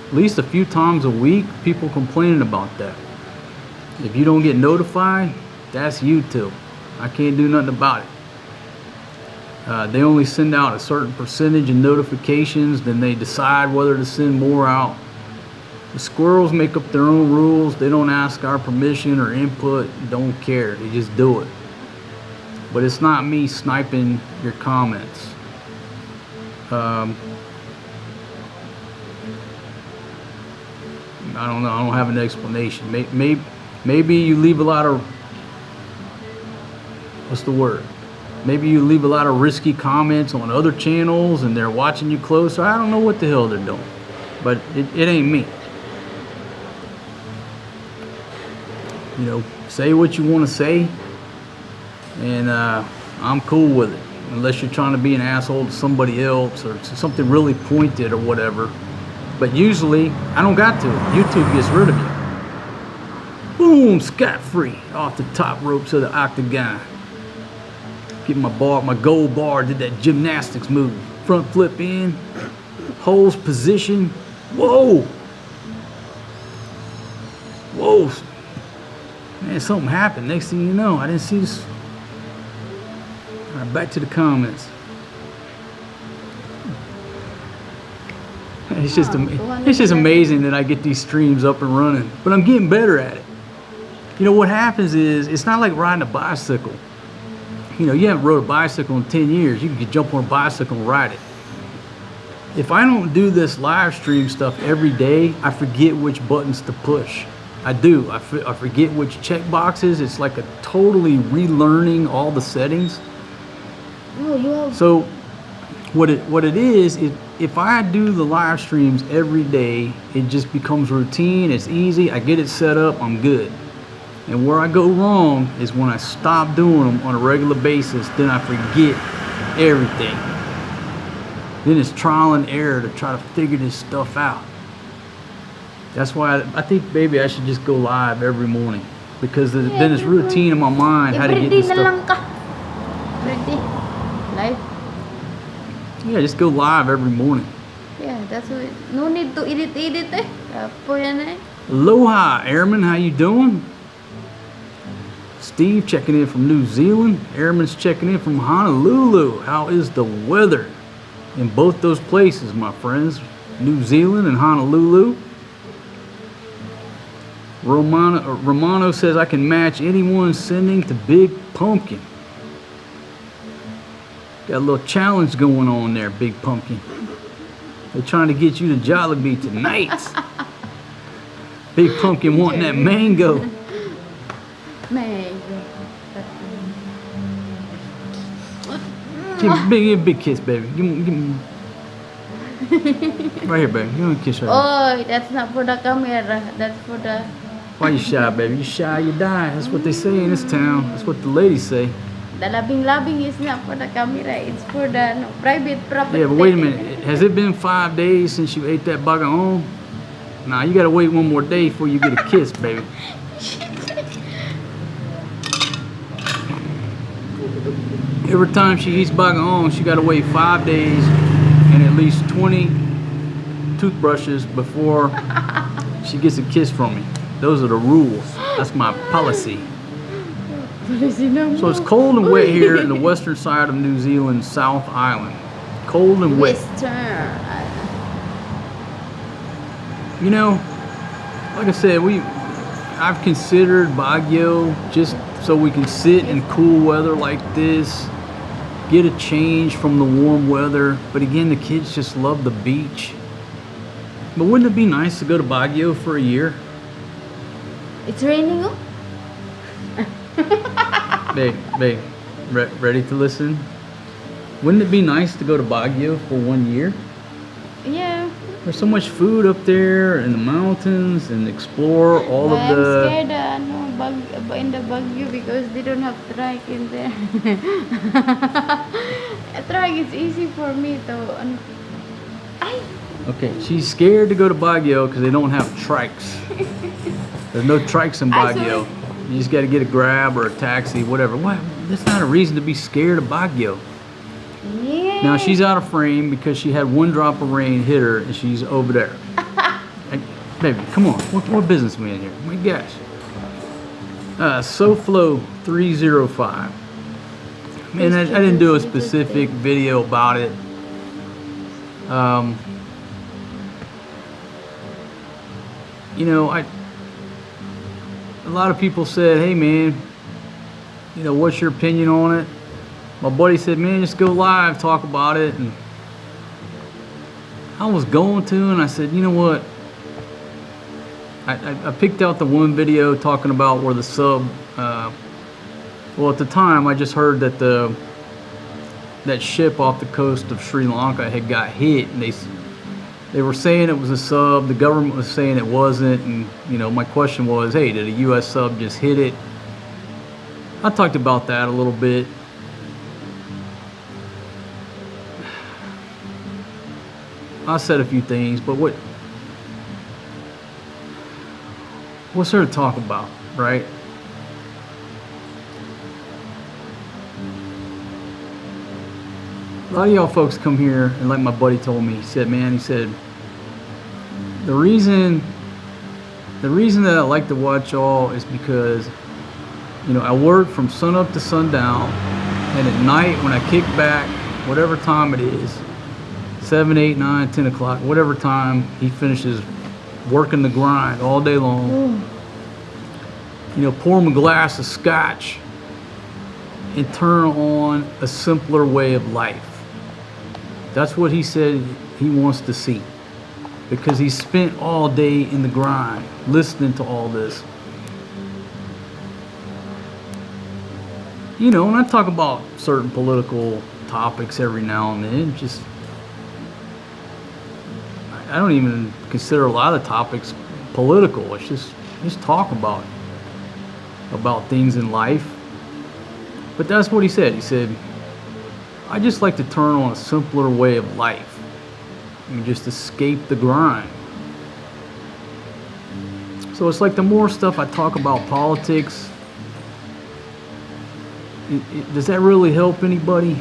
at least a few times a week. People complaining about that. If you don't get notified, that's YouTube. I can't do nothing about it. They only send out a certain percentage of notifications, then they decide whether to send more out. The squirrels make up their own rules. They don't ask our permission or input, don't care, they just do it. But it's not me sniping your comments. I don't know, I don't have an explanation. Maybe you leave a lot of, what's the word? Maybe you leave a lot of risky comments on other channels and they're watching you closer. I don't know what the hell they're doing. But it ain't me. You know, say what you want to say. And I'm cool with it. Unless you're trying to be an asshole to somebody else or something really pointed or whatever. But usually, I don't got to. YouTube gets rid of you. Boom, scot-free off the top ropes of the octagon. Get my bar, my gold bar, did that gymnastics move. Front flip in, holds position. Whoa! Whoa! Man, something happened. Next thing you know, I didn't see this. All right, back to the comments. It's just amazing that I get these streams up and running, but I'm getting better at it. You know what happens is, it's not like riding a bicycle. You know, you haven't rode a bicycle in 10 years. You can jump on a bicycle and ride it. If I don't do this live stream stuff every day, I forget which buttons to push. I do. I forget which check boxes. It's like a totally relearning all the settings. So what it is, if I do the live streams every day, it just becomes routine. It's easy. I get it set up. I'm good. And where I go wrong is when I stop doing them on a regular basis, then I forget everything. Then it's trial and error to try to figure this stuff out. That's why I think maybe I should just go live every morning. Because then it's routine in my mind how to get this stuff. Live? Yeah, just go live every morning. Yeah, that's what. No need to edit eh. Aloha, Airman, how you doing? Steve checking in from New Zealand. Airman's checking in from Honolulu. How is the weather in both those places, my friends? New Zealand and Honolulu. Romano says I can match anyone sending to Big Pumpkin. Got a little challenge going on there, Big Pumpkin. They're trying to get you to Jollibee tonight. Big Pumpkin wanting that mango. Mango. Give me a big kiss, baby. Give me. Right here, baby. Give me a kiss right here. Oh, that's not for the camera. That's for the... Why you shy, baby? You shy, you die. That's what they say in this town. That's what the ladies say. The loving is not for the camera. It's for the private property. Yeah, but wait a minute. Has it been 5 days since you ate that bagoong? Nah, you gotta wait one more day before you get a kiss, baby. Every time she eats bagoong, she gotta wait 5 days and at least 20 toothbrushes before she gets a kiss from me. Those are the rules. That's my policy. So it's cold and wet here in the western side of New Zealand's South Island. Cold and wet. Western. You know, like I said, I've considered Baguio just so we can sit in cool weather like this, get a change from the warm weather. But again, the kids just love the beach. But wouldn't it be nice to go to Baguio for a year? It's raining, oh? Babe, ready to listen? Wouldn't it be nice to go to Baguio for 1 year? Yeah. There's so much food up there in the mountains and explore all But of the... I'm scared in the Baguio because they don't have truck in there. A truck is easy for me to... Okay, she's scared to go to Baguio because they don't have trikes. There's no trikes in Baguio. You just got to get a Grab or a taxi, whatever. What? That's not a reason to be scared of Baguio. Yeah. Now she's out of frame because she had one drop of rain hit her and she's over there. Hey, baby, come on. What business we in here? My gosh. SoFlo 305. Man, I didn't do a specific video about it. You know, a lot of people said, hey man, you know, what's your opinion on it? My buddy said, man, just go live, talk about it. And I was going to, and I said, you know what? I picked out the one video talking about where the sub, well, at the time I just heard that that ship off the coast of Sri Lanka had got hit, and they were saying it was a sub. The government was saying it wasn't, and you know, my question was, hey, did a U.S. sub just hit it? I talked about that a little bit. I said a few things, but what's there to talk about, right? A lot of y'all folks come here, and like my buddy told me, he said, the reason that I like to watch y'all is because, you know, I work from sun up to sundown, and at night when I kick back, whatever time it is, 7, 8, 9, 10 o'clock, whatever time he finishes working the grind all day long, you know, pour him a glass of scotch and turn on a simpler way of life. That's what he said he wants to see, because he spent all day in the grind listening to all this. You know, and I talk about certain political topics every now and then. Just, I don't even consider a lot of topics political. It's just talk about things in life. But that's what he said. He said, I just like to turn on a simpler way of life. I mean, just escape the grind. So it's like the more stuff I talk about politics, does that really help anybody?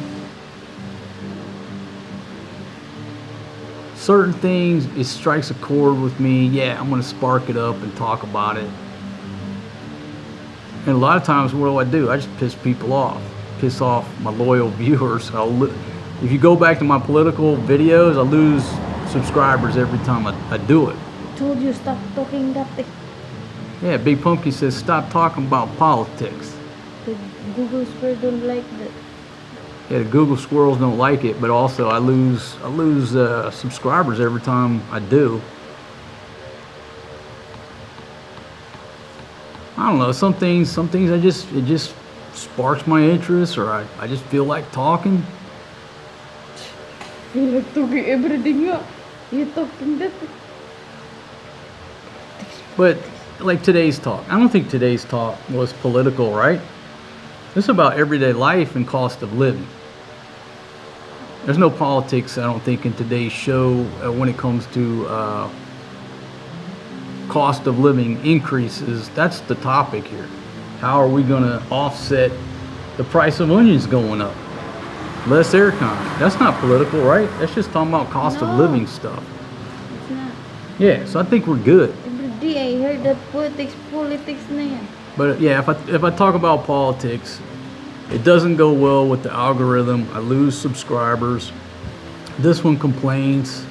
Certain things, it strikes a chord with me. Yeah, I'm going to spark it up and talk about it. And a lot of times, what do? I just piss people off. Piss off my loyal viewers. If you go back to my political videos, I lose subscribers every time I do it. I told you stop talking that thing. Yeah, Big Pumpkin says stop talking about politics. The Google Square don't like that. Yeah, the Google squirrels don't like it, but also I lose subscribers every time I do. I don't know. Some things it just sparks my interest, or I just feel like talking. Feel like talking every day nga. You talking that? But like today's talk, I don't think today's talk was political, right? It's about everyday life and cost of living. There's no politics, I don't think, in today's show when it comes to cost of living increases. That's the topic here. How are we going to offset the price of onions going up? Less aircon. That's not political, right? That's just talking about cost of No. living stuff. It's not. Yeah, so I think we're good. Every day I heard that politics na yan. But yeah, if I talk about politics, it doesn't go well with the algorithm. I lose subscribers. This one complains.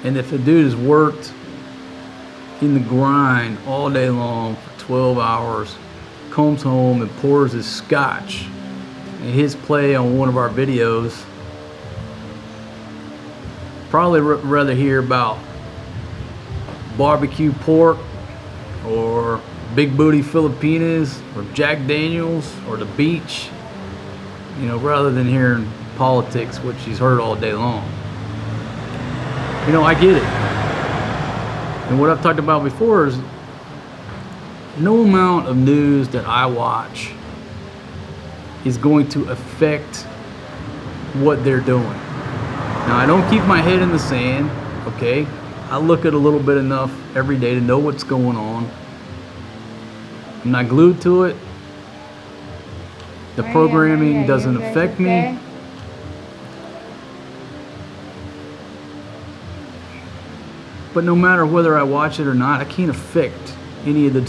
And if a dude has worked in the grind all day long for 12 hours, comes home and pours his scotch and hits play on one of our videos, probably rather hear about barbecue pork or big booty Filipinas or Jack Daniels or the beach, you know, rather than hearing politics, which he's heard all day long. You know, I get it. And what I've talked about before is no amount of news that I watch is going to affect what they're doing. Now, I don't keep my head in the sand, okay? I look at a little bit enough every day to know what's going on. I'm not glued to it. The programming doesn't affect me. But no matter whether I watch it or not, I can't affect any of the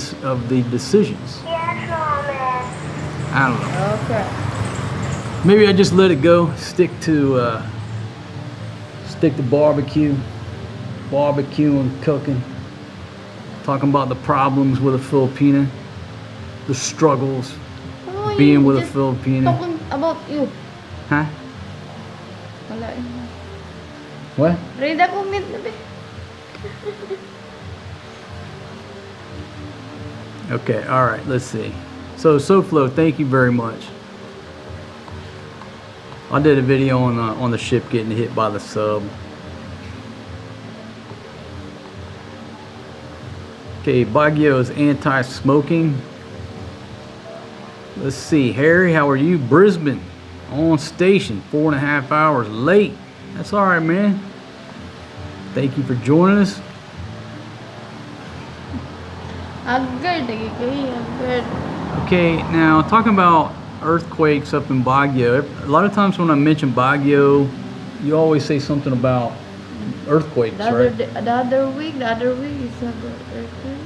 decisions. I don't know. Okay. Maybe I just let it go. Stick to barbecue and cooking. Talking about the problems with a Filipina, the struggles Oh, being you with a just Filipina. talking about you. Huh? Wala yun. What? Read a comment na ba? Okay, all right, let's see. So SoFlo, thank you very much. I did a video on the ship getting hit by the sub. Okay, Baguio is anti-smoking. Let's see, Harry, how are you? Brisbane, on station, 4.5 hours late. That's all right, man. Thank you for joining us. Agad, agad. Okay, now talking about earthquakes up in Baguio. A lot of times when I mention Baguio, you always say something about earthquakes, The right? other week is about earthquake.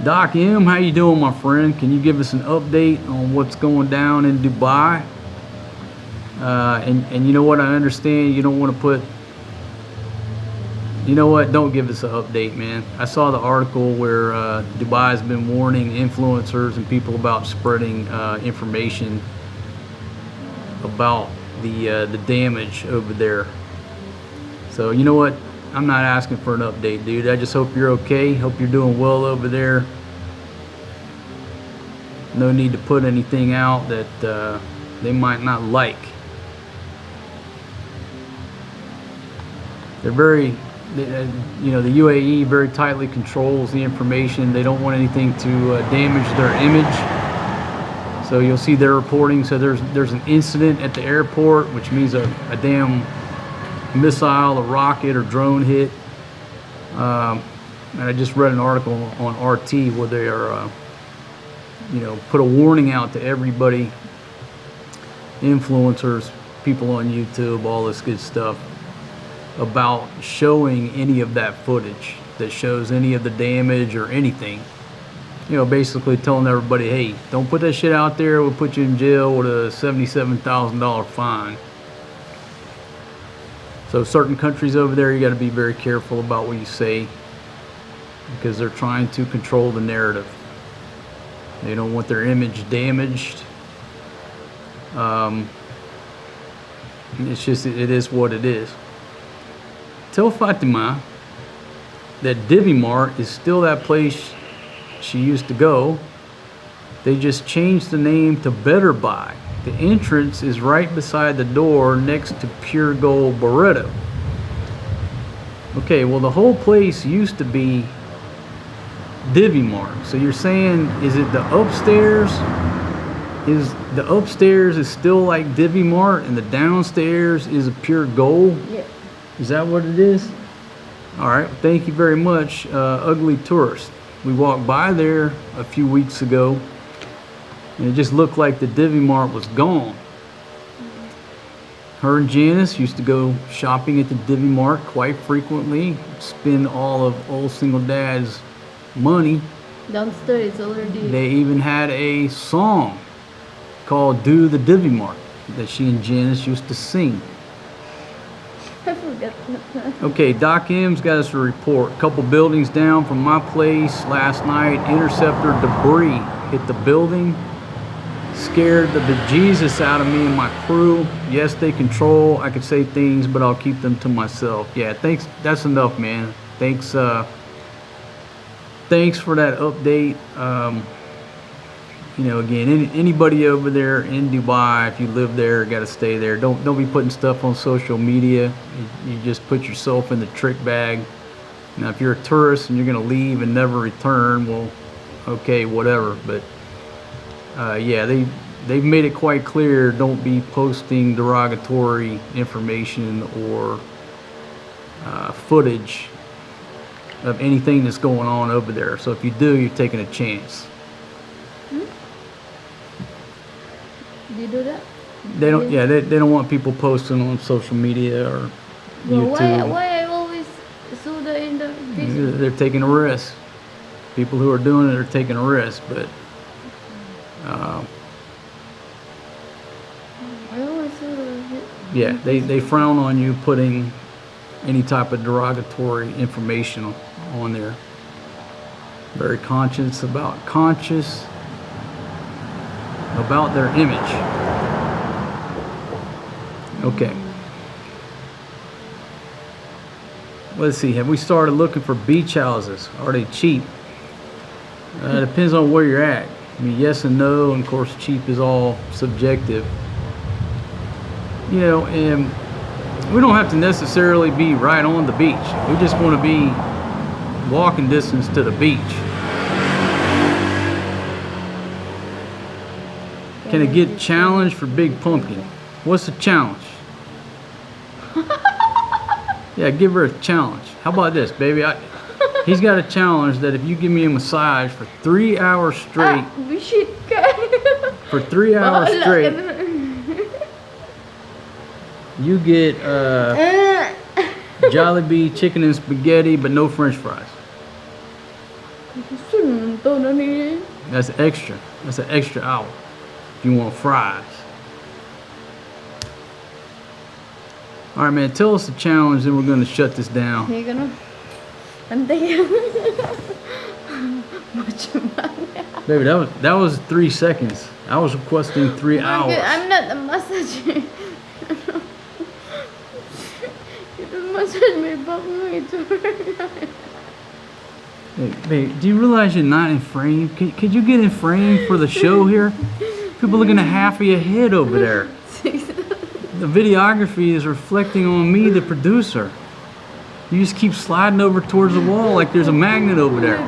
Doc M, how you doing, my friend? Can you give us an update on what's going down in Dubai? And you know what? I understand you don't want to put. You know what? Don't give us an update, man. I saw the article where Dubai has been warning influencers and people about spreading information about the damage over there. So you know what? I'm not asking for an update, dude. I just hope you're okay. Hope you're doing well over there. No need to put anything out that they might not like. They're very, you know, the UAE very tightly controls the information. They don't want anything to damage their image. So you'll see their reporting. So there's an incident at the airport, which means a damn missile, a rocket, or drone hit. And I just read an article on RT where they are, you know, put a warning out to everybody, influencers, people on YouTube, all this good stuff, about showing any of that footage that shows any of the damage or anything. You know, basically telling everybody, hey, don't put that shit out there. We'll put you in jail with a $77,000 fine. So certain countries over there, you got to be very careful about what you say. because they're trying to control the narrative. They don't want their image damaged. It's just, it is what it is. Tell Fatima that Divi Mart is still that place she used to go. They just changed the name to Better Buy. The entrance is right beside the door next to Pure Gold Barretto. Okay, well the whole place used to be Divi Mart. So you're saying, is it the upstairs? Is the upstairs is still like Divi Mart and the downstairs is a Pure Gold? Yeah. Is that what it is? All right, thank you very much, Ugly Tourist. We walked by there a few weeks ago and it just looked like the Divi Mart was gone. Her and Janice used to go shopping at the Divi Mart quite frequently, spend all of old single dad's money. Downstairs already. They even had a song called Do the Divi Mart that she and Janice used to sing. I forgot. Okay, Doc M's got us a report. A couple buildings down from my place last night. Interceptor debris hit the building. Scared the bejesus out of me and my crew. Yes, they control. I could say things, but I'll keep them to myself. Yeah, thanks. That's enough, man. Thanks. Thanks for that update. You know, again, anybody over there in Dubai, if you live there, got to stay there. Don't be putting stuff on social media. You just put yourself in the trick bag. Now, if you're a tourist and you're gonna leave and never return, well, okay, whatever. But yeah, they've made it quite clear. Don't be posting derogatory information or footage of anything that's going on over there. So if you do, you're taking a chance. You do that? They don't. Yeah, they don't want people posting on social media or Well, YouTube. why I always saw that in the Facebook? They're taking a risk. People who are doing it are taking a risk, but I always saw that. yeah, they frown on you putting any type of derogatory information on there. Very conscious about their image. Okay. Let's see, have we started looking for beach houses? Are they cheap? Depends on where you're at. I mean, yes and no, and of course cheap is all subjective. You know, and we don't have to necessarily be right on the beach. We just want to be walking distance to the beach. Can it get challenged for Big Pumpkin? What's the challenge? Yeah, give her a challenge. How about this, baby? He's got a challenge that if you give me a massage for 3 hours straight, for 3 hours straight, you get Jollibee chicken and spaghetti, but no French fries. That's extra. That's an extra hour. If you want fries. All right, man. Tell us the challenge, then we're gonna shut this down. Baby, that was 3 seconds. I was requesting 3 hours. I'm not a massage. You don't massage my back, no, Hey, babe, do you realize you're not in frame? Could you get in frame for the show here? People looking at half of your head over there. The videography is reflecting on me, the producer. You just keep sliding over towards the wall like there's a magnet over there.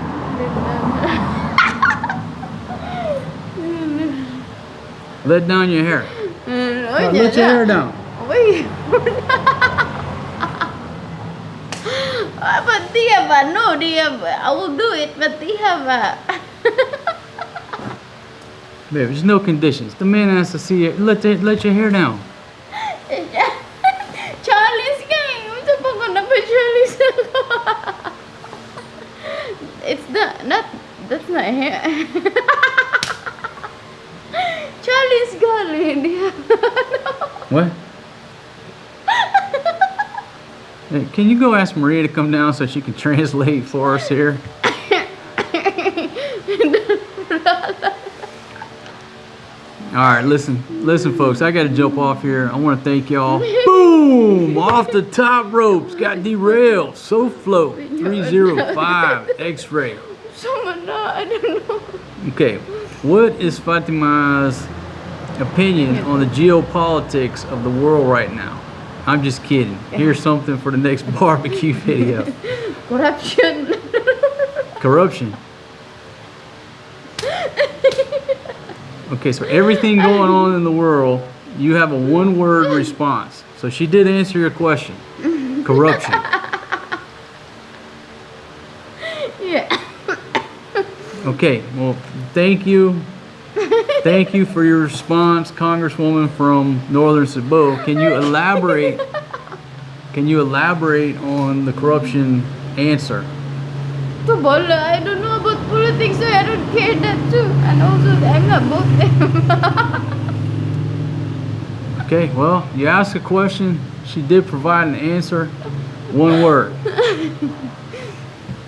Let down your hair. No, let your hair down. Wait. But Tia, no, Tia, I will do it, but Tia, Babe, there's no conditions. The man has to see it. Let your hair down. Charlie's game. Charlie's. It's not. That's not hair. Charlie's girl. What? Hey, can you go ask Maria to come down so she can translate for us here? All right, listen, folks. I got to jump off here. I want to thank y'all. Boom! Off the top ropes. Got derailed. SoFlo 305 X-ray. I don't know. Okay, what is Fatima's opinion on the geopolitics of the world right now? I'm just kidding. Here's something for the next barbecue video. Corruption. Corruption. Okay, so everything going on in the world, you have a one-word response. So she did answer your question. Corruption. Yeah. Okay, well, thank you. Thank you for your response, Congresswoman from Northern Cebu. Can you elaborate? Can you elaborate on the corruption answer? To bola, I don't know about politics, so I don't care that too. And also, I'm not both them. Okay, well, you asked a question. She did provide an answer. One word.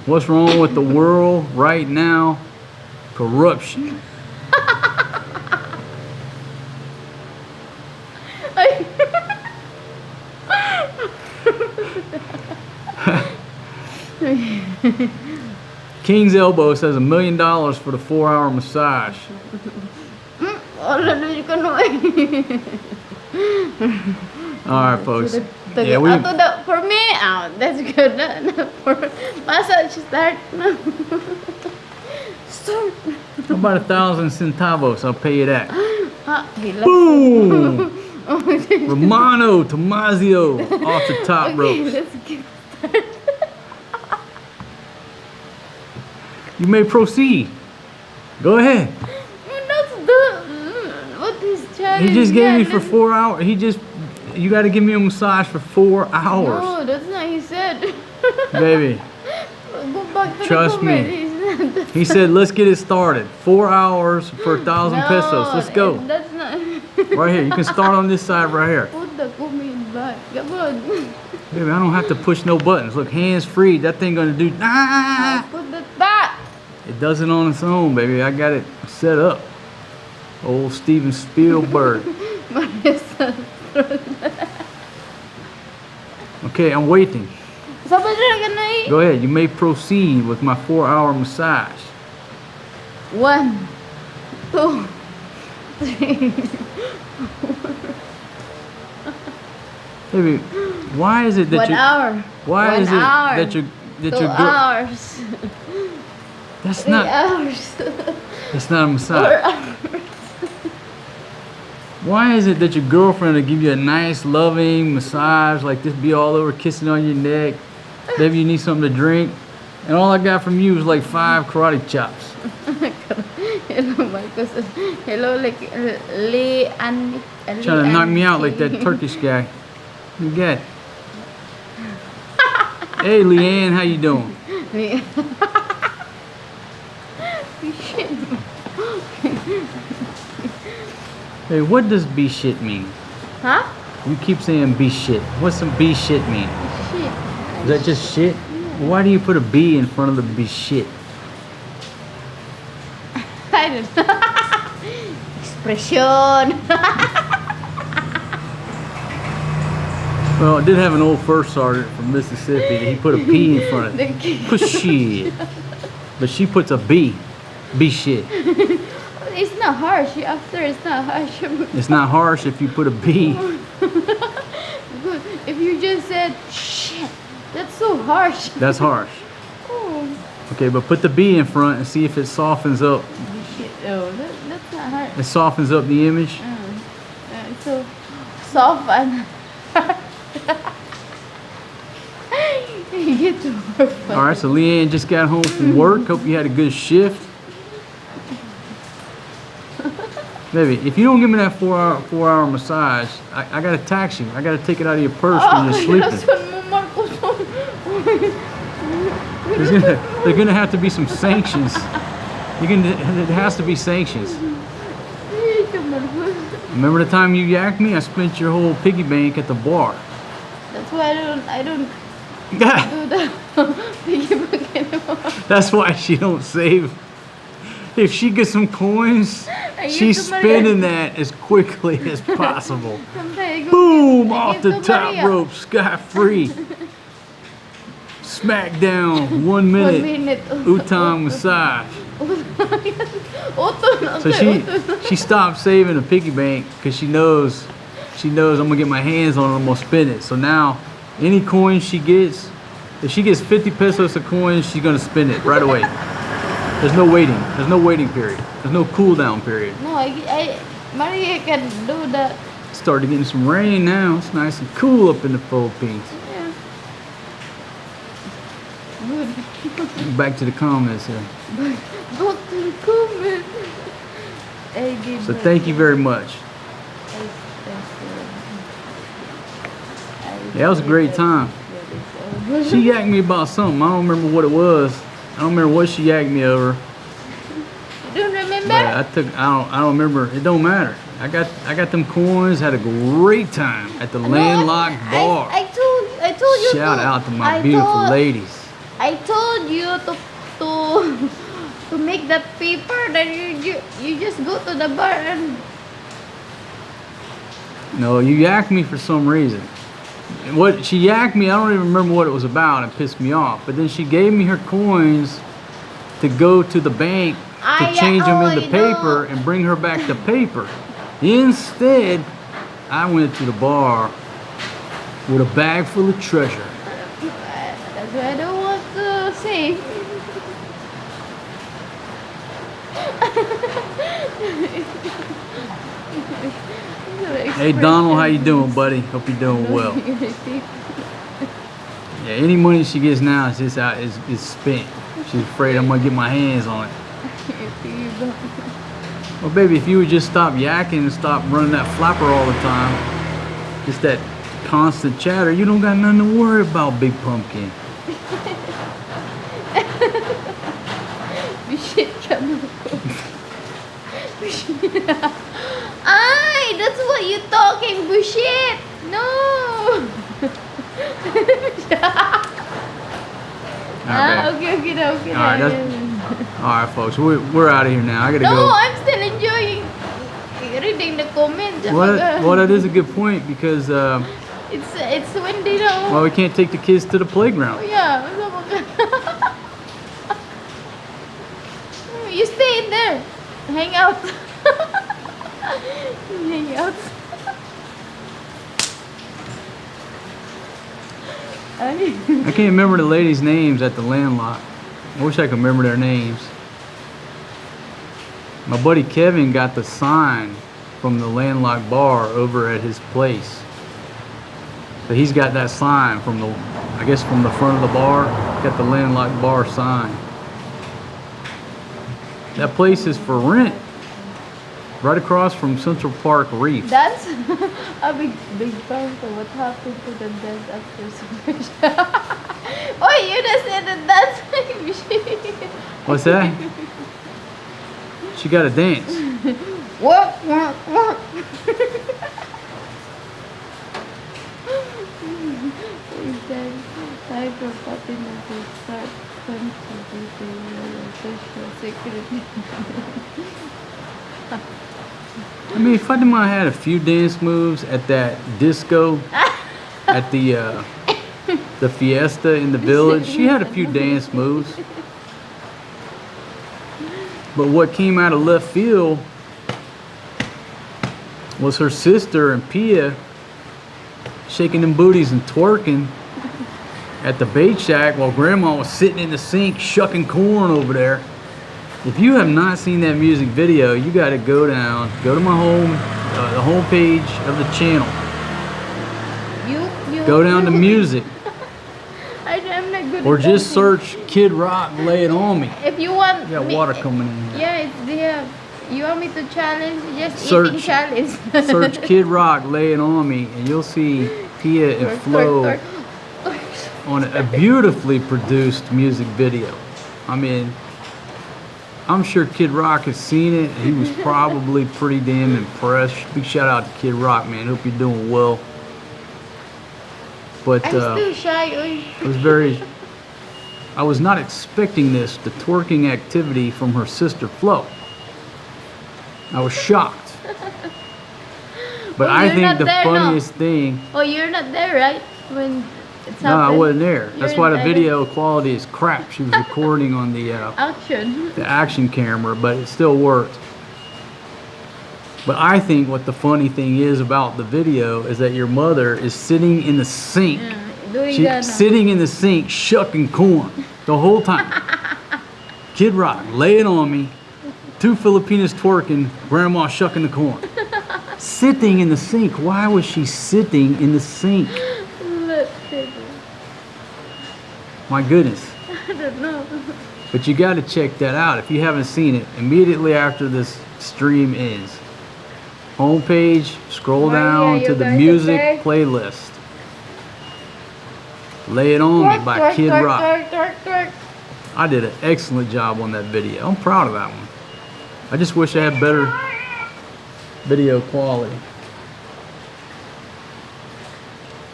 What's wrong with the world right now? Corruption. King's Elbow says $1 million for the 4-hour massage. Alright, folks. Yeah, for me, that's good. For massage, start. Start. How about 1,000 centavos? I'll pay you that. Boom! Romano Tomazio off the top ropes. Let's get started. You may proceed. Go ahead. What is challenge? He just gave me for 4 hours. You got to give me a massage for 4 hours. No, that's not he said. Baby, Go back to trust the me. comment. He said, let's get it started. 4 hours for 1,000 pesos. Let's go. That's not. Right here. You can start on this side right here. Put the comment back. Come on. Baby, I don't have to push no buttons. Look, hands free. That thing gonna do. Ah! Put the back. It does it on its own, baby. I got it set up. Old Steven Spielberg. Okay, I'm waiting. Go ahead. You may proceed with my 4-hour massage. 1, 2, 3. Baby, why is it that 1 hour. Why 1 is it hour. that you 2 girl? hours. That's 3 not. hours. That's not a 4 massage. hours. Why is it that your girlfriend will give you a nice, loving massage like this, be all over, kissing on your neck? Maybe you need something to drink, and all I got from you is like 5 karate chops. Hello, Marcos. Hello, like Lee and. Trying to knock me out like that Turkish guy. You get. Hey, Leanne, how you doing? Hey, what does be shit mean? Huh? You keep saying be shit. What's some be shit mean? Shit. Is that just shit? Well, why do you put a B in front of the be shit? I don't know. Expression. Well, I did have an old first sergeant from Mississippi that he put a P in front of it. Put shit. But she puts a B. Be shit. It's not harsh. After it's not harsh. It's not harsh if you put a B. If you just said shit, that's so harsh. That's harsh. Oh, Okay, but put the B in front and see if it softens up. shit. Oh, that's not harsh. It softens up the image. It's so soft and. You get to work. All right, so Leanne just got home from work. Hope you had a good shift. Baby, if you don't give me that 4-hour massage, I gotta tax you. I gotta take it out of your purse when you're sleeping. There's gonna have to be some sanctions. It has to be sanctions. Remember the time you yacked me? I spent your whole piggy bank at the bar. That's why I don't do the piggy bank anymore. That's why she don't save. if she gets some coins, I she's give to Maria. spinning that as quickly as possible. Sometimes I go Boom! give- I Off give the to top Maria. rope, scot free. Smack down, 1 minute. 1 minute. Utang massage. Auto. So she stopped saving a piggy bank because she knows I'm gonna get my hands on it. I'm gonna spin it. So now, any coin she gets, if she gets 50 pesos of coins, she's gonna spin it right away. There's no waiting. There's no waiting period. There's no cool down period. No, Maria can do that. Started getting some rain now. It's nice and cool up in the Philippines. Yeah. Good. Back to the comments here. Go to the comment. So thank you very much. Yeah, that was a great time. She yacked me about something. I don't remember what it was. I don't remember what she yacked me over. You don't remember? But I don't remember. It don't matter. I got them coins. Had a great time at the landlocked bar. I told you. Shout out to my beautiful ladies. I told you to make that paper. That you just go to the bar and. No, you yacked me for some reason. What she yacked me, I don't even remember what it was about. It pissed me off. But then she gave me her coins to go to the bank to change them into paper and bring her back the paper. Instead, I went to the bar with a bag full of treasure. That's what I don't want to say. Hey Donald, how you doing, buddy? Hope you're doing well. Yeah, any money she gets now is just out, is spent. She's afraid I'm gonna get my hands on it. Well, baby, if you would just stop yakking and stop running that flapper all the time, just that constant chatter, you don't got nothing to worry about, Big Pumpkin. Ay, that's what you talking, bullshit. No. Okay. Alright, folks, we're out of here now. I gotta No, go. I'm still enjoying reading the comments. Well, that is a good point because, It's windy now. well, we can't take the kids to the playground. Yeah. You stay in there. Hang out. Hang out. I can't remember the ladies' names at the landlock. I wish I could remember their names. My buddy Kevin got the sign from the landlocked bar over at his place. So he's got that sign from the, I guess from the front of the bar, got the landlocked bar sign. That place is for rent. Right across from Central Park Reef. That's a big fan. So what happened to the dance after Super? Oh, you just said the dance. What's that? She got to dance. What? I mean, Fatima had a few dance moves at that disco at the fiesta in the village. She had a few dance moves. But what came out of left field was her sister and Pia shaking them booties and twerking at the bait shack while Grandma was sitting in the sink shucking corn over there. If you have not seen that music video, you got to go to my the home page of the channel. Go down to music. I'm not good Or at just dancing. search Kid Rock, Lay It On Me. If you want, You got water coming in here. Yeah, it's there. You want me to challenge? Just Search- eating challenge. Search Kid Rock, Lay It On Me, and you'll see Pia and Flo on a beautifully produced music video. I mean, I'm sure Kid Rock has seen it. He was probably pretty damn impressed. Big shout out to Kid Rock, man. Hope you're doing well. But I'm still shy. it was very I was not expecting this, the twerking activity from her sister Flo. I was shocked. But Oh, I you're think not the there, no? funniest thing... Oh, you're not there, right? When it's No, I happened? wasn't there. That's You're why the in video quality is crap. She was recording on the action. action camera, but it still worked. But I think what the funny thing is about the video is that your mother is sitting in the sink. Doing She's that now. sitting in the sink shucking corn the whole time. Kid Rock, lay it on me. 2 Filipinas twerking, grandma shucking the corn. Sitting in the sink. Why was she sitting in the sink? My goodness. I don't know. But you got to check that out if you haven't seen it immediately after this stream ends. Homepage, scroll down you to the guys music okay? playlist. Lay It On Me by Kid Rock. Twerk. I did an excellent job on that video. I'm proud of that one. I just wish I had better video quality.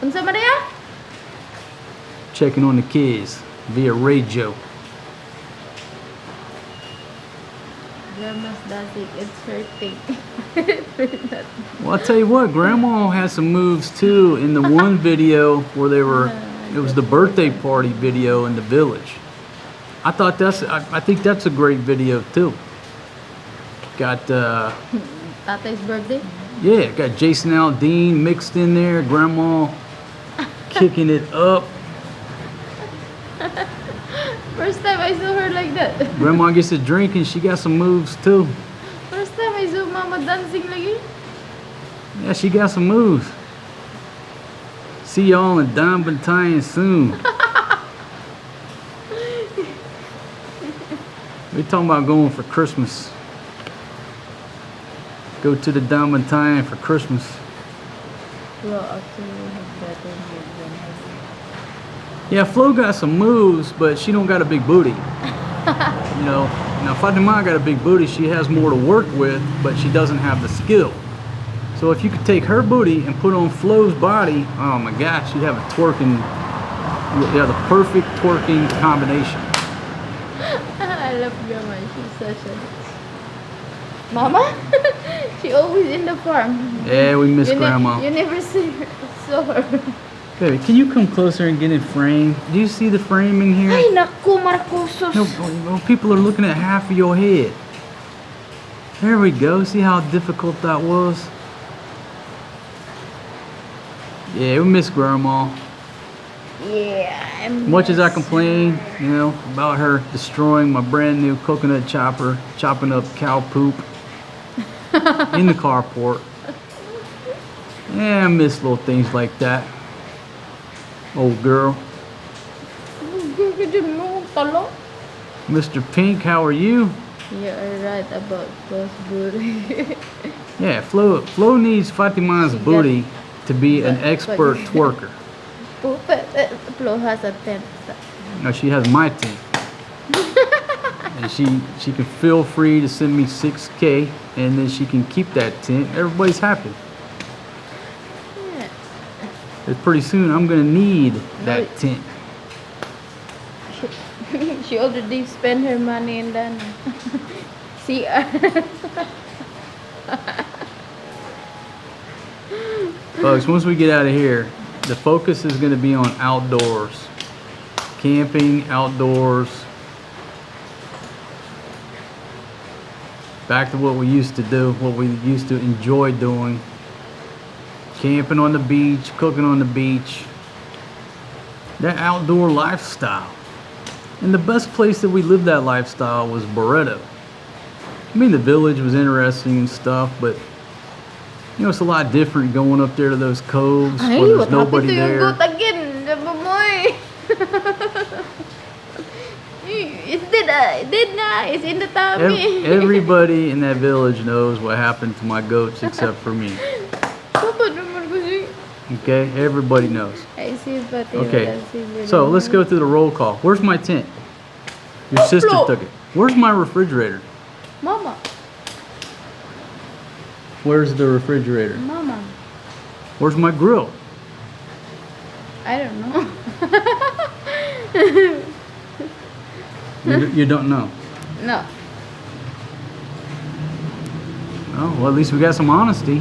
Unsa man ya? Checking on the kids via radio. Grandma's dancing, it's hurting. Well, I'll tell you what, Grandma has some moves too in the one video where they were, it was the birthday party video in the village. I think that's a great video too. Got, Tatay's birthday? yeah, got Jason Aldean mixed in there, Grandma kicking it up. First time I saw her like that. Grandma gets a drink and she got some moves too. First time I saw Mama dancing lagi. Yeah, she got some moves. See y'all in Diamond soon. We're talking about going for Christmas. Go to the Diamond for Christmas. Well, actually, we have better moves than her. Yeah, Flo got some moves, but she don't got a big booty. You know, now Fatima got a big booty. She has more to work with, but she doesn't have the skill. So if you could take her booty and put on Flo's body, oh my gosh, you'd have a twerking, yeah, the perfect twerking combination. I love Grandma. She's such a... Mama? She always in the farm. Yeah, we miss Grandma. You never saw her. Baby, can you come closer and get in frame? Do you see the frame in here? Ay, naku, Marcosos. No, people are looking at half of your head. There we go. See how difficult that was? Yeah, we miss Grandma. Yeah, Much as I complain, you know, about her destroying my brand new coconut chopper, chopping up cow poop in the carport. Yeah, I miss little things like that. Old girl. Mr. Pink, how are you? You're right about those booty. Yeah, Flo needs Fatima's booty to be an expert twerker. Flo has a tent. No, she has my tent. And she can feel free to send me $6K, and then she can keep that tent. Everybody's happy. Yeah. But pretty soon I'm gonna need that tent. She already spent her money in that. See, Folks, once we get out of here, the focus is gonna be on outdoors. Camping, outdoors. Back to what we used to do, what we used to enjoy doing. Camping on the beach, cooking on the beach. That outdoor lifestyle. And the best place that we lived that lifestyle was Barreto. I mean, the village was interesting and stuff, but you know, it's a lot different going up there to those coves where there's nobody there. What happened to your goat again? Baboy. It's dead. Dead na. It's in the tummy. Everybody in that village knows what happened to my goats except for me. Okay, everybody knows. I see, but okay, so let's go through the roll call. Where's my tent? Your sister took it. Where's my refrigerator? Mama. Where's the refrigerator? Mama. Where's my grill? I don't know. You don't know. No. Oh, well, at least we got some honesty.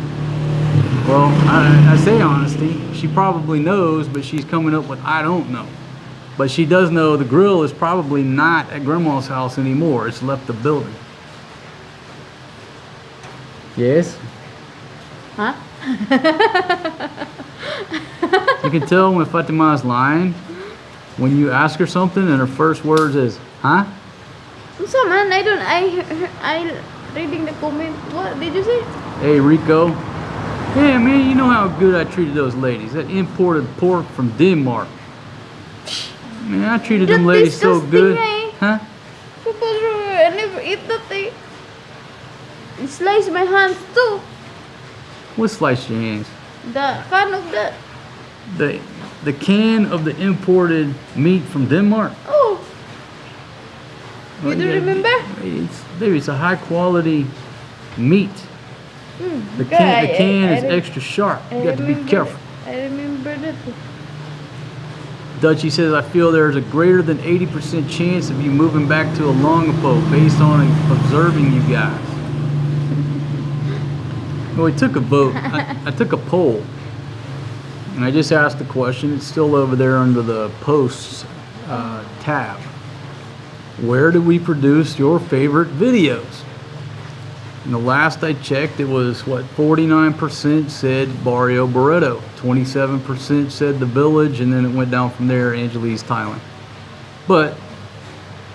Well, I say honesty. She probably knows, but she's coming up with I don't know. But she does know the grill is probably not at Grandma's house anymore. It's left the building. Yes? Huh? You can tell when Fatima's lying when you ask her something and her first words is, huh? So man, I reading the comment. What did you say? Hey, Rico. Yeah, man, you know how good I treated those ladies. That imported pork from Denmark. Man, I treated them ladies so good. Huh? I never eat that thing. It sliced my hands too. What sliced your hands? The can of that. The can of the imported meat from Denmark? Oh. Well, You don't remember? Baby, it's a high quality meat. The can is extra sharp. You got to be careful. I remember that. Dutchie says, I feel there's a greater than 80% chance of you moving back to Olongapo based on observing you guys. Well, we took a vote. I took a poll. And I just asked the question. It's still over there under the posts tab. Where do we produce your favorite videos? And the last I checked, it was what, 49% said Barrio Barreto, 27% said the village, and then it went down from there, Angeles, Thailand. But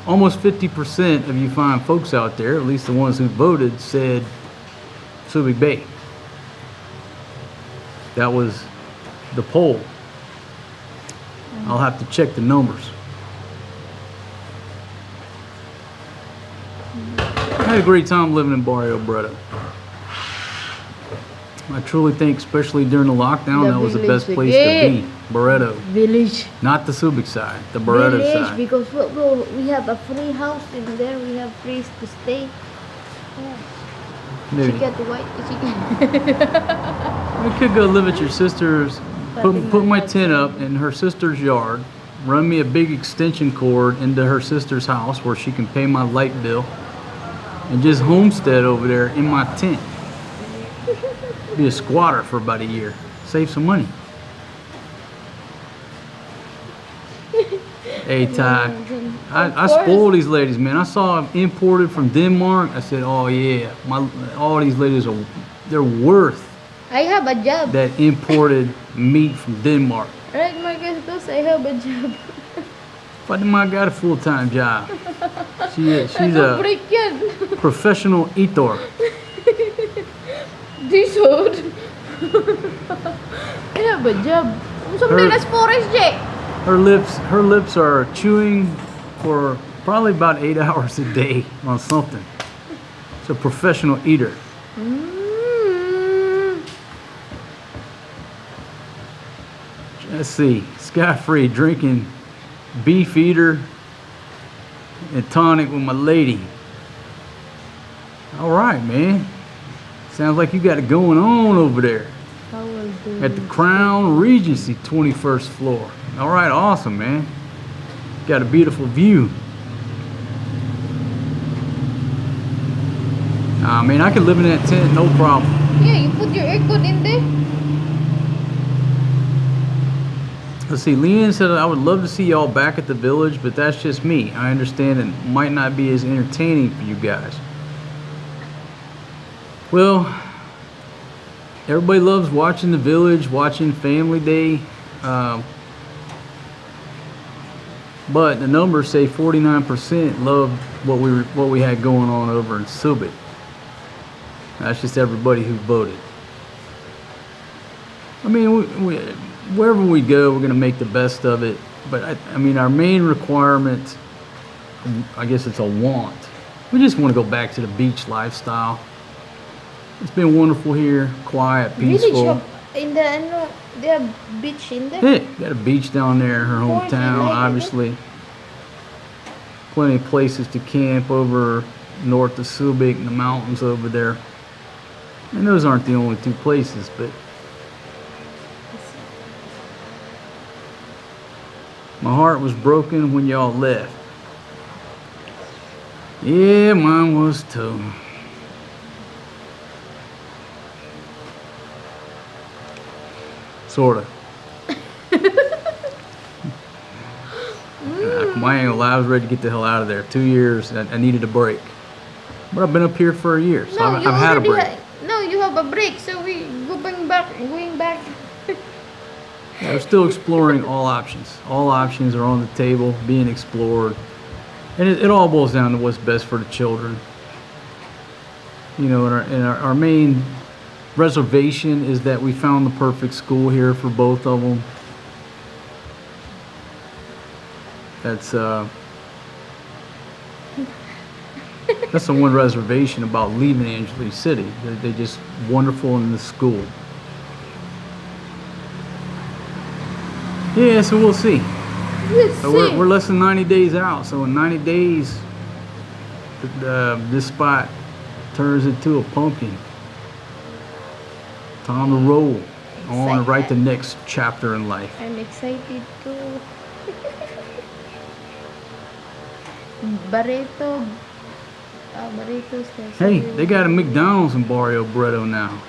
almost 50% of you fine folks out there, at least the ones who voted, said Subic Bay. That was the poll. I'll have to check the numbers. I had a great time living in Barrio Barreto. I truly think, especially during the lockdown, that was the best place to be. Barreto. Village. Not the Subic side, the Barreto Village, side. because we have a free house in there. We have place to stay. Yeah. Maybe. Chicken white. I could go live at your sister's, put my tent up in her sister's yard, run me a big extension cord into her sister's house where she can pay my light bill, and just homestead over there in my tent. Be a squatter for about a year. Save some money. Hey Ty, I spoil these ladies, man. I saw them imported from Denmark. I said, oh yeah, all these ladies they're worth I have a job. that imported meat from Denmark. Right, Marcus, because I have a job. Fatima got a full-time job. She's a professional eater. This one. I have a job. Something that's forest, Jay. Her lips are chewing for probably about 8 hours a day on something. It's a professional eater. Let's see, Sky Free drinking beef eater and tonic with my lady. All right, man. Sounds like you got it going on over there at the Crown Regency 21st floor. All right, awesome, man. Got a beautiful view. I mean, I could live in that tent, no problem. Yeah, you put your aircon in there. Let's see, Leanne said, I would love to see y'all back at the village, but that's just me. I understand it might not be as entertaining for you guys. Well, everybody loves watching the village, watching Family Day. But the numbers say 49% loved what we had going on over in Subic. That's just everybody who voted. I mean, wherever we go, we're going to make the best of it. But I mean, our main requirement, I guess it's a want. We just want to go back to the beach lifestyle. It's been wonderful here, quiet, peaceful. Village in the they have beach in there. Yeah, got a beach down there in her hometown, obviously. Plenty of places to camp over north of Subic and the mountains over there. And those aren't the only two places, but my heart was broken when y'all left. Yeah, mine was too. Sorta. I ain't gonna lie, I was ready to get the hell out of there. 2 years, I needed a break. But I've been up here for a year, so I've had a break. No, you have a break, so we going back. Yeah, we're still exploring all options. All options are on the table, being explored. And it all boils down to what's best for the children. You know, and our main reservation is that we found the perfect school here for both of them. That's the one reservation about leaving Angeles City. They're just wonderful in the school. Yeah, so we'll see. So we're less than 90 days out. So in 90 days, this spot turns into a pumpkin. Time to roll on and write the next chapter in life. I'm excited too. Barreto. Barreto's there. Hey, they got a McDonald's in Barrio Bredo now.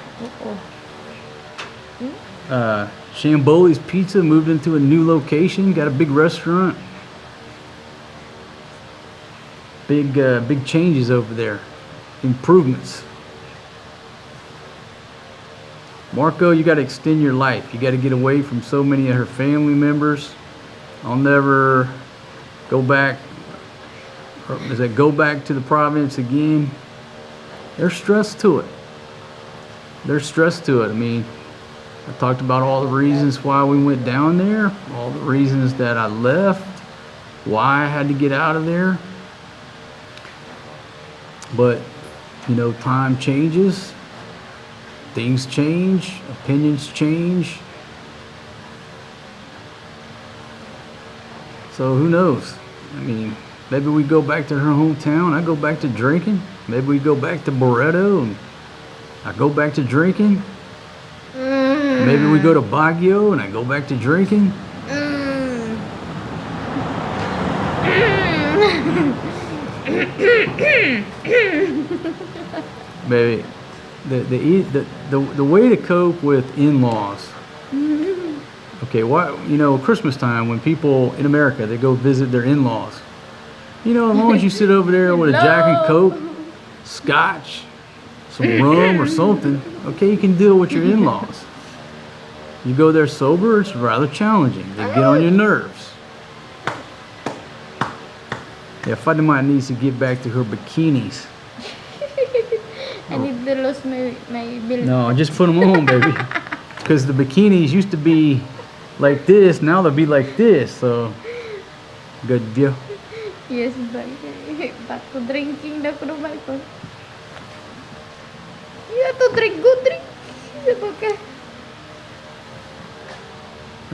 Shamboli's Pizza moved into a new location. Got a big restaurant. Big changes over there. Improvements. Marco, you got to extend your life. You got to get away from so many of her family members. I'll never go back. Does that go back to the province again? They're stressed to it. They're stressed to it. I mean, I talked about all the reasons why we went down there, all the reasons that I left, why I had to get out of there. But, you know, time changes. Things change, opinions change. So who knows? I mean, maybe we go back to her hometown. I go back to drinking. Maybe we go back to Barreto and I go back to drinking. Maybe we go to Baguio and I go back to drinking. Maybe the way to cope with in-laws. Okay, you know, Christmas time when people in America, they go visit their in-laws. You know, as long as you sit over there with a Jack and Coke, scotch, some rum or something, okay, you can deal with your in-laws. You go there sober, it's rather challenging. They get on your nerves. Yeah, Fatima needs to get back to her bikinis. I need to lose my ability. No, just put them on, baby. Because the bikinis used to be like this, now they'll be like this, so good deal. Yes, back to drinking na ko naman ko. You have to drink, good drink. It's okay.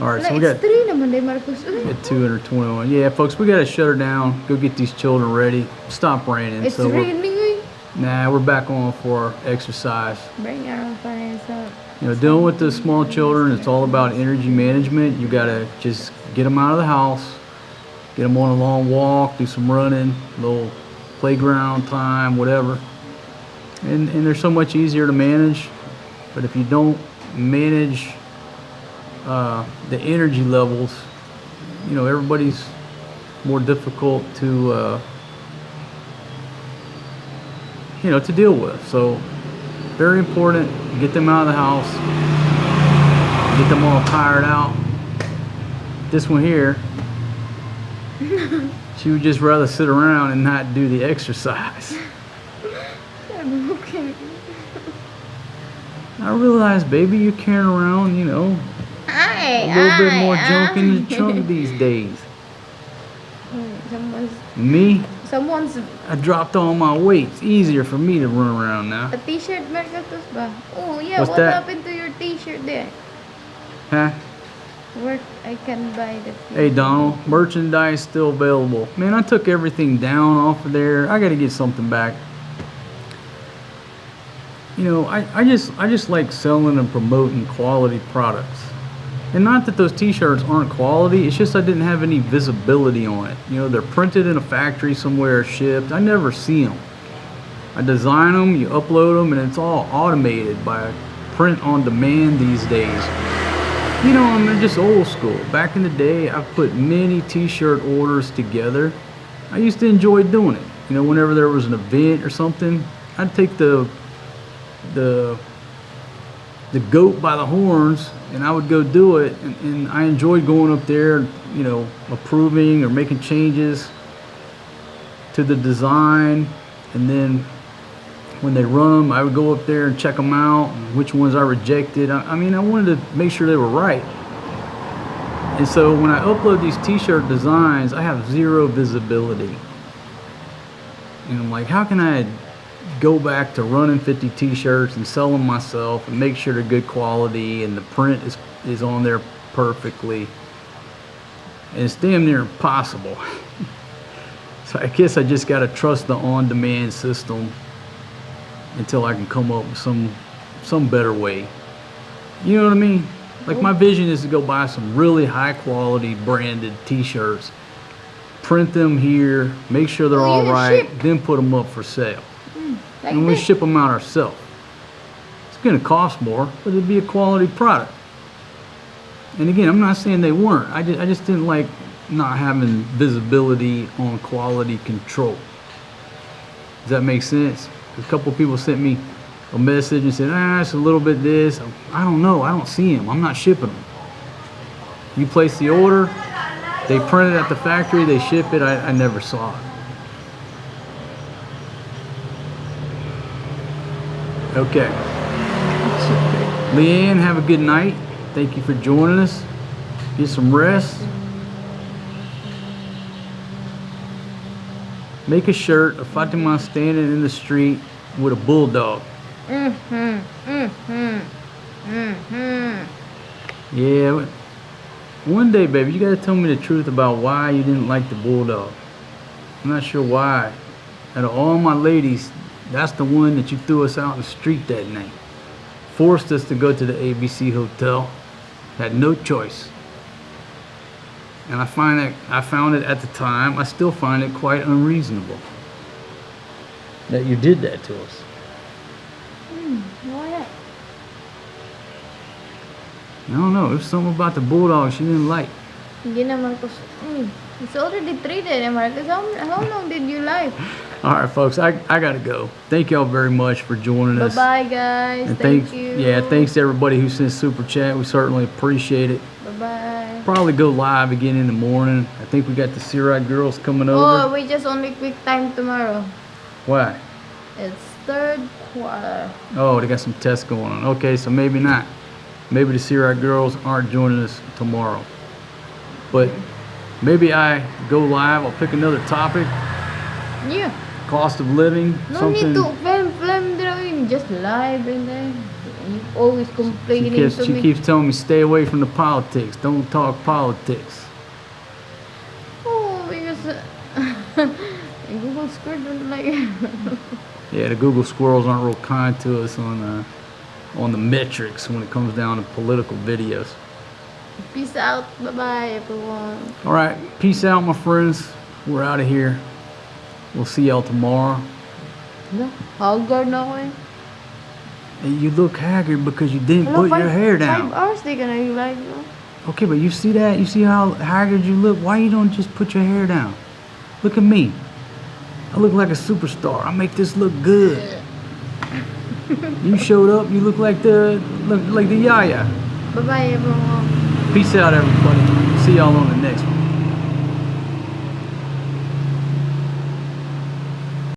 Alright, so we got 221. Yeah, folks, we got to shut her down. Go get these children ready. Stop raining. It's raining. Nah, we're back on for exercise. Bring our own finance up. You know, dealing with the small children, it's all about energy management. You got to just get them out of the house, get them on a long walk, do some running, a little playground time, whatever. And they're so much easier to manage. But if you don't manage the energy levels, you know, everybody's more difficult to you know, to deal with. So very important, get them out of the house, get them all tired out. This one here, she would just rather sit around and not do the exercise. Okay. I realize, baby, you're carrying around, you know, a little bit more junk in the trunk these days. I dropped all my weight. It's easier for me to run around now. A t-shirt, Mercatus ba? Oh yeah, What's what that? happened to your t-shirt there? Huh? Where I can buy the t-shirt. Hey Donald, merchandise still available. Man, I took everything down off of there. I gotta get something back. You know, I just like selling and promoting quality products. And not that those t-shirts aren't quality, it's just I didn't have any visibility on it. You know, they're printed in a factory somewhere, shipped. I never see them. I design them, you upload them, and it's all automated by print on demand these days. You know, I'm just old school. Back in the day, I put many t-shirt orders together. I used to enjoy doing it. You know, whenever there was an event or something, I'd take the goat by the horns and I would go do it, and I enjoyed going up there, you know, approving or making changes to the design, and then when they run them, I would go up there and check them out, and which ones I rejected. I mean, I wanted to make sure they were right. And so when I upload these t-shirt designs, I have zero visibility. And I'm like, how can I go back to running 50 t-shirts and sell them myself and make sure they're good quality and the print is on there perfectly? And it's damn near impossible. So I guess I just got to trust the on-demand system until I can come up with some better way. You know what I mean? Like, my vision is to go buy some really high quality branded t-shirts, print them here, make sure they're all right, then put them up for sale. Like And we this. ship them out ourselves. It's going to cost more, but it'd be a quality product. And again, I'm not saying they weren't. I just didn't like not having visibility on quality control. Does that make sense? A couple of people sent me a message and said, it's a little bit this. I don't know. I don't see them. I'm not shipping them. You place the order, they print it at the factory, they ship it. I never saw it. Okay. Leanne, have a good night. Thank you for joining us. Get some rest. Make a shirt of Fatima standing in the street with a bulldog. Yeah. One day, baby, you gotta tell me the truth about why you didn't like the bulldog. I'm not sure why. Out of all my ladies, that's the one that you threw us out in the street that night. Forced us to go to the ABC Hotel. Had no choice. And I found it at the time, I still find it quite unreasonable that you did that to us. Why? I don't know, there's something about the bulldog she didn't like. Hindi na, Marcos. It's already treated, Marcos. How long did you like? Alright folks, I gotta go. Thank y'all very much for joining us. Bye-bye, guys. And Thank you. Yeah, thanks to everybody who sent super chat. We certainly appreciate it. Bye-bye. Probably go live again in the morning. I think we got the Searite girls coming over. Oh, we just only quick time tomorrow. Why? It's third quarter. Oh, they got some tests going on. Okay, so maybe not. Maybe the Searite girls aren't joining us tomorrow. But maybe I go live. I'll pick another topic. Yeah. Cost of living. No something. need to film drawing. Just live and then you always complaining to She me. keeps telling me stay away from the politics. Don't talk politics. Oh, because Google Squid don't like. Yeah, the Google squirrels aren't real kind to us on the metrics when it comes down to political videos. Peace out. Bye-bye, everyone. All right, peace out, my friends. We're out of here. We'll see y'all tomorrow. No, haggard na ako eh. Hey, you look haggard because you didn't Hello, put your hair down. 5 hours they gonna like, no? Okay, but you see that? You see how haggard you look? Why you don't just put your hair down? Look at me. I look like a superstar. I make this look good. You showed up. You look like the Yaya. Bye-bye, everyone. Peace out, everybody. See y'all on the next one.